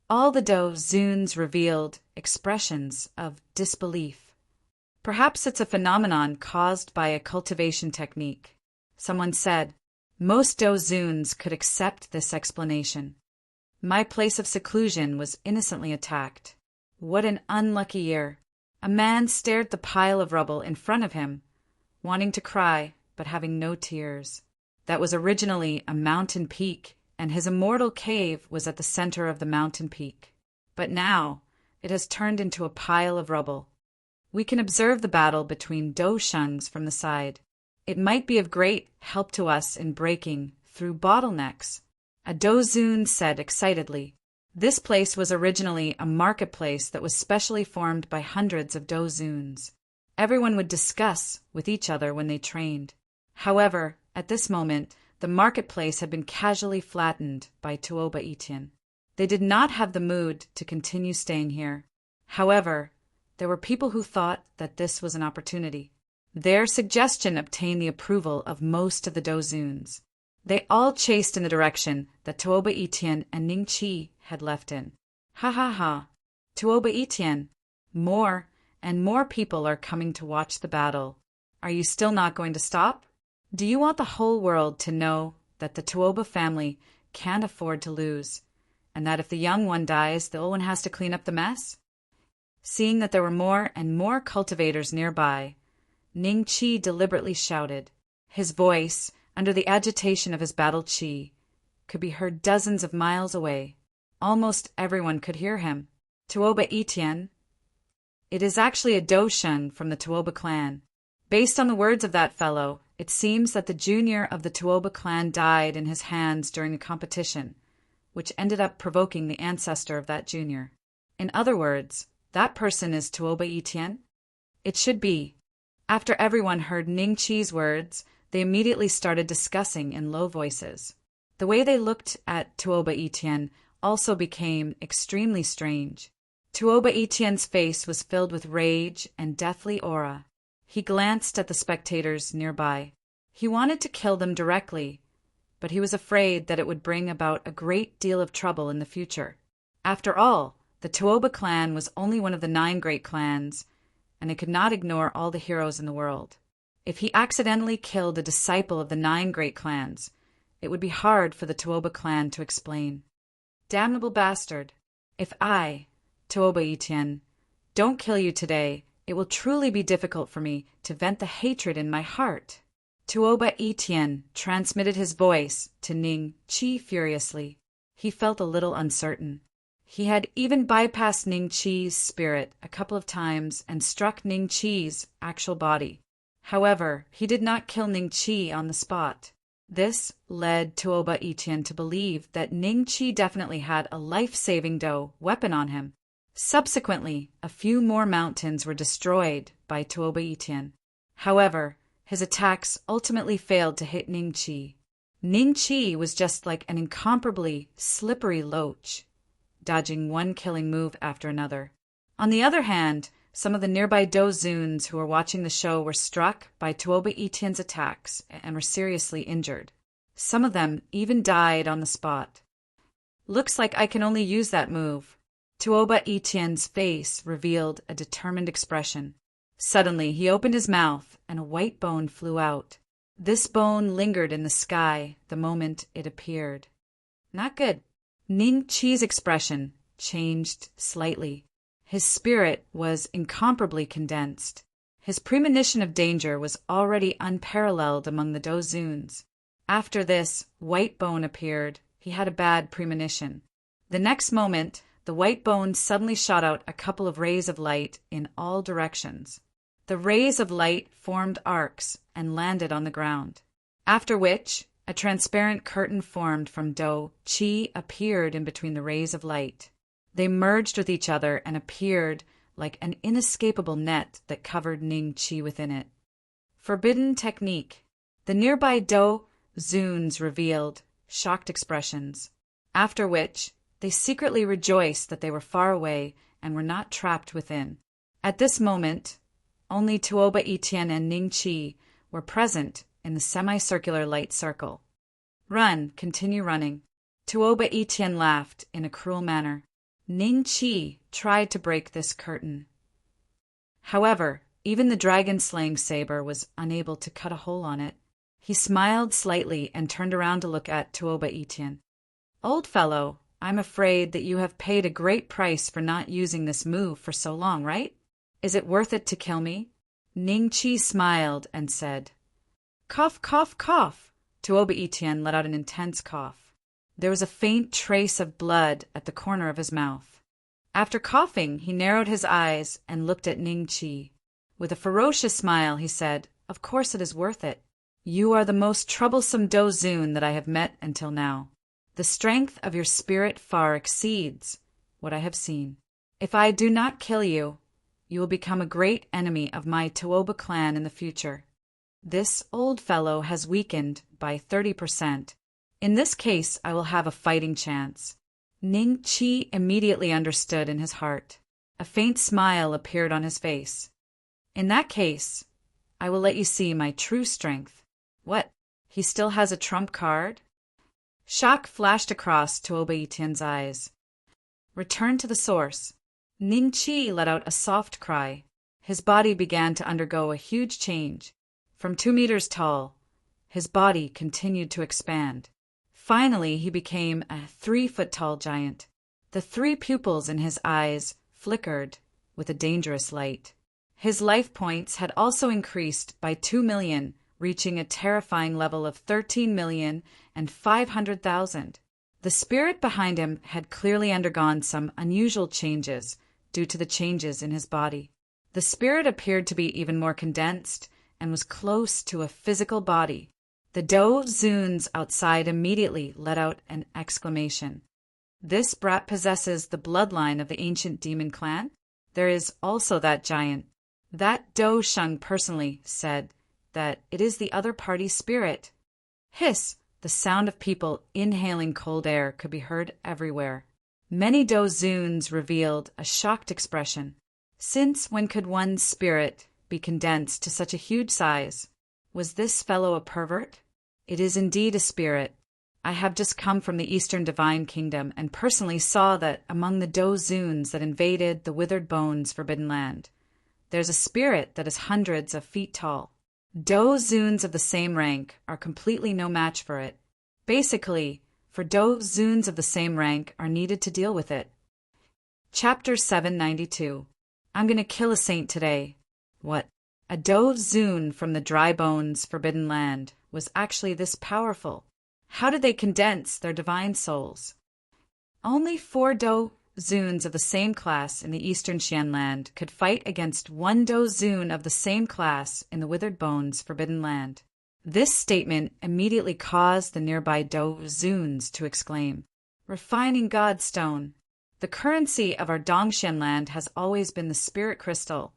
All the Do-Zuns revealed expressions of disbelief. Perhaps it's a phenomenon caused by a cultivation technique. Someone said. Most Dozuns could accept this explanation. My place of seclusion was innocently attacked. What an unlucky year. A man stared at the pile of rubble in front of him, wanting to cry, but having no tears. That was originally a mountain peak, and his immortal cave was at the center of the mountain peak. But now, it has turned into a pile of rubble. We can observe the battle between Do Shungs from the side. It might be of great help to us in breaking through bottlenecks. A Dozun said excitedly. This place was originally a marketplace that was specially formed by hundreds of Dozuns. Everyone would discuss with each other when they trained. However, at this moment, the marketplace had been casually flattened by Tuoba Etienne. They did not have the mood to continue staying here. However, there were people who thought that this was an opportunity. Their suggestion obtained the approval of most of the Dozuns. They all chased in the direction that Tuoba Etienne and Ning Chi had left in. Ha ha ha. Tuoba Etienne, more and more people are coming to watch the battle. Are you still not going to stop? Do you want the whole world to know that the Tuoba family can't afford to lose, and that if the young one dies, the old one has to clean up the mess? Seeing that there were more and more cultivators nearby, Ning Chi deliberately shouted. His voice, under the agitation of his battle chi, could be heard dozens of miles away. Almost everyone could hear him. Tuoba Etienne. It is actually a Do Shun from the Tuoba clan. Based on the words of that fellow, it seems that the junior of the Tuoba clan died in his hands during a competition, which ended up provoking the ancestor of that junior. In other words, that person is Tuoba Etienne? It should be. After everyone heard Ning Chi's words, they immediately started discussing in low voices. The way they looked at Tuoba Etienne also became extremely strange. Tuoba Etienne's face was filled with rage and deathly aura. He glanced at the spectators nearby. He wanted to kill them directly, but he was afraid that it would bring about a great deal of trouble in the future. After all, the Tuoba clan was only one of the 9 great clans, and it could not ignore all the heroes in the world. If he accidentally killed a disciple of the 9 great clans, it would be hard for the Tuoba clan to explain. Damnable bastard! If I, Tuoba Etienne, don't kill you today, it will truly be difficult for me to vent the hatred in my heart. Tuoba Etienne transmitted his voice to Ning Chi furiously. He felt a little uncertain. He had even bypassed Ning Chi's spirit a couple of times and struck Ning Chi's actual body. However, he did not kill Ning Chi on the spot. This led Tuoba Etienne to believe that Ning Chi definitely had a life-saving Do weapon on him. Subsequently, a few more mountains were destroyed by Tuoba Etienne. However, his attacks ultimately failed to hit Ning Chi. Ning Chi was just like an incomparably slippery loach, dodging one killing move after another. On the other hand, some of the nearby Dozuns who were watching the show were struck by Tuoba Etienne's attacks and were seriously injured. Some of them even died on the spot. Looks like I can only use that move. Tuoba Etienne's face revealed a determined expression. Suddenly, he opened his mouth, and a white bone flew out. This bone lingered in the sky the moment it appeared. Not good. Ning Chi's expression changed slightly. His spirit was incomparably condensed. His premonition of danger was already unparalleled among the Dozuns. After this white bone appeared, he had a bad premonition. The next moment, the white bone suddenly shot out a couple of rays of light in all directions. The rays of light formed arcs and landed on the ground, after which a transparent curtain formed from Do Chi appeared in between the rays of light. They merged with each other and appeared like an inescapable net that covered Ning Chi within it. Forbidden technique. The nearby Do Zuns revealed shocked expressions, after which they secretly rejoiced that they were far away and were not trapped within. At this moment, only Tuoba Etienne and Ning Chi were present in the semicircular light circle. Run, continue running. Tuoba Etienne laughed in a cruel manner. Ning Chi tried to break this curtain. However, even the dragon-slaying saber was unable to cut a hole on it. He smiled slightly and turned around to look at Tuoba Etian. Old fellow, I'm afraid that you have paid a great price for not using this move for so long, right? Is it worth it to kill me? Ning Chi smiled and said, Cough, cough, cough. Tuoba Etian let out an intense cough. There was a faint trace of blood at the corner of his mouth. After coughing, he narrowed his eyes and looked at Ning Chi. With a ferocious smile, he said, Of course it is worth it. You are the most troublesome Dozun that I have met until now. The strength of your spirit far exceeds what I have seen. If I do not kill you, you will become a great enemy of my Tuoba clan in the future. This old fellow has weakened by 30%. In this case, I will have a fighting chance. Ning Chi immediately understood in his heart. A faint smile appeared on his face. In that case, I will let you see my true strength. What? He still has a trump card? Shock flashed across Tuoba Etian's eyes. Return to the source. Ning Chi let out a soft cry. His body began to undergo a huge change. From 2 meters tall, his body continued to expand. Finally, he became a 3-foot-tall giant. The 3 pupils in his eyes flickered with a dangerous light. His life points had also increased by 2 million, reaching a terrifying level of 13,500,000. The spirit behind him had clearly undergone some unusual changes due to the changes in his body. The spirit appeared to be even more condensed and was close to a physical body. The Dozuns outside immediately let out an exclamation. This brat possesses the bloodline of the ancient demon clan? There is also that giant. That Do Sheng personally said that it is the other party's spirit. Hiss! The sound of people inhaling cold air could be heard everywhere. Many Dozuns revealed a shocked expression. Since when could one's spirit be condensed to such a huge size? Was this fellow a pervert? It is indeed a spirit. I have just come from the Eastern Divine Kingdom and personally saw that among the Dozuns that invaded the Withered Bones Forbidden Land, there's a spirit that is hundreds of feet tall. Dozuns of the same rank are completely no match for it. Basically, for Dozuns of the same rank are needed to deal with it. Chapter 792. I'm gonna kill a saint today. What? A Dozun from the Dry Bones Forbidden Land was actually this powerful. How did they condense their divine souls? Only 4 Dozuns of the same class in the Eastern Xianland could fight against 1 Dozun of the same class in the Withered Bones Forbidden Land. This statement immediately caused the nearby Dozuns to exclaim, Refining Godstone! The currency of our Dongxian land has always been the spirit crystal,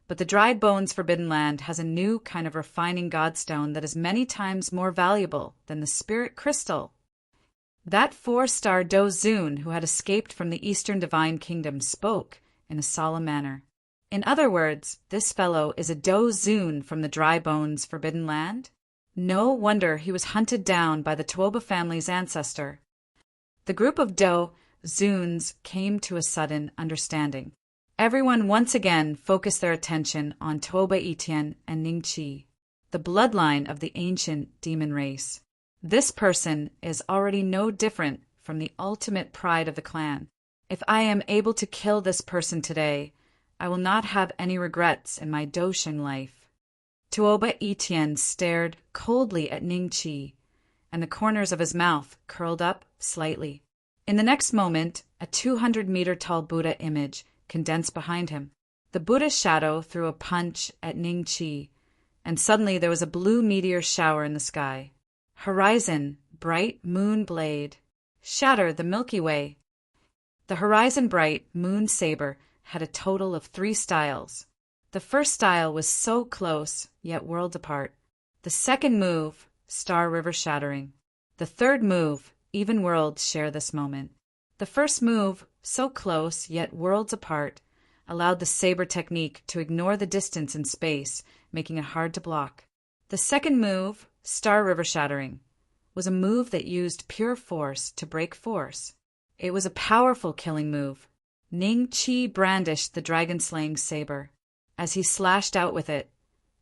but the Dry Bones Forbidden Land has a new kind of refining godstone that is many times more valuable than the spirit crystal. That 4-star Dozun who had escaped from the Eastern Divine Kingdom spoke in a solemn manner. In other words, this fellow is a Dozun from the Dry Bones Forbidden Land? No wonder he was hunted down by the Tuoba family's ancestor. The group of Dozuns came to a sudden understanding. Everyone once again focused their attention on Tuoba Etian and Ning Chi, the bloodline of the ancient demon race. This person is already no different from the ultimate pride of the clan. If I am able to kill this person today, I will not have any regrets in my Dosheng life. Tuoba Etian stared coldly at Ning Chi, and the corners of his mouth curled up slightly. In the next moment, a 200-meter-tall Buddha image condensed behind him. The Buddha's shadow threw a punch at Ning Chi, and suddenly there was a blue meteor shower in the sky. Horizon, bright moon blade, shatter the Milky Way. The Horizon Bright Moon Saber had a total of 3 styles. The first style was so close, yet worlds apart. The second move, Star River Shattering. The third move, Even Worlds Share This Moment. The first move, so close yet worlds apart, allowed the saber technique to ignore the distance in space, making it hard to block. The second move, Star River Shattering, was a move that used pure force to break force. It was a powerful killing move. Ning Chi brandished the dragon-slaying saber. As he slashed out with it,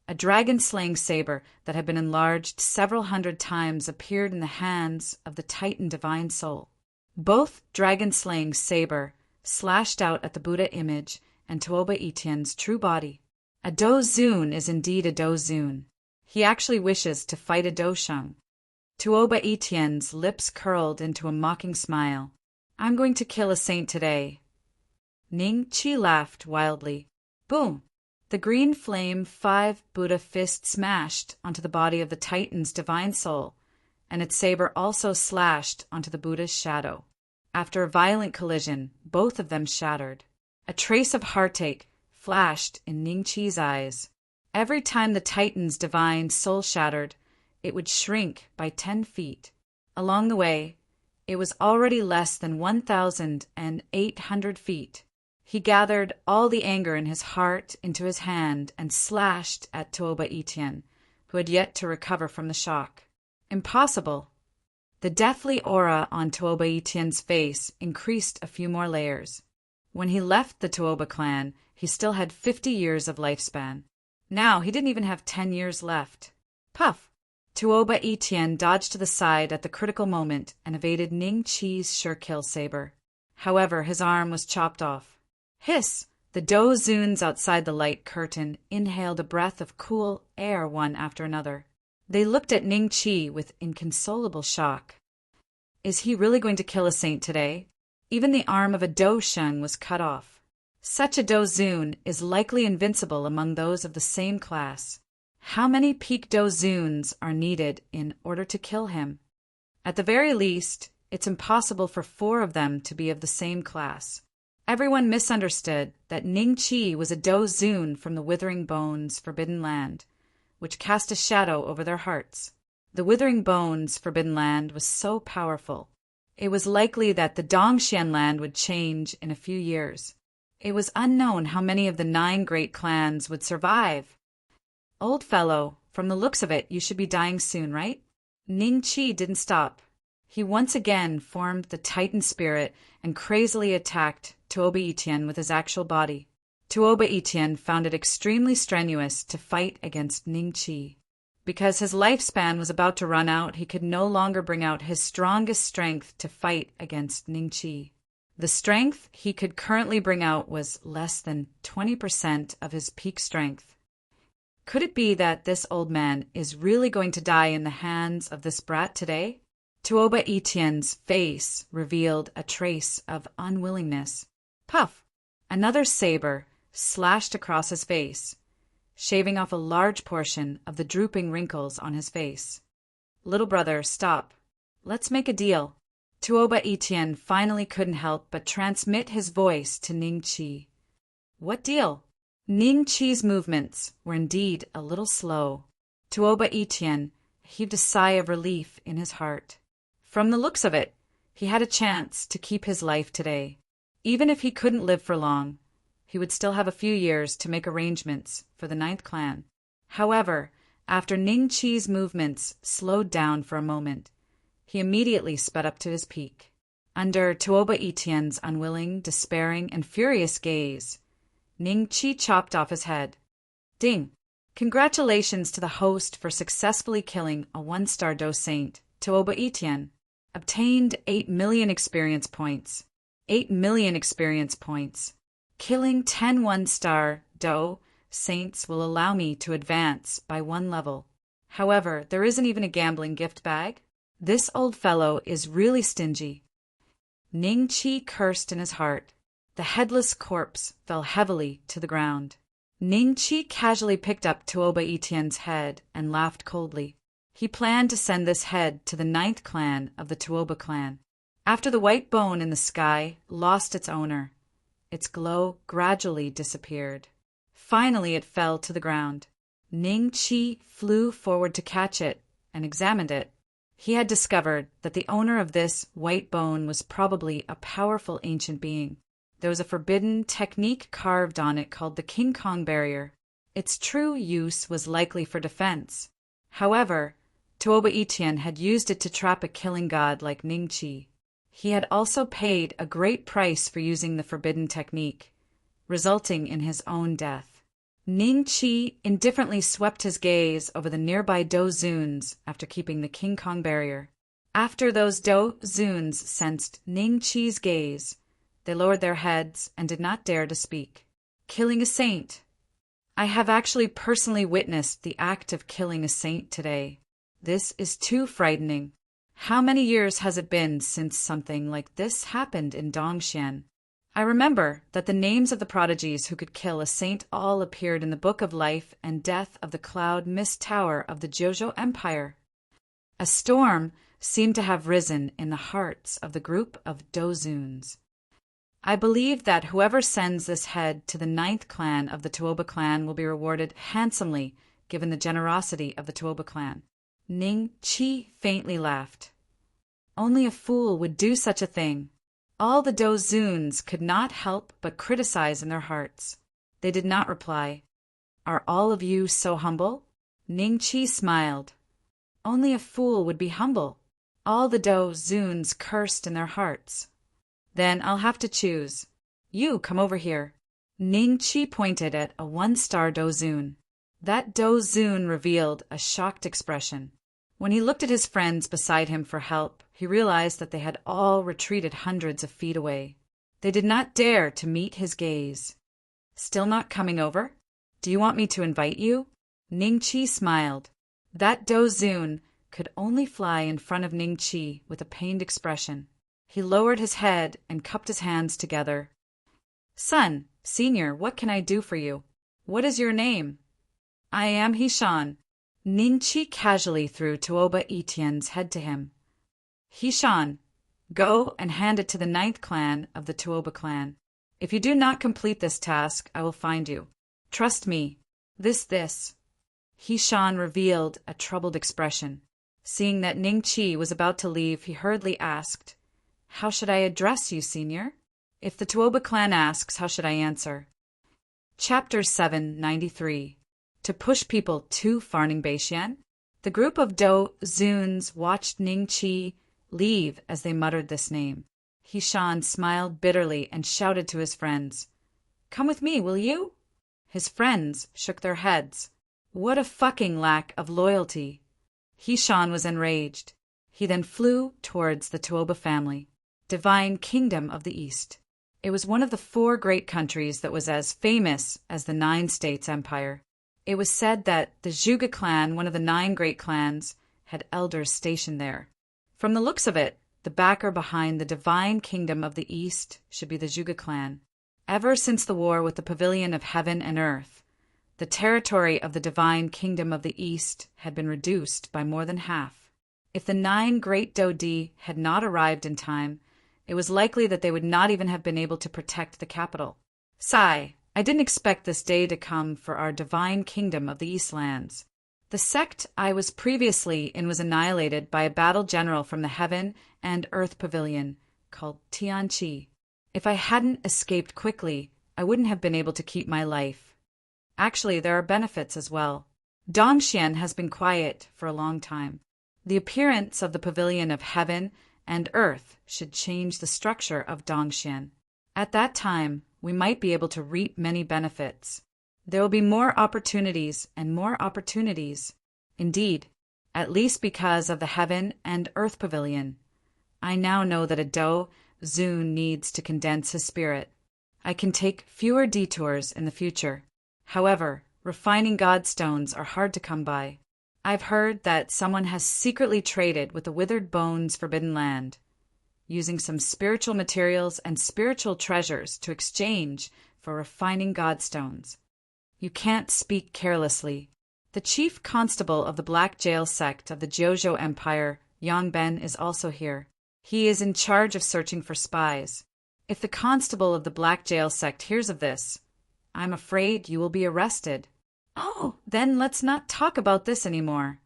a A dragon-slaying saber that had been enlarged several hundred times appeared in the hands of the Titan Divine Soul. Both dragon-slaying saber slashed out at the Buddha image and Tuoba Etienne's true body. A Dozun is indeed a Dozun. He actually wishes to fight a Dosheng. Tuoba Etienne's lips curled into a mocking smile. I'm going to kill a saint today. Ning Qi laughed wildly. Boom! The green flame 5 Buddha fist smashed onto the body of the Titan's divine soul, and its saber also slashed onto the Buddha's shadow. After a violent collision, both of them shattered. A trace of heartache flashed in Ning Qi's eyes. Every time the Titan's divine soul shattered, it would shrink by 10 feet. Along the way, it was already less than 1,800 feet. He gathered all the anger in his heart into his hand and slashed at Tuoba Etienne, who had yet to recover from the shock. Impossible! The deathly aura on Tuoba Etienne's face increased a few more layers. When he left the Tuoba clan, he still had 50 years of lifespan. Now he didn't even have 10 years left. Puff! Tuoba Etienne dodged to the side at the critical moment and evaded Ning Qi's sure-kill saber. However, his arm was chopped off. Hiss! The Dozuns outside the light curtain inhaled a breath of cool air one after another. They looked at Ning Qi with inconsolable shock. Is he really going to kill a saint today? Even the arm of a Dosheng was cut off. Such a Dozun is likely invincible among those of the same class. How many peak Dozuns are needed in order to kill him? At the very least, it's impossible for 4 of them to be of the same class. Everyone misunderstood that Ning Qi was a Dozun from the Withering Bones Forbidden Land, which cast a shadow over their hearts. The Withering Bones Forbidden Land was so powerful. It was likely that the Dongxian land would change in a few years. It was unknown how many of the 9 great clans would survive. Old fellow, from the looks of it, you should be dying soon, right? Ning Qi didn't stop. He once again formed the Titan spirit and crazily attacked Tuoba Etienne with his actual body. Tuoba Etienne found it extremely strenuous to fight against Ning Qi. Because his lifespan was about to run out, he could no longer bring out his strongest strength to fight against Ning Qi. The strength he could currently bring out was less than 20% of his peak strength. Could it be that this old man is really going to die in the hands of this brat today? Tuoba Etienne's face revealed a trace of unwillingness. Puff! Another saber slashed across his face, shaving off a large portion of the drooping wrinkles on his face. Little brother, stop. Let's make a deal. Tuoba Etienne finally couldn't help but transmit his voice to Ning Qi. What deal? Ning Qi's movements were indeed a little slow. Tuoba Etienne heaved a sigh of relief in his heart. From the looks of it, he had a chance to keep his life today. Even if he couldn't live for long, he would still have a few years to make arrangements for the 9th clan. However, after Ning Qi's movements slowed down for a moment, he immediately sped up to his peak. Under Tuoba Etienne's unwilling, despairing, and furious gaze, Ning Qi chopped off his head. Ding! Congratulations to the host for successfully killing a 1-star Do Saint, Tuoba Etienne. Obtained 8 million experience points. 8 million experience points. Killing 10 1-star Do Saints will allow me to advance by 1 level. However, there isn't even a gambling gift bag. This old fellow is really stingy. Ning Qi cursed in his heart. The headless corpse fell heavily to the ground. Ning Qi casually picked up Tuoba Etienne's head and laughed coldly. He planned to send this head to the 9th clan of the Tuoba clan. After the white bone in the sky lost its owner, its glow gradually disappeared. Finally it fell to the ground. Ning Qi flew forward to catch it and examined it. He had discovered that the owner of this white bone was probably a powerful ancient being. There was a forbidden technique carved on it called the King Kong barrier. Its true use was likely for defense. However, Tuoba Etienne had used it to trap a killing god like Ning Qi. He had also paid a great price for using the forbidden technique, resulting in his own death. Ning Chi indifferently swept his gaze over the nearby Do Zuns after keeping the King Kong barrier. After those Do Zuns sensed Ning Chi's gaze, they lowered their heads and did not dare to speak. Killing a saint. I have actually personally witnessed the act of killing a saint today. This is too frightening. How many years has it been since something like this happened in Dongxian? I remember that the names of the prodigies who could kill a saint all appeared in the Book of Life and Death of the Cloud Mist Tower of the Jojo Empire. A storm seemed to have risen in the hearts of the group of Dozuns. I believe that whoever sends this head to the 9th clan of the Tuoba clan will be rewarded handsomely, given the generosity of the Tuoba clan. Ning Chi faintly laughed. Only a fool would do such a thing. All the Dozuns could not help but criticize in their hearts. They did not reply. Are all of you so humble? Ning Chi smiled. Only a fool would be humble. All the Dozuns cursed in their hearts. Then I'll have to choose. You come over here. Ning Chi pointed at a 1-star Dozun. That Dozun revealed a shocked expression. When he looked at his friends beside him for help, he realized that they had all retreated hundreds of feet away. They did not dare to meet his gaze. Still not coming over? Do you want me to invite you? Ning Chi smiled. That Dozun could only fly in front of Ning Chi with a pained expression. He lowered his head and cupped his hands together. Son, senior, what can I do for you? What is your name? I am Hishan. Ning Chi casually threw Tuoba Etienne's head to him. Hishan, go and hand it to the 9th clan of the Tuoba clan. If you do not complete this task, I will find you. Trust me. This. Hishan revealed a troubled expression. Seeing that Ning Chi was about to leave, he hurriedly asked, How should I address you, senior? If the Tuoba clan asks, how should I answer? Chapter 793. To push people to Farning Beixian? The group of Do-Zuns watched Ning Chi leave as they muttered this name. Hishan smiled bitterly and shouted to his friends, Come with me, will you? His friends shook their heads. What a fucking lack of loyalty. Hishan was enraged. He then flew towards the Tuoba family, divine kingdom of the East. It was one of the 4 great countries that was as famous as the 9 states empire. It was said that the Zhuge clan, one of the 9 great clans, had elders stationed there. From the looks of it, the backer behind the divine kingdom of the East should be the Zhuge clan. Ever since the war with the Pavilion of Heaven and Earth, the territory of the divine kingdom of the East had been reduced by more than half. If the 9 great Dodi had not arrived in time, it was likely that they would not even have been able to protect the capital. Sigh. I didn't expect this day to come for our divine kingdom of the Eastlands. The sect I was previously in was annihilated by a battle general from the Heaven and Earth Pavilion called Tianqi. If I hadn't escaped quickly, I wouldn't have been able to keep my life. Actually, there are benefits as well. Dongxian has been quiet for a long time. The appearance of the Pavilion of Heaven and Earth should change the structure of Dongxian. At that time, we might be able to reap many benefits. There will be more opportunities and more opportunities. Indeed, at least because of the Heaven and Earth Pavilion. I now know that a Do-Zun needs to condense his spirit. I can take fewer detours in the future. However, refining godstones are hard to come by. I've heard that someone has secretly traded with the Withered Bones Forbidden Land, using some spiritual materials and spiritual treasures to exchange for refining godstones. You can't speak carelessly. The chief constable of the Black Jail sect of the Jojo Empire, Yang Ben, is also here. He is in charge of searching for spies. If the constable of the Black Jail sect hears of this, I'm afraid you will be arrested. Oh, then let's not talk about this anymore.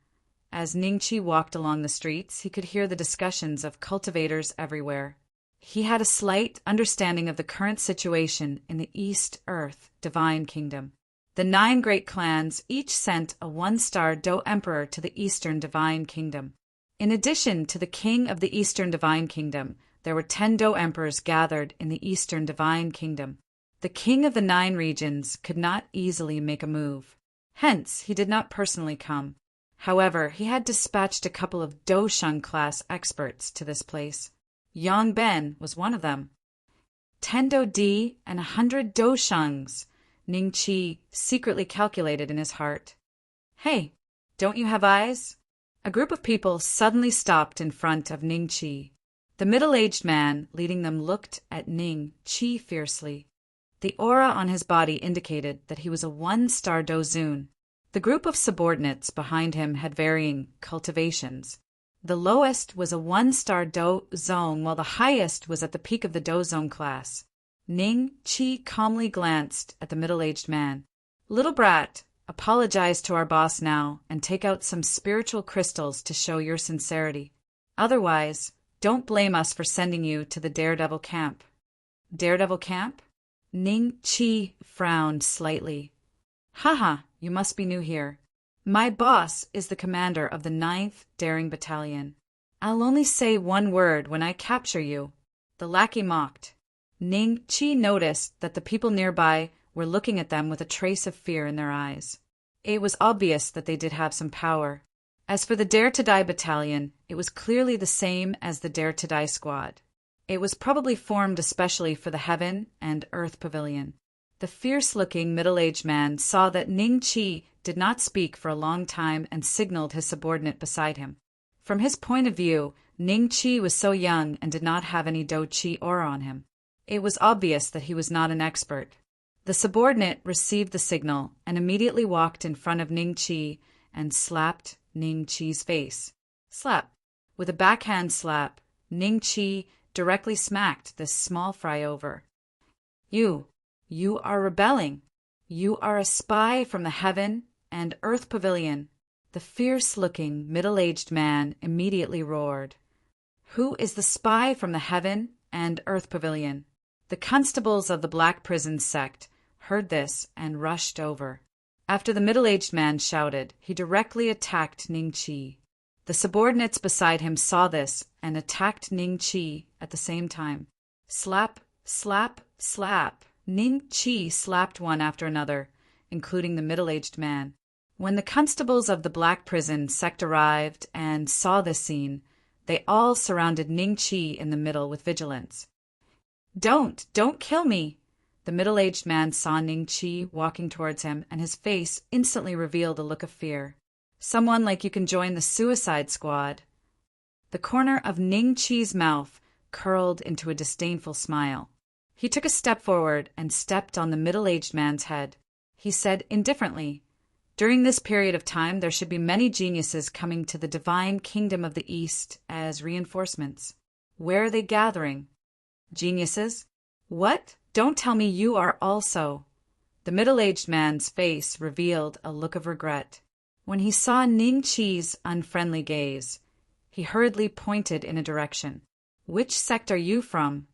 As Ning Chi walked along the streets, he could hear the discussions of cultivators everywhere. He had a slight understanding of the current situation in the East Earth Divine Kingdom. The 9 great clans each sent a 1-star Do Emperor to the Eastern Divine Kingdom. In addition to the King of the Eastern Divine Kingdom, there were 10 Do Emperors gathered in the Eastern Divine Kingdom. The king of the 9 regions could not easily make a move. Hence, he did not personally come. However, he had dispatched a couple of Dosheng-class experts to this place. Yang Ben was one of them. 10 Do-Di and 100 Doshengs, Ning Qi secretly calculated in his heart. Hey, don't you have eyes? A group of people suddenly stopped in front of Ning Qi. The middle-aged man leading them looked at Ning Qi fiercely. The aura on his body indicated that he was a 1-star Dozun. The group of subordinates behind him had varying cultivations. The lowest was a 1-star Dozong, while the highest was at the peak of the Dozong class. Ning Qi calmly glanced at the middle-aged man. "Little brat, apologize to our boss now and take out some spiritual crystals to show your sincerity. Otherwise, don't blame us for sending you to the Daredevil camp." "Daredevil camp?" Ning Qi frowned slightly. "Haha, you must be new here. My boss is the commander of the 9th Daring Battalion. I'll only say one word when I capture you." The lackey mocked. Ning Qi noticed that the people nearby were looking at them with a trace of fear in their eyes. It was obvious that they did have some power. As for the Dare to Die battalion, it was clearly the same as the Dare to Die squad. It was probably formed especially for the Heaven and Earth Pavilion. The fierce-looking middle-aged man saw that Ning Qi did not speak for a long time and signaled his subordinate beside him. From his point of view, Ning Qi was so young and did not have any Do-Chi aura on him. It was obvious that he was not an expert. The subordinate received the signal and immediately walked in front of Ning Qi and slapped Ning Qi's face. Slap. With a backhand slap, Ning Qi directly smacked this small fry over. You are rebelling. You are a spy from the Heaven and Earth Pavilion." The fierce-looking, middle-aged man immediately roared. "Who is the spy from the Heaven and Earth Pavilion?" The constables of the Black Prison sect heard this and rushed over. After the middle-aged man shouted, he directly attacked Ning Qi. The subordinates beside him saw this and attacked Ning Qi at the same time. Slap, slap, slap. Ning Qi slapped one after another, including the middle-aged man. When the constables of the Black Prison sect arrived and saw this scene, they all surrounded Ning Qi in the middle with vigilance. Don't kill me!" The middle-aged man saw Ning Qi walking towards him, and his face instantly revealed a look of fear. "Someone like you can join the suicide squad." The corner of Ning Qi's mouth curled into a disdainful smile. He took a step forward and stepped on the middle-aged man's head. He said indifferently, "During this period of time there should be many geniuses coming to the divine kingdom of the East as reinforcements. Where are they gathering?" "Geniuses? What? Don't tell me you are also." The middle-aged man's face revealed a look of regret. When he saw Ning Qi's unfriendly gaze, he hurriedly pointed in a direction. "Which sect are you from?"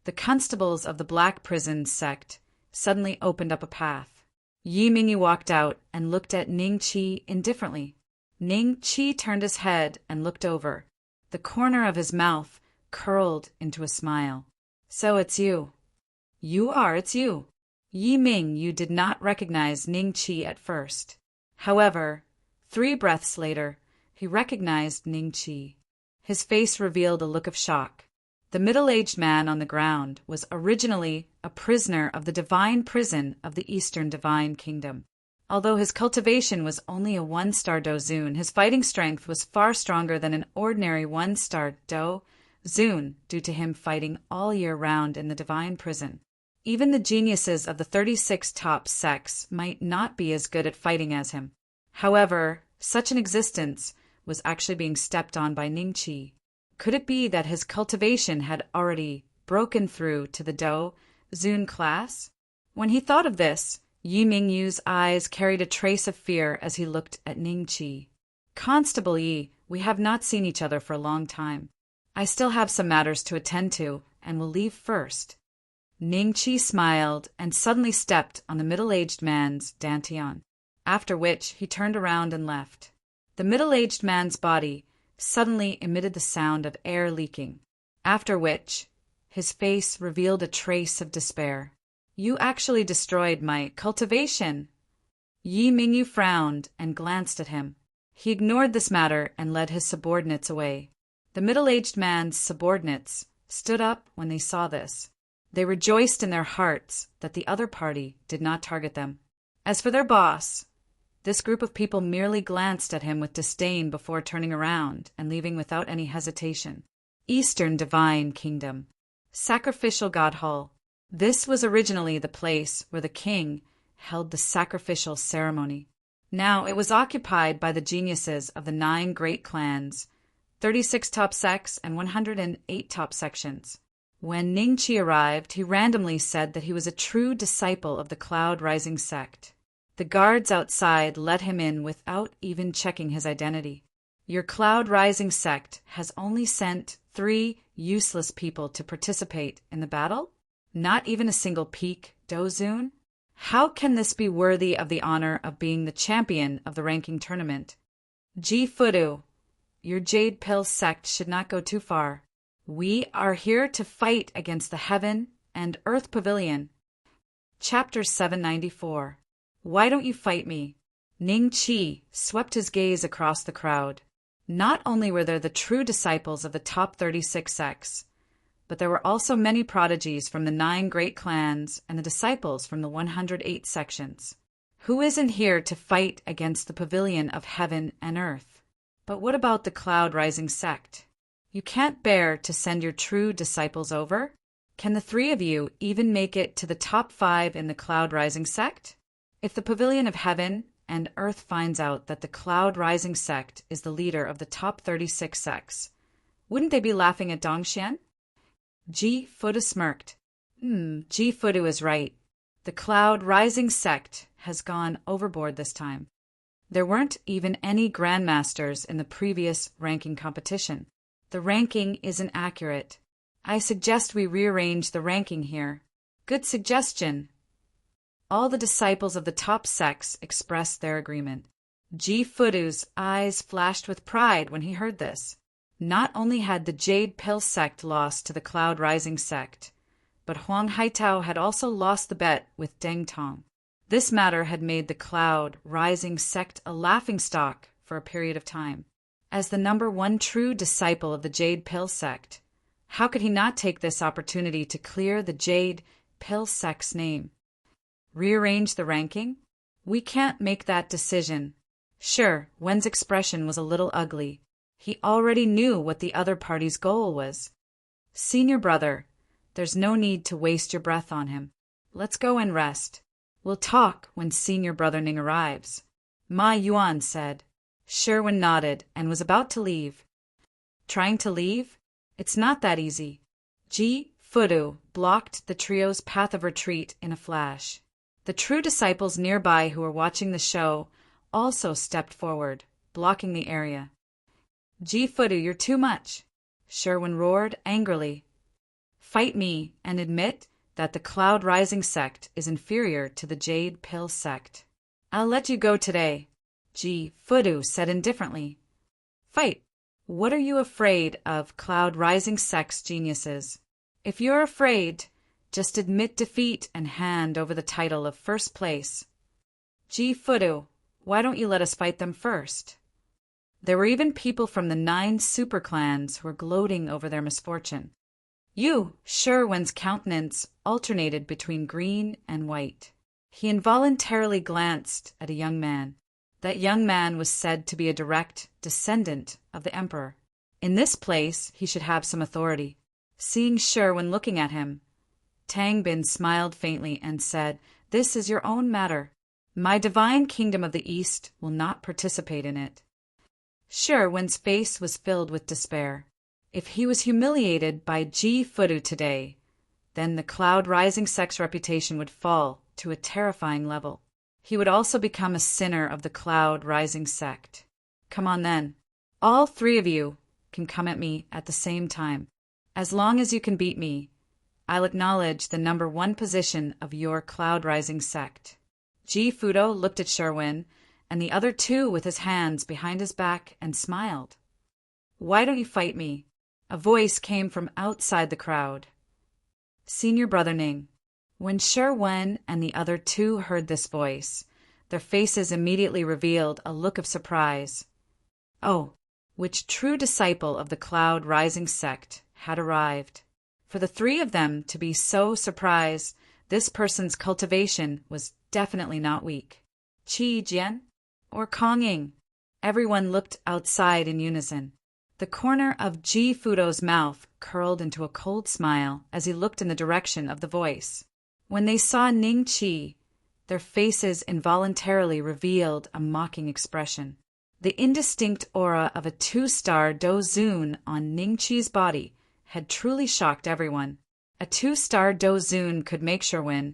The constables of the Black Prison sect suddenly opened up a path. Yi Mingyi walked out and looked at Ning Qi indifferently. Ning Qi turned his head and looked over. The corner of his mouth curled into a smile. "So it's you." It's you." Yi Mingyi did not recognize Ning Qi at first. However, 3 breaths later, he recognized Ning Qi. His face revealed a look of shock. The middle-aged man on the ground was originally a prisoner of the divine prison of the Eastern Divine Kingdom. Although his cultivation was only a 1-star Dozun, his fighting strength was far stronger than an ordinary 1-star Dozun due to him fighting all year round in the divine prison. Even the geniuses of the 36 top sects might not be as good at fighting as him. However, such an existence was actually being stepped on by Ning Qi. Could it be that his cultivation had already broken through to the Dozun class? When he thought of this, Yi Mingyi's eyes carried a trace of fear as he looked at Ning Qi. "Constable Yi, we have not seen each other for a long time. I still have some matters to attend to and will leave first." Ning Qi smiled and suddenly stepped on the middle-aged man's dantian, after which he turned around and left. The middle-aged man's body suddenly emitted the sound of air leaking, after which his face revealed a trace of despair. You actually destroyed my cultivation. Yi Mingyu frowned and glanced at him. He ignored this matter and led his subordinates away. The middle-aged man's subordinates stood up when they saw this. They rejoiced in their hearts that the other party did not target them. As for their boss, this group of people merely glanced at him with disdain before turning around and leaving without any hesitation. Eastern Divine Kingdom. Sacrificial God Hall. This was originally the place where the king held the sacrificial ceremony. Now it was occupied by the geniuses of the 9 great clans, 36 top sects and 108 top sections. When Ningqi arrived, he randomly said that he was a true disciple of the Cloud Rising sect. The guards outside let him in without even checking his identity. Your Cloud Rising sect has only sent 3 useless people to participate in the battle? Not even a single peak dozun? How can this be worthy of the honor of being the champion of the ranking tournament? Ji Fudu, your Jade Pill sect should not go too far. We are here to fight against the Heaven and Earth Pavilion. Chapter 794. Why don't you fight me? Ning Qi swept his gaze across the crowd. Not only were there the true disciples of the top 36 sects, but there were also many prodigies from the 9 great clans and the disciples from the 108 sections. Who isn't here to fight against the pavilion of heaven and earth? But what about the Cloud Rising sect? You can't bear to send your true disciples over? Can the 3 of you even make it to the top 5 in the Cloud Rising sect? If the pavilion of heaven and earth finds out that the Cloud Rising sect is the leader of the top 36 sects, wouldn't they be laughing at Dongxian? Ji Fudu smirked. Ji Fudu is right. The Cloud Rising sect has gone overboard this time. There weren't even any grandmasters in the previous ranking competition. The ranking isn't accurate. I suggest we rearrange the ranking here. Good suggestion. All the disciples of the top sects expressed their agreement. Ji Fudu's eyes flashed with pride when he heard this. Not only had the Jade Pill sect lost to the Cloud Rising sect, but Huang Haitao had also lost the bet with Deng Tong. This matter had made the Cloud Rising sect a laughingstock for a period of time. As the number 1 true disciple of the Jade Pill sect, how could he not take this opportunity to clear the Jade Pill sect's name? Rearrange the ranking? We can't make that decision. Sure, Wen's expression was a little ugly. He already knew what the other party's goal was. Senior brother, there's no need to waste your breath on him. Let's go and rest. We'll talk when senior brother Ning arrives. Ma Yuan said. Sherwin nodded and was about to leave. Trying to leave? It's not that easy. Ji Fudu blocked the trio's path of retreat in a flash. The true disciples nearby who were watching the show also stepped forward, blocking the area. Ji Fudu, you're too much, Sherwin roared angrily. Fight me and admit that the Cloud Rising sect is inferior to the Jade Pill sect. I'll let you go today, Ji Fudu said indifferently. Fight. What are you afraid of Cloud Rising sect's geniuses? If you're afraid, just admit defeat and hand over the title of first place. Ji Fudu, why don't you let us fight them first? There were even people from the 9 super clans who were gloating over their misfortune. Sherwin's countenance alternated between green and white. He involuntarily glanced at a young man. That young man was said to be a direct descendant of the emperor. In this place, he should have some authority. Seeing Sherwin looking at him, Tang Bin smiled faintly and said, "This is your own matter. My divine kingdom of the East will not participate in it." Sherwin's face was filled with despair. If he was humiliated by Ji Fudu today, then the Cloud Rising sect's reputation would fall to a terrifying level. He would also become a sinner of the Cloud Rising sect. Come on then. All 3 of you can come at me at the same time. As long as you can beat me, I'll acknowledge the number 1 position of your Cloud Rising sect. Ji Fudu looked at Sherwin and the other 2 with his hands behind his back and smiled. Why don't you fight me? A voice came from outside the crowd. Senior brother Ning, When Shi Wen and the other two heard this voice, their faces immediately revealed a look of surprise. Oh, which true disciple of the Cloud Rising sect had arrived? For the three of them to be so surprised, this person's cultivation was definitely not weak. Qi Jian or Kong Ying? Everyone looked outside in unison. The corner of Ji Fudo's mouth curled into a cold smile as he looked in the direction of the voice. When they saw Ning Qi, their faces involuntarily revealed a mocking expression. The indistinct aura of a 2-star dozun on Ning Qi's body had truly shocked everyone. A 2-star dozun could make Shi Wen,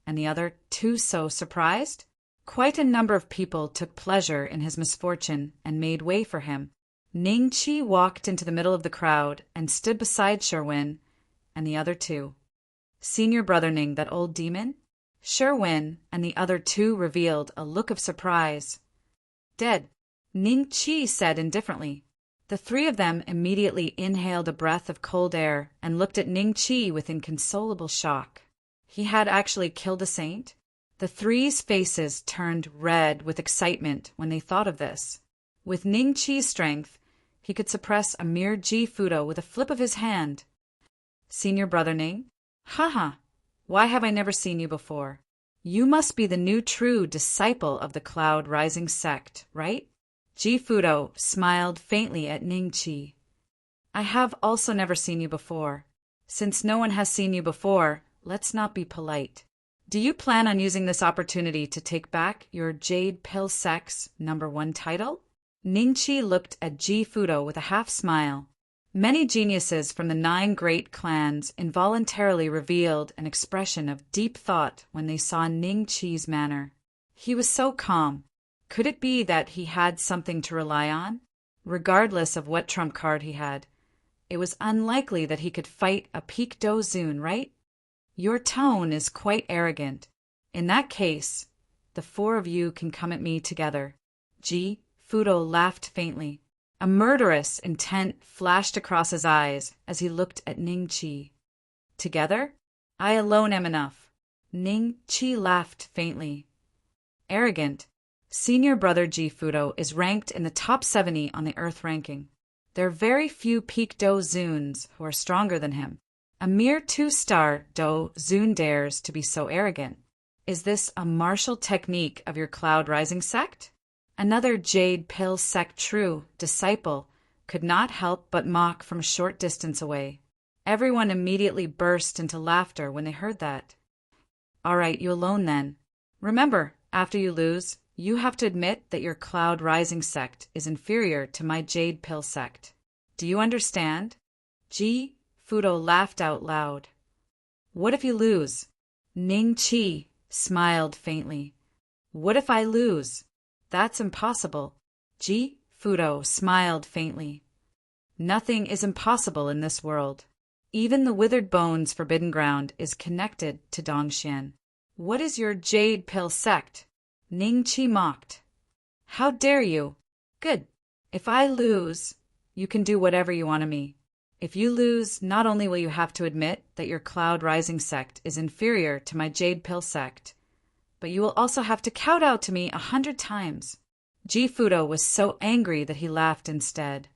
and the other two so surprised? Quite a number of people took pleasure in his misfortune and made way for him. Ning Qi walked into the middle of the crowd and stood beside Shi Wen and the other two. Senior brother Ning, that old demon? Shi Wen and the other two revealed a look of surprise. Dead, Ning Qi said indifferently. The three of them immediately inhaled a breath of cold air and looked at Ning Qi with inconsolable shock. He had actually killed a saint? The three's faces turned red with excitement when they thought of this. With Ning Qi's strength, he could suppress a mere Ji Fudo with a flip of his hand. Senior brother Ning? Haha, why have I never seen you before? You must be the new true disciple of the Cloud Rising sect, right? Ji Fudo smiled faintly at Ning Qi. I have also never seen you before. Since no one has seen you before, let's not be polite. Do you plan on using this opportunity to take back your Jade Pill Sect's #1 title? Ning Qi looked at Ji Fudo with a half-smile. Many geniuses from the 9 great clans involuntarily revealed an expression of deep thought when they saw Ning Qi's manner. He was so calm. Could it be that he had something to rely on? Regardless of what trump card he had, it was unlikely that he could fight a peak dozun, right? Your tone is quite arrogant. In that case, the 4 of you can come at me together. Ji Fudo laughed faintly. A murderous intent flashed across his eyes as he looked at Ning Qi. Together? I alone am enough. Ning Qi laughed faintly. Arrogant. Senior brother Ji Fudo is ranked in the top 70 on the Earth ranking. There are very few peak dozuns who are stronger than him. A mere 2-star dozun dares to be so arrogant. Is this a martial technique of your Cloud Rising sect? Another Jade Pill sect true disciple could not help but mock from a short distance away. Everyone immediately burst into laughter when they heard that. All right, you alone then. Remember, after you lose, you have to admit that your Cloud Rising sect is inferior to my Jade Pill sect. Do you understand? Ji Fudo laughed out loud. What if you lose? Ning Qi smiled faintly. What if I lose? That's impossible. Ji Fudo smiled faintly. Nothing is impossible in this world. Even the withered bones forbidden ground is connected to Dongxian. What is your Jade Pill sect? Ning Qi mocked. How dare you? Good. If I lose, you can do whatever you want of me. If you lose, not only will you have to admit that your Cloud Rising sect is inferior to my Jade Pill sect, but you will also have to kowtow to me 100 times. Ji Fudo was so angry that he laughed instead.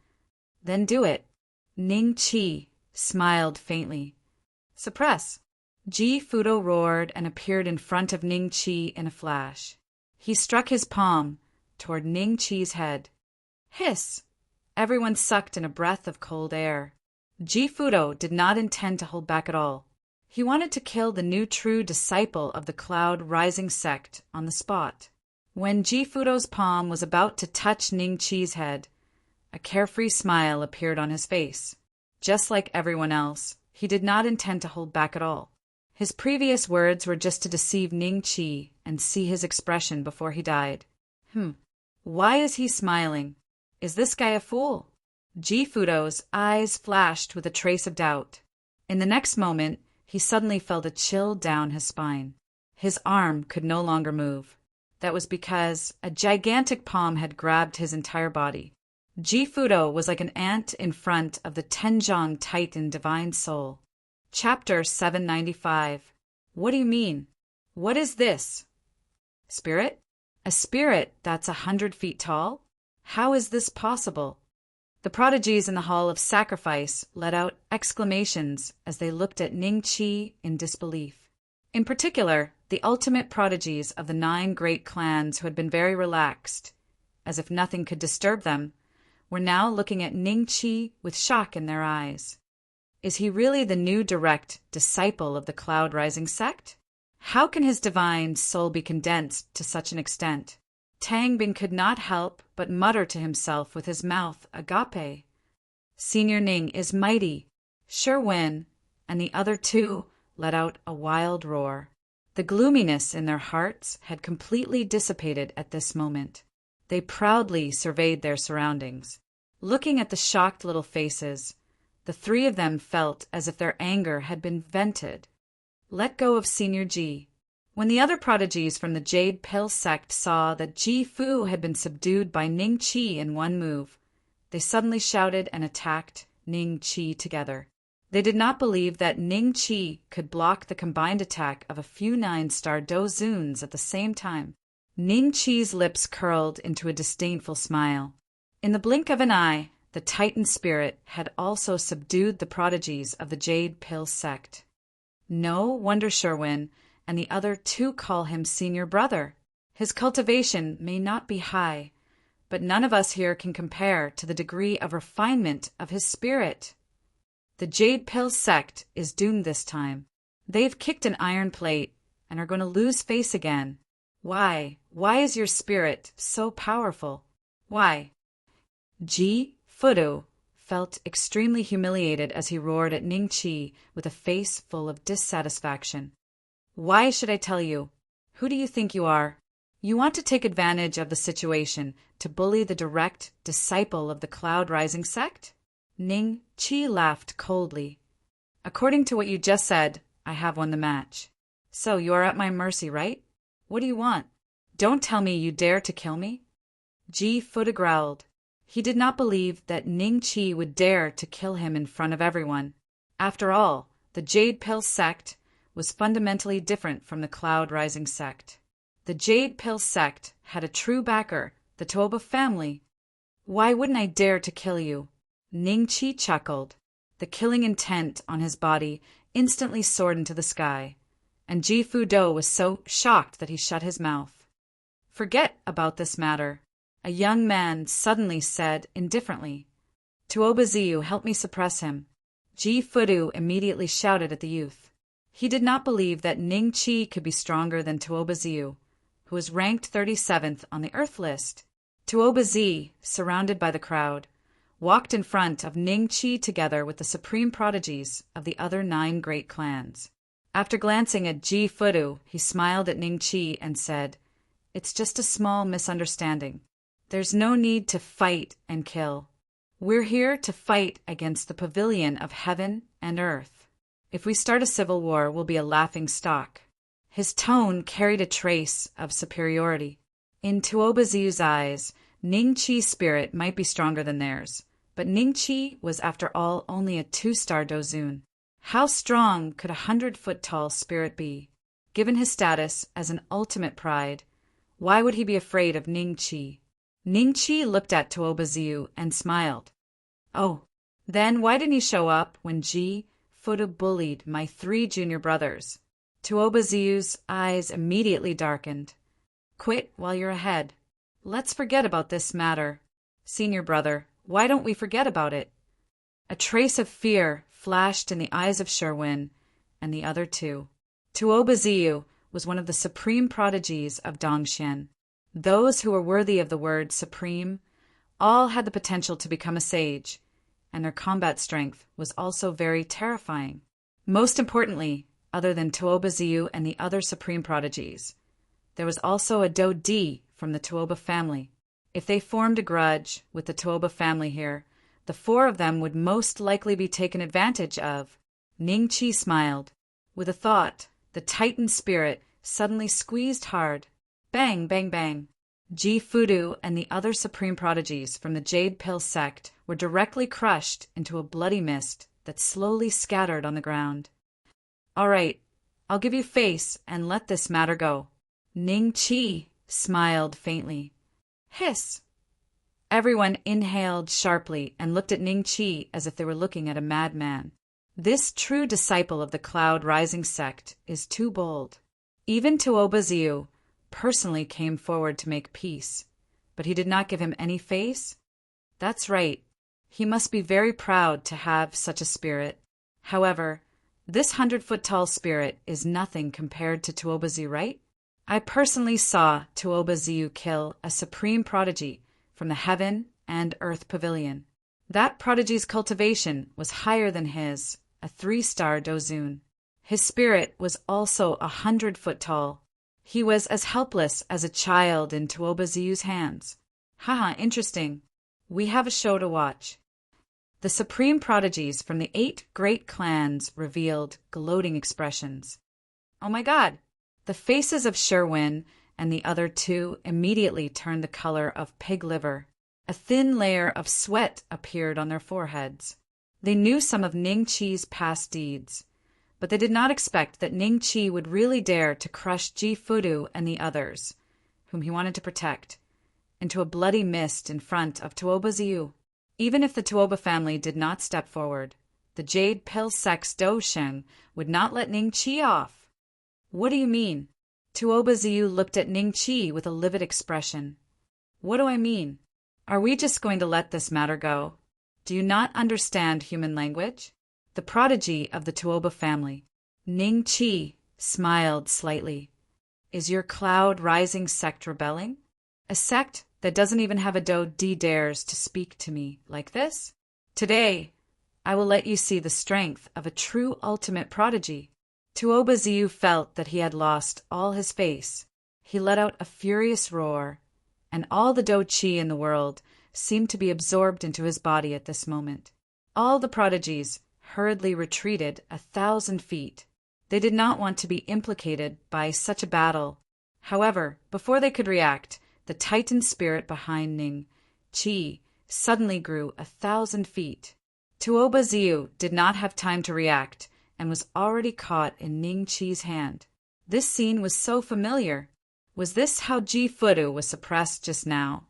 Then do it. Ning Qi smiled faintly. Suppress. Ji Fudo roared and appeared in front of Ning Qi in a flash. He struck his palm toward Ning Qi's head. Hiss! Everyone sucked in a breath of cold air. Ji Fudo did not intend to hold back at all. He wanted to kill the new true disciple of the Cloud Rising sect on the spot. When Ji Fudo's palm was about to touch Ning Qi's head, a carefree smile appeared on his face. Just like everyone else, he did not intend to hold back at all. His previous words were just to deceive Ning Qi and see his expression before he died. Why is he smiling? Is this guy a fool? Ji Fudo's eyes flashed with a trace of doubt. In the next moment, he suddenly felt a chill down his spine. His arm could no longer move. That was because a gigantic palm had grabbed his entire body. Ji Fudo was like an ant in front of the Tenjong Titan Divine Soul. Chapter 795. What do you mean? What is this? Spirit? A spirit that's 100 feet tall? How is this possible? The prodigies in the Hall of Sacrifice let out exclamations as they looked at Ning Chi in disbelief. In particular, the ultimate prodigies of the 9 great clans who had been very relaxed, as if nothing could disturb them, were now looking at Ning Chi with shock in their eyes. Is he really the new direct disciple of the Cloud Rising sect? How can his divine soul be condensed to such an extent? Tang Bin could not help but mutter to himself with his mouth agape. Senior Ning is mighty. Sherwin and the other 2 let out a wild roar. The gloominess in their hearts had completely dissipated at this moment. They proudly surveyed their surroundings. Looking at the shocked little faces, the 3 of them felt as if their anger had been vented. Let go of Senior Ji. When the other prodigies from the Jade Pill sect saw that Ji Fu had been subdued by Ning Chi in one move, they suddenly shouted and attacked Ning Chi together. They did not believe that Ning Chi could block the combined attack of a few 9-star Dozuns at the same time. Ning Chi's lips curled into a disdainful smile. In the blink of an eye, the Titan spirit had also subdued the prodigies of the Jade Pill sect. No wonder Sherwin and the other 2 call him senior brother. His cultivation may not be high, but none of us here can compare to the degree of refinement of his spirit. The Jade Pill sect is doomed this time. They've kicked an iron plate and are going to lose face again. Why? Why is your spirit so powerful? Why? Ji Fudu felt extremely humiliated as he roared at Ning Chi with a face full of dissatisfaction. Why should I tell you? Who do you think you are? You want to take advantage of the situation to bully the direct disciple of the Cloud Rising sect? Ning Chi laughed coldly. According to what you just said, I have won the match. So you are at my mercy, right? What do you want? Don't tell me you dare to kill me? Ji Fuda growled. He did not believe that Ning Chi would dare to kill him in front of everyone. After all, the Jade Pill sect was fundamentally different from the Cloud Rising sect. The Jade Pill sect had a true backer, the Toba family. Why wouldn't I dare to kill you? Ning Chi chuckled. The killing intent on his body instantly soared into the sky, and Ji Fudo was so shocked that he shut his mouth. Forget about this matter, a young man suddenly said indifferently. Tuoba Ziyu, help me suppress him. Ji Fudu immediately shouted at the youth. He did not believe that Ning Chi could be stronger than Tuoba Ziyu, who was ranked 37th on the Earth list. Tuoba Zi, surrounded by the crowd, walked in front of Ning Chi together with the supreme prodigies of the other 9 great clans. After glancing at Ji Fudu, he smiled at Ning Chi and said, "It's just a small misunderstanding. There's no need to fight and kill. We're here to fight against the pavilion of heaven and earth. If we start a civil war, we'll be a laughing stock." His tone carried a trace of superiority. In Tuoba Ziyu's eyes, Ning Chi's spirit might be stronger than theirs, but Ning Chi was after all only a 2-star Dozun. How strong could a 100-foot-tall spirit be? Given his status as an ultimate pride, why would he be afraid of Ning Chi? Ning Chi looked at Tuoba Ziyu and smiled. Oh, then why didn't he show up when Ji Fuda bullied my 3 junior brothers? Tuoba Ziyu's eyes immediately darkened. Quit while you're ahead. Let's forget about this matter. Senior brother, why don't we forget about it? A trace of fear flashed in the eyes of Sherwin and the other 2. Tuoba Ziyu was one of the supreme prodigies of Dongxian. Those who were worthy of the word supreme all had the potential to become a sage, and their combat strength was also very terrifying. Most importantly, other than Tuoba Ziyu and the other supreme prodigies, there was also a Do Di from the Tuoba family. If they formed a grudge with the Tuoba family here, the 4 of them would most likely be taken advantage of. Ning Chi smiled. With a thought, the Titan spirit suddenly squeezed hard. Bang, bang, bang. Ji Fudu and the other supreme prodigies from the Jade Pill sect were directly crushed into a bloody mist that slowly scattered on the ground. All right, I'll give you face and let this matter go." Ning Chi smiled faintly. Hiss! Everyone inhaled sharply and looked at Ning Chi as if they were looking at a madman. This true disciple of the Cloud Rising sect is too bold. Even Tuoba Ziu personally came forward to make peace, but he did not give him any face? That's right. He must be very proud to have such a spirit. However, this 100-foot-tall spirit is nothing compared to Tuoba Ziu, right? I personally saw Tuoba Ziu kill a supreme prodigy from the Heaven and Earth Pavilion. That prodigy's cultivation was higher than his, a 3-star Dozun. His spirit was also 100 foot tall. He was as helpless as a child in Tuoba Ziu's hands. Haha, interesting. We have a show to watch. The supreme prodigies from the 8 great clans revealed gloating expressions. Oh my God! The faces of Sherwin and the other 2 immediately turned the color of pig liver. A thin layer of sweat appeared on their foreheads. They knew some of Ning Chi's past deeds, but they did not expect that Ning Chi would really dare to crush Ji Fudu and the others, whom he wanted to protect, into a bloody mist in front of Tuoba Ziu. Even if the Tuoba family did not step forward, the Jade Pill Sect's Do Shen would not let Ning Chi off. What do you mean? Tuoba Ziu looked at Ning Chi with a livid expression. What do I mean? Are we just going to let this matter go? Do you not understand human language? The prodigy of the Tuoba family, Ning Chi, smiled slightly. Is your Cloud Rising sect rebelling? A sect that doesn't even have a Do D dares to speak to me like this? Today, I will let you see the strength of a true ultimate prodigy. Tuoba Ziu felt that he had lost all his face. He let out a furious roar, and all the Do Chi in the world seemed to be absorbed into his body at this moment. All the prodigies hurriedly retreated 1,000 feet. They did not want to be implicated by such a battle. However, before they could react, the Titan spirit behind Ning Chi suddenly grew 1,000 feet. Tuoba Ziu did not have time to react and was already caught in Ning Chi's hand. This scene was so familiar. Was this how Ji Fudu was suppressed just now?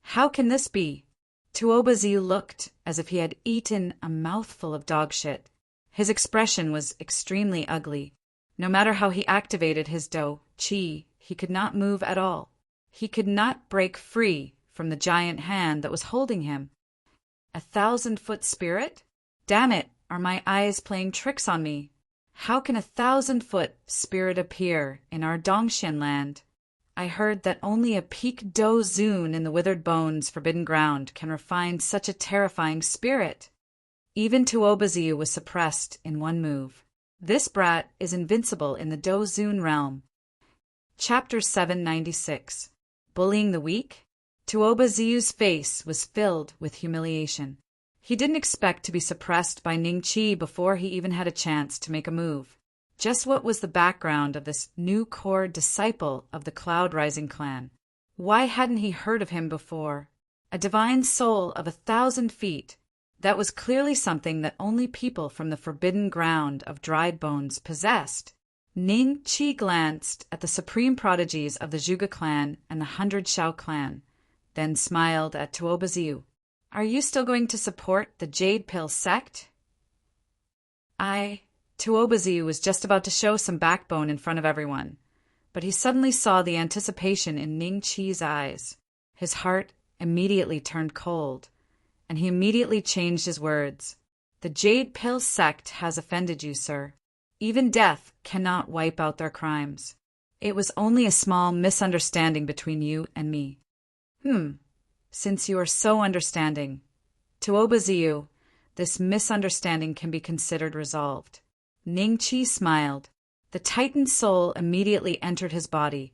How can this be? Tuoba Ziu looked as if he had eaten a mouthful of dog shit. His expression was extremely ugly. No matter how he activated his Do Chi, he could not move at all. He could not break free from the giant hand that was holding him. 1,000-foot spirit? Damn it, are my eyes playing tricks on me? How can 1,000-foot spirit appear in our Dongxian land? I heard that only a peak Do Zun in the Withered Bones Forbidden Ground can refine such a terrifying spirit. Even Tuoba Ziu was suppressed in one move. This brat is invincible in the Do Zun realm. Chapter 796. Bullying the Weak? Tuoba Ziu's face was filled with humiliation. He didn't expect to be suppressed by Ning Chi before he even had a chance to make a move. Just what was the background of this new core disciple of the Cloud Rising clan? Why hadn't he heard of him before? A divine soul of 1,000 feet. That was clearly something that only people from the forbidden ground of dried bones possessed. Ning Chi glanced at the supreme prodigies of the Zhuge clan and the 100 Shao clan, then smiled at Tuoba Ziu. Are you still going to support the Jade Pill sect? Tuoba Ziu was just about to show some backbone in front of everyone, but he suddenly saw the anticipation in Ning Chi's eyes. His heart immediately turned cold, and he immediately changed his words. The Jade Pill sect has offended you, sir. Even death cannot wipe out their crimes. It was only a small misunderstanding between you and me. Since you are so understanding, Tuoba Ziu, this misunderstanding can be considered resolved. Ning Chi smiled. The Titan soul immediately entered his body,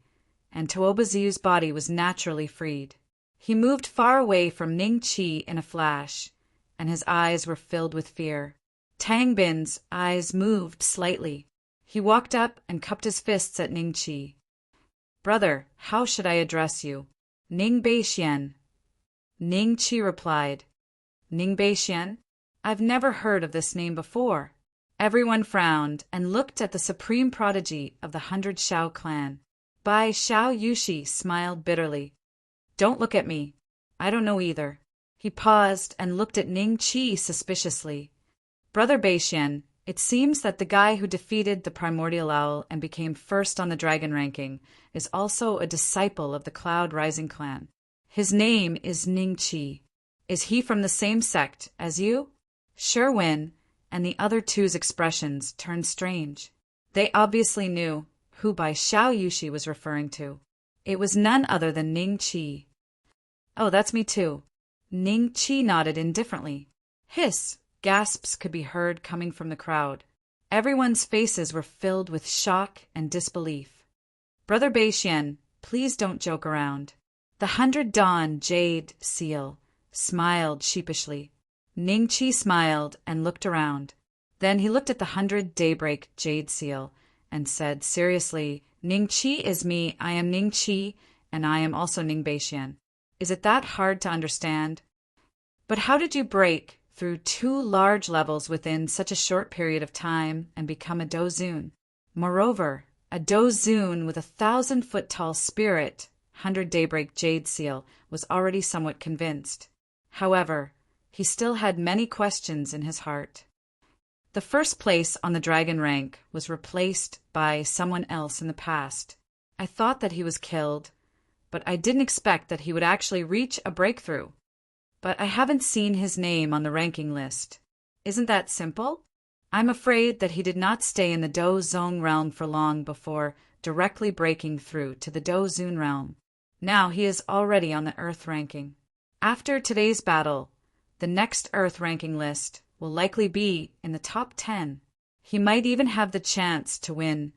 and Tuoba Ziu's body was naturally freed. He moved far away from Ning Chi in a flash, and his eyes were filled with fear. Tang Bin's eyes moved slightly. He walked up and cupped his fists at Ning Chi. Brother, how should I address you? Ning Beixian. Ning Chi replied. Ning Beixian? I've never heard of this name before. Everyone frowned and looked at the supreme prodigy of the 100 Shao clan. Bai Xiao Yushi smiled bitterly. Don't look at me. I don't know either. He paused and looked at Ning Qi suspiciously. Brother Beixian, it seems that the guy who defeated the primordial owl and became first on the dragon ranking is also a disciple of the Cloud Rising clan. His name is Ning Qi. Is he from the same sect as you? Sherwin and the other two's expressions turned strange. They obviously knew who Bai Xiao Yushi was referring to. It was none other than Ning Qi. Oh, that's me too. Ning Qi nodded indifferently. Hiss! Gasps could be heard coming from the crowd. Everyone's faces were filled with shock and disbelief. Brother Beixian, please don't joke around. The 100 Dawn Jade Seal smiled sheepishly. Ning Qi smiled and looked around. Then he looked at the 100 Daybreak Jade Seal and said seriously, Ning Qi is me, I am Ning Qi, and I am also Ning Beixian. Is it that hard to understand? But how did you break through 2 large levels within such a short period of time and become a Dozun? Moreover, a Dozun with 1,000-foot-tall spirit, 100 Daybreak Jade Seal, was already somewhat convinced. However, he still had many questions in his heart. The first place on the dragon rank was replaced by someone else in the past. I thought that he was killed, but I didn't expect that he would actually reach a breakthrough. But I haven't seen his name on the ranking list. Isn't that simple? I'm afraid that he did not stay in the Dozong realm for long before directly breaking through to the Dozun realm. Now he is already on the Earth ranking. After today's battle, the next Earth ranking list will likely be in the top 10. He might even have the chance to win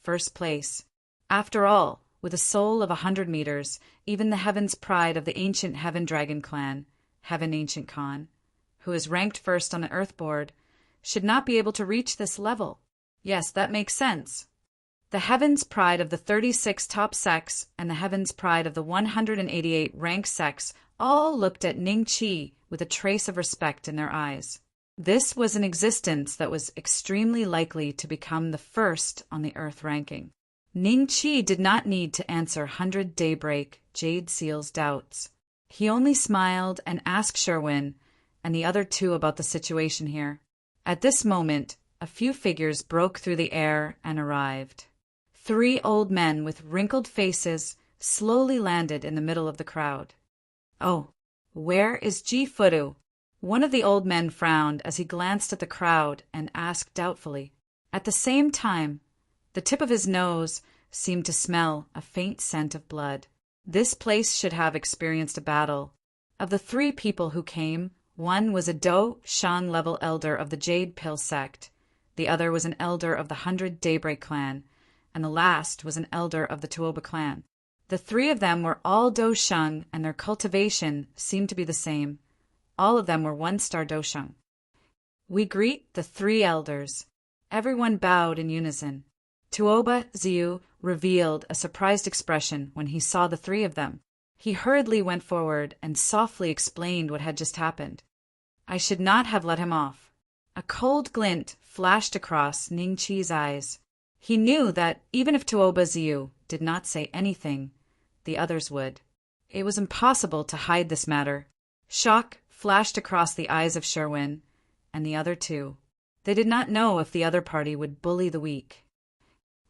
first place. After all, with a soul of 100 meters, even the Heaven's Pride of the ancient Heaven Dragon clan, Heaven Ancient Khan, who is ranked first on the Earth board, should not be able to reach this level. Yes, that makes sense. The Heaven's Pride of the 36 top sects and the Heaven's Pride of the 188 rank sects all looked at Ning Qi with a trace of respect in their eyes. This was an existence that was extremely likely to become the first on the Earth ranking. Ning Qi did not need to answer 100 Daybreak Jade Seal's doubts. He only smiled and asked Sherwin and the other two about the situation here. At this moment, a few figures broke through the air and arrived. 3 old men with wrinkled faces slowly landed in the middle of the crowd. Oh, where is Ji Fudu? One of the old men frowned as he glanced at the crowd and asked doubtfully. At the same time, the tip of his nose seemed to smell a faint scent of blood. This place should have experienced a battle. Of the 3 people who came, one was a Do Shang level elder of the Jade Pill sect, the other was an elder of the 100 Daybreak clan, and the last was an elder of the Tuoba clan. The 3 of them were all Do Shang, and their cultivation seemed to be the same. All of them were 1-star Do Shang. We greet the 3 elders. Everyone bowed in unison. Tuoba Ziyu revealed a surprised expression when he saw the 3 of them. He hurriedly went forward and softly explained what had just happened. I should not have let him off. A cold glint flashed across Ning Qi's eyes. He knew that even if Tuoba Ziyu did not say anything, the others would. It was impossible to hide this matter. Shock flashed across the eyes of Sherwin and the other 2. They did not know if the other party would bully the weak.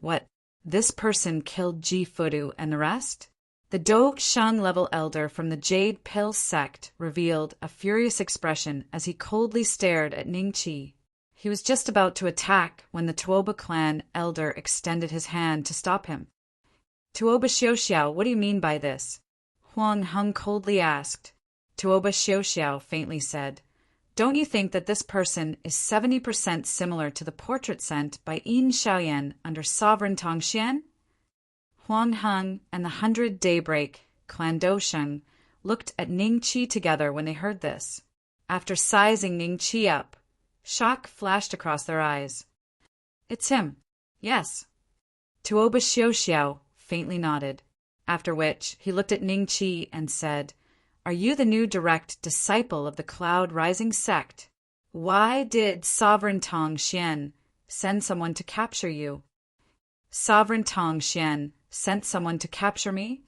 What? This person killed Ji Fudu and the rest? The Do Shang level elder from the Jade Pill sect revealed a furious expression as he coldly stared at Ning Qi. He was just about to attack when the Tuoba clan elder extended his hand to stop him. Tuoba Xiaoxiao, what do you mean by this? Huang Heng coldly asked. Tuoba Xiaoxiao faintly said, Don't you think that this person is 70% similar to the portrait sent by Yin Xiaoyan under Sovereign Tongxian? Huang Heng and the 100 Daybreak, Clan Dosheng, looked at Ning Qi together when they heard this. After sizing Ning Qi up, shock flashed across their eyes. It's him. Yes. Tuoba Xiaoxiao faintly nodded, after which he looked at Ning Qi and said, Are you the new direct disciple of the Cloud Rising sect? Why did Sovereign Tong Xian send someone to capture you? Sovereign Tong Xian sent someone to capture me?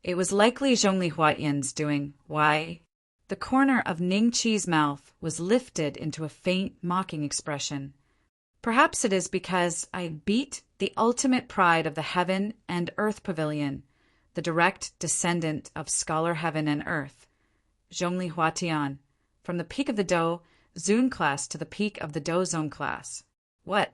It was likely Zhongli Huaiyan's doing. Why? The corner of Ning Qi's mouth was lifted into a faint, mocking expression. Perhaps it is because I beat the ultimate pride of the heaven and earth pavilion, the direct descendant of scholar heaven and earth, Zhongli Huatian, from the peak of the Do Zun class to the peak of the Dozong class. What?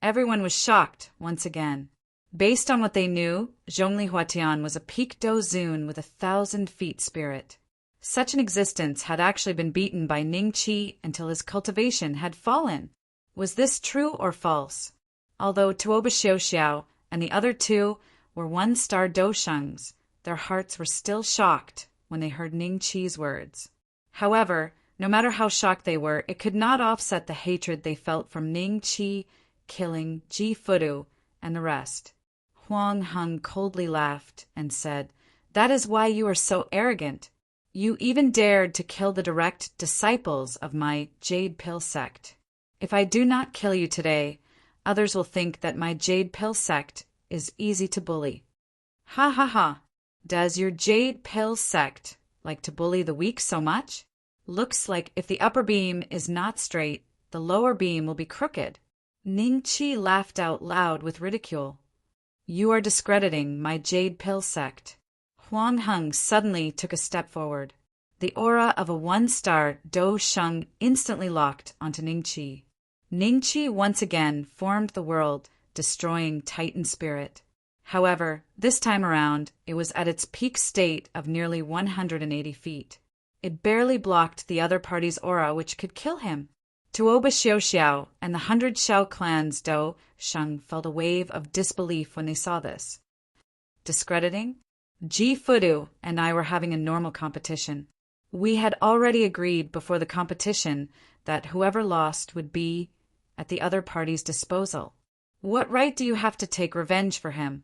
Everyone was shocked once again. Based on what they knew, Zhongli Huatian was a peak Do Zun with 1,000 feet spirit. Such an existence had actually been beaten by Ning Qi until his cultivation had fallen. Was this true or false? Although Tuoba Xiao and the other two were one-star Doshungs, their hearts were still shocked when they heard Ning Qi's words. However, no matter how shocked they were, it could not offset the hatred they felt from Ning Qi killing Ji Fudu and the rest. Huang Heng coldly laughed and said, "That is why you are so arrogant. You even dared to kill the direct disciples of my Jade Pill sect. If I do not kill you today, others will think that my Jade Pill sect is easy to bully." Ha ha ha! Does your Jade Pill sect like to bully the weak so much? Looks like if the upper beam is not straight, the lower beam will be crooked. Ning Qi laughed out loud with ridicule. You are discrediting my Jade Pill sect. Huang Heng suddenly took a step forward. The aura of a one-star Do Sheng instantly locked onto Ning Qi. Ning Qi once again formed the world, destroying Titan spirit. However, this time around, it was at its peak state of nearly 180 feet. It barely blocked the other party's aura, which could kill him. Tuoba Xiao and the 100 Xiao clan's Do Sheng felt a wave of disbelief when they saw this. Discrediting? Ji Fudu and I were having a normal competition. We had already agreed before the competition that whoever lost would be at the other party's disposal. What right do you have to take revenge for him?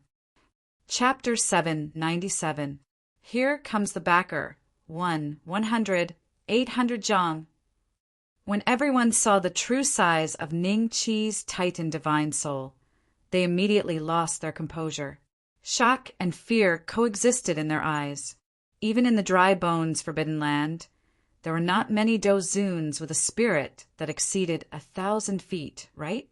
Chapter 797. Here comes the backer. 100, 800 zhang. When everyone saw the true size of Ning Qi's Titan divine soul, they immediately lost their composure. Shock and fear coexisted in their eyes. Even in the dry bones Forbidden Land, there were not many Dozuns with a spirit that exceeded 1,000 feet, right?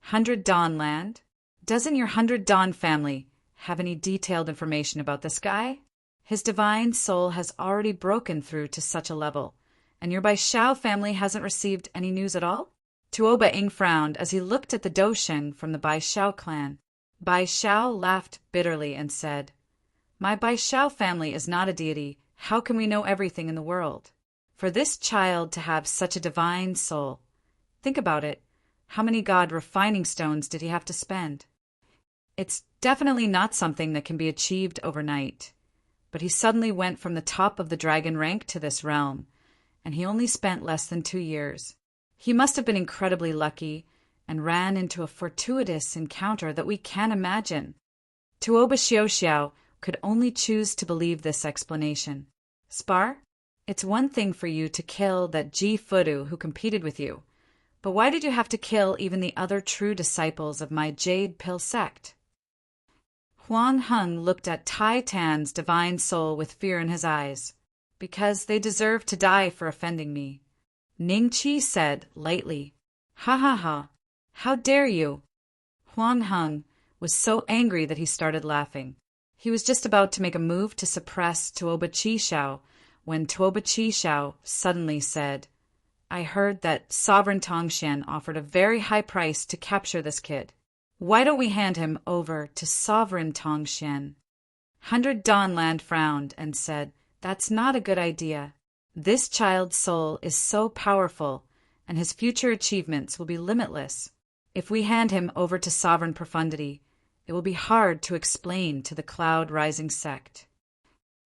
100 Dawn Land? Doesn't your 100 Dawn family have any detailed information about this guy? His divine soul has already broken through to such a level, and your Bai Xiao family hasn't received any news at all? Tuoba Ing frowned as he looked at the Dosheng from the Bai Xiao clan. Bai Xiao laughed bitterly and said, "My Bai Xiao family is not a deity. How can we know everything in the world? For this child to have such a divine soul, think about it. How many god refining stones did he have to spend? It's definitely not something that can be achieved overnight. But he suddenly went from the top of the dragon rank to this realm, and he only spent less than 2 years. He must have been incredibly lucky and ran into a fortuitous encounter that we can't imagine." Tuoba Xiao could only choose to believe this explanation. "Spar, it's one thing for you to kill that Ji Fudu who competed with you, but why did you have to kill even the other true disciples of my Jade Pill sect?" Huang Heng looked at Tai Tan's divine soul with fear in his eyes. "Because they deserve to die for offending me," Ning Qi said lightly. "Ha ha ha! How dare you!" Huang Heng was so angry that he started laughing. He was just about to make a move to suppress Tuoba Xiao when Tuoba Xiao suddenly said, "I heard that Sovereign Tongshan offered a very high price to capture this kid. Why don't we hand him over to Sovereign Tongshan?" 100 Dawnland frowned and said, "That's not a good idea. This child's soul is so powerful, and his future achievements will be limitless. If we hand him over to Sovereign Profundity, it will be hard to explain to the Cloud Rising sect."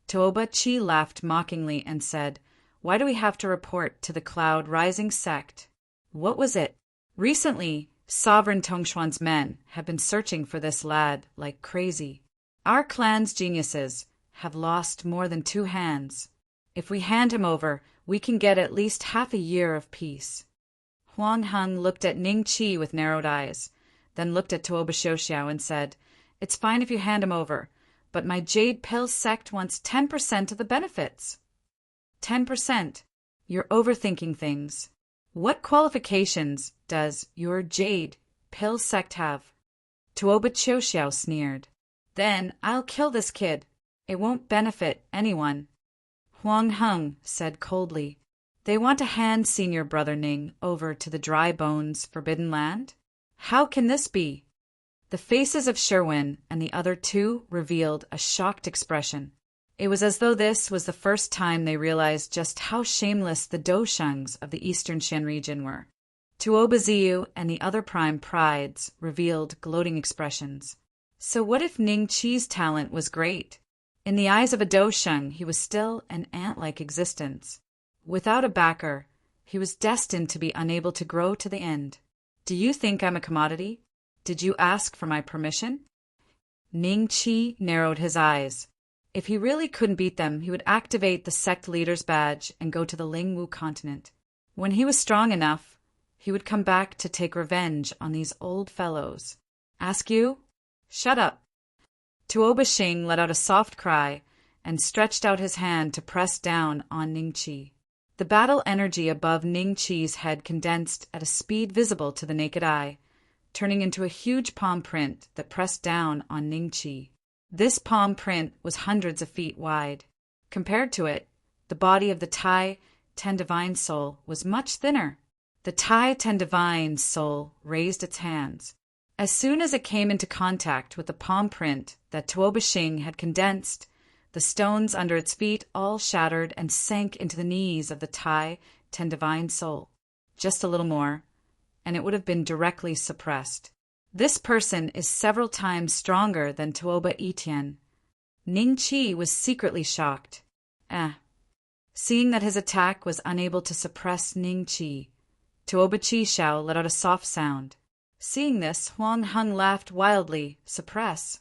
Tuoba Chi laughed mockingly and said, "Why do we have to report to the Cloud Rising sect? What was it? Recently, Sovereign Tongshuan's men have been searching for this lad like crazy. Our clan's geniuses have lost more than 2 hands. If we hand him over, we can get at least half a year of peace. Huang Heng looked at Ning Qi with narrowed eyes, then looked at Tuoba Xiuxiao and said, "It's fine if you hand him over, but my Jade Pill sect wants 10% of the benefits." 10%? You're overthinking things. What qualifications does your Jade Pill sect have? Tuoba Xiuxiao sneered. Then I'll kill this kid. It won't benefit anyone. Huang Heng said coldly, "They want to hand senior brother Ning over to the Dry Bones Forbidden Land? How can this be?" The faces of Sherwin and the other two revealed a shocked expression. It was as though this was the first time they realized just how shameless the Doshungs of the Eastern Shan region were. Tuoba Ziyu and the other prime prides revealed gloating expressions. So what if Ning Qi's talent was great? In the eyes of a Doshung, he was still an ant-like existence. Without a backer, he was destined to be unable to grow to the end. Do you think I'm a commodity? Did you ask for my permission? Ning Qi narrowed his eyes. If he really couldn't beat them, he would activate the sect leader's badge and go to the Lingwu continent. When he was strong enough, he would come back to take revenge on these old fellows. Ask you? Shut up. Tuoba Xing let out a soft cry and stretched out his hand to press down on Ning Qi. The battle energy above Ning Qi's head condensed at a speed visible to the naked eye, turning into a huge palm print that pressed down on Ning Qi. This palm print was hundreds of feet wide. Compared to it, the body of the Tai Ten Divine Soul was much thinner. The Tai Ten Divine Soul raised its hands. As soon as it came into contact with the palm print that Tuoba Xing had condensed, the stones under its feet all shattered and sank into the knees of the Tai Ten Divine Soul. Just a little more, and it would have been directly suppressed. This person is several times stronger than Tuoba Etian. Ning Qi was secretly shocked. Seeing that his attack was unable to suppress Ning Qi, Tuoba Qixiao let out a soft sound. Seeing this, Huang Heng laughed wildly. Suppress.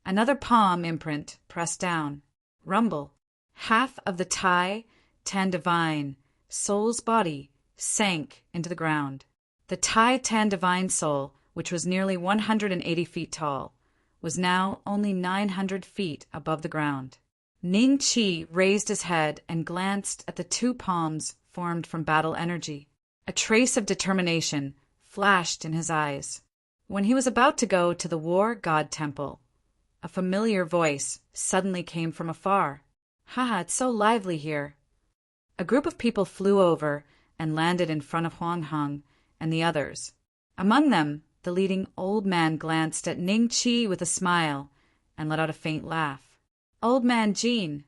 Another palm imprint pressed down. Rumble. Half of the Tai Ten Divine Soul's body sank into the ground. The Tai Ten Divine Soul, which was nearly 180 feet tall, was now only 900 feet above the ground. Ning Qi raised his head and glanced at the two palms formed from battle energy. A trace of determination flashed in his eyes. When he was about to go to the War God Temple, a familiar voice suddenly came from afar. "Haha, it's so lively here." A group of people flew over and landed in front of Huang Heng and the others. Among them, the leading old man glanced at Ning Qi with a smile and let out a faint laugh. "Old man Jean."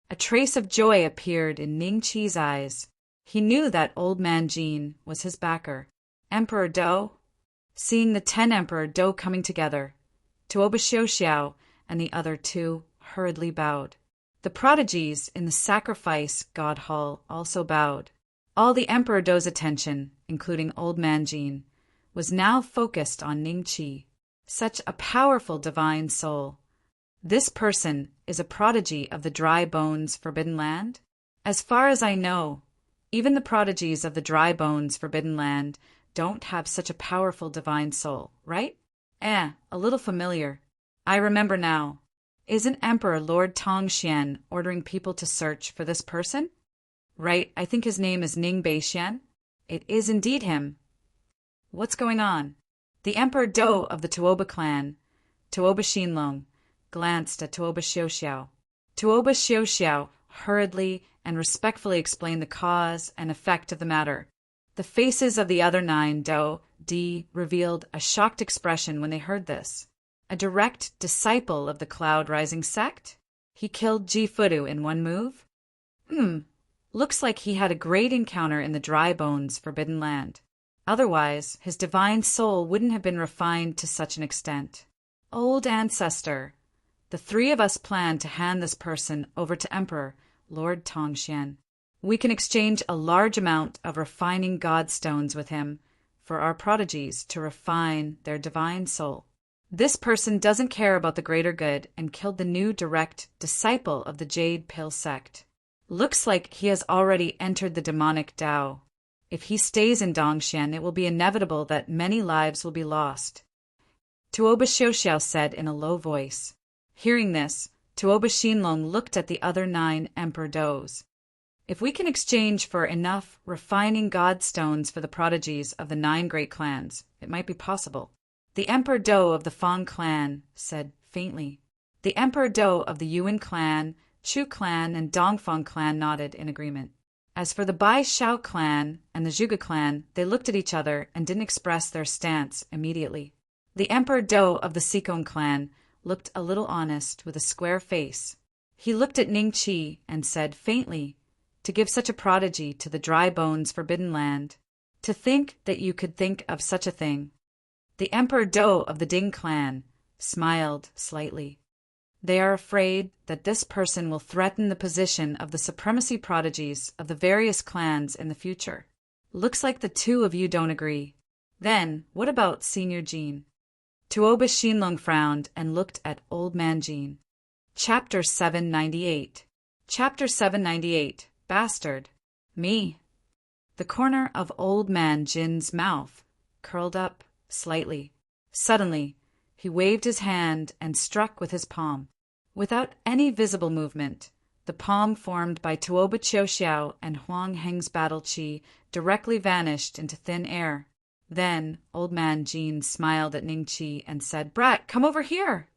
A trace of joy appeared in Ning Qi's eyes. He knew that old man Jean was his backer. Emperor Do. Seeing the 10 Emperor Do coming together, Tuoba Xiuxiao and the other two hurriedly bowed. The prodigies in the sacrifice god hall also bowed. All the Emperor Do's attention, including old man Jean, was now focused on Ning Qi. Such a powerful divine soul. This person is a prodigy of the Dry Bones Forbidden Land? As far as I know, even the prodigies of the Dry Bones Forbidden Land don't have such a powerful divine soul, right? A little familiar. I remember now. Isn't Emperor Lord Tongxian ordering people to search for this person? Right, I think his name is Ning Beixian. It is indeed him. What's going on? The Emperor Do of the Tuoba clan, Tuoba Xinlong, glanced at Tuoba Xiuxiao. Tuoba Xiuxiao hurriedly and respectfully explained the cause and effect of the matter. The faces of the other 9 Do Di revealed a shocked expression when they heard this. A direct disciple of the Cloud Rising sect? He killed Ji Fudu in one move? Looks like he had a great encounter in the Dry Bones Forbidden Land. Otherwise, his divine soul wouldn't have been refined to such an extent. Old ancestor, the 3 of us plan to hand this person over to Emperor Lord Tongxian. We can exchange a large amount of refining godstones with him for our prodigies to refine their divine soul. This person doesn't care about the greater good and killed the new direct disciple of the Jade Pill sect. Looks like he has already entered the demonic Tao. If he stays in Dongxian, it will be inevitable that many lives will be lost. Tuoba Xiuxiao said in a low voice. Hearing this, Tuoba Xinlong looked at the other 9 Emperor Does. If we can exchange for enough refining god stones for the prodigies of the 9 great clans, it might be possible. The Emperor Do of the Fang clan said faintly. The Emperor Do of the Yuan clan, Chu clan, and Dongfang clan nodded in agreement. As for the Bai Shao clan and the Zhuge clan, they looked at each other and didn't express their stance immediately. The Emperor Do of the Sikong clan looked a little honest with a square face. He looked at Ning Qi and said faintly, to give such a prodigy to the dry bones forbidden land. To think that you could think of such a thing. The Emperor Do of the Ding clan smiled slightly. They are afraid that this person will threaten the position of the supremacy prodigies of the various clans in the future. Looks like the 2 of you don't agree. Then, what about Senior Jean? Tuoba Xinlong frowned and looked at Old Man Jean. Chapter 798. Chapter 798. Bastard. Me. The corner of Old Man Jin's mouth curled up slightly. Suddenly, he waved his hand and struck with his palm. Without any visible movement, the palm formed by Tuoba Xiuxiao and Huang Heng's battle chi directly vanished into thin air. Then Old Man Jean smiled at Ning Qi and said, "Brat, come over here!"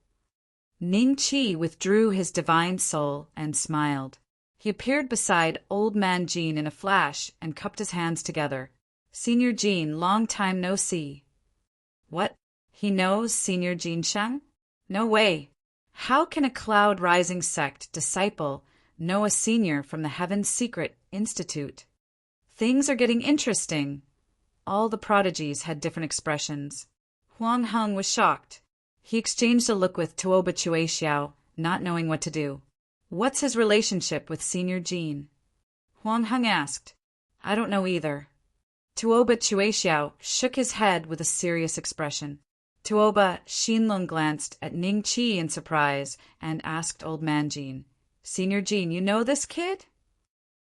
Ning Qi withdrew his divine soul and smiled. He appeared beside Old Man Jean in a flash and cupped his hands together. "Senior Jean, long time no see." What? He knows Senior Jean Sheng? No way. How can a cloud-rising sect disciple know a senior from the Heaven's Secret Institute? Things are getting interesting. All the prodigies had different expressions. Huang Heng was shocked. He exchanged a look with Tuoba Xiuxiao, not knowing what to do. What's his relationship with Senior Jean? Huang Heng asked. I don't know either. Tuoba Xiuxiao shook his head with a serious expression. Tuoba Xinlong glanced at Ning Qi in surprise and asked Old Man Jean, "Senior Jean, you know this kid?"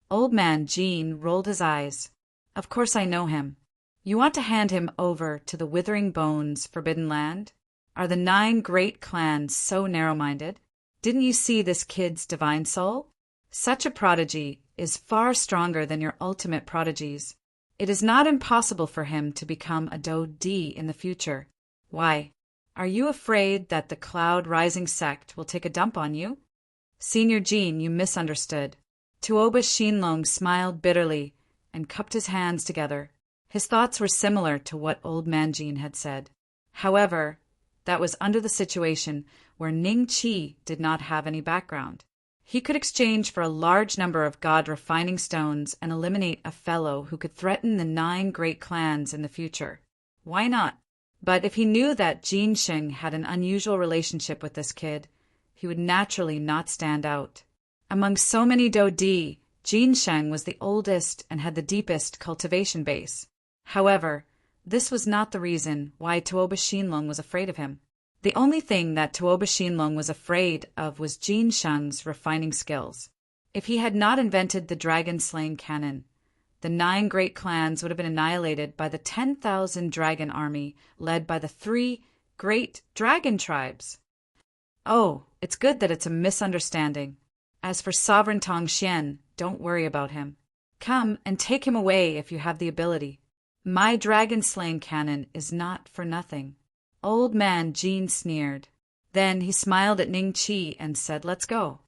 Old Man Jean rolled his eyes. "Of course I know him. You want to hand him over to the Withering Bones Forbidden Land? Are the 9 great clans so narrow-minded? Didn't you see this kid's divine soul? Such a prodigy is far stronger than your ultimate prodigies. It is not impossible for him to become a Do Di in the future. Why, are you afraid that the cloud-rising sect will take a dump on you?" "Senior Jean, you misunderstood." Tuoba Xinlong smiled bitterly and cupped his hands together. His thoughts were similar to what Old Man Jean had said. However, that was under the situation where Ning Qi did not have any background. He could exchange for a large number of god-refining stones and eliminate a fellow who could threaten the 9 great clans in the future. Why not? But if he knew that Jean Sheng had an unusual relationship with this kid, he would naturally not stand out. Among so many Do Di, Jean Sheng was the oldest and had the deepest cultivation base. However, this was not the reason why Tuoba Xinlong was afraid of him. The only thing that Tuoba Xinlong was afraid of was Jean Sheng's refining skills. If he had not invented the dragon-slaying cannon, the 9 great clans would have been annihilated by the 10,000 dragon army led by the 3 great dragon tribes. Oh, it's good that it's a misunderstanding. As for Sovereign Tongxian, don't worry about him. Come and take him away if you have the ability. My dragon-slaying cannon is not for nothing. Old Man Jean sneered. Then he smiled at Ning Qi and said, "Let's go.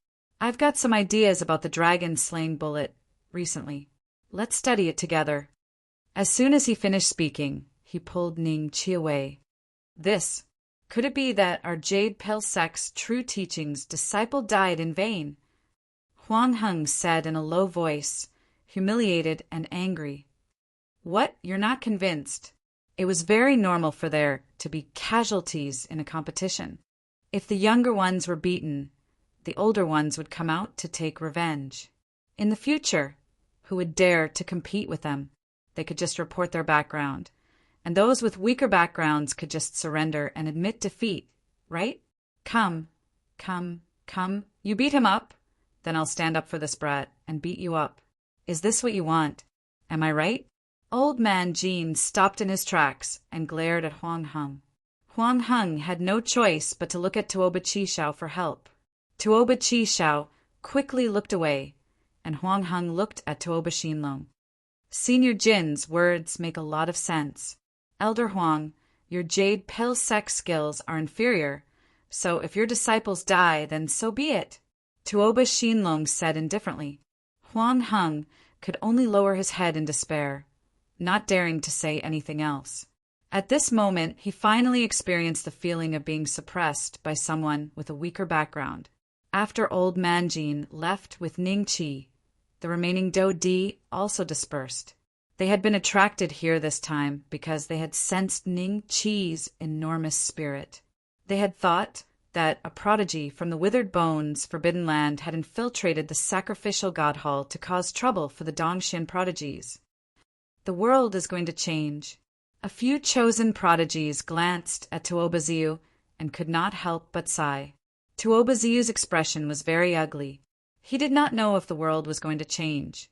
I've got some ideas about the dragon-slaying bullet recently. Let's study it together." As soon as he finished speaking, he pulled Ning Qi away. Could it be that our Jade Pill sect's true teachings disciple died in vain? Huang Heng said in a low voice, humiliated and angry. What, you're not convinced? It was very normal for there to be casualties in a competition. If the younger ones were beaten, the older ones would come out to take revenge. In the future, who would dare to compete with them? They could just report their background. And those with weaker backgrounds could just surrender and admit defeat, right? Come. You beat him up. Then I'll stand up for this brat and beat you up. Is this what you want? Am I right? Old man Jean stopped in his tracks and glared at Huang Heng. Huang Heng had no choice but to look at Tuoba Chisao for help. Tuoba Chisao quickly looked away, and Huang Heng looked at Tuoba Xinlong. Senior Jin's words make a lot of sense. Elder Huang, your jade pill sex skills are inferior, so if your disciples die, then so be it. Tuoba Xinlong said indifferently. Huang Heng could only lower his head in despair, not daring to say anything else. At this moment, he finally experienced the feeling of being suppressed by someone with a weaker background. After old man Jin left with Ning Qi, the remaining Do Di also dispersed. They had been attracted here this time because they had sensed Ning Qi's enormous spirit. They had thought that a prodigy from the Withered Bones Forbidden Land had infiltrated the sacrificial god hall to cause trouble for the Dongxian prodigies. The world is going to change. A few chosen prodigies glanced at Tuoba Ziyu and could not help but sigh. Tuoba Ziyu's expression was very ugly. He did not know if the world was going to change,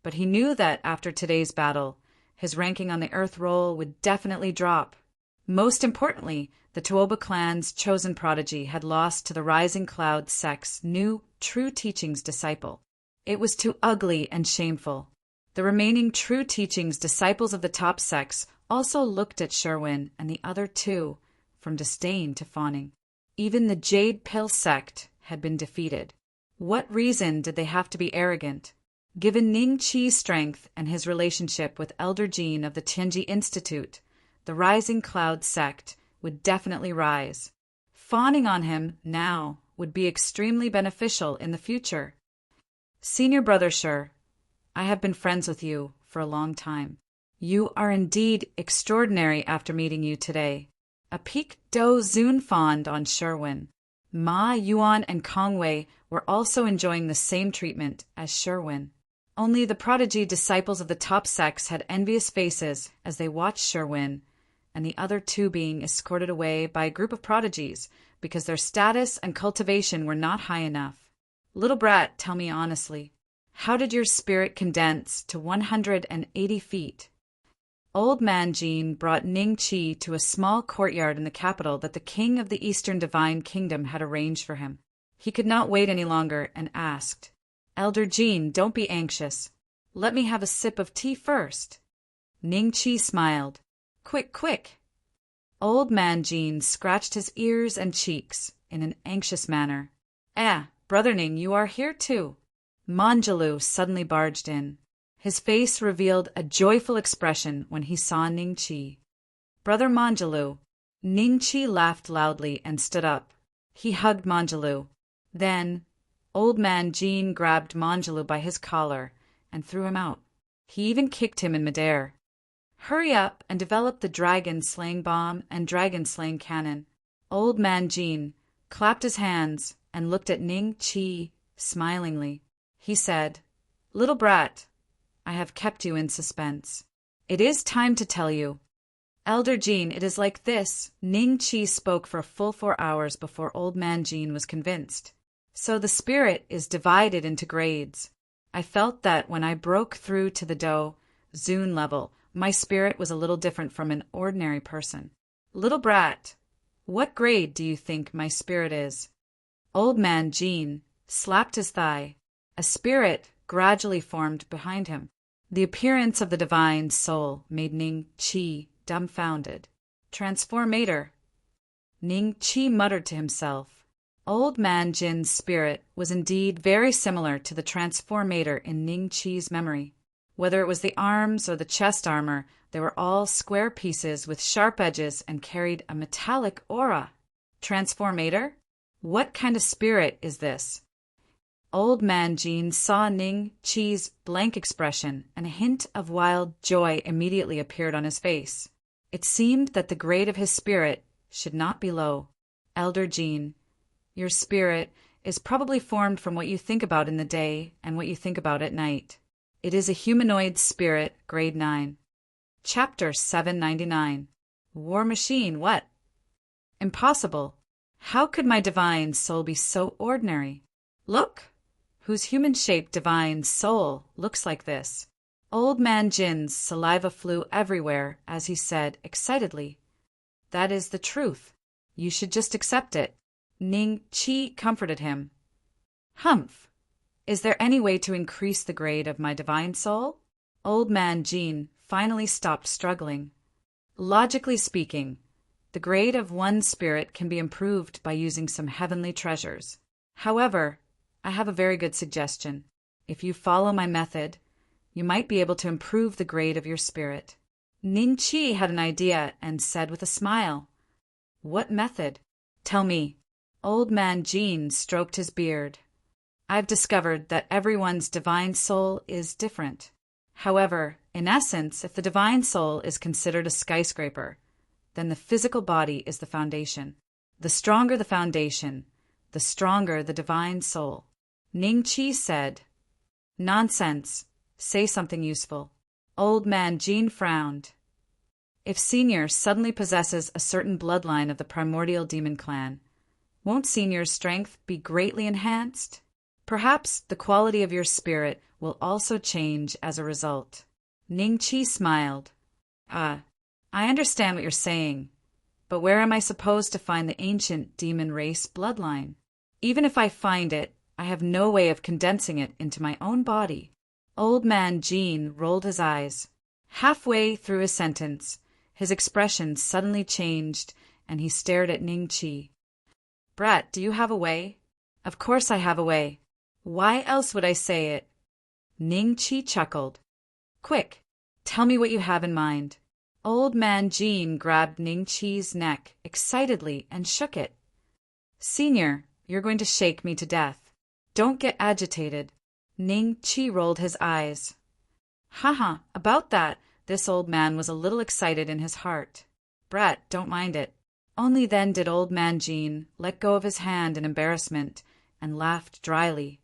but he knew that after today's battle, his ranking on the Earth Roll would definitely drop. Most importantly, the Tuoba clan's chosen prodigy had lost to the Rising Cloud sect's new True Teachings disciple. It was too ugly and shameful. The remaining True Teachings disciples of the top sects also looked at Sherwin and the other two, from disdain to fawning. Even the Jade Pill sect had been defeated. What reason did they have to be arrogant? Given Ning Qi's strength and his relationship with Elder Jean of the Tianji Institute, the Rising Cloud sect would definitely rise. Fawning on him now would be extremely beneficial in the future. Senior Brother Sher, I have been friends with you for a long time. You are indeed extraordinary after meeting you today. A peak Do Zun fawned on Sherwin. Ma, Yuan, and Kongwei were also enjoying the same treatment as Sherwin. Only the prodigy disciples of the top sects had envious faces as they watched Sherwin, and the other two being escorted away by a group of prodigies because their status and cultivation were not high enough. Little brat, tell me honestly, how did your spirit condense to 180 feet? Old man Jean brought Ning Qi to a small courtyard in the capital that the king of the Eastern Divine Kingdom had arranged for him. He could not wait any longer and asked, Elder Jean, don't be anxious. Let me have a sip of tea first. Ning Qi smiled. Quick, quick. Old man Jean scratched his ears and cheeks in an anxious manner. Brother Ning, you are here too. Manjulu suddenly barged in. His face revealed a joyful expression when he saw Ning Qi. Brother Manjulu. Ning Qi laughed loudly and stood up. He hugged Manjulu. Then, old man Jean grabbed Manjulu by his collar and threw him out. He even kicked him in midair. Hurry up and develop the dragon-slaying bomb and dragon-slaying cannon. Old man Jean clapped his hands and looked at Ning Qi smilingly. He said, Little brat, I have kept you in suspense. It is time to tell you. Elder Jean, it is like this. Ning Qi spoke for a full 4 hours before old man Jean was convinced. So the spirit is divided into grades. I felt that when I broke through to the Do Zun level, my spirit was a little different from an ordinary person. Little brat, what grade do you think my spirit is? Old man Jean slapped his thigh. A spirit gradually formed behind him. The appearance of the divine soul made Ning Qi dumbfounded. Transformator. Ning Qi muttered to himself. Old man Jin's spirit was indeed very similar to the transformator in Ning Qi's memory. Whether it was the arms or the chest armor, they were all square pieces with sharp edges and carried a metallic aura. Transformator? What kind of spirit is this? Old man Jean saw Ning Qi's blank expression, and a hint of wild joy immediately appeared on his face. It seemed that the grade of his spirit should not be low. Elder Jean, your spirit is probably formed from what you think about in the day and what you think about at night. It is a humanoid spirit, grade 9. Chapter 799. War machine, what? Impossible. How could my divine soul be so ordinary? Look! whose human-shaped divine soul looks like this. Old man Jin's saliva flew everywhere as he said excitedly, "That is the truth. You should just accept it." Ning Qi comforted him. "Humph! Is there any way to increase the grade of my divine soul?" Old man Jin finally stopped struggling. "Logically speaking, the grade of one's spirit can be improved by using some heavenly treasures. However, I have a very good suggestion. If you follow my method, you might be able to improve the grade of your spirit." Ning Qi had an idea and said with a smile, "What method? Tell me." Old man Jin stroked his beard. "I've discovered that everyone's divine soul is different. However, in essence, if the divine soul is considered a skyscraper, then the physical body is the foundation. The stronger the foundation, the stronger the divine soul." Ning Qi said, "Nonsense. Say something useful." Old man Jin frowned. "If Senior suddenly possesses a certain bloodline of the primordial demon clan, won't Senior's strength be greatly enhanced? Perhaps the quality of your spirit will also change as a result." Ning Qi smiled. I understand what you're saying, but where am I supposed to find the ancient demon race bloodline? Even if I find it, I have no way of condensing it into my own body." Old man Jin rolled his eyes. Halfway through his sentence, his expression suddenly changed, and he stared at Ning Qi. "Brat, do you have a way?" "Of course I have a way. Why else would I say it?" Ning Qi chuckled. "Quick, tell me what you have in mind." Old man Jin grabbed Ning Qi's neck excitedly and shook it. "Senior, you're going to shake me to death. Don't get agitated." Ning Qi rolled his eyes. Haha, about that, this old man was a little excited in his heart. Brat, don't mind it. Only then did old man Jin let go of his hand in embarrassment and laughed dryly.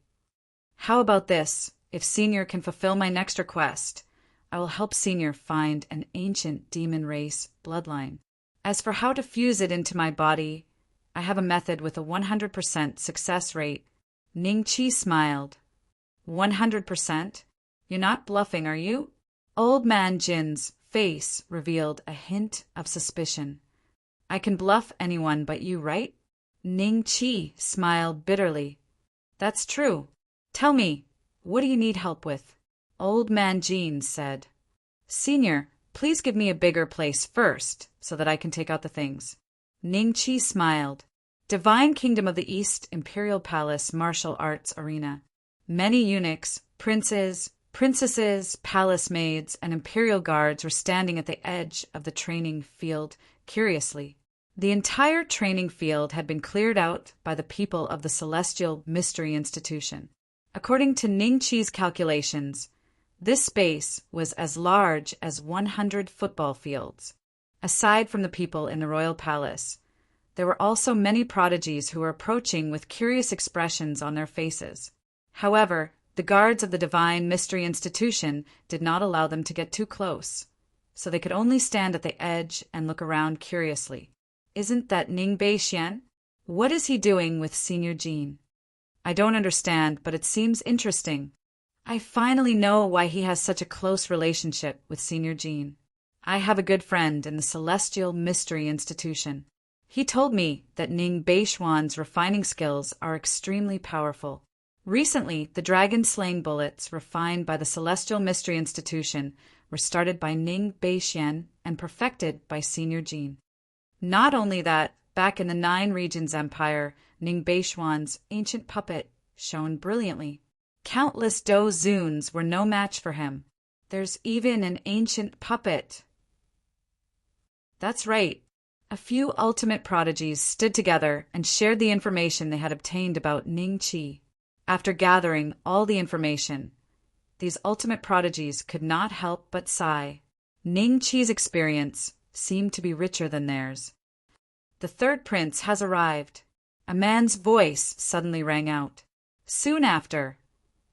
"How about this? If Senior can fulfill my next request, I will help Senior find an ancient demon race bloodline. As for how to fuse it into my body, I have a method with a 100% success rate." Ning Qi smiled. 100%? You're not bluffing, are you? Old man Jin's face revealed a hint of suspicion. "I can bluff anyone but you, right?" Ning Qi smiled bitterly. "That's true. Tell me, what do you need help with?" Old man Jin said, "Senior, please give me a bigger place first, so that I can take out the things." Ning Qi smiled. Divine Kingdom of the East Imperial Palace Martial Arts Arena. Many eunuchs, princes, princesses, palace maids, and imperial guards were standing at the edge of the training field curiously. The entire training field had been cleared out by the people of the Celestial Mystery Institution. According to Ning Qi's calculations, this space was as large as 100 football fields. Aside from the people in the royal palace, there were also many prodigies who were approaching with curious expressions on their faces. However, the guards of the Divine Mystery Institution did not allow them to get too close, so they could only stand at the edge and look around curiously. "Isn't that Ning Beixian? What is he doing with Senior Jin?" "I don't understand, but it seems interesting. I finally know why he has such a close relationship with Senior Jin. I have a good friend in the Celestial Mystery Institution. He told me that Ning Beixian's refining skills are extremely powerful. Recently, the dragon-slaying bullets refined by the Celestial Mystery Institution were started by Ning Beixian and perfected by Senior Jin. Not only that, back in the Nine Regions Empire, Ning Beixian's ancient puppet shone brilliantly. Countless Do Zuns were no match for him. There's even an ancient puppet." That's right. A few ultimate prodigies stood together and shared the information they had obtained about Ning Qi. After gathering all the information, these ultimate prodigies could not help but sigh. Ning Qi's experience seemed to be richer than theirs. "The third prince has arrived." A man's voice suddenly rang out. Soon after,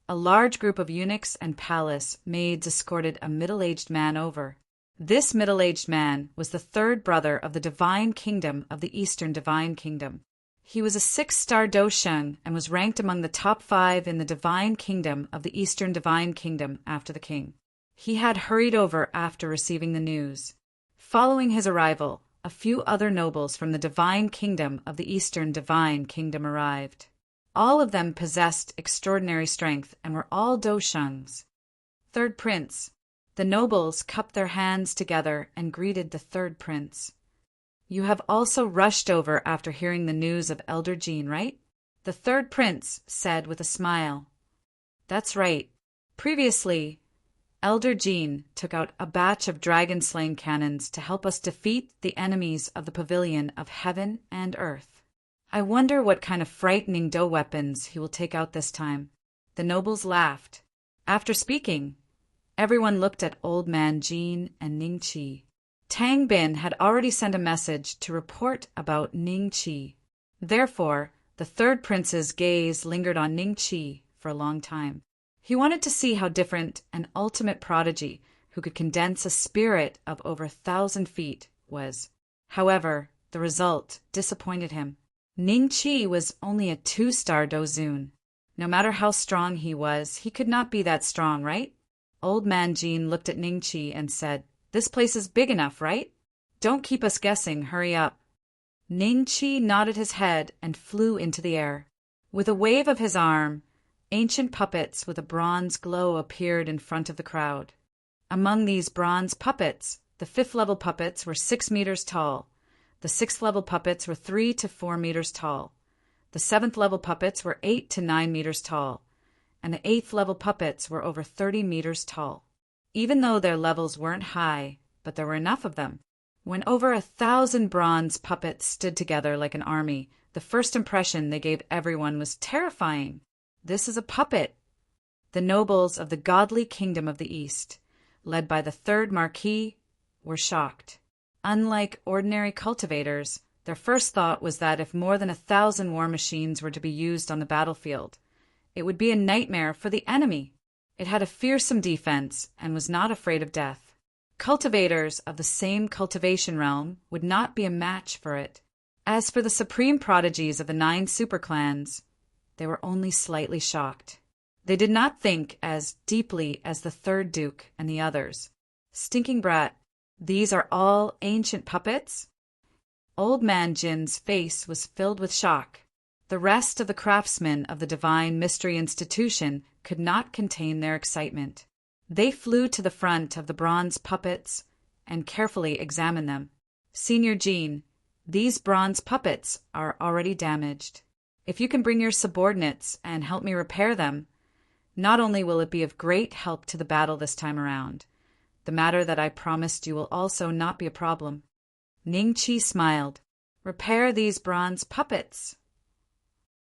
a large group of eunuchs and palace maids escorted a middle-aged man over. This middle-aged man was the third brother of the Divine Kingdom of the Eastern Divine Kingdom. He was a 6-star Dosheng and was ranked among the top 5 in the Divine Kingdom of the Eastern Divine Kingdom after the king. He had hurried over after receiving the news. Following his arrival, a few other nobles from the Divine Kingdom of the Eastern Divine Kingdom arrived. All of them possessed extraordinary strength and were all Doshengs. Third Prince. The nobles cupped their hands together and greeted the third prince. You have also rushed over after hearing the news of Elder Jean, right? The third prince said with a smile. That's right. Previously, Elder Jean took out a batch of dragon-slaying cannons to help us defeat the enemies of the pavilion of heaven and earth. I wonder what kind of frightening dough weapons he will take out this time. The nobles laughed. After speaking, everyone looked at Old Man Jean and Ning Chi. Tang Bin had already sent a message to report about Ning Chi. Therefore, the third prince's gaze lingered on Ning Chi for a long time. He wanted to see how different an ultimate prodigy who could condense a spirit of over 1,000 feet was. However, the result disappointed him. Ning Chi was only a 2-star Dozun. No matter how strong he was, he could not be that strong, right? Old Man Jean looked at Ning Chi and said, "This place is big enough, right? Don't keep us guessing, hurry up." Ning Chi nodded his head and flew into the air. With a wave of his arm, ancient puppets with a bronze glow appeared in front of the crowd. Among these bronze puppets, the 5th-level puppets were 6 meters tall, the 6th-level puppets were 3 to 4 meters tall, the 7th-level puppets were 8 to 9 meters tall, and the 8th-level puppets were over 30 meters tall. Even though their levels weren't high, but there were enough of them. When over 1,000 bronze puppets stood together like an army, the first impression they gave everyone was terrifying. This is a puppet. The nobles of the godly kingdom of the East, led by the third Marquis, were shocked. Unlike ordinary cultivators, their first thought was that if more than 1,000 war machines were to be used on the battlefield, it would be a nightmare for the enemy. It had a fearsome defense and was not afraid of death. Cultivators of the same cultivation realm would not be a match for it. As for the supreme prodigies of the 9 superclans, they were only slightly shocked. They did not think as deeply as the third duke and the others. Stinking brat, these are all ancient puppets? Old Man Jin's face was filled with shock. The rest of the craftsmen of the Divine Mystery Institution could not contain their excitement. They flew to the front of the bronze puppets and carefully examined them. Senior Jean, these bronze puppets are already damaged. If you can bring your subordinates and help me repair them, not only will it be of great help to the battle this time around, the matter that I promised you will also not be a problem. Ning Chi smiled. Repair these bronze puppets.